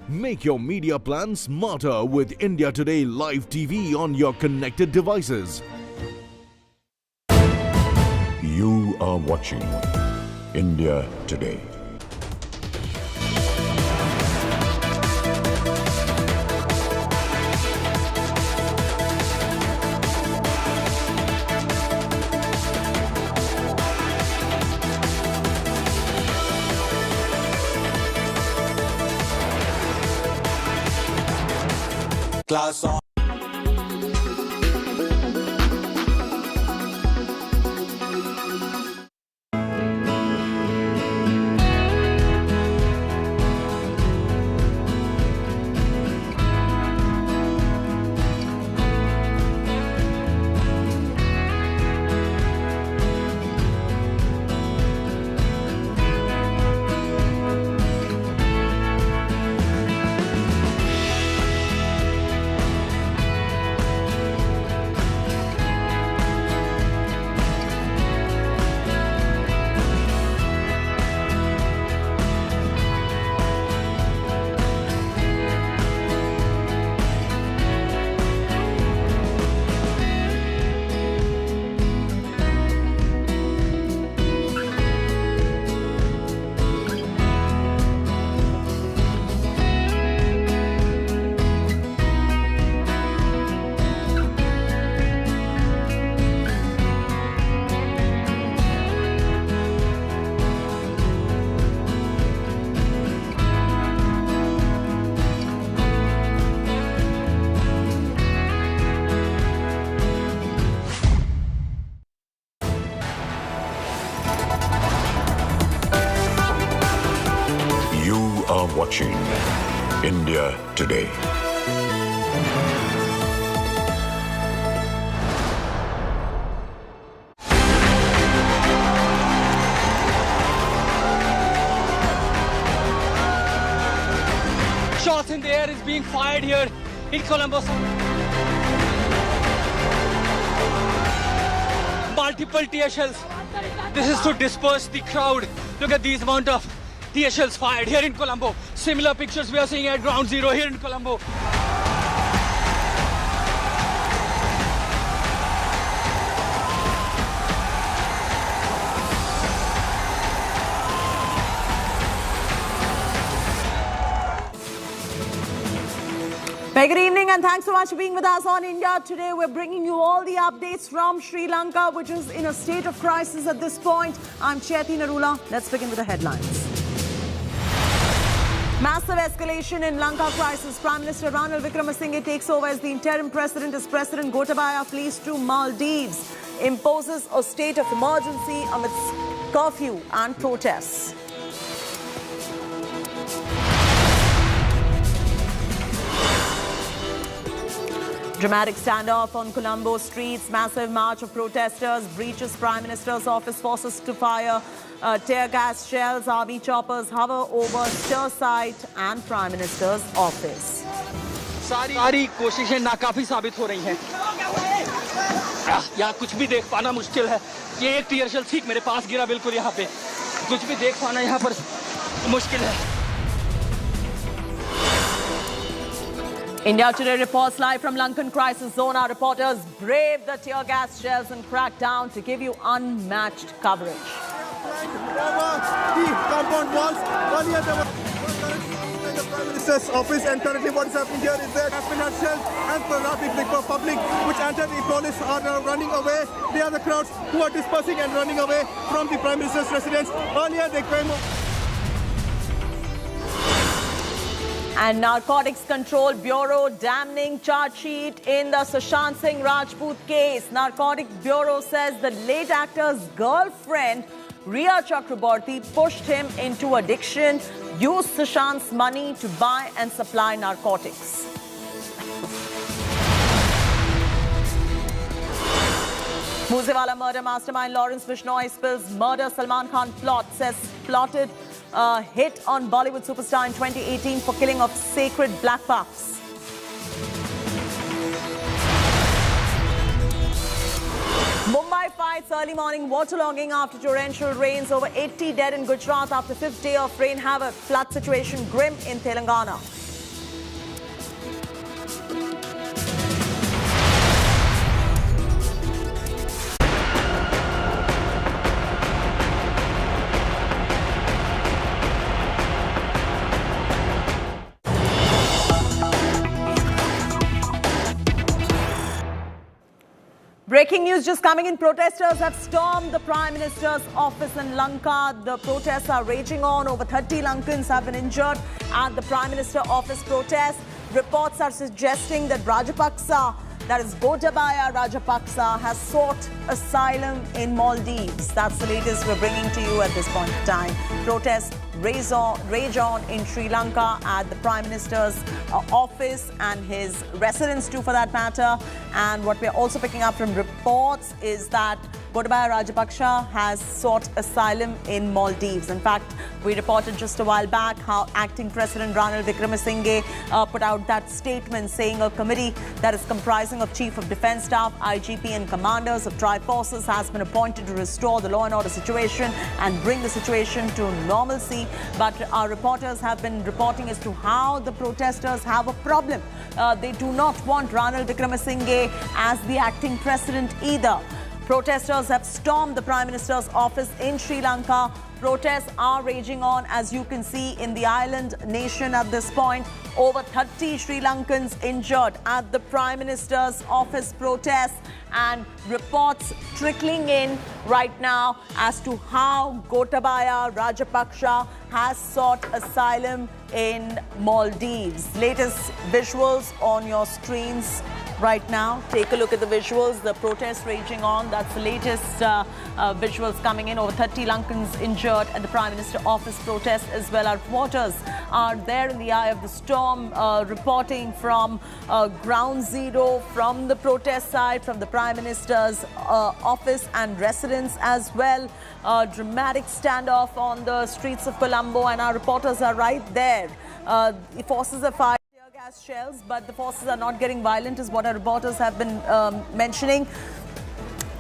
Make your media plan smarter with India Today Live TV on your connected devices. You are watching India Today. Class on. are watching India Today. Shots in the air is being fired here in Colombo. Multiple tear shells. This is to disperse the crowd. Look at these amount of tear shells fired here in Colombo. Similar pictures we are seeing at Ground Zero here in Colombo. Very good evening and thanks so much for being with us on India Today. We're bringing you all the updates from Sri Lanka, which is in a state of crisis at this point. I'm Chaiti Narula. Let's begin with the headlines. Massive escalation in Lanka crisis. Prime Minister Ranil Wickremesinghe takes over as the interim president as President Gotabaya flees to Maldives. Imposes a state of emergency amidst curfew and protests. Dramatic standoff on Colombo streets. Massive march of protesters breaches Prime Minister's office. Forces to fire tear gas shells. Army choppers hover over stir site and Prime Minister's office. सारी कोशिशें नाकाफी साबित हो रही हैं। यहाँ कुछ भी देख पाना मुश्किल है। ये एक टीयर शेल ठीक मेरे पास गिरा बिल्कुल यहाँ पे। कुछ भी देख पाना यहाँ पर मुश्किल है। India Today reports live from Lankan crisis zone. Our reporters brave the tear gas shells and crack down to give you unmatched coverage. Over the compound walls. Earlier there was in the Prime Minister's office, and currently what is happening here is that has shells and the public which enter the police are now running away. They are the crowds who are dispersing and running away from the Prime Minister's residence. Earlier they came. And Narcotics Control Bureau damning charge sheet in the Sushant Singh Rajput case. Narcotics Bureau says the late actor's girlfriend, Riya Chakraborty, pushed him into addiction, used Sushant's money to buy and supply narcotics. Moosewala murder mastermind Lawrence Bishnoi spills murder Salman Khan plot, says plotted hit on Bollywood superstar in 2018 for killing of sacred black pucks. Mumbai fights early morning waterlogging after torrential rains. Over 80 dead in Gujarat after fifth day of rain havoc. Flood situation grim in Telangana. Breaking news just coming in. Protesters have stormed the Prime Minister's office in Lanka. The protests are raging on. Over 30 Lankans have been injured at the Prime Minister office protest. Reports are suggesting that Rajapaksa, that is Gotabaya Rajapaksa, has sought asylum in Maldives. That's the latest we're bringing to you at this point in time. Protests rage on in Sri Lanka at the Prime Minister's office and his residence too, for that matter. And what we're also picking up from reports is that Gotabaya Rajapaksa has sought asylum in Maldives. In fact, we reported just a while back how acting President Ranil Wickremesinghe put out that statement saying a committee that is comprising of Chief of Defence Staff, IGP and commanders of tri-forces has been appointed to restore the law and order situation and bring the situation to normalcy. But our reporters have been reporting as to how the protesters have a problem. They do not want Ranil Wickremesinghe as the acting president either. Protesters have stormed the Prime Minister's office in Sri Lanka. Protests are raging on, as you can see, in the island nation at this point. Over 30 Sri Lankans injured at the Prime Minister's office protests, and reports trickling in right now as to how Gotabaya Rajapaksa has sought asylum in Maldives. Latest visuals on your screens right now. Take a look at the visuals. The protest raging on. That's the latest visuals coming in. Over 30 Lankans injured at the Prime Minister office protest as well. Our reporters are there in the eye of the storm, reporting from ground zero, from the protest side, from the Prime Minister's office and residence as well. Dramatic standoff on the streets of Colombo, and our reporters are right there. The forces have fired tear gas shells, but the forces are not getting violent, is what our reporters have been mentioning.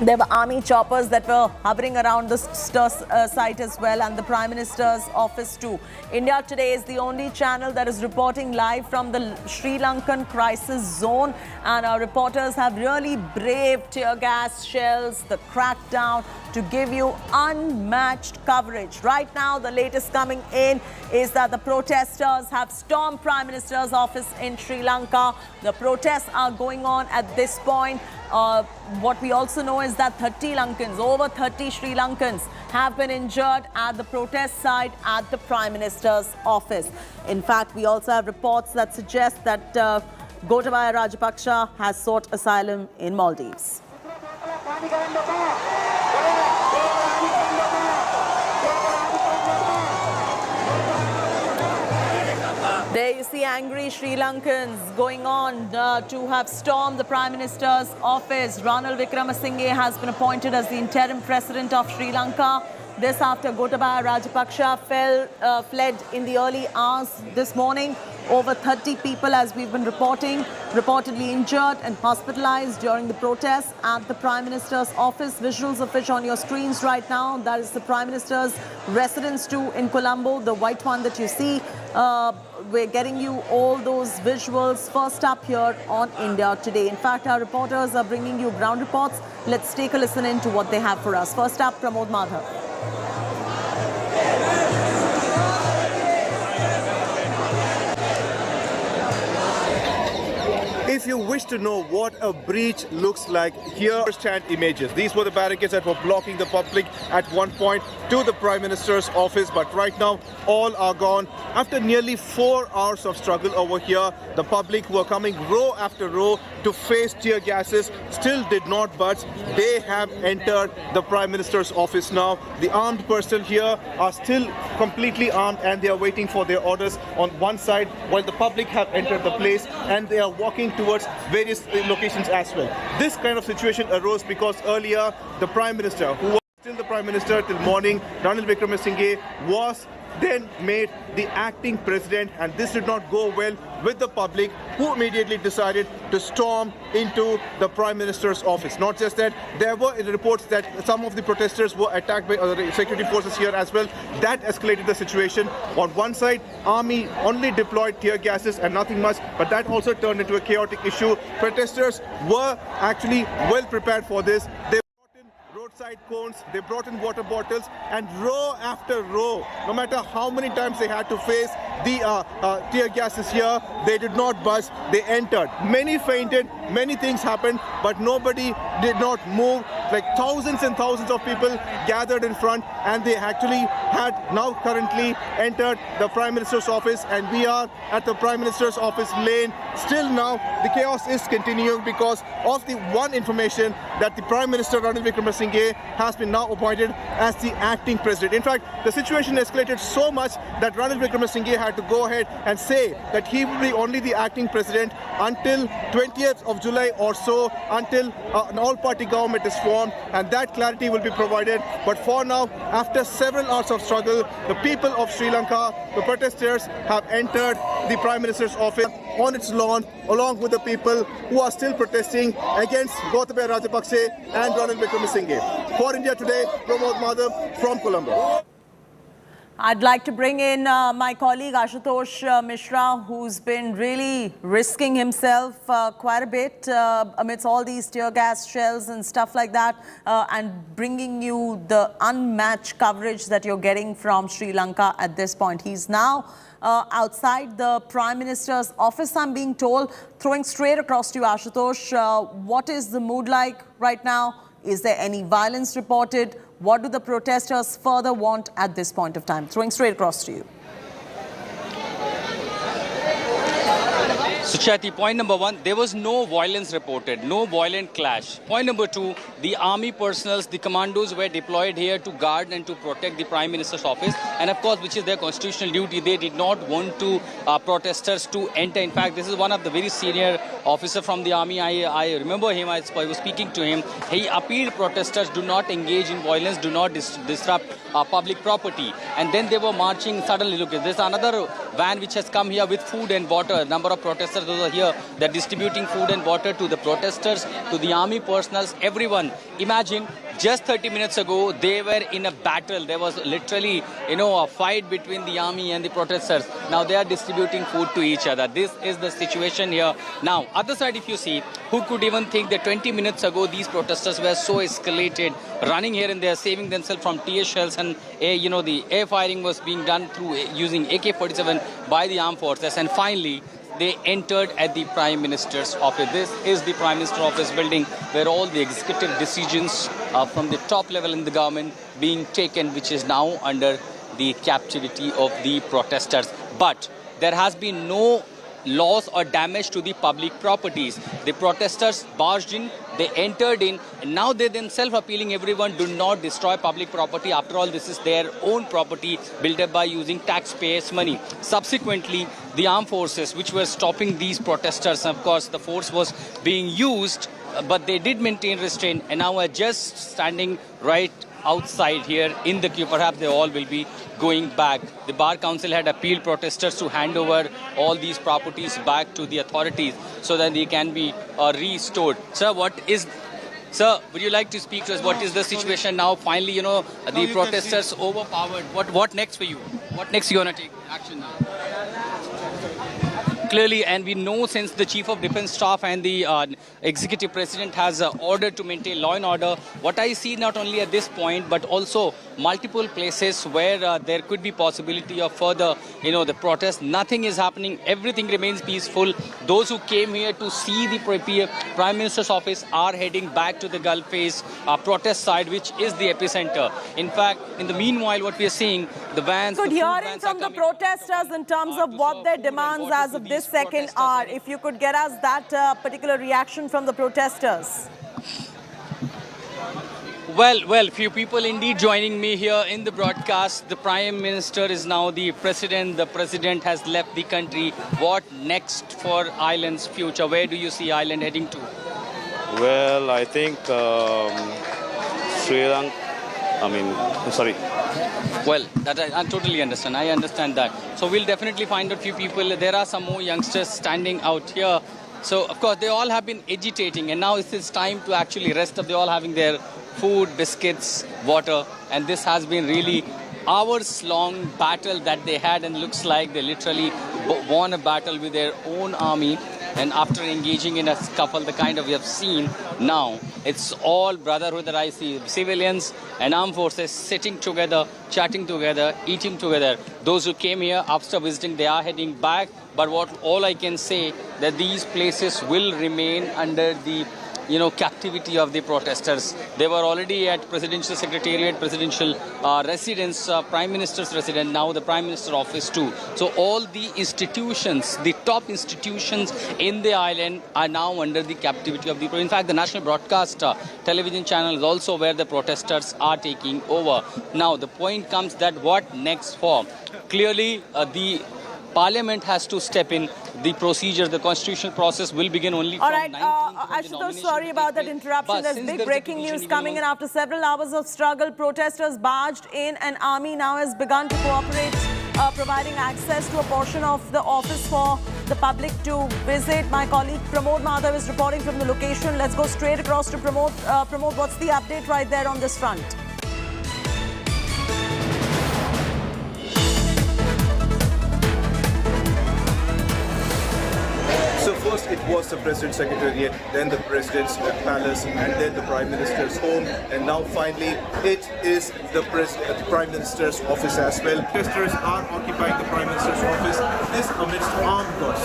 There were army choppers that were hovering around the site as well, and the Prime Minister's office too. India Today is the only channel that is reporting live from the Sri Lankan crisis zone, and our reporters have really braved tear gas shells, the crackdown, to give you unmatched coverage. Right now, the latest coming in is that the protesters have stormed Prime Minister's office in Sri Lanka. The protests are going on at this point. What we also know is that 30 Lankans, over 30 Sri Lankans have been injured at the protest site at the Prime Minister's office. In fact, we also have reports that suggest that Gotabaya Rajapaksa has sought asylum in Maldives. There you see angry Sri Lankans going on to have stormed the Prime Minister's office. Ranil Wickremesinghe has been appointed as the interim president of Sri Lanka. This after Gotabaya Rajapaksa fled in the early hours this morning. Over 30 people, as we've been reporting, reportedly injured and hospitalized during the protests at the Prime Minister's office. Visuals of which on your screens right now. That is the Prime Minister's residence too in Colombo, the white one that you see. We're getting you all those visuals first up here on India Today. In fact, our reporters are bringing you ground reports. Let's take a listen in to what they have for us. First up, Pramod Madhav. If you wish to know what a breach looks like, here are first-hand images. These were the barricades that were blocking the public at one point to the Prime Minister's office, but right now all are gone. After nearly 4 hours of struggle over here, the public who were coming row after row to face tear gases still did not budge. They have entered the Prime Minister's office now. The armed personnel here are still completely armed, and they are waiting for their orders on one side, while the public have entered the place and they are walking towards various locations as well. This kind of situation arose because earlier the Prime Minister, who was still the Prime Minister till morning, Ranil Wickremesinghe, was then made the acting president, and this did not go well with the public, who immediately decided to storm into the Prime Minister's office. Not just that, there were reports that some of the protesters were attacked by other security forces here as well. That escalated the situation. On one side, army only deployed tear gases and nothing much, but that also turned into a chaotic issue. Protesters were actually well prepared for this. They roadside cones, they brought in water bottles, and row after row, no matter how many times they had to face the tear gases here, they did not budge. They entered. Many fainted, many things happened, but nobody did not move. Like thousands and thousands of people gathered in front, and they actually had now currently entered the Prime Minister's office, and we are at the Prime Minister's office lane. Still now, the chaos is continuing because of the one information that the Prime Minister Ranil Wickremesinghe has been now appointed as the acting president. In fact, the situation escalated so much that Ranil Wickremesinghe had to go ahead and say that he will be only the acting president until 20th of July or so, until an all-party government is formed, and that clarity will be provided. But for now, after several hours of struggle, the people of Sri Lanka, the protesters, have entered the Prime Minister's office on its lawn, along with the people who are still protesting against Gotabaya Rajapaksa and Ranil Wickremesinghe. For India Today, Pramod Madhav from Colombo. I'd like to bring in my colleague Ashutosh Mishra, who's been really risking himself quite a bit amidst all these tear gas shells and stuff like that, and bringing you the unmatched coverage that you're getting from Sri Lanka at this point. He's now outside the Prime Minister's office, I'm being told. Throwing straight across to you, Ashutosh, what is the mood like right now? Is there any violence reported? What do the protesters further want at this point of time? Throwing straight across to you. So Shati, point number one, there was no violence reported, no violent clash. Point number two, the army personnel, the commandos were deployed here to guard and to protect the Prime Minister's office. And of course, which is their constitutional duty, they did not want to protesters to enter. In fact, this is one of the very senior officer from the army. I remember him, I was speaking to him. He appealed protesters do not engage in violence, do not disrupt public property. And then they were marching suddenly. Look, there's another van which has come here with food and water. A number of protesters those are here. They're distributing food and water to the protesters, to the army personnel, everyone. Imagine, just 30 minutes ago, they were in a battle. There was literally, a fight between the army and the protesters. Now they are distributing food to each other. This is the situation here. Now, other side, if you see, who could even think that 20 minutes ago, these protesters were so escalated, running here and there, saving themselves from tear shells, and the air firing was being done through using AK-47 by the armed forces. And finally, they entered at the Prime Minister's office. This is the Prime Minister's office building where all the executive decisions from the top level in the government being taken, which is now under the captivity of the protesters. But there has been no loss or damage to the public properties. The protesters barged in, they entered in, and now they themselves appealing everyone, do not destroy public property. After all, this is their own property built up by using taxpayers' money. Subsequently, the armed forces which were stopping these protesters, of course, the force was being used, but they did maintain restraint, and now are just standing right outside here in the queue. Perhaps they all will be going back. The Bar Council had appealed protesters to hand over all these properties back to the authorities so that they can be restored. Sir, Sir, would you like to speak to us? What is the situation now? Finally, the protesters overpowered. What next for you? What next you going to take action now? Clearly, and we know since the Chief of Defence Staff and the Executive President has ordered to maintain law and order, what I see not only at this point, but also multiple places where there could be possibility of further, the protest. Nothing is happening. Everything remains peaceful. Those who came here to see the Prime Minister's office are heading back to the Gulf Face protest side, which is the epicenter. In fact, in the meanwhile, what we are seeing, the vans... Good hearing from the protesters in terms of what their demands as of this second are. If you could get us that particular reaction from the protesters. Well, few people indeed joining me here in the broadcast. The Prime Minister is now the President. The President has left the country. What next for Ireland's future? Where do you see Ireland heading to? Well, I think Sri Lanka, Well, that I totally understand. I understand that. So we'll definitely find a few people. There are some more youngsters standing out here. So, of course, they all have been agitating, and now it's time to actually rest up. They're all having their food, biscuits, water, and this has been really hours-long battle that they had, and looks like they literally won a battle with their own army. And after engaging in a scuffle, the kind of we have seen now, it's all brotherhood that I see. Civilians and armed forces sitting together, chatting together, eating together. Those who came here after visiting, they are heading back. But all I can say that these places will remain under the captivity of the protesters. They were already at Presidential Secretariat, Presidential Residence, Prime Minister's Residence, now the Prime Minister's office too. So all the institutions, the top institutions in the island are now under the captivity of the... In fact, the National Broadcast television channel is also where the protesters are taking over. Now, the point comes that what next for? Clearly, the Parliament has to step in. The procedure, the constitutional process will begin only from 19th. Ashutosh, sorry about that interruption. There's big breaking news coming in. After several hours of struggle, protesters barged in, and army now has begun to cooperate, providing access to a portion of the office for the public to visit. My colleague Pramod Madhav is reporting from the location. Let's go straight across to Pramod. Pramod, what's the update right there on this front? So first it was the President's Secretariat, then the President's Palace, and then the Prime Minister's home, and now finally it is the Prime Minister's office as well. Protesters are occupying the Prime Minister's office. This amidst armed guards,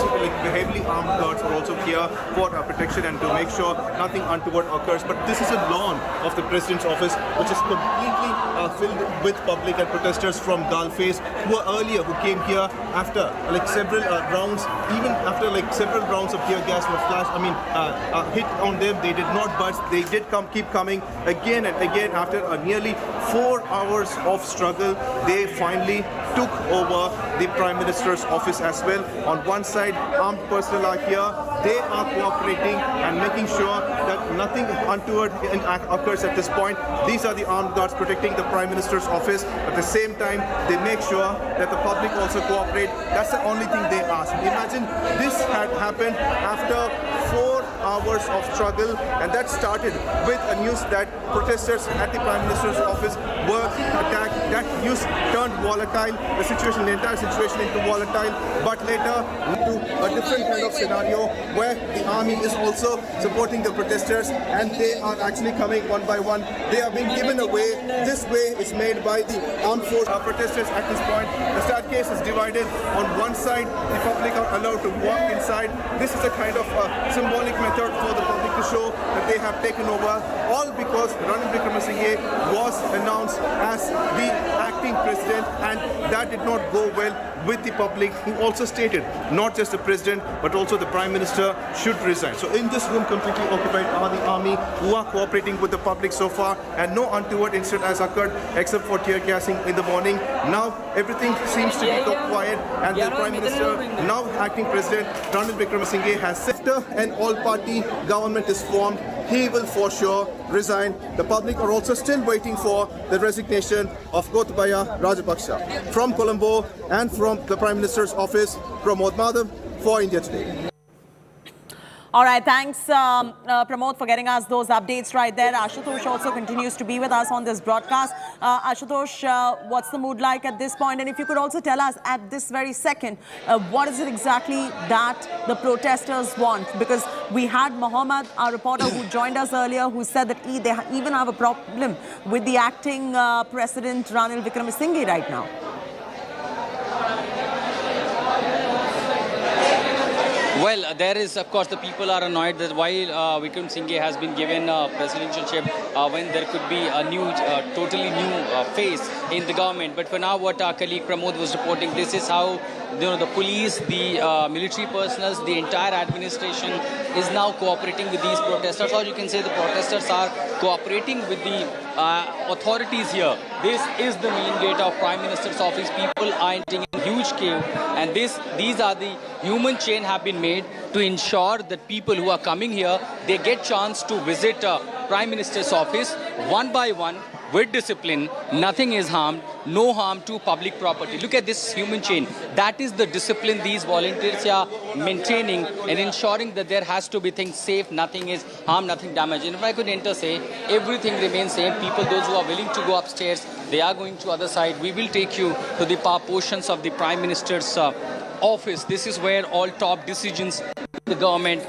heavily armed guards are also here for protection and to make sure nothing untoward occurs. But this is a lawn of the President's office, which is completely filled with public and protesters from Galface who came here after several rounds, even after several rounds of tear gas were flashed, hit on them. They did not budge. They did keep coming again and again. After nearly 4 hours of struggle, they finally took over the Prime Minister's office as well. On one side, armed personnel are here. They are cooperating and making sure that nothing untoward occurs at this point. These are the armed guards protecting the Prime Minister's office. At the same time, they make sure that the public also cooperate. That's the only thing they ask. Imagine this had happened after 4 hours of struggle, and that started with a news that protesters at the Prime Minister's office were attacked. That news turned volatile, the entire situation into volatile, but later into a different kind of scenario where the army is also supporting the protesters, and they are actually coming one by one. They are being given away. This way is made by the armed force protesters at this point. The staircase is divided. On one side, the public are allowed to walk inside. This is a kind of symbolic method for the public to show that they have taken over, all because Ranil Wickremesinghe was announced as the acting president, and that did not go well with the public. He also stated not just the president but also the Prime Minister should resign. So in this room completely occupied are the army, who are cooperating with the public so far, and no untoward incident has occurred except for tear gassing in the morning. Now everything seems to be quiet, and the Prime Minister, now acting President Ranil Wickremesinghe, has said an all-party government is formed, he will for sure resign. The public are also still waiting for the resignation of Gotabaya Rajapaksa. From Colombo and from the Prime Minister's office, Pramod Madhav for India Today. All right, thanks Pramod for getting us those updates right there. Ashutosh also continues to be with us on this broadcast. Ashutosh, what's the mood like at this point? And if you could also tell us at this very second, what is it exactly that the protesters want? Because we had Mohammed, our reporter who joined us earlier, who said that they even have a problem with the acting President Ranil Wickremesinghe right now. Well, there is, of course, the people are annoyed that while Wickremesinghe has been given a presidentialship, when there could be a new, totally new face in the government. But for now, what our colleague Pramod was reporting, this is how the police, the military personnel, the entire administration is now cooperating with these protesters. Or you can say the protesters are cooperating with the authorities here. This is the main gate of Prime Minister's office. People are entering in huge queue, and these are the human chain have been made to ensure that people who are coming here, they get chance to visit Prime Minister's office one by one with discipline. Nothing is harmed, no harm to public property. Look at this human chain. That is the discipline these volunteers are maintaining and ensuring that there has to be things safe, nothing is harmed, nothing damaged. And if I could say everything remains same. People, those who are willing to go upstairs, they are going to other side. We will take you to the portions of the Prime Minister's office. This is where all top decisions the government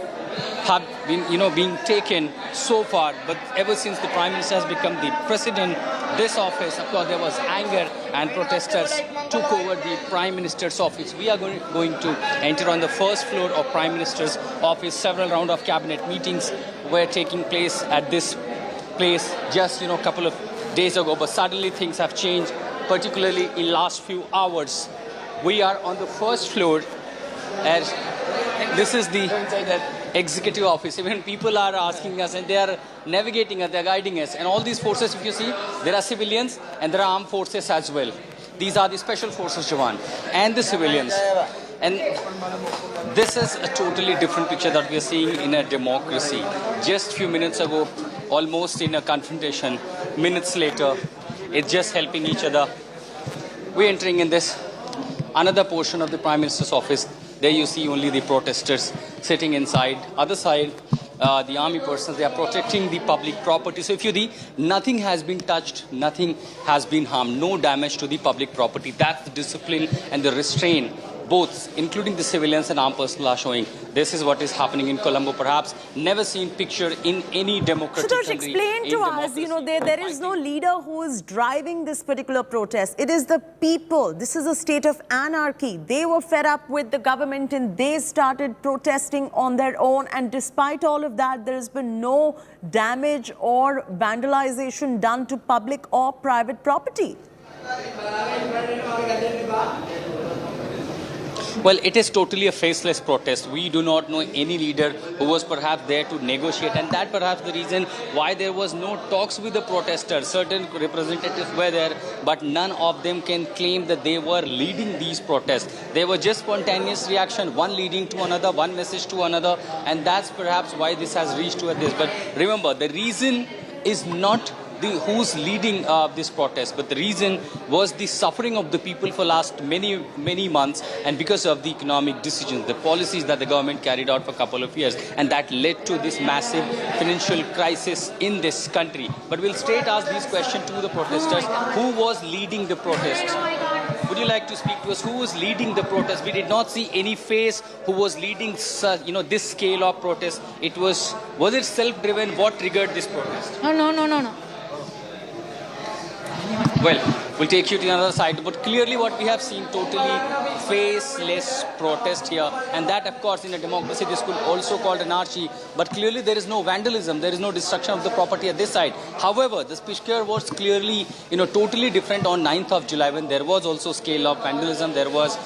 have been, being taken so far. But ever since the Prime Minister has become the president, this office, of course, there was anger and protesters took over the Prime Minister's office. We are going to enter on the first floor of Prime Minister's office. Several rounds of cabinet meetings were taking place at this place just, a couple of days ago. But suddenly things have changed, particularly in last few hours. We are on the first floor, and this is the executive office. Even people are asking us, and they are navigating us, they are guiding us. And all these forces, if you see, there are civilians and there are armed forces as well. These are the special forces, Jawan, and the civilians. And this is a totally different picture that we are seeing in a democracy. Just few minutes ago, almost in a confrontation, minutes later, it's just helping each other. We're entering in this another portion of the Prime Minister's office. There you see only the protesters sitting inside. Other side, the army personnel, they are protecting the public property. So if you see, nothing has been touched, nothing has been harmed, no damage to the public property. That's the discipline and the restraint both, including the civilians and armed personnel, are showing this is what is happening in Colombo. Perhaps never seen picture in any democratic Santosh, country. explain to us, there is no leader who is driving this particular protest. It is the people. This is a state of anarchy. They were fed up with the government and they started protesting on their own. And despite all of that, there has been no damage or vandalization done to public or private property. Well, it is totally a faceless protest. We do not know any leader who was perhaps there to negotiate, and that perhaps the reason why there was no talks with the protesters. Certain representatives were there, but none of them can claim that they were leading these protests. They were just spontaneous reaction, one leading to another, one message to another, and that's perhaps why this has reached to this. But remember, the reason is not who's leading this protest, but the reason was the suffering of the people for last many months, and because of the economic decisions, the policies that the government carried out for a couple of years, and that led to this massive financial crisis in this country. But we'll straight ask this question to the protesters: who was leading the protest? Would you like to speak to us? Who was leading the protest? We did not see any face who was leading, this scale of protest. Was it self-driven? What triggered this protest? No. Well, we'll take you to another side, but clearly what we have seen, totally faceless protest here, and that of course in a democracy this could also called anarchy, but clearly there is no vandalism, there is no destruction of the property at this side. However, this picture was clearly, totally different on 9th of July when there was also scale of vandalism, there was,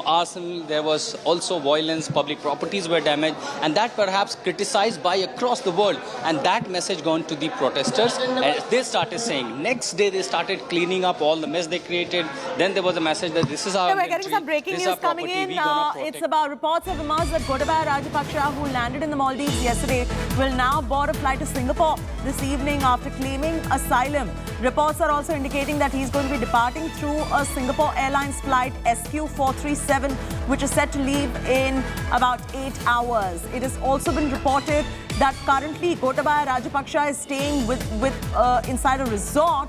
arson, there was also violence, public properties were damaged, and that perhaps criticized by across the world, and that message gone to the protesters, and they started saying, next day they started cleaning up all the mess they created. Then there was a message that this is our We're getting some breaking news coming in. It's about reports have emerged that Gotabaya Rajapaksa, who landed in the Maldives yesterday, will now board a flight to Singapore this evening after claiming asylum. Reports are also indicating that he's going to be departing through a Singapore Airlines flight SQ437, which is set to leave in about 8 hours. It has also been reported that currently Gotabaya Rajapaksa is staying inside a resort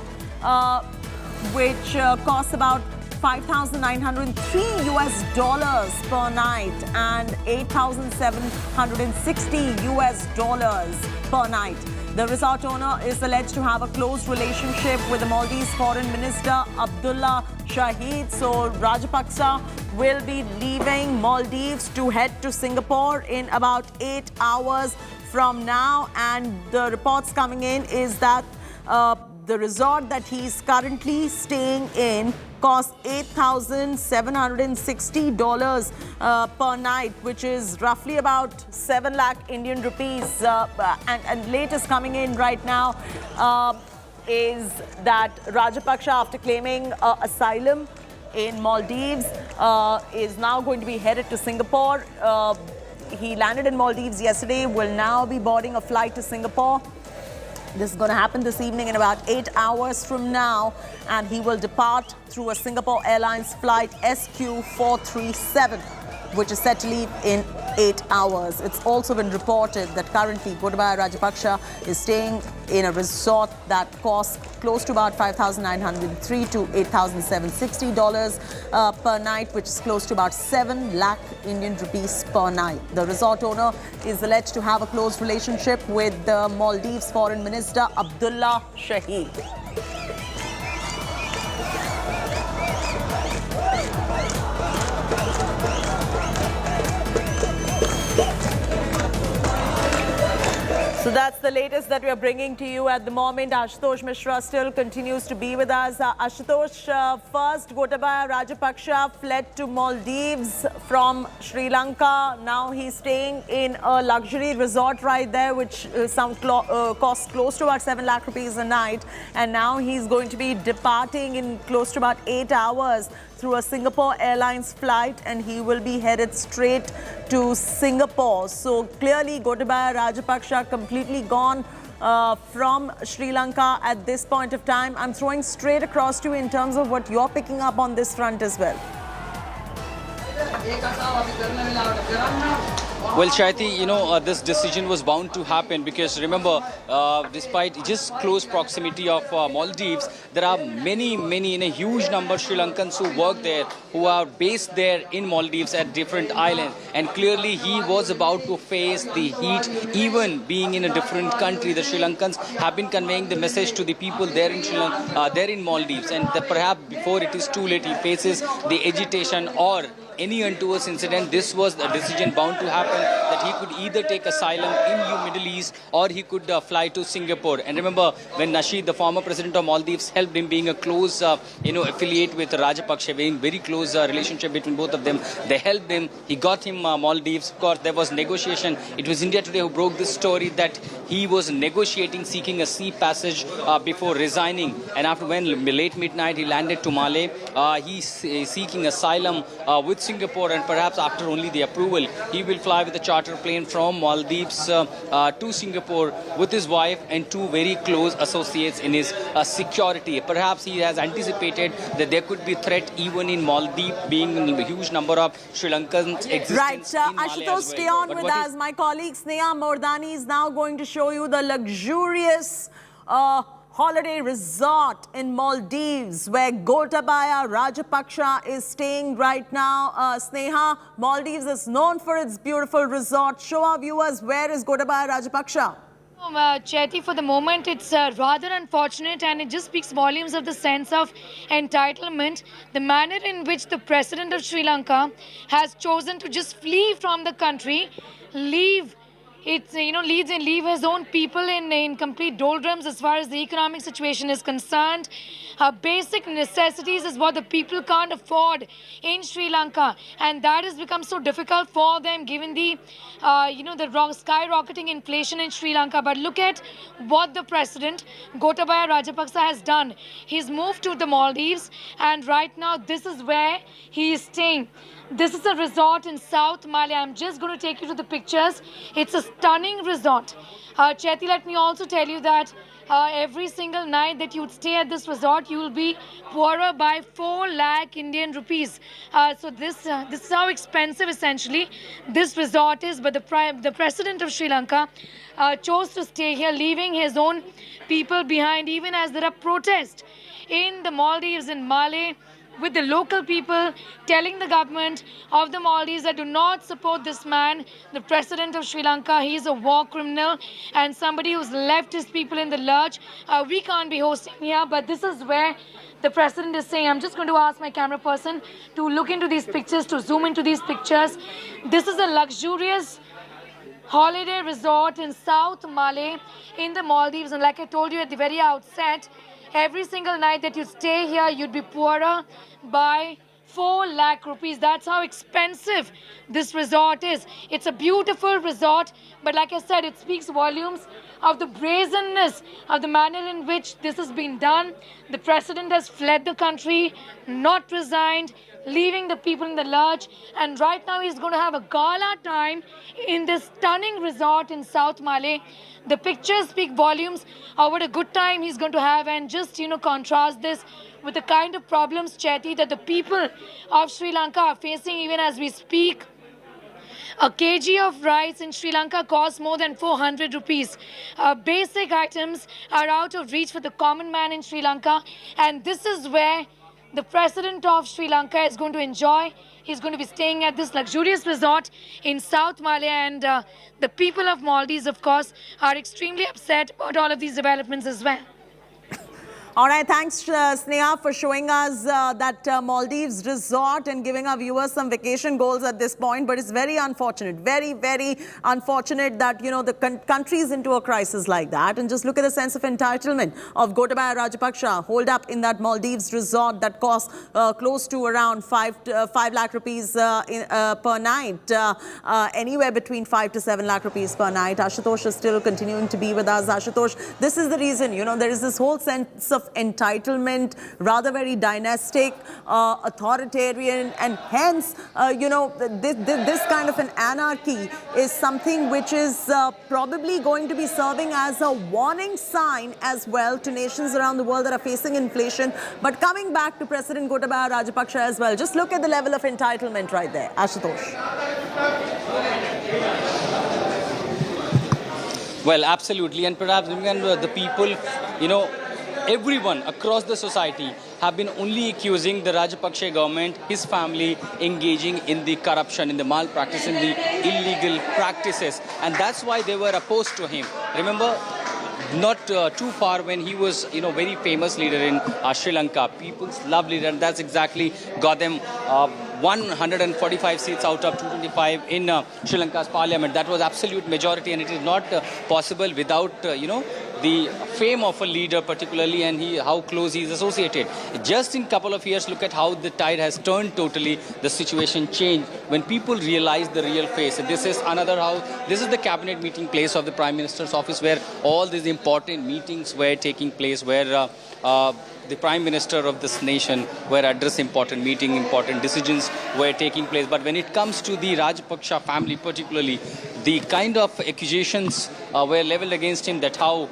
which costs about $5,903 per night and $8,760 per night. The resort owner is alleged to have a close relationship with the Maldives Foreign Minister Abdullah Shahid. So Rajapaksa will be leaving Maldives to head to Singapore in about 8 hours from now, and the reports coming in is that the resort that he's currently staying in costs $8,760 per night, which is roughly about 7 lakh Indian rupees. And latest coming in right now is that Rajapaksa, after claiming asylum in Maldives, is now going to be headed to Singapore. He landed in Maldives yesterday, will now be boarding a flight to Singapore. This is going to happen this evening in about 8 hours from now, and he will depart through a Singapore Airlines flight SQ437, which is set to leave in 8 hours. It's also been reported that currently Gotabaya Rajapaksa is staying in a resort that costs close to about $5,903 to $8,760 per night, which is close to about 7 lakh Indian rupees per night. The resort owner is alleged to have a close relationship with the Maldives Foreign Minister Abdullah Shahid. So that's the latest that we are bringing to you at the moment. Ashutosh Mishra still continues to be with us. Ashutosh, first Gotabaya Rajapaksa fled to Maldives from Sri Lanka. Now he's staying in a luxury resort right there, which costs close to about 7 lakh rupees a night. And now he's going to be departing in close to about 8 hours through a Singapore Airlines flight, and he will be headed straight to Singapore. So clearly Gotabaya Rajapaksa completely gone from Sri Lanka at this point of time. I'm throwing straight across to you in terms of what you're picking up on this front as well. Well, Shaiti, this decision was bound to happen because remember, despite just close proximity of Maldives, there are many, in a huge number Sri Lankans who work there, who are based there in Maldives at different islands. And clearly he was about to face the heat, even being in a different country. The Sri Lankans have been conveying the message to the people there in there in Maldives, and that perhaps before it is too late, he faces the agitation or any untoward incident. This was a decision bound to happen, that he could either take asylum in the Middle East or he could fly to Singapore. And remember, when Nasheed, the former president of Maldives, helped him, being a close affiliate with Rajapaksa, being very close relationship between both of them, they helped him. He got him Maldives. Of course, there was negotiation. It was India Today who broke this story that he was negotiating, seeking a sea passage before resigning. And after when late midnight he landed to Malé, he's seeking asylum with Singapore, and perhaps after only the approval, he will fly with a charter plane from Maldives to Singapore with his wife and two very close associates in his security. Perhaps he has anticipated that there could be threat even in Maldives, being a huge number of Sri Lankans existing. Right, in Malé Ashutosh, as stay well. on But with what us. My colleague Sneha Mordani is now going to show you the luxurious holiday resort in Maldives where Gotabaya Rajapaksa is staying right now. Sneha, Maldives is known for its beautiful resort. Show our viewers, where is Gotabaya Rajapaksa? Chetty, for the moment it's rather unfortunate, and it just speaks volumes of the sense of entitlement, the manner in which the president of Sri Lanka has chosen to just flee from the country, leave his own people in complete doldrums as far as the economic situation is concerned. Basic necessities is what the people can't afford in Sri Lanka, and that has become so difficult for them given the skyrocketing inflation in Sri Lanka. But look at what the president Gotabaya Rajapaksa has done. He's moved to the Maldives, and right now this is where he is staying. This is a resort in South Malé. I'm just going to take you to the pictures. It's a stunning resort. Chetty, let me also tell you that every single night that you'd stay at this resort, you will be poorer by 4 lakh Indian rupees. So this is how expensive essentially this resort is. But the president of Sri Lanka chose to stay here, leaving his own people behind, even as there are protests in the Maldives, in Malé, with the local people telling the government of the Maldives that do not support this man, the president of Sri Lanka. He is a war criminal and somebody who's left his people in the lurch. We can't be hosting here, but this is where the president is saying. I'm just going to ask my camera person to look into these pictures, to zoom into these pictures. This is a luxurious holiday resort in South Malé in the Maldives, and like I told you at the very outset, every single night that you stay here, you'd be poorer by 4 lakh rupees. That's how expensive this resort is. It's a beautiful resort, but like I said, it speaks volumes of the brazenness of the manner in which this has been done. The president has fled the country, not resigned, leaving the people in the lurch, and right now he's going to have a gala time in this stunning resort in South Malé. The pictures speak volumes of what a good time he's going to have, and just, contrast this with the kind of problems, Chetty, that the people of Sri Lanka are facing even as we speak. A kg of rice in Sri Lanka costs more than 400 rupees. Basic items are out of reach for the common man in Sri Lanka, and this is where the president of Sri Lanka is going to enjoy. He's going to be staying at this luxurious resort in South Malé, and the people of Maldives, of course, are extremely upset about all of these developments as well. All right, thanks Sneha for showing us that Maldives resort and giving our viewers some vacation goals at this point. But it's very unfortunate, very, very unfortunate that, the country is into a crisis like that. And just look at the sense of entitlement of Gotabaya Rajapaksa, holed up in that Maldives resort that costs close to around 5 lakh rupees per night, anywhere between 5 to 7 lakh rupees per night. Ashutosh is still continuing to be with us. Ashutosh, this is the reason, there is this whole sense of entitlement, rather very dynastic, authoritarian, and hence, this kind of an anarchy is something which is probably going to be serving as a warning sign as well to nations around the world that are facing inflation. But coming back to President Gotabaya Rajapaksa as well, just look at the level of entitlement right there. Ashutosh. Well, absolutely. And perhaps the people, everyone across the society have been only accusing the Rajapaksa government, his family, engaging in the corruption, in the malpractice, in the illegal practices. And that's why they were opposed to him. Remember, not too far when he was, very famous leader in Sri Lanka. People's love leader, and that's exactly got them 145 seats out of 225 in Sri Lanka's parliament. That was absolute majority, and it is not possible without, the fame of a leader particularly, and how close he is associated. Just in a couple of years, look at how the tide has turned totally. The situation changed when people realize the real face. And this is another house. This is the cabinet meeting place of the Prime Minister's office, where all these important meetings were taking place, where the Prime Minister of this nation were addressing important meeting, important decisions were taking place. But when it comes to the Rajapaksa family particularly, the kind of accusations were leveled against him, that how,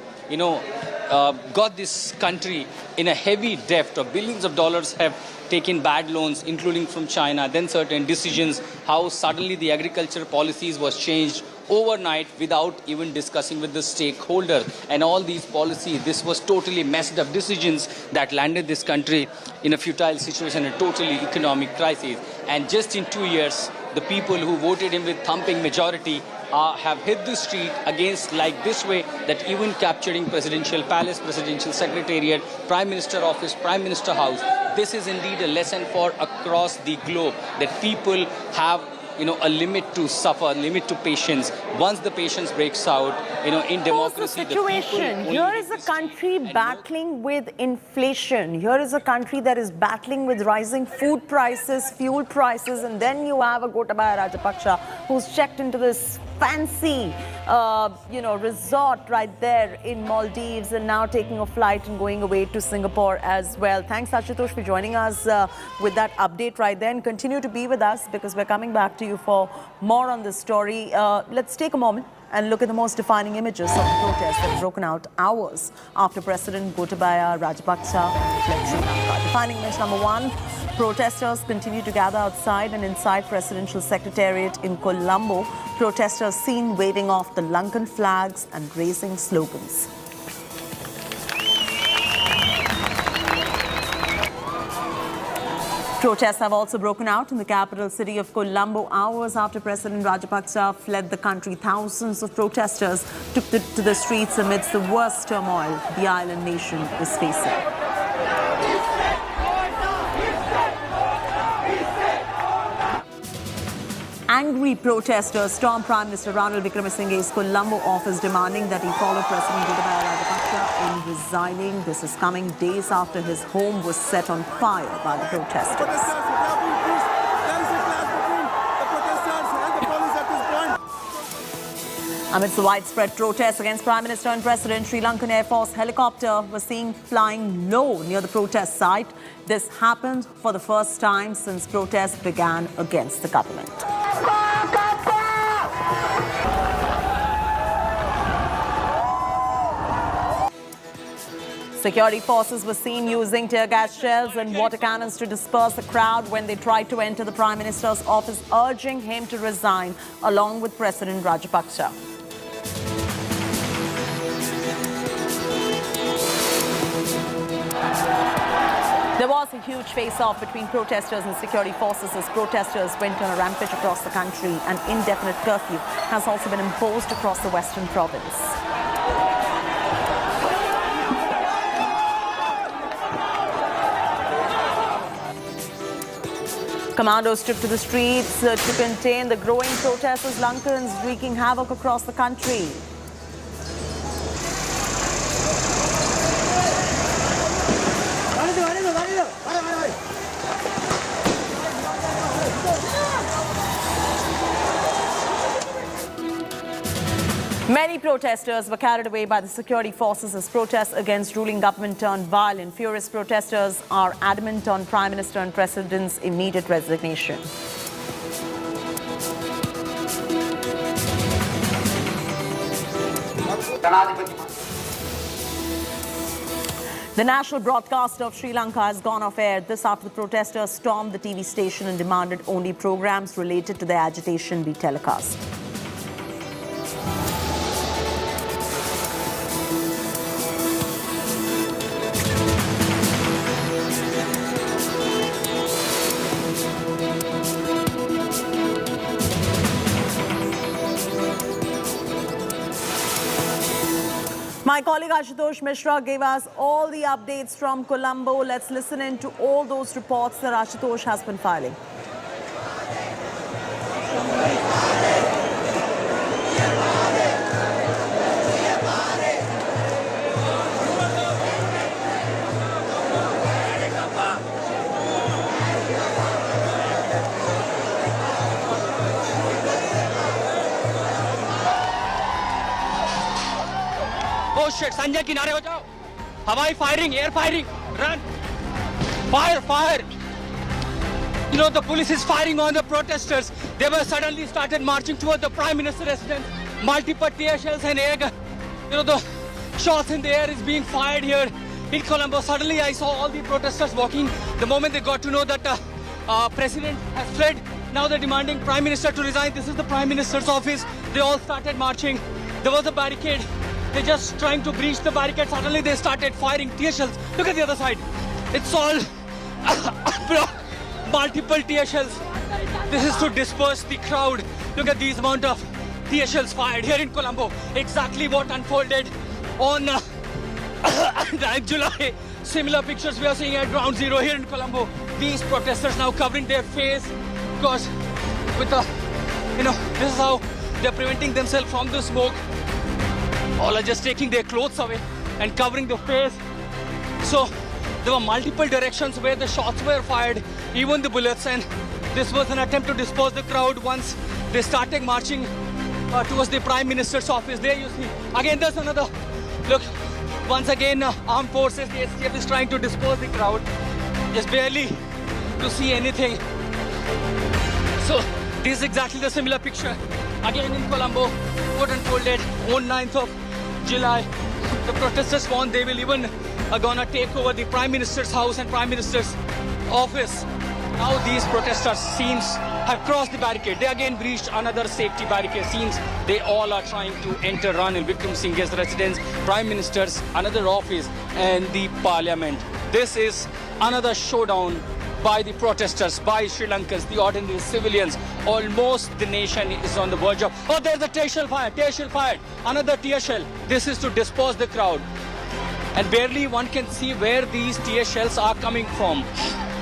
got this country in a heavy debt of billions of dollars, have taken bad loans, including from China, then certain decisions, how suddenly the agriculture policies was changed overnight without even discussing with the stakeholders. And all these policies, this was totally messed up decisions that landed this country in a futile situation, a totally economic crisis. And just in 2 years, the people who voted him with thumping majority have hit the street against like this way, that even capturing presidential palace, presidential secretariat, prime minister office, prime minister house. This is indeed a lesson for across the globe, that people have a limit to suffer, a limit to patience. Once the patience breaks out, in democracy, the situation. Here is a country battling with inflation. Here is a country that is battling with rising food prices, fuel prices, and then you have a Gotabaya Rajapaksa who's checked into this fancy, resort right there in Maldives, and now taking a flight and going away to Singapore as well. Thanks, Ashutosh, for joining us with that update right there. And continue to be with us, because we're coming back to you for more on this story. Let's take a moment and look at the most defining images of the protests that have broken out hours after President Gotabaya Rajapaksa fled Sri Lanka. Defining image number one, protesters continue to gather outside and inside Presidential Secretariat in Colombo. Protesters seen waving off the Lankan flags and raising slogans. Protests have also broken out in the capital city of Colombo hours after President Rajapaksa fled the country. Thousands of protesters took to the streets amidst the worst turmoil the island nation is facing. Angry protesters stormed Prime Minister Ranil Wickremesinghe's Colombo office, demanding that he follow President Gotabaya Rajapaksa in resigning. This is coming days after his home was set on fire by the protesters. Amidst the widespread protests against Prime Minister and President, Sri Lankan Air Force helicopter was seen flying low near the protest site. This happened for the first time since protests began against the government. Security forces were seen using tear gas shells and water cannons to disperse the crowd when they tried to enter the Prime Minister's office, urging him to resign, along with President Rajapaksa. There was a huge face-off between protesters and security forces as protesters went on a rampage across the country. An indefinite curfew has also been imposed across the western province. Commandos took to the streets to contain the growing protests as Lankans wreaking havoc across the country. Many protesters were carried away by the security forces as protests against ruling government turned violent. Furious protesters are adamant on Prime Minister and President's immediate resignation. The national broadcaster of Sri Lanka has gone off air. This after the protesters stormed the TV station and demanded only programs related to their agitation be telecast. My colleague Ashutosh Mishra gave us all the updates from Colombo. Let's listen in to all those reports that Ashutosh has been filing. Oh shit, Sanjay किनारे हो जाओ. Hawai firing, air firing, run. Fire, fire. You know, the police is firing on the protesters. They were suddenly started marching toward the Prime Minister's residence. Multiple tear shells and air gun. You know, the shots in the air is being fired here in Colombo. Suddenly I saw all the protesters walking. The moment they got to know that President has fled, now they're demanding Prime Minister to resign. This is the Prime Minister's office. They all started marching. There was a barricade. They're just trying to breach the barricade. Suddenly they started firing tear shells. Look at the other side. It's all multiple tear shells. This is to disperse the crowd. Look at these amount of tear shells fired here in Colombo. Exactly what unfolded on 9th July. Similar pictures we are seeing at Ground Zero here in Colombo. These protesters now covering their face because with the, this is how they're preventing themselves from the smoke. All are just taking their clothes away and covering their face. So there were multiple directions where the shots were fired, even the bullets, and this was an attempt to disperse the crowd once they started marching towards the Prime Minister's office. There you see. Again, there's another. Look, once again, armed forces, the STF is trying to disperse the crowd. Just barely to see anything. So this is exactly the similar picture. Again in Colombo, what unfolded on 9th of July. The protesters warned they will even gonna take over the Prime Minister's house and Prime Minister's office. Now these protesters have crossed the barricade. They again breached another safety barricade. Seems they all are trying to enter Ranil Wickremesinghe's residence, Prime Minister's another office and the Parliament. This is another showdown by the protesters, by Sri Lankans, the ordinary civilians. Almost the nation is on the verge of... Oh, there's a tear shell fired, another tear shell. This is to disperse the crowd. And barely one can see where these tear shells are coming from.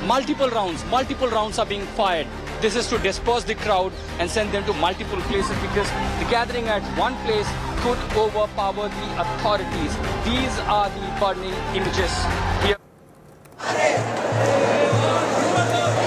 Multiple rounds are being fired. This is to disperse the crowd and send them to multiple places because the gathering at one place could overpower the authorities. These are the burning images here.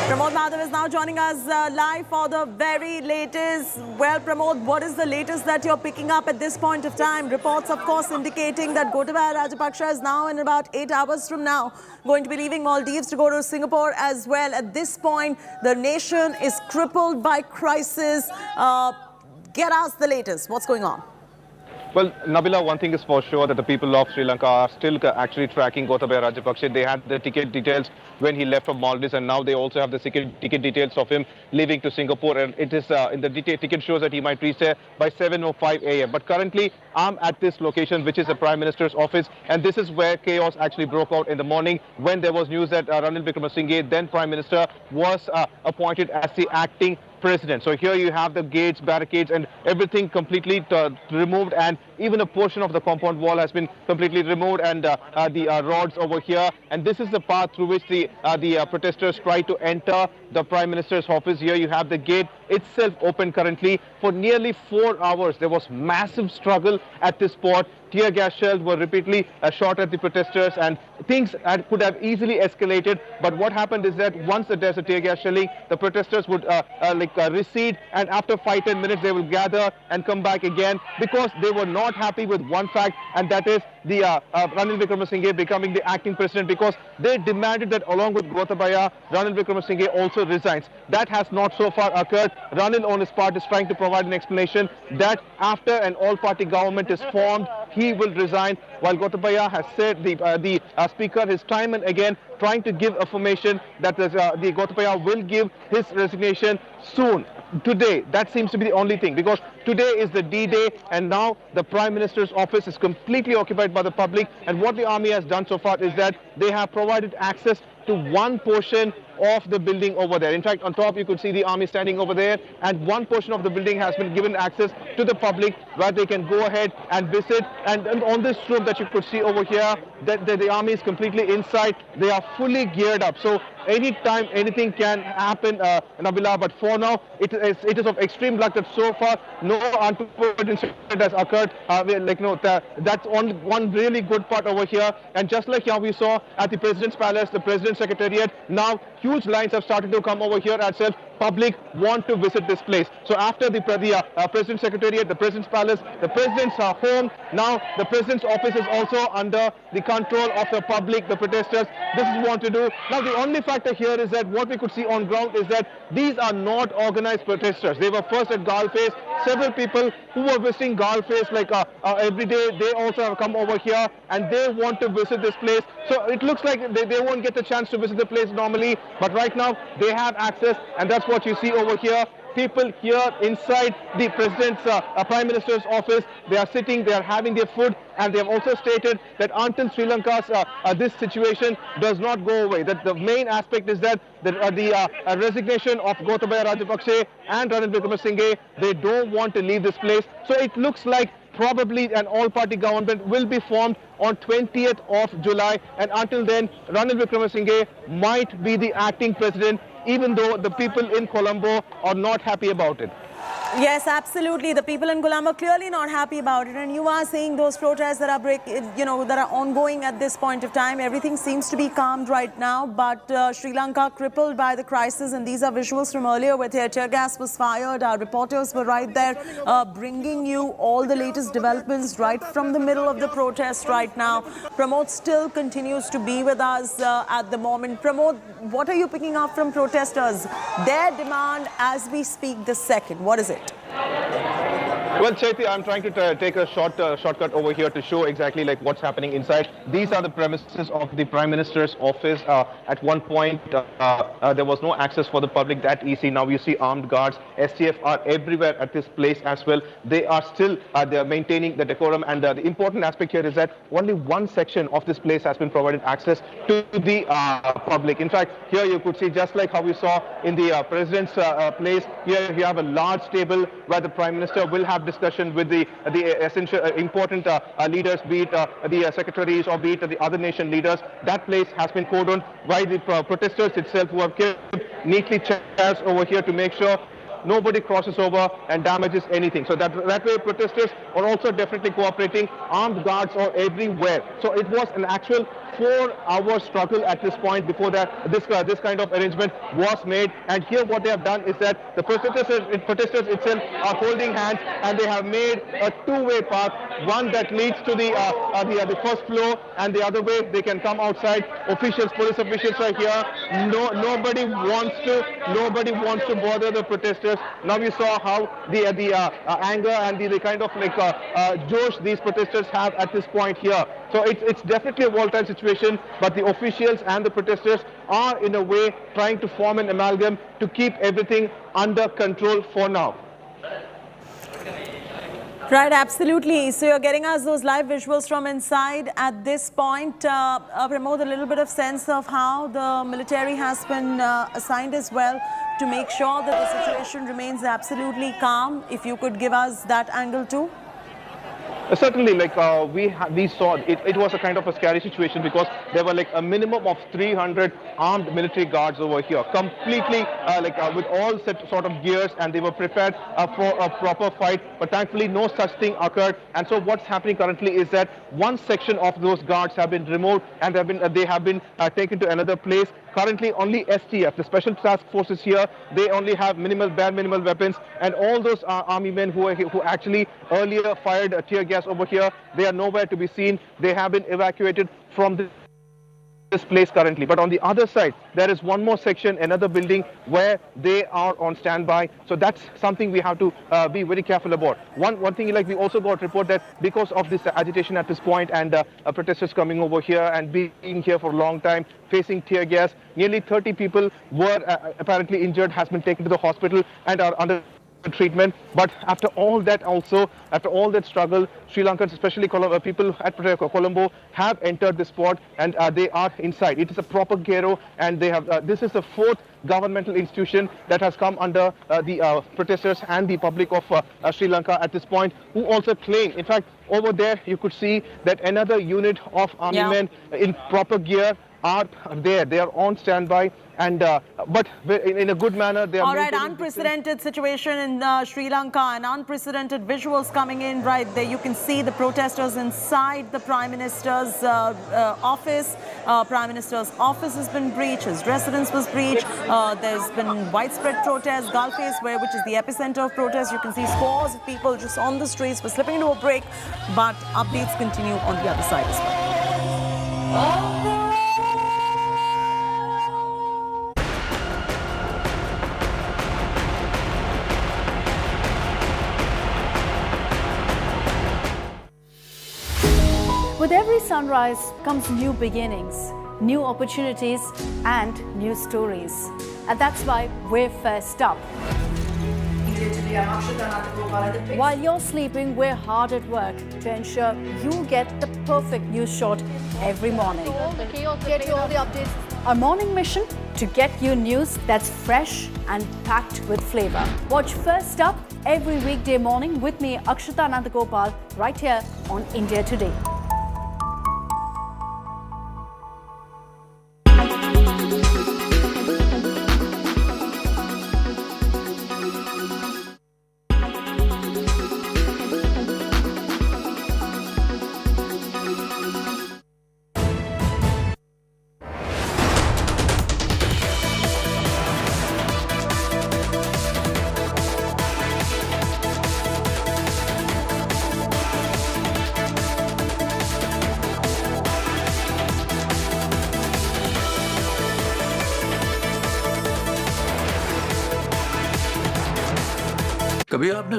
Pramod Madhav is now joining us live for the very latest. Well, Pramod, what is the latest that you're picking up at this point of time? Reports, of course, indicating that Gotabaya Rajapaksa is now in about 8 hours from now going to be leaving Maldives to go to Singapore as well. At this point, the nation is crippled by crisis. Get us the latest. What's going on? Well, Nabila, one thing is for sure that the people of Sri Lanka are still actually tracking Gotabaya Rajapaksa. They had the ticket details when he left from Maldives, and now they also have the ticket details of him leaving to Singapore. And it is in the ticket shows that he might reach there by 7:05 a.m. But currently, I'm at this location, which is the Prime Minister's office, and this is where chaos actually broke out in the morning when there was news that Ranil Wickremesinghe, then Prime Minister, was appointed as the acting president. So here you have the gates, barricades, and everything completely removed, and even a portion of the compound wall has been completely removed, and the rods over here. And this is the path through which the protesters try to enter the Prime Minister's office. Here you have the gate itself open currently. For nearly 4 hours, there was massive struggle at this spot. Tear gas shells were repeatedly shot at the protesters, and things could have easily escalated. But what happened is that once there's a tear gas shelling, the protesters would recede, and after 5-10 minutes they will gather and come back again, because they were not happy with one fact, and that is the Ranil Wickremesinghe becoming the acting president, because they demanded that along with Gotabaya, Ranil Wickremesinghe also resigns. That has not so far occurred. Ranil on his part is trying to provide an explanation that after an all-party government is formed, he will resign, while Gotabaya has said, the speaker, is time and again trying to give affirmation that the Gotabaya will give his resignation soon. Today, that seems to be the only thing, because today is the D-Day, and now the Prime Minister's office is completely occupied by the public. And what the army has done so far is that they have provided access to one portion of the building over there. In fact, on top you could see the army standing over there, and one portion of the building has been given access to the public where they can go ahead and visit. And on this roof that you could see over here, the army is completely inside. They are fully geared up. So anytime anything can happen, Nabila, but for now it is of extreme luck that so far no untoward incident has occurred. That's one really good part over here. And just like how we saw at the President's Palace, the President's Secretariat, now huge lines have started to come over here as well. Public want to visit this place. So after the President's Secretariat, the President's Palace, the President's home, now the President's office is also under the control of the public, the protesters. This is what to do. Now the only factor here is that what we could see on ground is that these are not organized protesters. They were first at Galface. Several people who were visiting Galface every day, they also have come over here and they want to visit this place. So it looks like they won't get the chance to visit the place normally, but right now they have access, and that's what you see over here. People here inside the President's, Prime Minister's office, they are sitting, they are having their food, and they have also stated that until Sri Lanka's this situation does not go away, that the main aspect is that the resignation of Gotabaya Rajapaksa and Ranil Wickremesinghe, they don't want to leave this place. So it looks like probably an all-party government will be formed on 20th of July, and until then Ranil Wickremesinghe might be the acting president, even though the people in Colombo are not happy about it. Yes, absolutely. The people in Colombo are clearly not happy about it, and you are seeing those protests that are that are ongoing at this point of time. Everything seems to be calmed right now, but Sri Lanka crippled by the crisis, and these are visuals from earlier where tear gas was fired. Our reporters were right there bringing you all the latest developments right from the middle of the protest right now. Pramod still continues to be with us at the moment. Pramod, what are you picking up from protesters? Their demand as we speak this second, what is it? Well, Chaiti, I'm trying to take a shortcut over here to show exactly like what's happening inside. These are the premises of the Prime Minister's office. At one point, there was no access for the public that easy. Now you see armed guards, STF are everywhere at this place as well. They are still they are maintaining the decorum, and the important aspect here is that only one section of this place has been provided access to the public. In fact, here you could see, just like how we saw in the President's place, here you have a large table where the Prime Minister will have discussion with the essential important leaders, be it the secretaries or be it the other nation leaders. That place has been cordoned by the protesters itself, who have kept neatly chairs over here to make sure nobody crosses over and damages anything. So that way protesters are also definitely cooperating. Armed guards are everywhere. So it was an actual 4-hour struggle at this point before that this kind of arrangement was made. And here what they have done is that the protesters itself are holding hands, and they have made a two-way path, one that leads to the first floor, and the other way they can come outside. Police officials are here. Nobody wants to bother the protesters. Now we saw how the anger and the kind of josh these protesters have at this point here. So it's definitely a volatile situation, but the officials and the protesters are in a way trying to form an amalgam to keep everything under control for now. Right, absolutely. So you're getting us those live visuals from inside at this point. Pramod, a little bit of sense of how the military has been assigned as well to make sure that the situation remains absolutely calm. If you could give us that angle too. Certainly, we saw it was a kind of a scary situation, because there were like a minimum of 300 armed military guards over here, completely with all sort of gears, and they were prepared for a proper fight. But thankfully, no such thing occurred. And so what's happening currently is that one section of those guards have been removed, and they have been taken to another place. Currently, only STF, the Special Task Forces here, they only have bare minimal weapons, and all those army men who actually earlier fired tear gas over here, they are nowhere to be seen. They have been evacuated from this place currently. But on the other side, there is one more section, another building, where they are on standby. So that's something we have to be very careful about. One thing, we also got a report that because of this agitation at this point, and protesters coming over here and being here for a long time, facing tear gas, nearly 30 people were apparently injured, has been taken to the hospital and are under treatment. But after all that also, after all that struggle, Sri Lankans, especially people at Colombo, have entered the spot and they are inside. It is a proper ghetto, and they have this is the fourth governmental institution that has come under the protesters and the public of Sri Lanka at this point, who also claim, in fact, over there you could see that another unit of army men in proper gear are there. They are on standby, and but in a good manner. They are all right. Unprecedented situation in Sri Lanka, and unprecedented visuals coming in right there. You can see the protesters inside the Prime Minister's office. Prime Minister's office has been breached. His residence was breached. There's been widespread protests. Gulface, which is the epicenter of protests. You can see scores of people just on the streets. We're slipping into a break, but updates continue on the other side as well. With every sunrise comes new beginnings, new opportunities and new stories. And that's why we're first up. While you're sleeping, we're hard at work to ensure you get the perfect news shot every morning. Get you all the updates. Our morning mission to get you news that's fresh and packed with flavor. Watch First Up every weekday morning with me, Akshita Nandagopal, right here on India Today. कभी आपने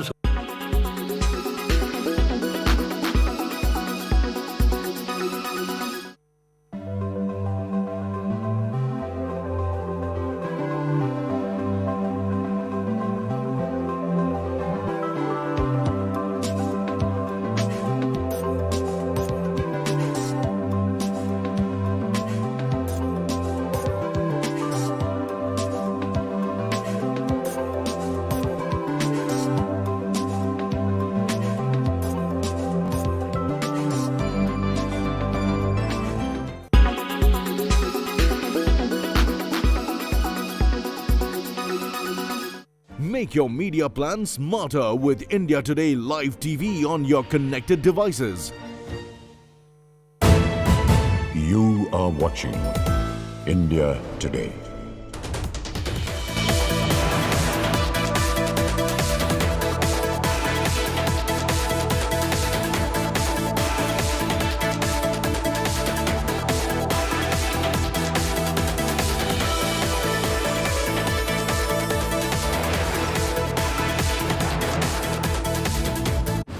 Make your media plan smarter with India Today Live TV on your connected devices. You are watching India Today.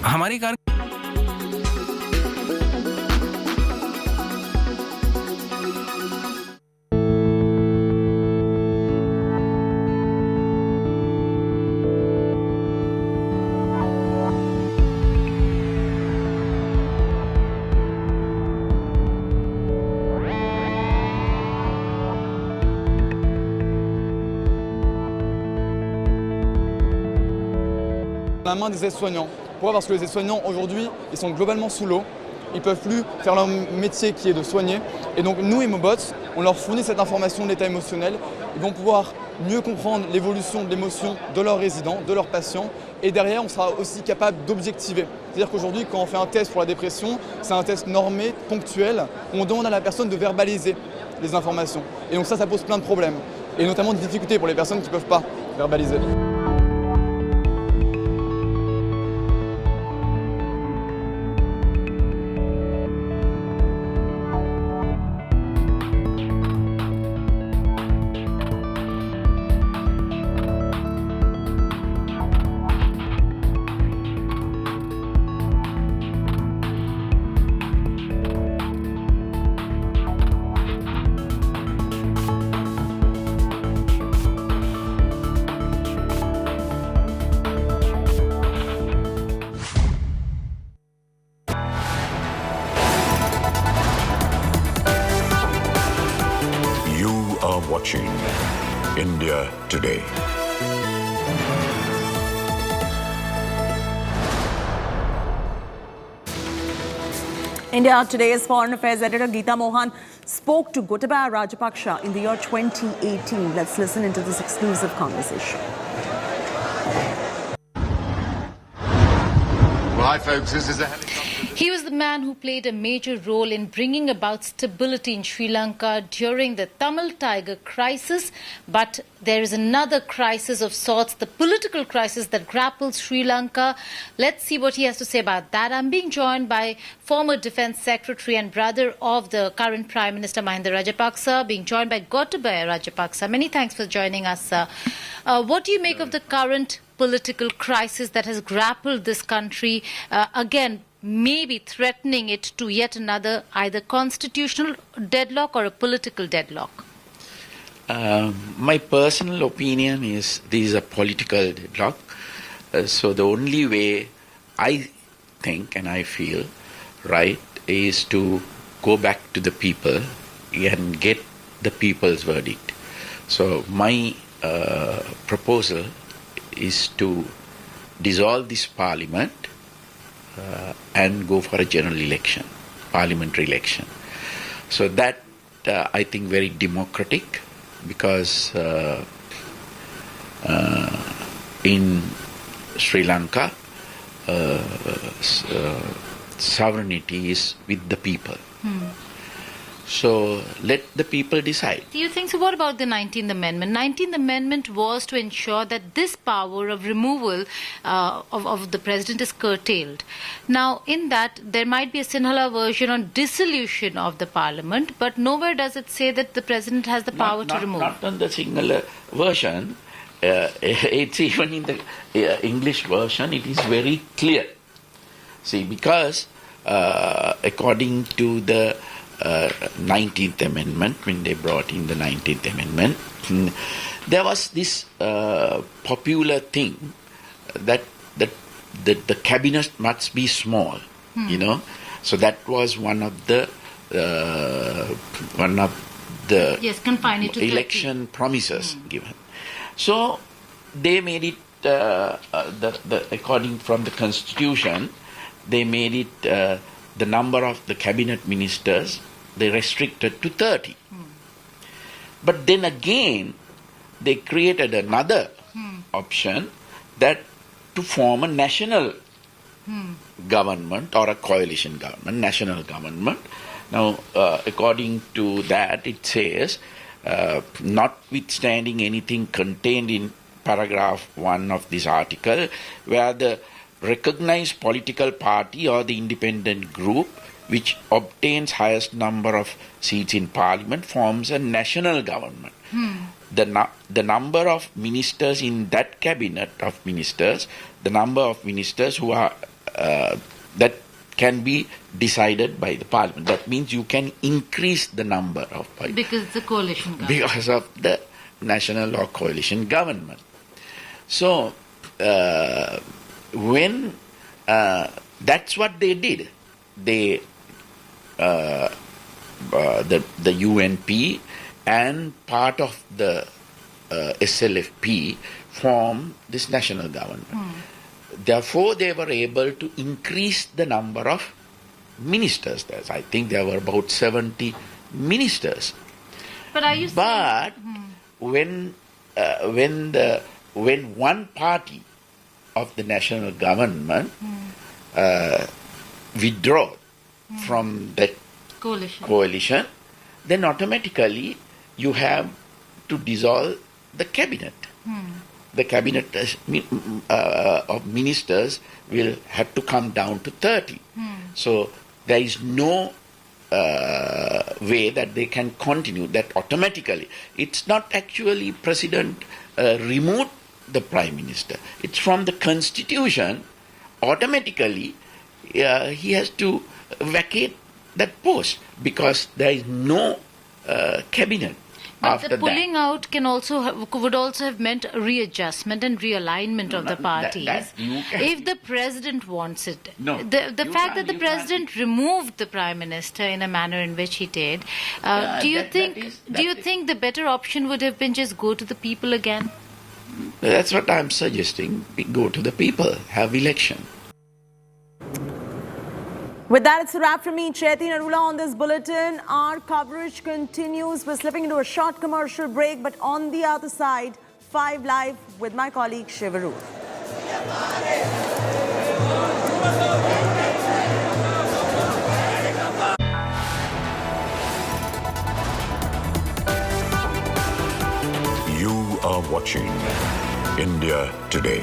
हमारी car la main des aides-soignants. Pourquoi ? Parce que les aides-soignants aujourd'hui, ils sont globalement sous l'eau. Ils ne peuvent plus faire leur métier qui est de soigner. Et donc nous, Emobots, on leur fournit cette information de l'état émotionnel. Ils vont pouvoir mieux comprendre l'évolution de l'émotion de leurs résidents, de leurs patients. Et derrière, on sera aussi capable d'objectiver. C'est-à-dire qu'aujourd'hui, quand on fait un test pour la dépression, c'est un test normé, ponctuel. On demande à la personne de verbaliser les informations. Et donc ça pose plein de problèmes. Et notamment de difficultés pour les personnes qui ne peuvent pas verbaliser. watching India Today. India Today's Foreign Affairs editor Geeta Mohan spoke to Gotabaya Rajapaksa in the year 2018. Let's listen into this exclusive conversation. Well, hi folks, this is a helicopter. He was the man who played a major role in bringing about stability in Sri Lanka during the Tamil Tiger crisis. But there is another crisis of sorts, the political crisis that grapples Sri Lanka. Let's see what he has to say about that. I'm being joined by former Defence Secretary and brother of the current Prime Minister Mahinda Rajapaksa, being joined by Gotabaya Rajapaksa. Many thanks for joining us, sir. What do you make of the current political crisis that has grappled this country, again, maybe threatening it to yet another either constitutional deadlock or a political deadlock? My personal opinion is this is a political deadlock. So the only way I think and I feel right is to go back to the people and get the people's verdict. So my proposal is to dissolve this parliament and go for a general election, parliamentary election. So that I think very democratic, because in Sri Lanka sovereignty is with the people. So let the people decide. Do you think so? What about the 19th Amendment? 19th Amendment was to ensure that this power of removal of the president is curtailed. Now, in that, there might be a Sinhala version on dissolution of the parliament, but nowhere does it say that the president has the power to remove. Not on the Sinhala version. It's even in the English version, it is very clear. See, because according to the 19th Amendment, when they brought in the 19th Amendment, there was this popular thing that the cabinet must be small, you know. So that was one of the yes, confine it to election 30 promises given. So they made it according from the constitution, they made it the number of the cabinet ministers, they restricted to 30. But then again, they created another option, that to form a national government or a coalition government, national government. Now, according to that, it says, notwithstanding anything contained in paragraph 1 of this article, where the recognized political party or the independent group which obtains highest number of seats in parliament forms a national government. The number of ministers in that cabinet of ministers, the number of ministers who are that can be decided by the parliament. That means you can increase the number of parliament. Because it's a coalition government. Because of the national or coalition government. So, when that's what they did, they the UNP and part of the SLFP formed this national government. Therefore, they were able to increase the number of ministers. I think there were about 70 ministers. But are you saying? When one party of the national government withdraw from that coalition, then automatically you have to dissolve the cabinet. The cabinet of ministers will have to come down to 30. So there is no way that they can continue that automatically. It's not actually president removed the prime minister. It's from the constitution. Automatically he has to vacate that post because there is no cabinet. But after the pulling out can would also have meant readjustment and realignment of the parties. If the president wants it, the fact that the president removed the prime minister in a manner in which he did, do you think the better option would have been just go to the people again? That's what I'm suggesting. We go to the people, have election. With that, it's a wrap from me, Chaiti Narula, on this bulletin. Our coverage continues. We're slipping into a short commercial break, but on the other side, 5 Live with my colleague Shivaru. You are watching India Today.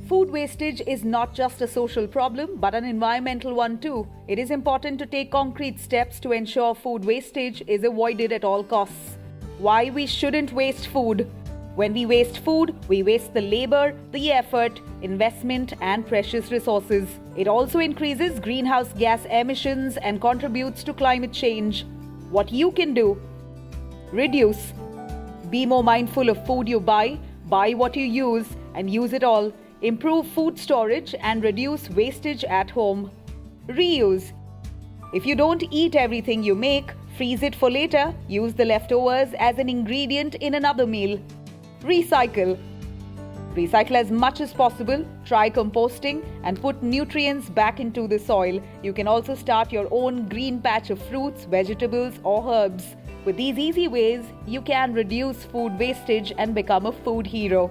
Food wastage is not just a social problem, but an environmental one too. It is important to take concrete steps to ensure food wastage is avoided at all costs. Why we shouldn't waste food? When we waste food, we waste the labor, the effort, investment, and precious resources. It also increases greenhouse gas emissions and contributes to climate change. What you can do? Reduce. Be more mindful of food you buy what you use, and use it all. Improve food storage and reduce wastage at home. Reuse. If you don't eat everything you make, freeze it for later. Use the leftovers as an ingredient in another meal. Recycle. Recycle as much as possible. Try composting and put nutrients back into the soil. You can also start your own green patch of fruits, vegetables, or herbs. With these easy ways, you can reduce food wastage and become a food hero.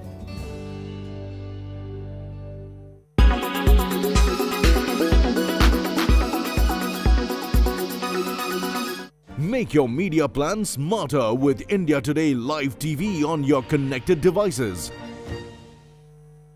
Make your media plan smarter with India Today Live TV on your connected devices.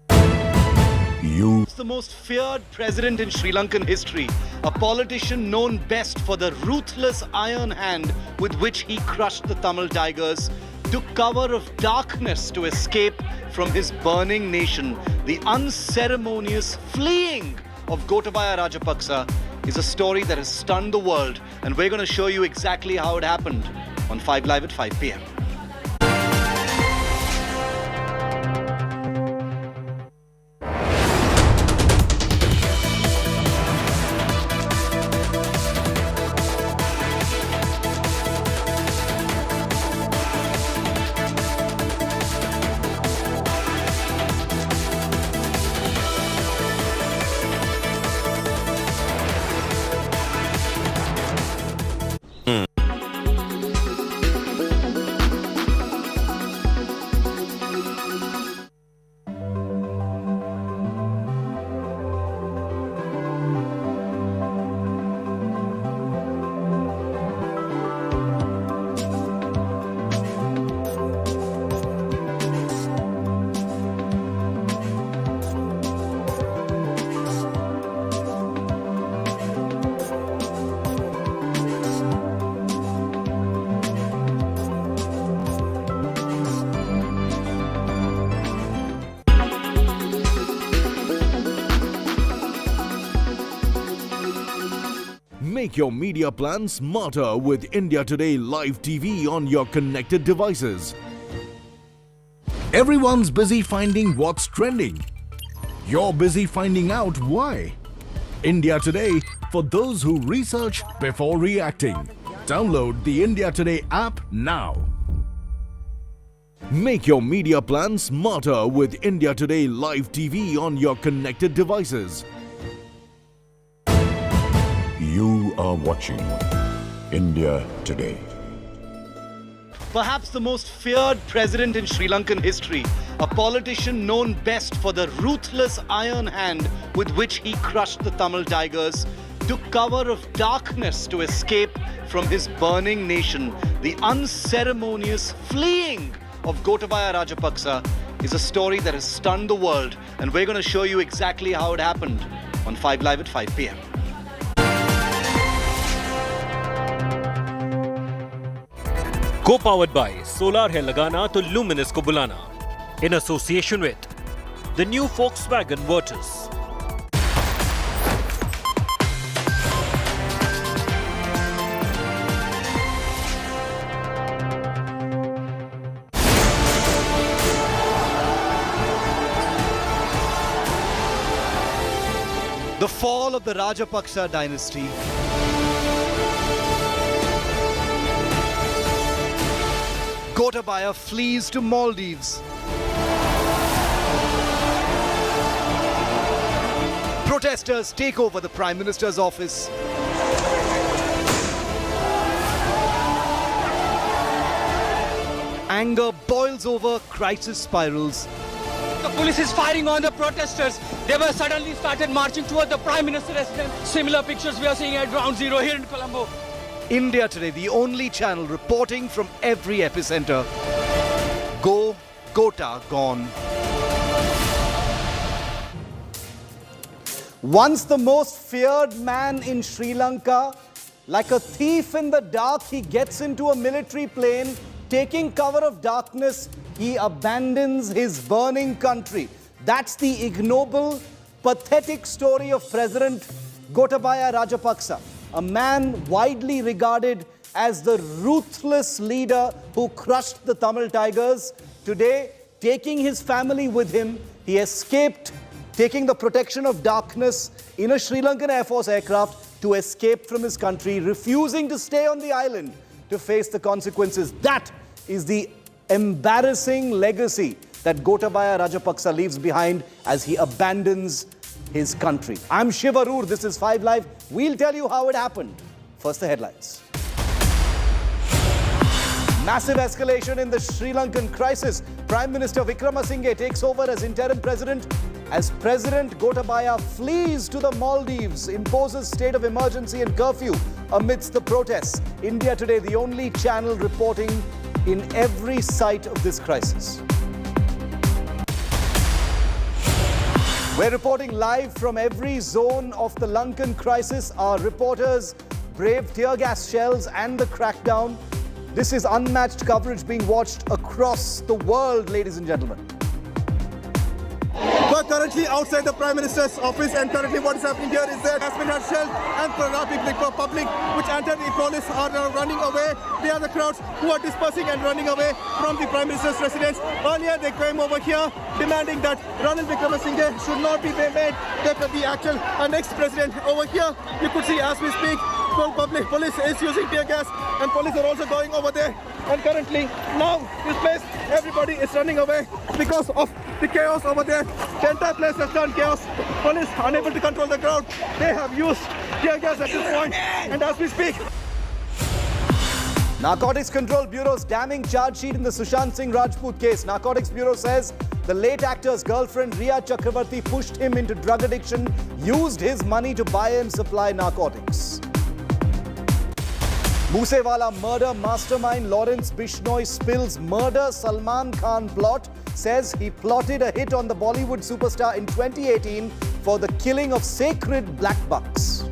It's the most feared president in Sri Lankan history, a politician known best for the ruthless iron hand with which he crushed the Tamil tigers, took cover of darkness to escape from his burning nation. The unceremonious fleeing of Gotabaya Rajapaksa is a story that has stunned the world, and we're going to show you exactly how it happened on 5 Live at 5 p.m. Make your media plan smarter with India Today Live TV on your connected devices. Everyone's busy finding what's trending. You're busy finding out why. India Today, for those who research before reacting. Download the India Today app now. Make your media plan smarter with India Today Live TV on your connected devices. You are watching India Today. Perhaps the most feared president in Sri Lankan history, a politician known best for the ruthless iron hand with which he crushed the Tamil tigers, took cover of darkness to escape from his burning nation. The unceremonious fleeing of Gotabaya Rajapaksa is a story that has stunned the world, and we're going to show you exactly how it happened on 5 Live at 5 p.m. Co-powered by Solar hai Lagana to Luminous ko Bulana. In association with the new Volkswagen Virtus. The fall of the Rajapaksa dynasty. Gotabaya flees to Maldives. Protesters take over the Prime Minister's office. Anger boils over, crisis spirals. The police is firing on the protesters. They were suddenly started marching toward the Prime Minister's residence. Similar pictures we are seeing at Ground Zero here in Colombo. India Today, the only channel reporting from every epicenter. Gota, gone. Once the most feared man in Sri Lanka, like a thief in the dark, he gets into a military plane, taking cover of darkness, he abandons his burning country. That's the ignoble, pathetic story of President Gotabaya Rajapaksa, a man widely regarded as the ruthless leader who crushed the Tamil Tigers. Today, taking his family with him, he escaped, taking the protection of darkness in a Sri Lankan Air Force aircraft to escape from his country, refusing to stay on the island to face the consequences. That is the embarrassing legacy that Gotabaya Rajapaksa leaves behind as he abandons his country. I'm Shiv Arur, this is 5 Live. We'll tell you how it happened. First, the headlines. Massive escalation in the Sri Lankan crisis. Prime Minister Wickremesinghe takes over as interim president. As President Gotabaya flees to the Maldives, imposes state of emergency and curfew amidst the protests. India Today, the only channel reporting in every site of this crisis. We're reporting live from every zone of the Lankan crisis. Our reporters braved tear gas shells and the crackdown. This is unmatched coverage being watched across the world, ladies and gentlemen. We're currently outside the Prime Minister's office, and currently what is happening here is that has been shelled and public which anti-police are running away. They are the crowds who are dispersing and running away from the Prime Minister's residence. Earlier they came over here demanding that Ranil Wickremesinghe should not be made the actual next president. Over here you could see as we speak, police is using tear gas and police are also going over there. And currently now this place, everybody is running away because of the chaos over there. The entire place has turned chaos. Police unable to control the crowd. They have used tear gas at this point. And as we speak, Narcotics Control Bureau's damning charge sheet in the Sushant Singh Rajput case. Narcotics Bureau says the late actor's girlfriend Riya Chakravarti pushed him into drug addiction, used his money to buy and supply narcotics. Moosewala murder mastermind Lawrence Bishnoi spills murder Salman Khan plot, says he plotted a hit on the Bollywood superstar in 2018 for the killing of sacred black bucks.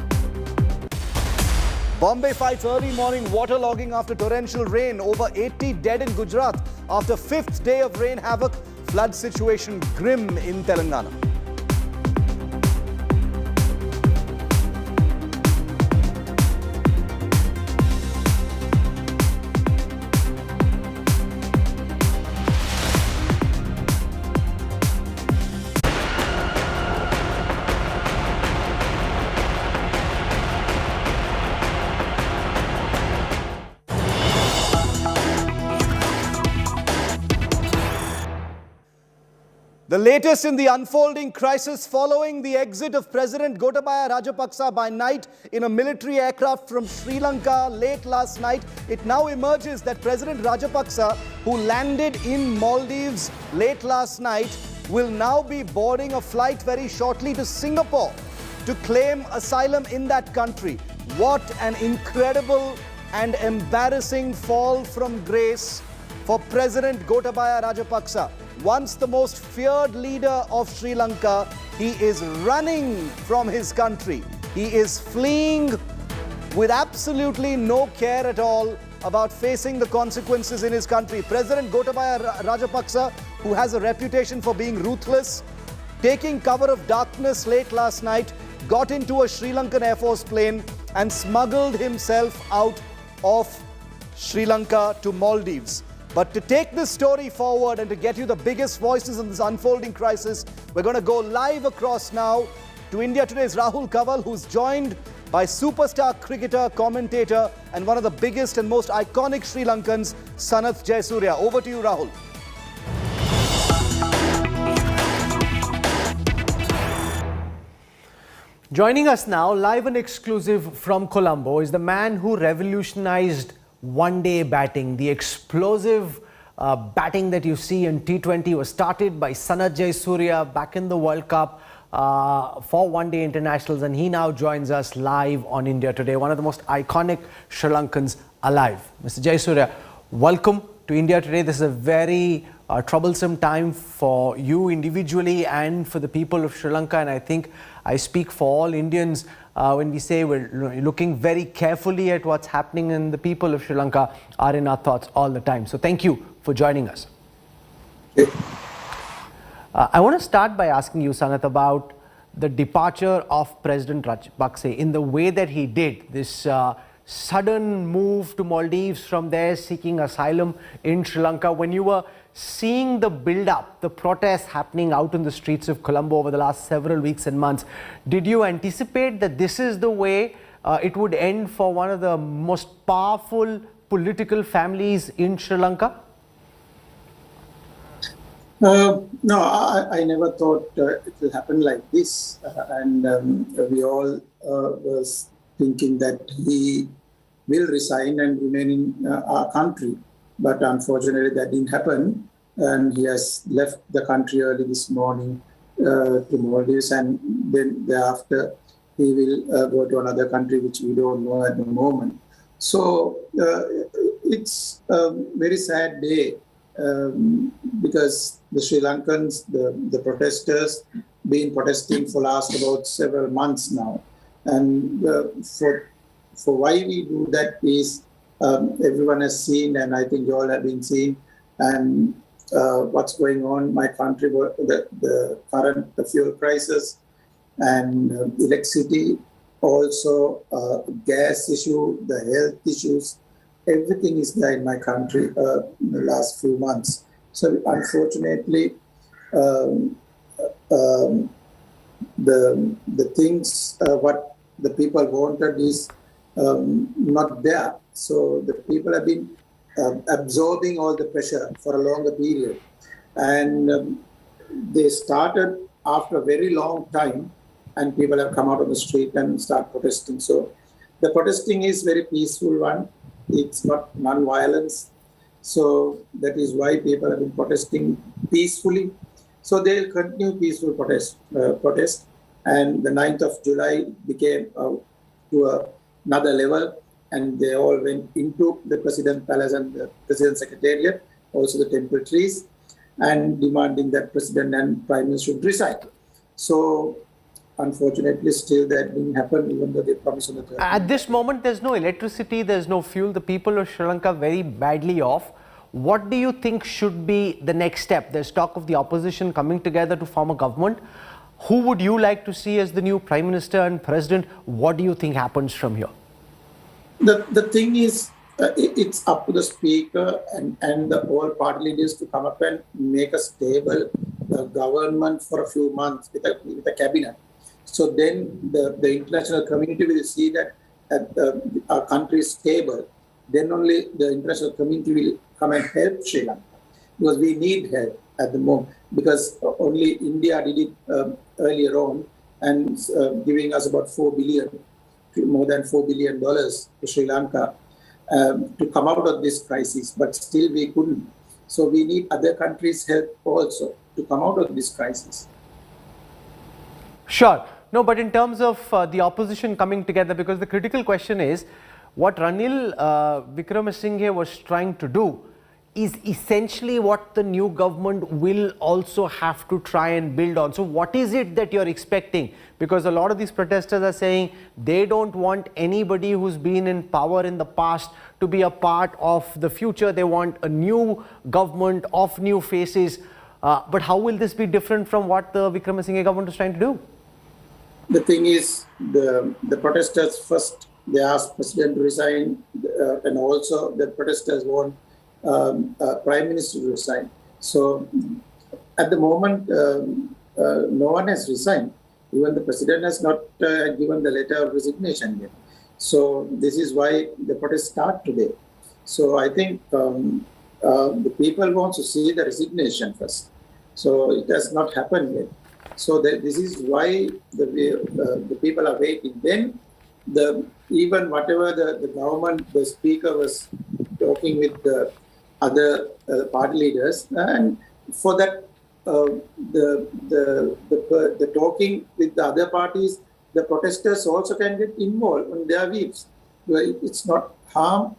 Bombay fights early morning waterlogging after torrential rain. Over 80 dead in Gujarat after 5th day of rain havoc. Flood situation grim in Telangana. The latest in the unfolding crisis following the exit of President Gotabaya Rajapaksa by night in a military aircraft from Sri Lanka late last night. It now emerges that President Rajapaksa, who landed in Maldives late last night, will now be boarding a flight very shortly to Singapore to claim asylum in that country. What an incredible and embarrassing fall from grace for President Gotabaya Rajapaksa. Once the most feared leader of Sri Lanka, he is running from his country. He is fleeing with absolutely no care at all about facing the consequences in his country. President Gotabaya Rajapaksa, who has a reputation for being ruthless, taking cover of darkness late last night, got into a Sri Lankan Air Force plane and smuggled himself out of Sri Lanka to Maldives. But to take this story forward and to get you the biggest voices in this unfolding crisis, we're going to go live across now to India Today's Rahul Kaval, who's joined by superstar cricketer, commentator, and one of the biggest and most iconic Sri Lankans, Sanath Jayasuriya. Over to you, Rahul. Joining us now, live and exclusive from Colombo, is the man who revolutionized one-day batting. The explosive batting that you see in T20 was started by Sanath Jayasuriya back in the World Cup for one-day internationals, and he now joins us live on India Today, one of the most iconic Sri Lankans alive. Mr. Jayasuriya, welcome to India Today. This is a very troublesome time for you individually and for the people of Sri Lanka, and I think I speak for all Indians when we say we're looking very carefully at what's happening, and the people of Sri Lanka are in our thoughts all the time. So thank you for joining us. I want to start by asking you, Sanath, about the departure of President Rajapaksa in the way that he did. This sudden move to Maldives, from there seeking asylum in Sri Lanka. When you were seeing the build-up, the protests happening out in the streets of Colombo over the last several weeks and months, did you anticipate that this is the way it would end for one of the most powerful political families in Sri Lanka? No, I never thought it will happen like this. And we all was thinking that he will resign and remain in our country. But unfortunately, that didn't happen. And he has left the country early this morning to Maldives. And then thereafter, he will go to another country, which we don't know at the moment. So it's a very sad day. Because the Sri Lankans, the protesters, been protesting for last about several months now. And for why we do that is everyone has seen, and I think you all have been seeing, and what's going on in my country, the current fuel crisis and electricity, also gas issue, the health issues. Everything is there in my country in the last few months. So unfortunately, the things what the people wanted is not there. So the people have been absorbing all the pressure for a longer period, and they started after a very long time, and people have come out on the street and start protesting. So the protesting is very peaceful one. It's not non-violence. So that is why people have been protesting peacefully. So they'll continue peaceful protest. And the 9th of July became to another level, and they all went into the President Palace and the President Secretariat, also the temple trees, and demanding that President and Prime Minister should resign. So unfortunately, still that didn't happen, even though they promised on the 3rd. At this moment, there's no electricity, there's no fuel. The people of Sri Lanka very badly off. What do you think should be the next step? There's talk of the opposition coming together to form a government. Who would you like to see as the new Prime Minister and President? What do you think happens from here? The thing is, it's up to the Speaker and the all party leaders to come up and make a stable government for a few months with a cabinet. So then the international community will see that our country is stable. Then only the international community will come and help Sri Lanka, because we need help at the moment. Because only India did it earlier on, and giving us about more than $4 billion to Sri Lanka to come out of this crisis. But still we couldn't. So we need other countries' help also to come out of this crisis. Sure. No, but in terms of the opposition coming together, because the critical question is what Ranil Wickremesinghe was trying to do. is essentially what the new government will also have to try and build on. So what is it that you're expecting? Because a lot of these protesters are saying they don't want anybody who's been in power in the past to be a part of the future. They want a new government of new faces. But how will this be different from what the Wickremesinghe government is trying to do? The thing is, the protesters first, they asked President to resign, and also the protesters want Prime Minister to resign. So at the moment, no one has resigned. Even the President has not given the letter of resignation yet. So this is why the protests start today. So I think the people want to see the resignation first. So it has not happened yet. So this is why the people are waiting. Then even whatever the government, the speaker was talking with the other party leaders, and for that the talking with the other parties, the protesters also can get involved on their views. It's not harm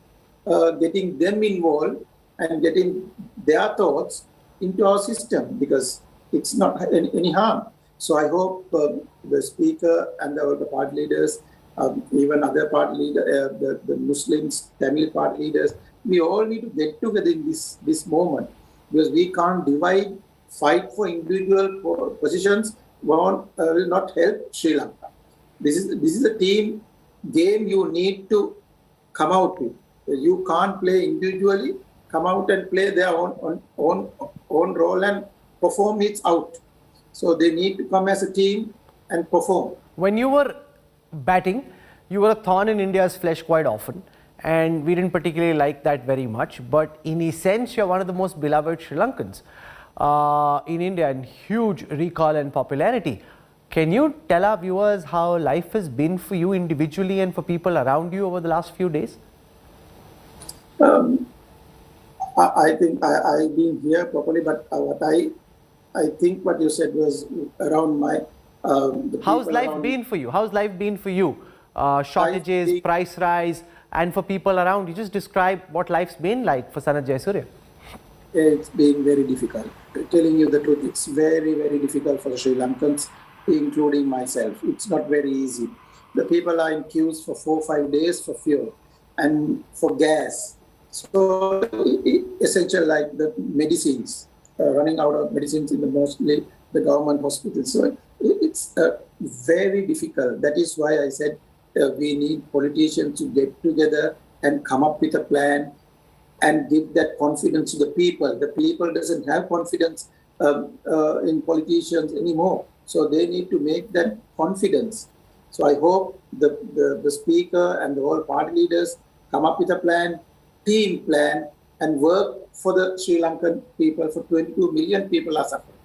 getting them involved and getting their thoughts into our system, because it's not any harm. So I hope the speaker and the party leaders, even other party leaders, the Muslims, Tamil party leaders, we all need to get together in this moment, because we can't divide, fight for individual positions will not help Sri Lanka. This is a team game you need to come out with. You can't play individually. Come out and play their own role and perform it out. So they need to come as a team and perform. When you were batting, you were a thorn in India's flesh quite often, and we didn't particularly like that very much. But in a sense, you're one of the most beloved Sri Lankans in India, and huge recall and popularity. Can you tell our viewers how life has been for you individually and for people around you over the last few days? I think I've been here properly, but what I think what you said was around my. How's life been for you? How's life been for you? Shortages, price rise, and for people around you. Just describe what life's been like for Sanat Jayasuriya. It's been very difficult. Telling you the truth, it's very, very difficult for the Sri Lankans, including myself. It's not very easy. The people are in queues for 4 or 5 days for fuel and for gas. So essential, like the medicines, running out of medicines in mostly the government hospitals. So it's very difficult. That is why I said we need politicians to get together and come up with a plan and give that confidence to the people. The people doesn't have confidence in politicians anymore. So they need to make that confidence. So I hope the speaker and the all party leaders come up with a plan, team plan, and work for the Sri Lankan people. For 22 million people are suffering.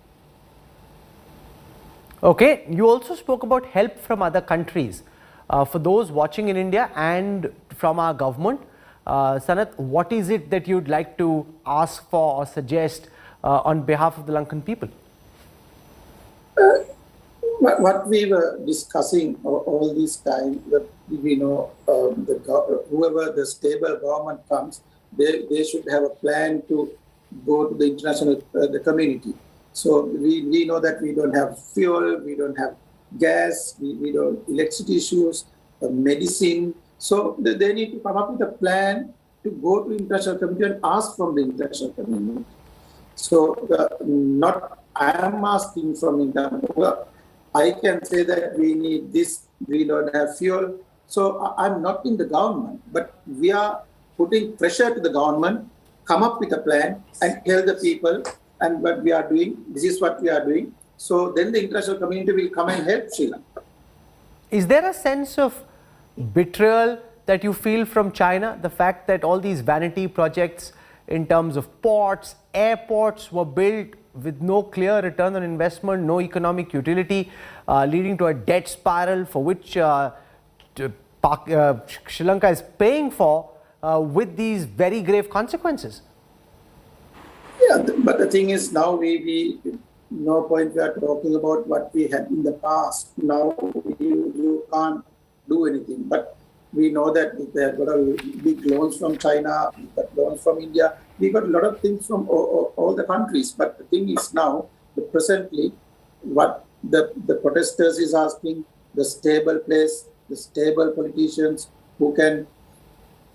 Okay, you also spoke about help from other countries. For those watching in India and from our government, Sanat, what is it that you'd like to ask for or suggest on behalf of the Lankan people? What we were discussing all this time, that we know whoever the stable government comes, they should have a plan to go to the international the community. So we know that we don't have fuel, we don't have gas, we don't electricity issues, medicine. So they need to come up with a plan to go to international community and ask from the international community. So not I am asking from international. I can say that we need this, we don't have fuel. So I'm not in the government, but we are putting pressure to the government, come up with a plan and tell the people and what we are doing, this is what we are doing. So then the international community will come and help Sri Lanka. Is there a sense of betrayal that you feel from China? The fact that all these vanity projects in terms of ports, airports were built with no clear return on investment, no economic utility, leading to a debt spiral for which Sri Lanka is paying for with these very grave consequences. Yeah, but the thing is now we no point we are talking about what we had in the past. Now you can't do anything. But we know that they have got a big loans from China, we got loans from India. we got a lot of things from all the countries. But the thing is now, presently, what the protesters is asking, the stable place, the stable politicians who can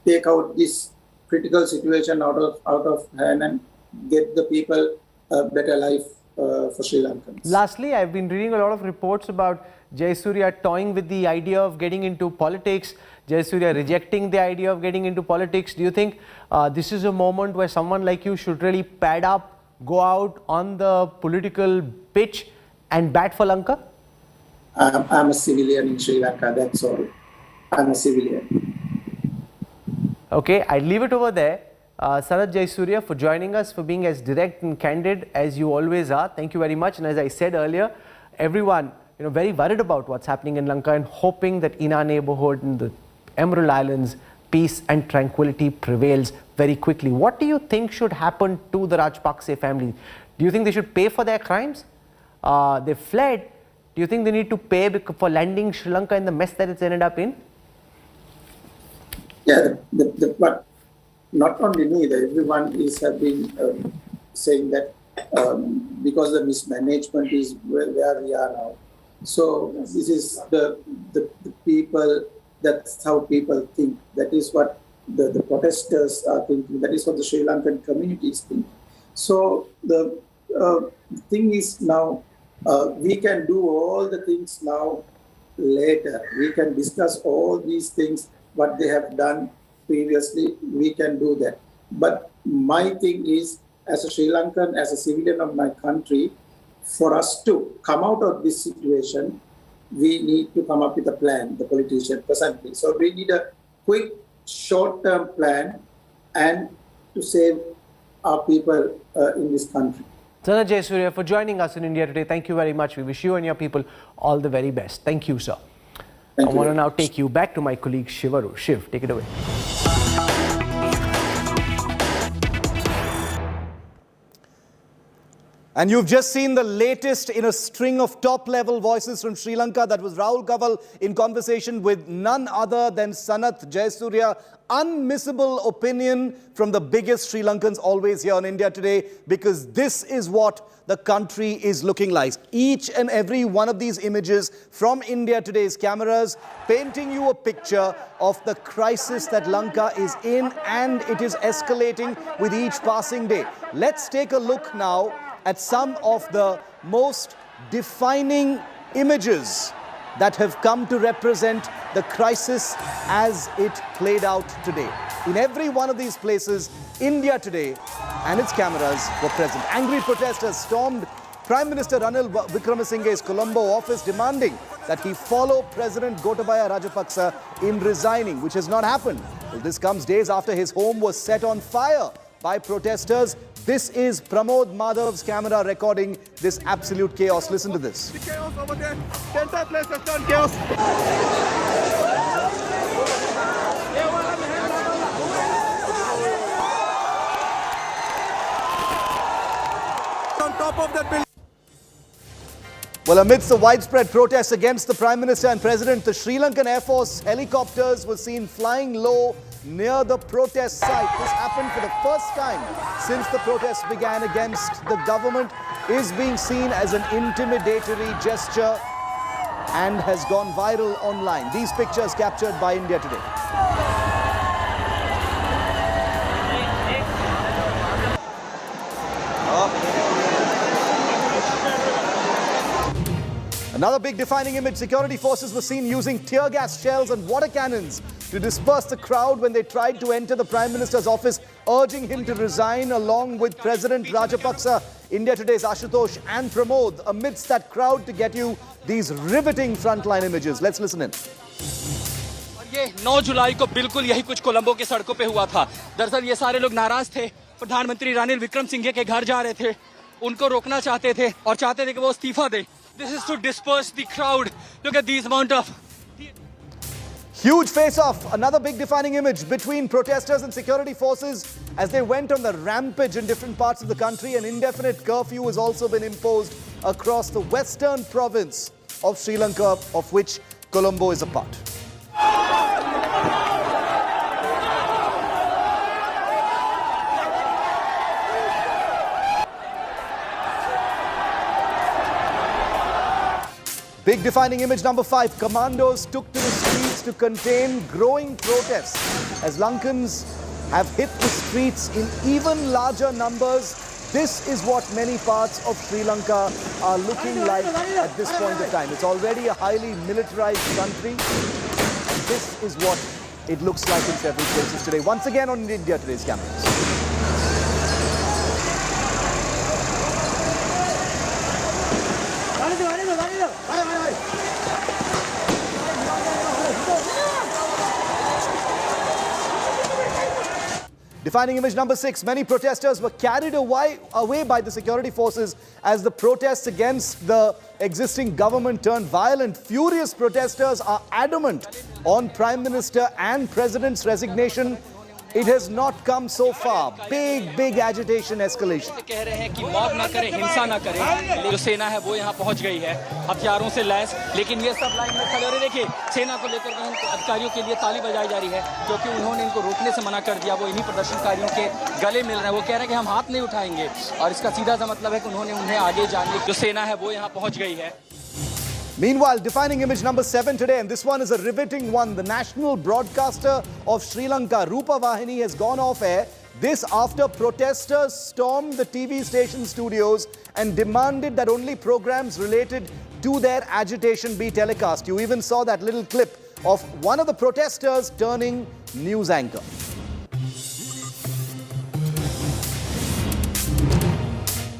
take out this critical situation out of hand and get the people a better life for Sri Lankans. Lastly, I've been reading a lot of reports about Jayasuriya toying with the idea of getting into politics, Jayasuriya rejecting the idea of getting into politics. Do you think this is a moment where someone like you should really pad up, go out on the political pitch and bat for Lanka? I'm a civilian in Sri Lanka, that's all. I'm a civilian. Okay, I'll leave it over there. Sanath Jayasuriya, for joining us, for being as direct and candid as you always are. Thank you very much. And as I said earlier, everyone, very worried about what's happening in Lanka and hoping that in our neighborhood, in the Emerald Islands, peace and tranquility prevails very quickly. What do you think should happen to the Rajapaksa family? Do you think they should pay for their crimes? They fled. Do you think they need to pay for landing Sri Lanka in the mess that it's ended up in? Yeah, but not only me, everyone have been saying that because the mismanagement is where we are now. So this is the people, that's how people think. That is what the protesters are thinking. That is what the Sri Lankan community is thinking. So the thing is now, we can do all the things now later. We can discuss all these things, what they have done previously, we can do that. But my thing is, as a Sri Lankan, as a civilian of my country, for us to come out of this situation, we need to come up with a plan, the politician presently. So we need a quick, short-term plan and to save our people in this country. Sanath Jayasuriya, for joining us in India Today. Thank you very much. We wish you and your people all the very best. Thank you, sir. I want to now take you back to my colleague Shivaru. Shiv, take it away. And you've just seen the latest in a string of top-level voices from Sri Lanka. That was Rahul Kaval in conversation with none other than Sanath Jayasuriya. Unmissable opinion from the biggest Sri Lankans always here on India Today, because this is what the country is looking like. Each and every one of these images from India Today's cameras painting you a picture of the crisis that Lanka is in, and it is escalating with each passing day. Let's take a look now at some of the most defining images that have come to represent the crisis as it played out today. In every one of these places, India Today and its cameras were present. Angry protesters stormed Prime Minister Ranil Wickremesinghe's Colombo office, demanding that he follow President Gotabaya Rajapaksa in resigning, which has not happened. Well, this comes days after his home was set on fire by protesters. This is Pramod Madhav's camera recording this absolute chaos. Listen to this. The chaos over there. The entire place has turned chaos. On top of that building. Well, amidst the widespread protests against the Prime Minister and President, the Sri Lankan Air Force helicopters were seen flying low near the protest site. This happened for the first time since the protests began against the government, is being seen as an intimidatory gesture and has gone viral online. These pictures captured by India Today. Another big defining image, security forces were seen using tear gas shells and water cannons to disperse the crowd when they tried to enter the Prime Minister's office, urging him to resign along with President Rajapaksa. India Today's Ashutosh and Pramod amidst that crowd to get you these riveting frontline images. Let's listen in. ये 9 जुलाई को बिल्कुल यही कुछ कोलंबो के सड़कों पे हुआ था। दरअसल ये सारे लोग नाराज थे। प्रधानमंत्री रानिल विक्रमसिंघे के घर जा रहे थे, उनको रोकना चाहते थे और चाहते थे कि वो इस्तीफा दें। This is to disperse the crowd. Look at these amount of... Huge face-off, another big defining image between protesters and security forces as they went on the rampage in different parts of the country. An indefinite curfew has also been imposed across the western province of Sri Lanka, of which Colombo is a part. Big defining image number 5. Commandos took to the streets to contain growing protests as Lankans have hit the streets in even larger numbers. This is what many parts of Sri Lanka are looking like at this point of time. It's already a highly militarized country, and this is what it looks like in several places today. Once again on India Today's cameras. Defining image number 6. Many protesters were carried away by the security forces as the protests against the existing government turned violent. Furious protesters are adamant on Prime Minister and President's resignation. It has not come so far. Big agitation escalation. कह रहे हैं कि मौत ना करे, हिंसा ना करे। जो सेना है वो यहाँ पहुँच गई है हथियारों से लैस, लेकिन ये सब लाइन में खड़े हो रहे। देखिए सेना को लेकर अधिकारियों के लिए ताली बजाई जा रही है क्योंकि उन्होंने इनको रोकने से मना कर दिया। वो इन्हीं प्रदर्शनकारियों के गले मिल रहे हैं। वो कह रहे हैं कि हम हाथ नहीं उठाएंगे और इसका सीधा सा मतलब है कि उन्होंने उन्हें आगे जाने। जो सेना है वो यहाँ पहुँच गई है। Meanwhile, defining image number 7 today, and this one is a riveting one. The national broadcaster of Sri Lanka, Rupa Vahini, has gone off air. This after protesters stormed the TV station studios and demanded that only programs related to their agitation be telecast. You even saw that little clip of one of the protesters turning news anchor.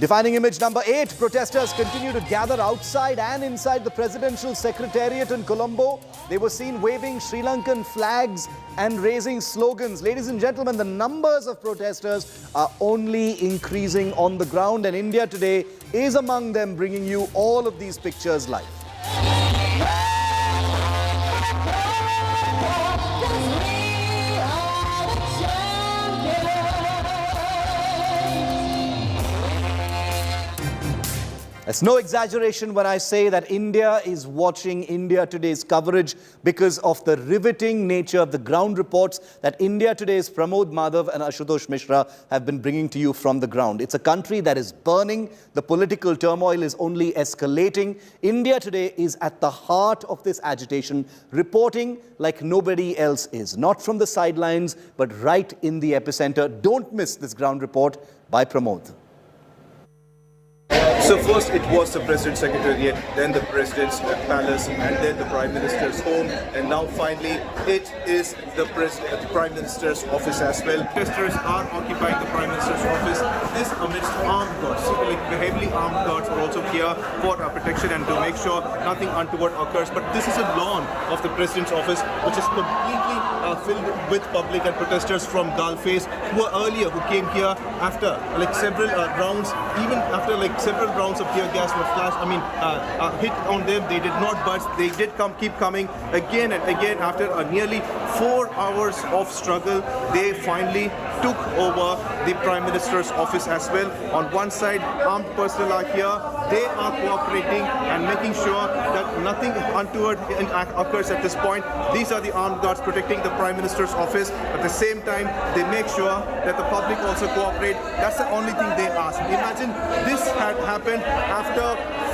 Defining image number 8, protesters continue to gather outside and inside the presidential secretariat in Colombo. They were seen waving Sri Lankan flags and raising slogans. Ladies and gentlemen, the numbers of protesters are only increasing on the ground, and India Today is among them, bringing you all of these pictures live. It's no exaggeration when I say that India is watching India Today's coverage because of the riveting nature of the ground reports that India Today's Pramod Madhav and Ashutosh Mishra have been bringing to you from the ground. It's a country that is burning. The political turmoil is only escalating. India Today is at the heart of this agitation, reporting like nobody else is. Not from the sidelines, but right in the epicenter. Don't miss this ground report by Pramod. So first it was the President's Secretariat, then the President's Palace, and then the Prime Minister's home, and now finally it is the Prime Minister's office as well. Protesters are occupying the Prime Minister's office. This amidst armed guards, so like the heavily armed guards are also here for protection and to make sure nothing untoward occurs. But this is a lawn of the President's office, which is completely filled with public and protesters from Galface who came here after like several rounds, even after like several rounds of tear gas were flashed, hit on them. They did not budge. They did keep coming again and again. After nearly 4 hours of struggle, they finally took over the Prime Minister's office as well. On one side, armed personnel are here. They are cooperating and making sure that nothing untoward occurs at this point. These are the armed guards protecting the Prime Minister's office. At the same time, they make sure that the public also cooperate. That's the only thing they ask. Imagine this had happened after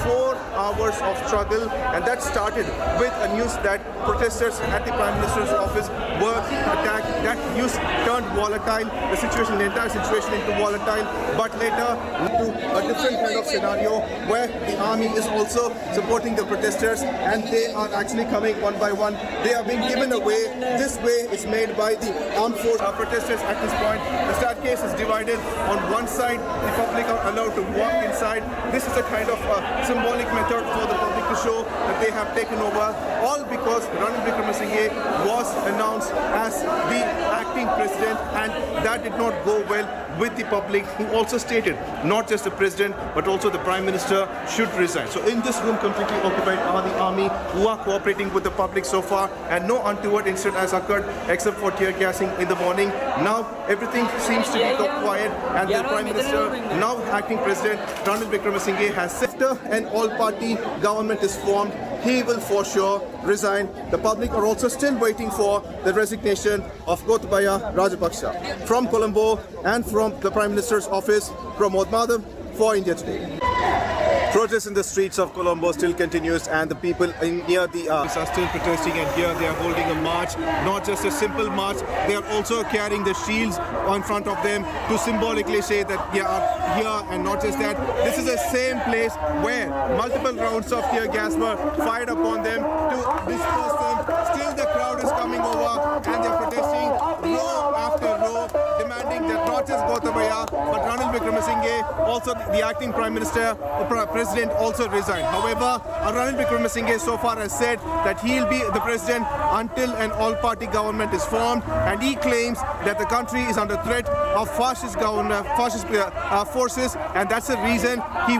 4 hours of struggle, and that started with a news that protesters at the Prime Minister's office were attacked. That news turned volatile, the entire situation into volatile, but later to a different kind of scenario where the army is also supporting the protesters, and they are actually coming one by one. They are being given away. This way is made by the armed force. Protesters at this point, the staircase is divided. On one side, the public are allowed to walk inside. This is a kind of symbolic method for the public to show that they have taken over, all because Ranil Wickremesinghe was announced as the acting president, and that did not go well with the public, who also stated not just the president but also the Prime Minister should resign. So in this room completely occupied are the army, who are cooperating with the public so far, and no untoward incident has occurred except for tear gassing in the morning. Now everything seems to be quiet, and the Prime Minister, now acting President Ranil Wickremesinghe, has said an all-party government is formed, he will for sure resign. The public are also still waiting for the resignation of Gotabaya Rajapaksa. From Colombo and from the Prime Minister's office, Pramod Madhav for India Today. Protests in the streets of Colombo still continues, and the people near the are still protesting, and here they are holding a march, not just a simple march, they are also carrying the shields in front of them to symbolically say that they are here. And not just that, this is the same place where multiple rounds of tear gas were fired upon them to disperse them. Still the crowd is coming over and they are protesting row after row, demanding that not just Gotabaya but Ranil Wickremesinghe, also the acting Prime Minister or President, also resign. However, Ranil Wickremesinghe so far has said that he'll be the president until an all-party government is formed, and he claims that the country is under threat of fascist forces, and that's the reason he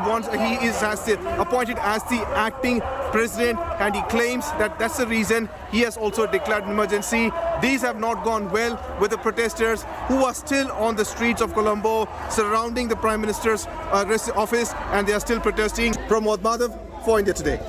is appointed as the acting president, and he claims that that's the reason he has also declared an emergency. These have not gone well with the protesters who are still on the streets of Colombo surrounding the Prime Minister's office, and they are still protesting. Pramod Madhav for India Today.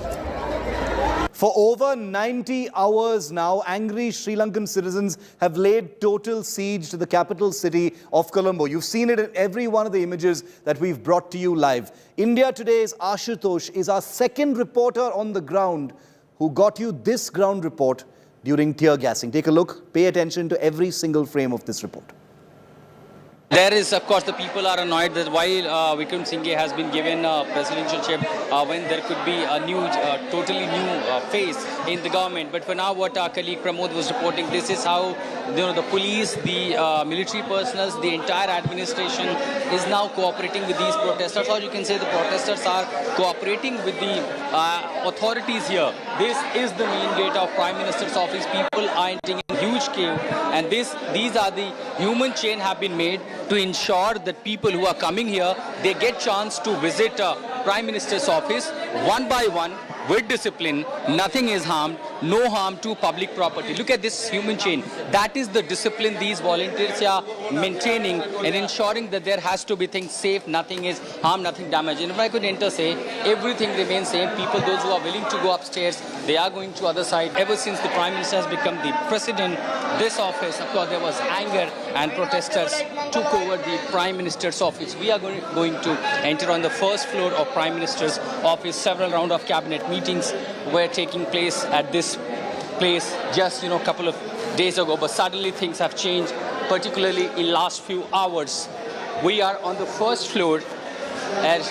For over 90 hours now, angry Sri Lankan citizens have laid total siege to the capital city of Colombo. You've seen it in every one of the images that we've brought to you live. India Today's Ashutosh is our second reporter on the ground who got you this ground report during tear gassing. Take a look, pay attention to every single frame of this report. There is, of course, the people are annoyed that while Wickremesinghe has been given presidentialship, when there could be a new, totally new face in the government. But for now, what our colleague Pramod was reporting, this is how the police, the military personnel, the entire administration is now cooperating with these protesters. Or you can say the protesters are cooperating with the authorities here. This is the main gate of Prime Minister's office. People are entering in huge queue, and these are the human chain have been made to ensure that people who are coming here, they get chance to visit Prime Minister's office one by one with discipline. Nothing is harmed, no harm to public property. Look at this human chain. That is the discipline these volunteers are maintaining and ensuring that there has to be things safe, nothing is harmed, nothing damaged. And if I could say, everything remains same. People, those who are willing to go upstairs, they are going to other side. Ever since the Prime Minister has become the President, this office, of course, there was anger and protesters took over the Prime Minister's office. We are going to enter on the first floor of Prime Minister's office. Several rounds of cabinet meetings were taking place at this place just, a couple of days ago. But suddenly things have changed, particularly in last few hours. We are on the first floor, and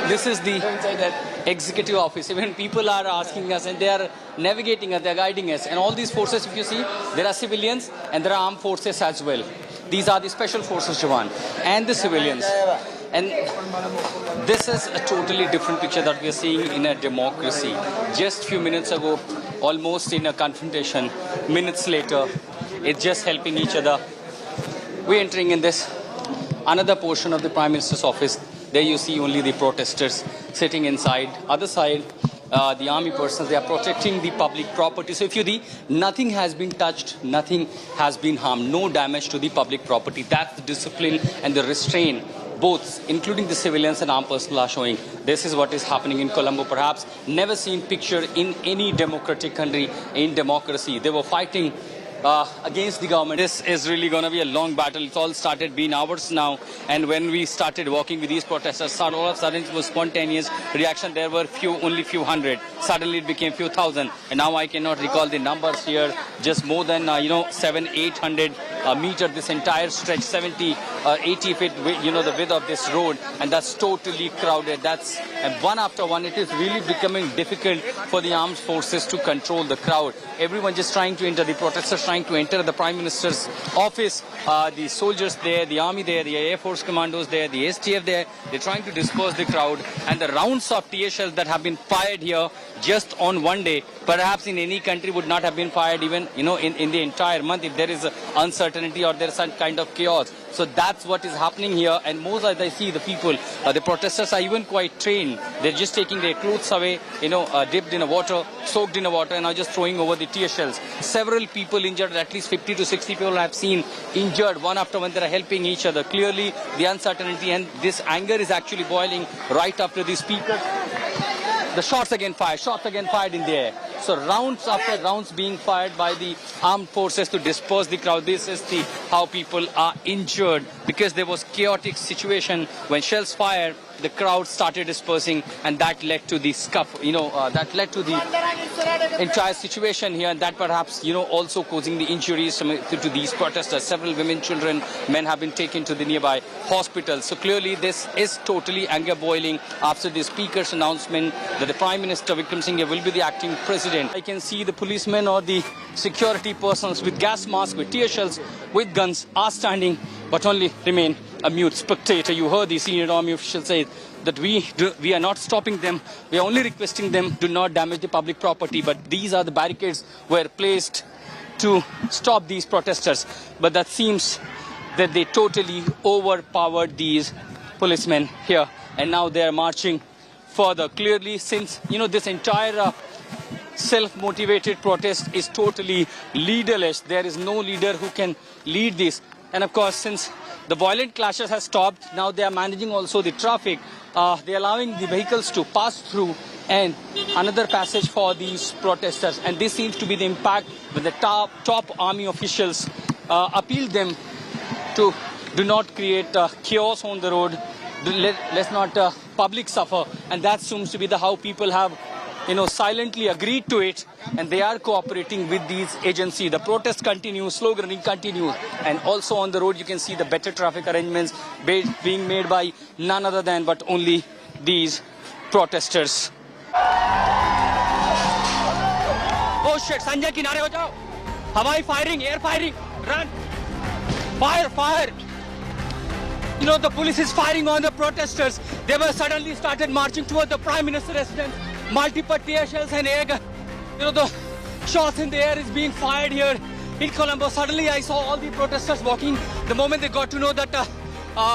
this is the executive office. Even people are asking us, and they are navigating us, they are guiding us. And all these forces, if you see, there are civilians and there are armed forces as well. These are the special forces, Jawan, and the civilians. And this is a totally different picture that we are seeing in a democracy. Just few minutes ago, almost in a confrontation, minutes later, it's just helping each other. We're entering in this another portion of the Prime Minister's office. There you see only the protesters sitting inside. Other side, the army personnel, they are protecting the public property. So if you see, nothing has been touched, nothing has been harmed, no damage to the public property. That's the discipline and the restraint, both, including the civilians and armed personnel, are showing. This is what is happening in Colombo. Perhaps never seen picture in any democratic country, in democracy. They were fighting against the government. This is really going to be a long battle. It's all started being hours now, and when we started walking with these protesters, all of a sudden it was spontaneous reaction. There were only few hundred. Suddenly it became few thousand, and now I cannot recall the numbers here. Just more than 700-800 meter this entire stretch, 70-80 feet, the width of this road, and that's totally crowded. That's one after one. It is really becoming difficult for the armed forces to control the crowd. Everyone just trying to enter. The protesters trying to enter the Prime Minister's office. The soldiers there, the army there, the Air Force commandos there, the STF there. They're trying to disperse the crowd. And the rounds of tear shells that have been fired here just on one day, perhaps in any country would not have been fired even, in the entire month if there is uncertainty or there is some kind of chaos. So that's what is happening here. And most as I see, the people, the protesters are even quite trained. They're just taking their clothes away, dipped in a water, soaked in a water, and are just throwing over the tear shells. Several people injured, at least 50 to 60 people I have seen injured one after one. They're helping each other. Clearly, the uncertainty and this anger is actually boiling right after the speakers. The shots again fired in the air. So rounds after rounds being fired by the armed forces to disperse the crowd. This is how people are injured, because there was chaotic situation when shells fired. the crowd started dispersing, and that led to the scuffle, that led to the entire situation here, and that perhaps, also causing the injuries to these protesters. Several women, children, men have been taken to the nearby hospitals. So clearly this is totally anger boiling after the speaker's announcement that the Prime Minister Vikram Singhe will be the acting president. I can see the policemen or the security persons with gas masks, with tear shells, with guns are standing, but only remain a mute spectator. You heard the senior army official say that we are not stopping them. We are only requesting them do not damage the public property. But these are the barricades were placed to stop these protesters. But that seems that they totally overpowered these policemen here. And now they are marching further. Clearly, since, this entire self-motivated protest is totally leaderless. There is no leader who can lead this. And of course, since the violent clashes have stopped, now they are managing also the traffic. They are allowing the vehicles to pass through and another passage for these protesters. And this seems to be the impact when the top army officials appealed them to do not create chaos on the road. Let's not public suffer. And that seems to be how people have silently agreed to it, and they are cooperating with these agencies. The protest continues, sloganing continues, and also on the road you can see the better traffic arrangements being made by none other than but only these protesters. Oh shit, Sanjay kinare ho jao. Hawai firing, air firing, run. Fire. The police is firing on the protesters. They were suddenly started marching toward the Prime Minister's residence. Multiple tear shells and air gun. The shots in the air is being fired here in Colombo. Suddenly I saw all the protesters walking. The moment they got to know that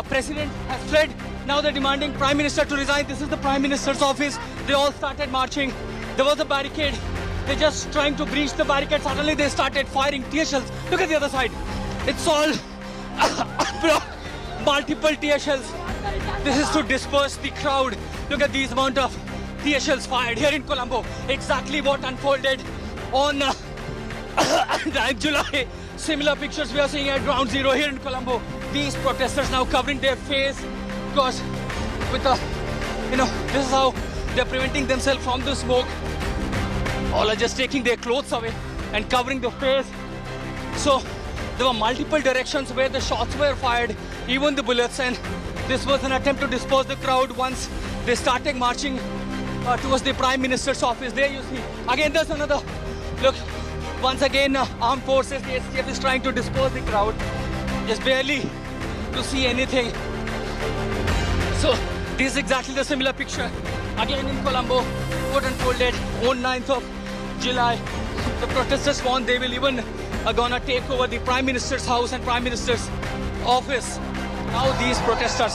President has fled, now they're demanding Prime Minister to resign. This is the Prime Minister's office. They all started marching. There was a barricade. They're just trying to breach the barricade. Suddenly they started firing tear shells. Look at the other side. It's all multiple tear shells. This is to disperse the crowd. Look at these amount of tear shells fired here in Colombo. Exactly what unfolded on 9th July. Similar pictures we are seeing at Ground Zero here in Colombo. These protesters now covering their face because with this is how they're preventing themselves from the smoke. All are just taking their clothes away and covering the face. So there were multiple directions where the shots were fired, even the bullets, and this was an attempt to disperse the crowd once they started marching towards the Prime Minister's office. There you see. Again, there's another. Look, once again, armed forces, the STF is trying to disperse the crowd. Just barely to see anything. So, this is exactly the similar picture. Again in Colombo, what unfolded on 9th of July. The protesters warned they will even gonna take over the Prime Minister's house and Prime Minister's office. Now these protesters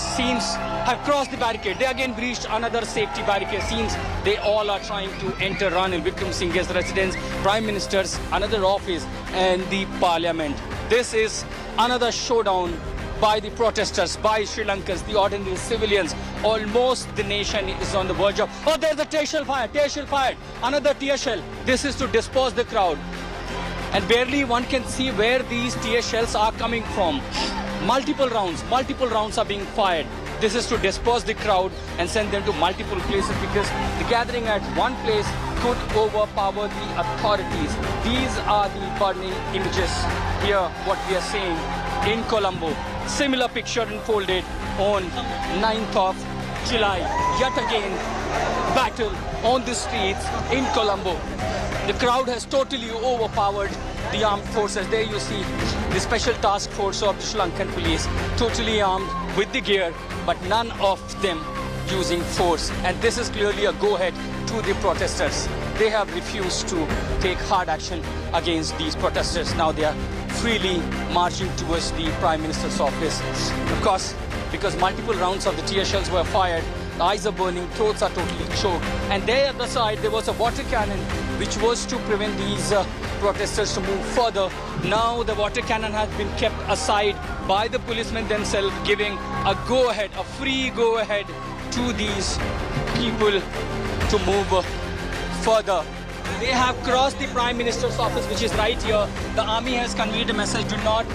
have crossed the barricade. They again breached another safety barricade. Seems they all are trying to enter Ranil Vikram Singhe's residence, Prime Minister's another office, and the Parliament. This is another showdown by the protesters, by Sri Lankans, the ordinary civilians. Almost the nation is on the verge of. Oh, there's a tear shell fired. Another tear shell. This is to disperse the crowd. And barely one can see where these tear shells are coming from. Multiple rounds are being fired. This is to disperse the crowd and send them to multiple places because the gathering at one place could overpower the authorities. These are the burning images here, what we are seeing in Colombo. Similar picture unfolded on 9th of July. Yet again, battle on the streets in Colombo. The crowd has totally overpowered the armed forces. There you see the special task force of the Sri Lankan police, totally armed with the gear, but none of them using force. And this is clearly a go-ahead to the protesters. They have refused to take hard action against these protesters. Now they are freely marching towards the Prime Minister's office. Of course, because multiple rounds of the tear shells were fired, the eyes are burning, throats are totally choked. And there at the side, there was a water cannon, which was to prevent these protesters to move further. Now the water cannon has been kept aside by the policemen themselves, giving a go-ahead, a free go-ahead to these people to move further. They have crossed the Prime Minister's office, which is right here. The army has conveyed a message, do not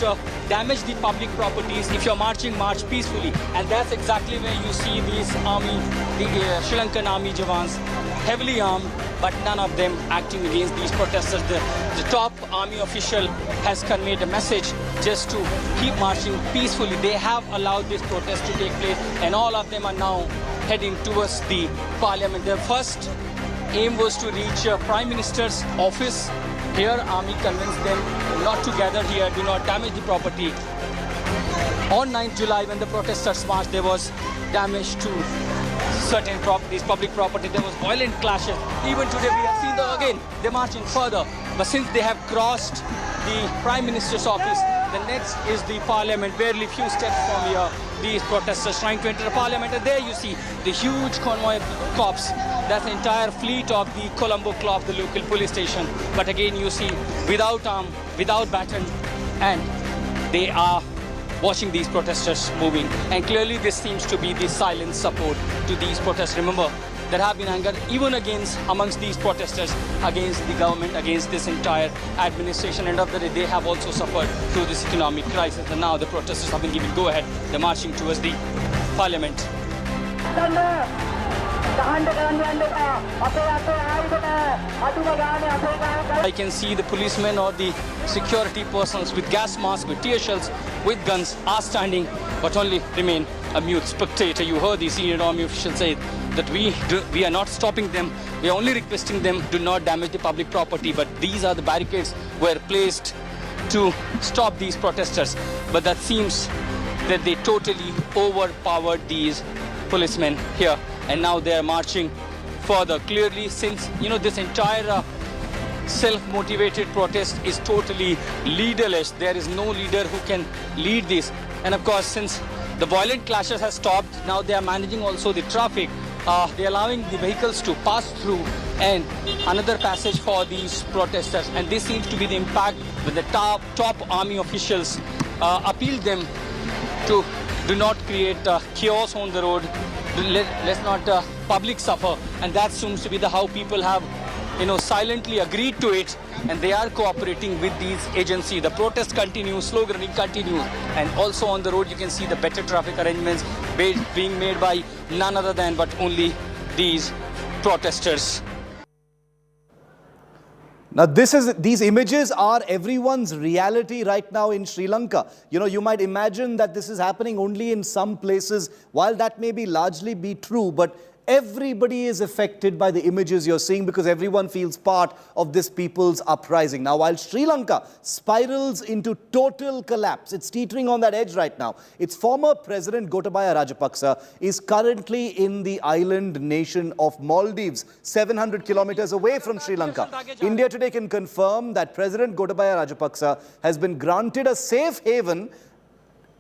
damage the public properties. If you're marching, march peacefully. And that's exactly where you see these army, the Sri Lankan army Jawans, heavily armed, but none of them acting against these protesters. The top army official has conveyed a message just to keep marching peacefully. They have allowed this protest to take place, and all of them are now heading towards the parliament. Their first aim was to reach Prime Minister's office. Here, army convinced them not to gather here, do not damage the property. On 9th July, when the protesters marched, there was damage to certain properties, public property. There was violent clashes. Even today, we have seen them again. They're marching further. But since they have crossed the Prime Minister's office, the next is the parliament, barely few steps from here. These protesters trying to enter the parliament, and there you see the huge convoy of cops. That's the entire fleet of the Colombo Club, the local police station. But again, you see, without arm, without baton, and they are watching these protesters moving. And clearly, this seems to be the silent support to these protests. Remember, there have been anger even amongst these protesters against the government, against this entire administration. End of the day, they have also suffered through this economic crisis. And now the protesters have been given go-ahead. They're marching towards the parliament. I can see the policemen or the security persons with gas masks, with tear shells, with guns are standing, but only remain a mute spectator. You heard the senior army official say that we are not stopping them. We are only requesting them do not damage the public property. But these are the barricades were placed to stop these protesters. But that seems that they totally overpowered these policemen here. And now they are marching further. Clearly, since this entire self-motivated protest is totally leaderless, there is no leader who can lead this. And of course, since the violent clashes have stopped, now they are managing also the traffic. They are allowing the vehicles to pass through, and another passage for these protesters. And this seems to be the impact when the top army officials appealed them to do not create chaos on the road. Let's not public suffer, and that seems to be how people have silently agreed to it, and they are cooperating with these agencies. The protest continues, sloganing continues, and also on the road you can see the better traffic arrangements being made by none other than but only these protesters. Now, these images are everyone's reality right now in Sri Lanka. You might imagine that this is happening only in some places. While that may largely be true, but everybody is affected by the images you're seeing because everyone feels part of this people's uprising. Now, while Sri Lanka spirals into total collapse, it's teetering on that edge right now. Its former president, Gotabaya Rajapaksa, is currently in the island nation of Maldives, 700 kilometers away from Sri Lanka. India Today can confirm that President Gotabaya Rajapaksa has been granted a safe haven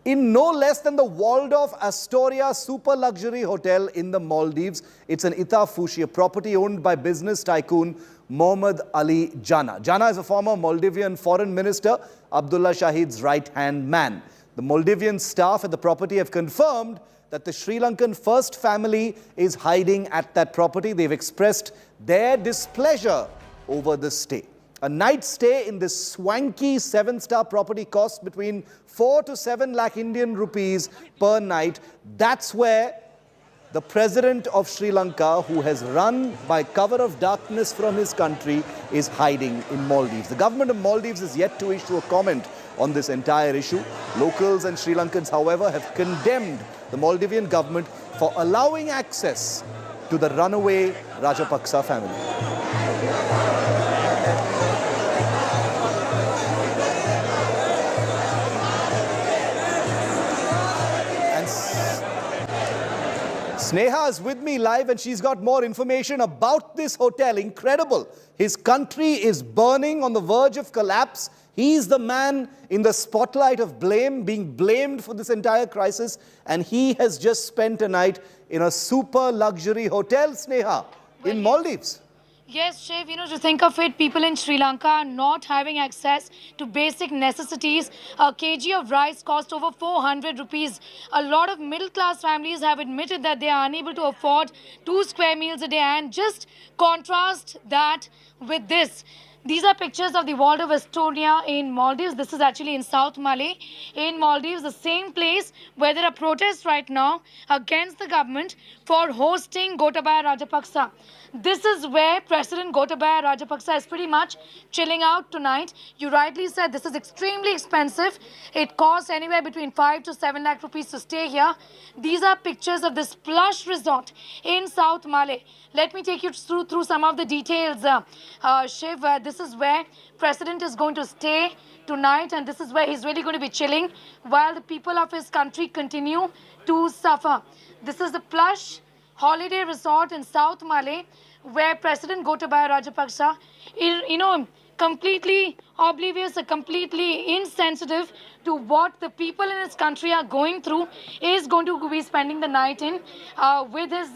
in no less than the Waldorf Astoria super luxury hotel in the Maldives. It's an Itafushi, a property owned by business tycoon Mohammad Ali Jinnah. Jinnah is a former Maldivian foreign minister, Abdullah Shahid's right-hand man. The Maldivian staff at the property have confirmed that the Sri Lankan first family is hiding at that property. They've expressed their displeasure over the stay. A night stay in this swanky 7-star property costs between 4 to 7 lakh Indian rupees per night. That's where the president of Sri Lanka, who has run by cover of darkness from his country, is hiding in Maldives. The government of Maldives is yet to issue a comment on this entire issue. Locals and Sri Lankans, however, have condemned the Maldivian government for allowing access to the runaway Rajapaksa family. Sneha is with me live and she's got more information about this hotel. Incredible. His country is burning on the verge of collapse. He's the man in the spotlight of blame, being blamed for this entire crisis. And he has just spent a night in a super luxury hotel, Sneha, in Maldives. Yes, Shiv, to think of it, people in Sri Lanka are not having access to basic necessities. A kg of rice costs over 400 rupees. A lot of middle-class families have admitted that they are unable to afford 2 square meals a day. And just contrast that with this. These are pictures of the Wald of Estonia in Maldives. This is actually in South Malé. In Maldives, the same place where there are protests right now against the government for hosting Gotabaya Rajapaksa. This is where President Gotabaya Rajapaksa is pretty much chilling out tonight. You rightly said this is extremely expensive. It costs anywhere between 5 to 7 lakh rupees to stay here. These are pictures of this plush resort in South Malé. Let me take you through some of the details. Shiv, this is where President is going to stay tonight, and this is where he's really going to be chilling while the people of his country continue to suffer. This is the plush holiday resort in South Malé where President Gotabaya Rajapaksa is, completely oblivious or completely insensitive to what the people in his country are going through, is going to be spending the night in with his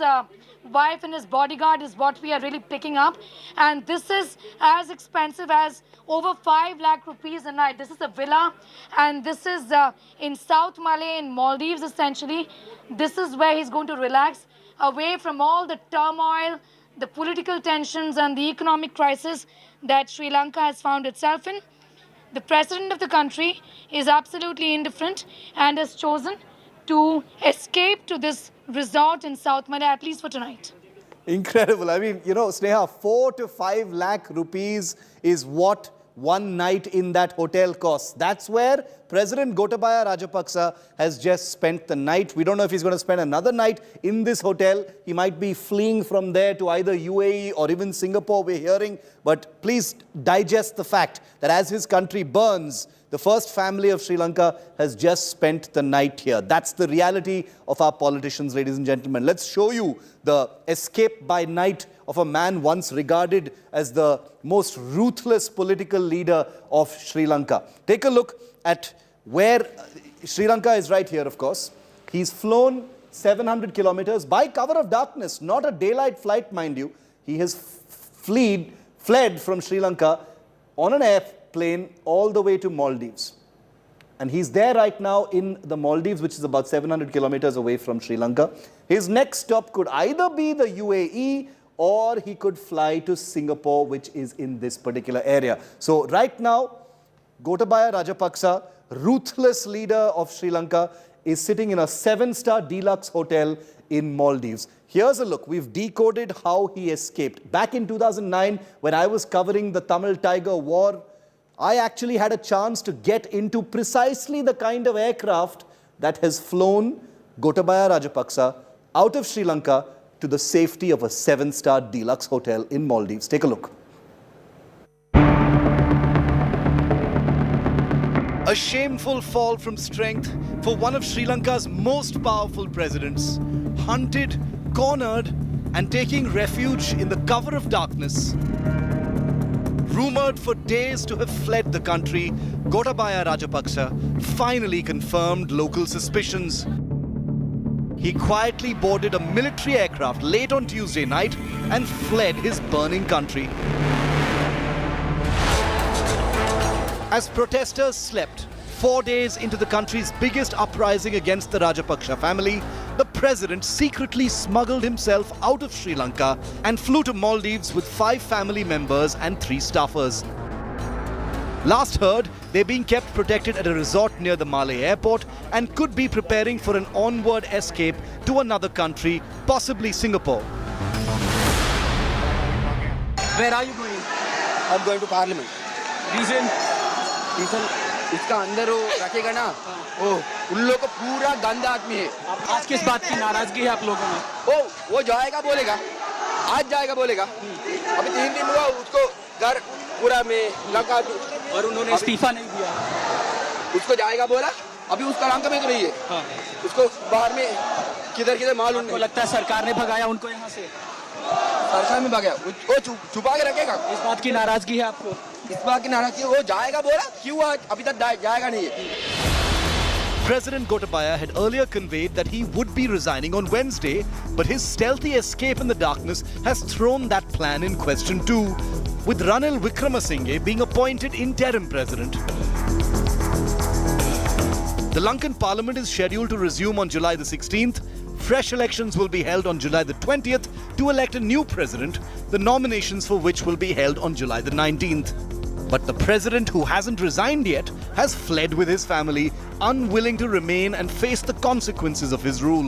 wife and his bodyguard is what we are really picking up. And this is as expensive as over 5 lakh rupees a night. This is a villa, and this is in South Malé in Maldives essentially. This is where he's going to relax away from all the turmoil, the political tensions and the economic crisis that Sri Lanka has found itself in. The president of the country is absolutely indifferent and has chosen to escape to this resort in South Malé, at least for tonight. Incredible. I mean, Sneha, 4 to 5 lakh rupees is what one night in that hotel costs. That's where President Gotabaya Rajapaksa has just spent the night. We don't know if he's going to spend another night in this hotel. He might be fleeing from there to either UAE or even Singapore, we're hearing. But please digest the fact that as his country burns, the first family of Sri Lanka has just spent the night here. That's the reality of our politicians, ladies and gentlemen. Let's show you the escape by night of a man once regarded as the most ruthless political leader of Sri Lanka. Take a look at where Sri Lanka is right here, of course. He's flown 700 kilometers by cover of darkness, not a daylight flight, mind you. He has fled from Sri Lanka on an airplane all the way to Maldives. And he's there right now in the Maldives, which is about 700 kilometers away from Sri Lanka. His next stop could either be the UAE or he could fly to Singapore, which is in this particular area. So right now, Gotabaya Rajapaksa, ruthless leader of Sri Lanka, is sitting in a 7-star deluxe hotel in Maldives. Here's a look. We've decoded how he escaped. Back in 2009, when I was covering the Tamil Tiger War, I actually had a chance to get into precisely the kind of aircraft that has flown Gotabaya Rajapaksa out of Sri Lanka to the safety of a 7-star deluxe hotel in Maldives. Take a look. A shameful fall from strength for one of Sri Lanka's most powerful presidents, hunted, cornered, and taking refuge in the cover of darkness. Rumored for days to have fled the country, Gotabaya Rajapaksa finally confirmed local suspicions. He quietly boarded a military aircraft late on Tuesday night and fled his burning country. As protesters slept, 4 days into the country's biggest uprising against the Rajapaksa family, the president secretly smuggled himself out of Sri Lanka and flew to Maldives with 5 family members and 3 staffers. Last heard, they're being kept protected at a resort near the Malé airport and could be preparing for an onward escape to another country, possibly Singapore. Where are you going? I'm going to Parliament. Reason? इसका अंदर वो रखेगा ना, वो उन लोगों को पूरा गंदा आदमी है। आज किस बात की नाराजगी है आप लोगों में? वो जाएगा बोलेगा, आज जाएगा बोलेगा। अभी 3 दिन हुआ उसको घर पूरा में लगा और उन्होंने इस्तीफा नहीं दिया। उसको जाएगा बोला, अभी उसका नाम कभी तो नहीं है। उसको बाहर में किधर मालूम नहीं। लगता है सरकार ने भगाया उनको यहाँ से। सरकार में भगाया, वो छुपा के रखेगा। इस बात की नाराजगी है आपको? इस बात की नाराजगी, वो जाएगा बोला, क्यों अभी तक जाएगा नहीं है। President Gotabaya had earlier conveyed that he would be resigning on Wednesday, but his stealthy escape in the darkness has thrown that plan in question too, with Ranil Wickremesinghe being appointed interim president. The Lankan parliament is scheduled to resume on July the 16th. Fresh elections will be held on July the 20th to elect a new president, the nominations for which will be held on July the 19th. But the president, who hasn't resigned yet, has fled with his family, unwilling to remain and face the consequences of his rule.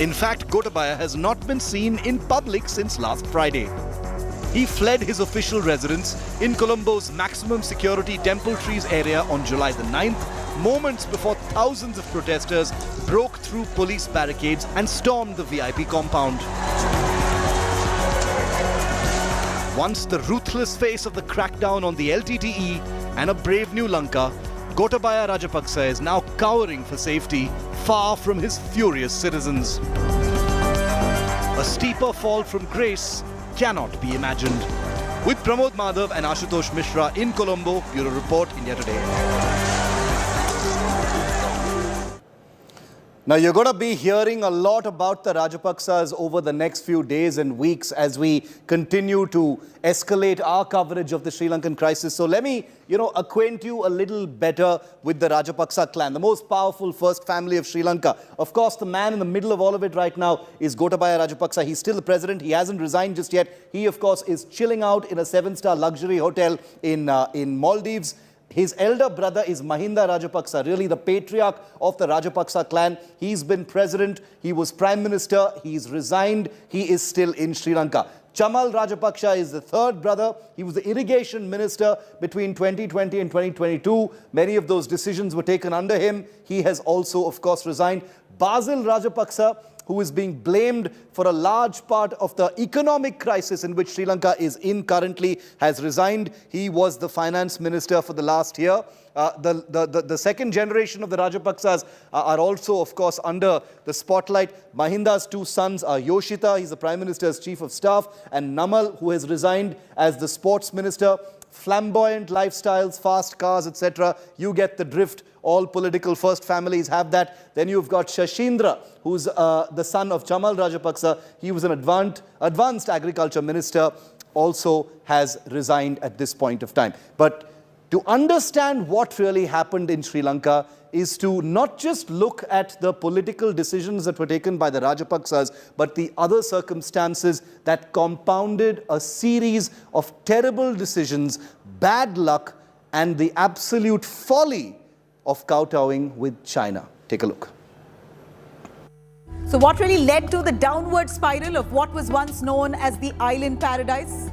In fact, Gotabaya has not been seen in public since last Friday. He fled his official residence in Colombo's maximum security Temple Trees area on July the 9th, moments before thousands of protesters broke through police barricades and stormed the VIP compound. Once the ruthless face of the crackdown on the LTTE and a brave new Lanka, Gotabaya Rajapaksa is now cowering for safety, far from his furious citizens. A steeper fall from grace cannot be imagined. With Pramod Madhav and Ashutosh Mishra in Colombo, Bureau Report, India Today. Now, you're going to be hearing a lot about the Rajapaksas over the next few days and weeks as we continue to escalate our coverage of the Sri Lankan crisis. So let me, acquaint you a little better with the Rajapaksa clan, the most powerful first family of Sri Lanka. Of course, the man in the middle of all of it right now is Gotabaya Rajapaksa. He's still the president. He hasn't resigned just yet. He, of course, is chilling out in a 7-star luxury hotel in Maldives. His elder brother is Mahinda Rajapaksa, really the patriarch of the Rajapaksa clan. He's been president, he was prime minister, he's resigned, he is still in Sri Lanka. Chamal Rajapaksa is the third brother. He was the irrigation minister between 2020 and 2022. Many of those decisions were taken under him. He has also, of course, resigned. Basil Rajapaksa, who is being blamed for a large part of the economic crisis in which Sri Lanka is in currently, has resigned. He was the finance minister for the last year. The second generation of the Rajapaksas are also, of course, under the spotlight. Mahinda's two sons are Yoshita, he's the Prime Minister's Chief of Staff, and Namal, who has resigned as the Sports Minister. Flamboyant lifestyles, fast cars, etc. You get the drift. All political first families have that. Then you've got Shashindra, who's the son of Chamal Rajapaksa. He was an advanced agriculture minister, also has resigned at this point of time. But to understand what really happened in Sri Lanka is to not just look at the political decisions that were taken by the Rajapaksas, but the other circumstances that compounded a series of terrible decisions, bad luck, and the absolute folly of kowtowing with China. Take a look. So what really led to the downward spiral of what was once known as the island paradise?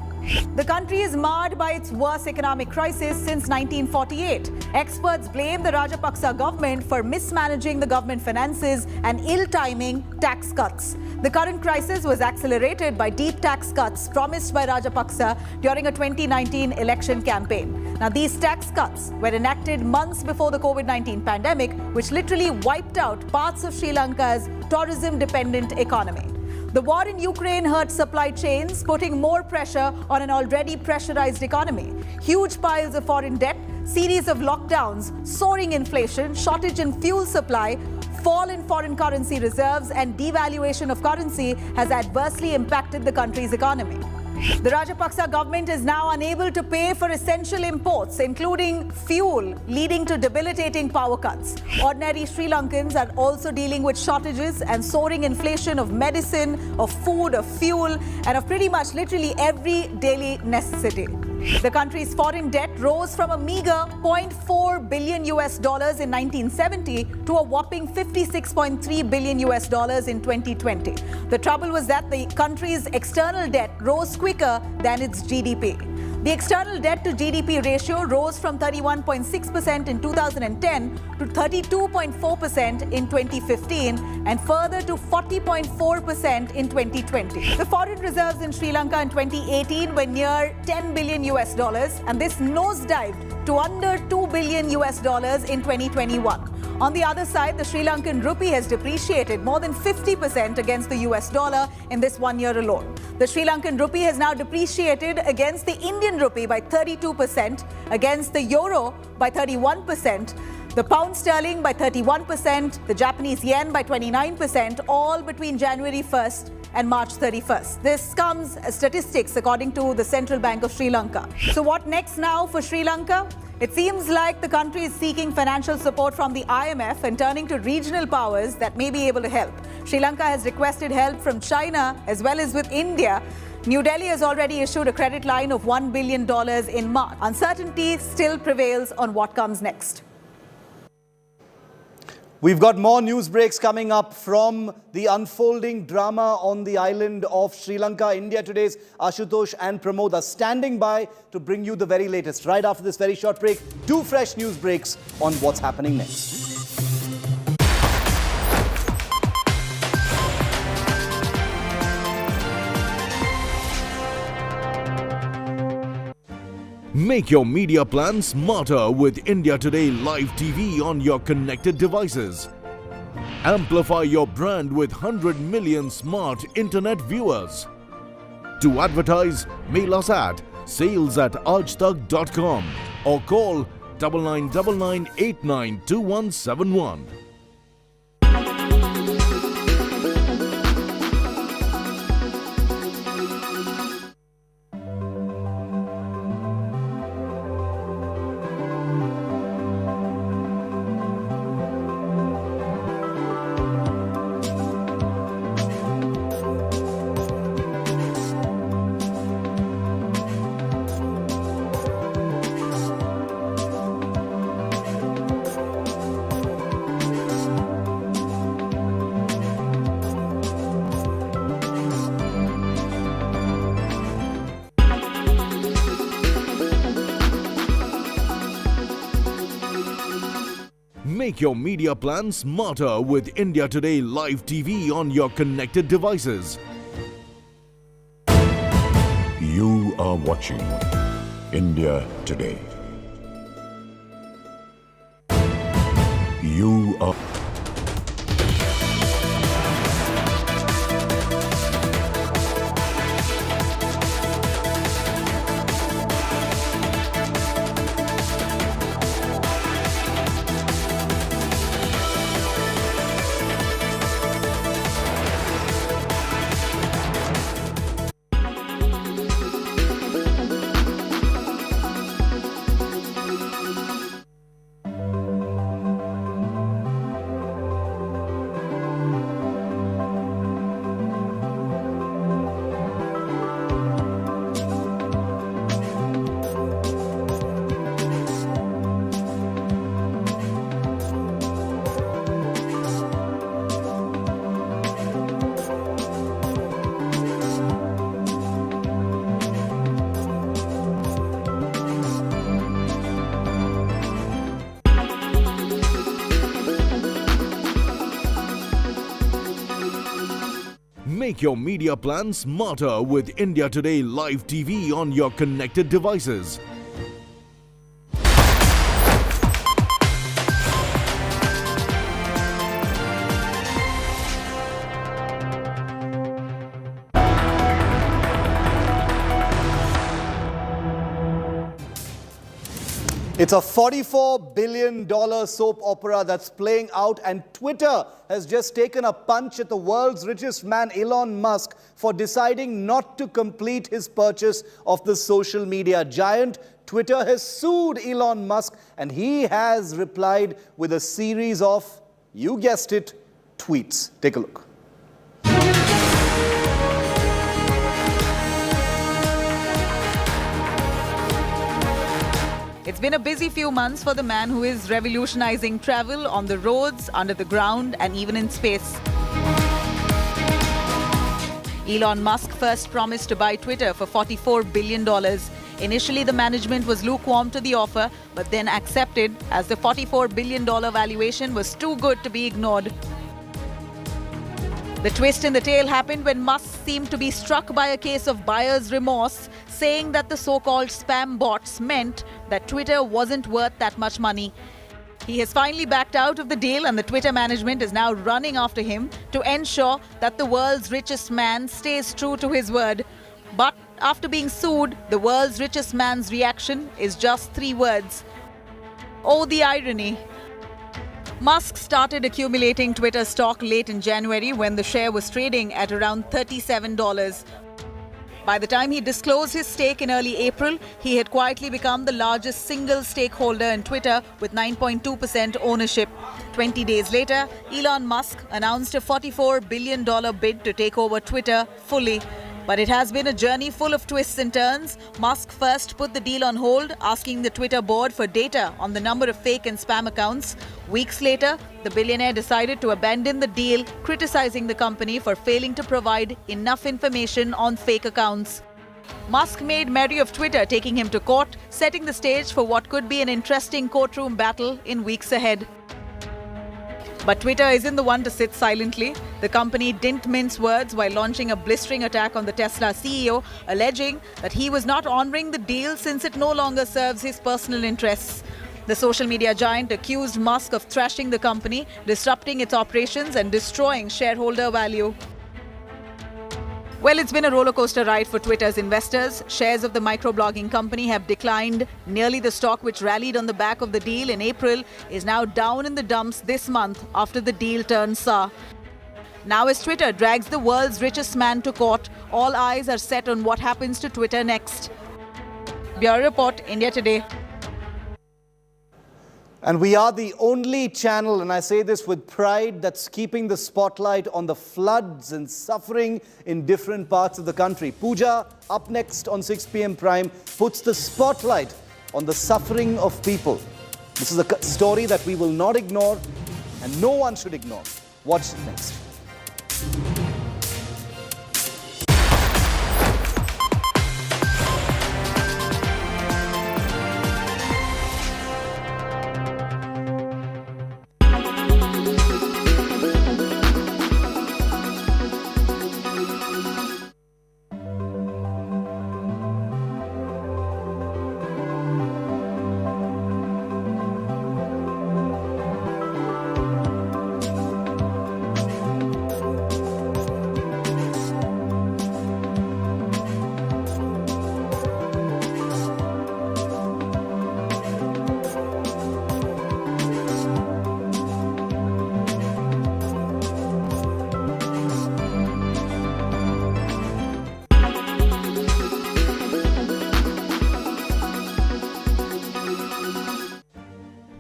The country is marred by its worst economic crisis since 1948. Experts blame the Rajapaksa government for mismanaging the government finances and ill-timing tax cuts. The current crisis was accelerated by deep tax cuts promised by Rajapaksa during a 2019 election campaign. Now, these tax cuts were enacted months before the COVID-19 pandemic, which literally wiped out parts of Sri Lanka's tourism-dependent economy. The war in Ukraine hurt supply chains, putting more pressure on an already pressurized economy. Huge piles of foreign debt, series of lockdowns, soaring inflation, shortage in fuel supply, fall in foreign currency reserves, and devaluation of currency has adversely impacted the country's economy. The Rajapaksa government is now unable to pay for essential imports, including fuel, leading to debilitating power cuts. Ordinary Sri Lankans are also dealing with shortages and soaring inflation of medicine, of food, of fuel, and of pretty much literally every daily necessity. The country's foreign debt rose from a meager $0.4 billion in 1970 to a whopping $56.3 billion in 2020. The trouble was that the country's external debt rose quicker than its GDP. The external debt to GDP ratio rose from 31.6% in 2010 to 32.4% in 2015 and further to 40.4% in 2020. The foreign reserves in Sri Lanka in 2018 were near $10 billion and this nosedived to under $2 billion in 2021. On the other side, the Sri Lankan rupee has depreciated more than 50% against the US dollar in this 1 year alone. The Sri Lankan rupee has now depreciated against the Indian rupee by 32%, against the euro by 31%. The pound sterling by 31%, the Japanese yen by 29%, all between January 1st and March 31st. This comes as statistics according to the Central Bank of Sri Lanka. So what next now for Sri Lanka? It seems like the country is seeking financial support from the IMF and turning to regional powers that may be able to help. Sri Lanka has requested help from China as well as with India. New Delhi has already issued a credit line of $1 billion in March. Uncertainty still prevails on what comes next. We've got more news breaks coming up from the unfolding drama on the island of Sri Lanka. India Today's Ashutosh and Pramod are standing by to bring you the very latest. Right after this very short break, 2 fresh news breaks on what's happening next. Make your media plan smarter with India Today Live TV on your connected devices. Amplify your brand with 100 million smart internet viewers. To advertise, mail us at sales@aajtak.com or call 9999892171. Make your media plan smarter with India Today Live TV on your connected devices. You are watching India Today. You are... Make your media plan smarter with India Today Live TV on your connected devices. It's a $44 billion soap opera that's playing out, and Twitter has just taken a punch at the world's richest man, Elon Musk, for deciding not to complete his purchase of the social media giant. Twitter has sued Elon Musk, and he has replied with a series of, you guessed it, tweets. Take a look. It's been a busy few months for the man who is revolutionizing travel on the roads, under the ground, and even in space. Elon Musk first promised to buy Twitter for $44 billion. Initially, the management was lukewarm to the offer, but then accepted as the $44 billion valuation was too good to be ignored. The twist in the tale happened when Musk seemed to be struck by a case of buyer's remorse, saying that the so-called spam bots meant that Twitter wasn't worth that much money. He has finally backed out of the deal, and the Twitter management is now running after him to ensure that the world's richest man stays true to his word. But after being sued, the world's richest man's reaction is just 3 words. Oh, the irony. Musk started accumulating Twitter stock late in January when the share was trading at around $37. By the time he disclosed his stake in early April, he had quietly become the largest single stakeholder in Twitter with 9.2% ownership. 20 days later, Elon Musk announced a $44 billion bid to take over Twitter fully. But it has been a journey full of twists and turns. Musk first put the deal on hold, asking the Twitter board for data on the number of fake and spam accounts. Weeks later, the billionaire decided to abandon the deal, criticizing the company for failing to provide enough information on fake accounts. Musk made merry of Twitter, taking him to court, setting the stage for what could be an interesting courtroom battle in weeks ahead. But Twitter isn't the one to sit silently. The company didn't mince words while launching a blistering attack on the Tesla CEO, alleging that he was not honoring the deal since it no longer serves his personal interests. The social media giant accused Musk of thrashing the company, disrupting its operations and destroying shareholder value. Well, it's been a rollercoaster ride for Twitter's investors. Shares of the microblogging company have declined. Nearly the stock, which rallied on the back of the deal in April, is now down in the dumps this month after the deal turned sour. Now as Twitter drags the world's richest man to court, all eyes are set on what happens to Twitter next. Bureau Report, India Today. And we are the only channel, and I say this with pride, that's keeping the spotlight on the floods and suffering in different parts of the country. Pooja, up next on 6 p.m. Prime, puts the spotlight on the suffering of people. This is a story that we will not ignore, and no one should ignore. Watch next.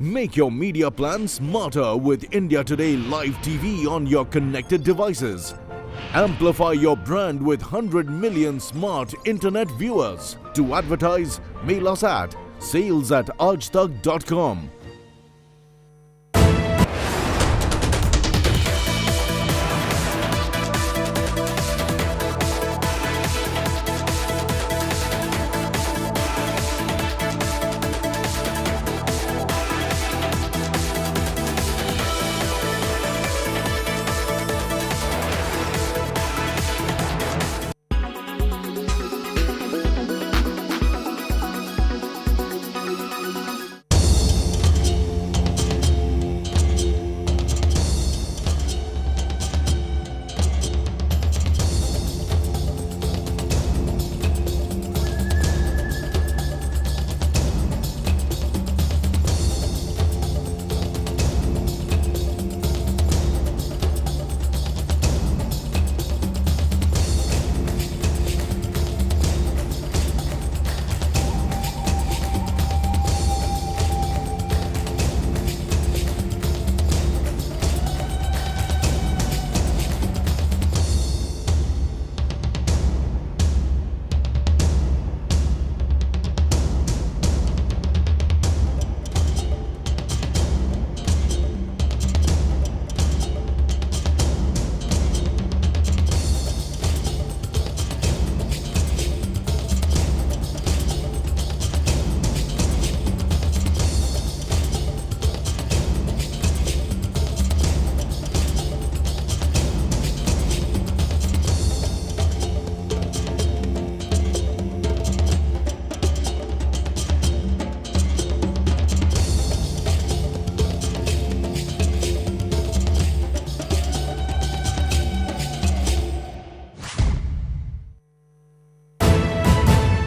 Make your media plan smarter with India Today Live TV on your connected devices. Amplify your brand with 100 million smart internet viewers. To advertise, mail us at sales@aajtak.com.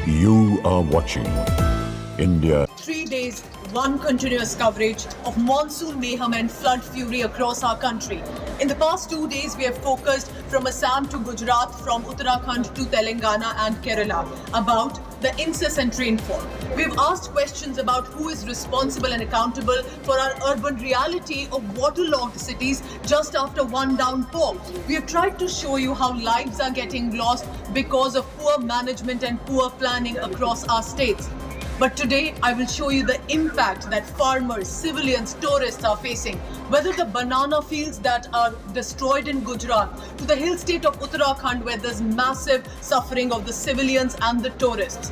You are watching India. Three days, one continuous coverage of monsoon mayhem and flood fury across our country. In the past 2 days, we have focused from Assam to Gujarat, from Uttarakhand to Telangana and Kerala about the incessant rainfall. We have asked questions about who is responsible and accountable for our urban reality of waterlogged cities just after one downpour. We have tried to show you how lives are getting lost because of poor management and poor planning across our states. But today, I will show you the impact that farmers, civilians, tourists are facing. Whether the banana fields that are destroyed in Gujarat, to the hill state of Uttarakhand where there's massive suffering of the civilians and the tourists.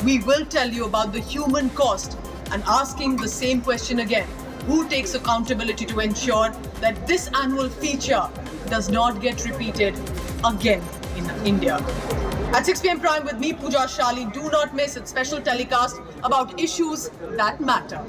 We will tell you about the human cost and asking the same question again. Who takes accountability to ensure that this annual feature does not get repeated again in India? At 6 p.m. Prime with me, Pooja Shali. Do not miss its special telecast about issues that matter.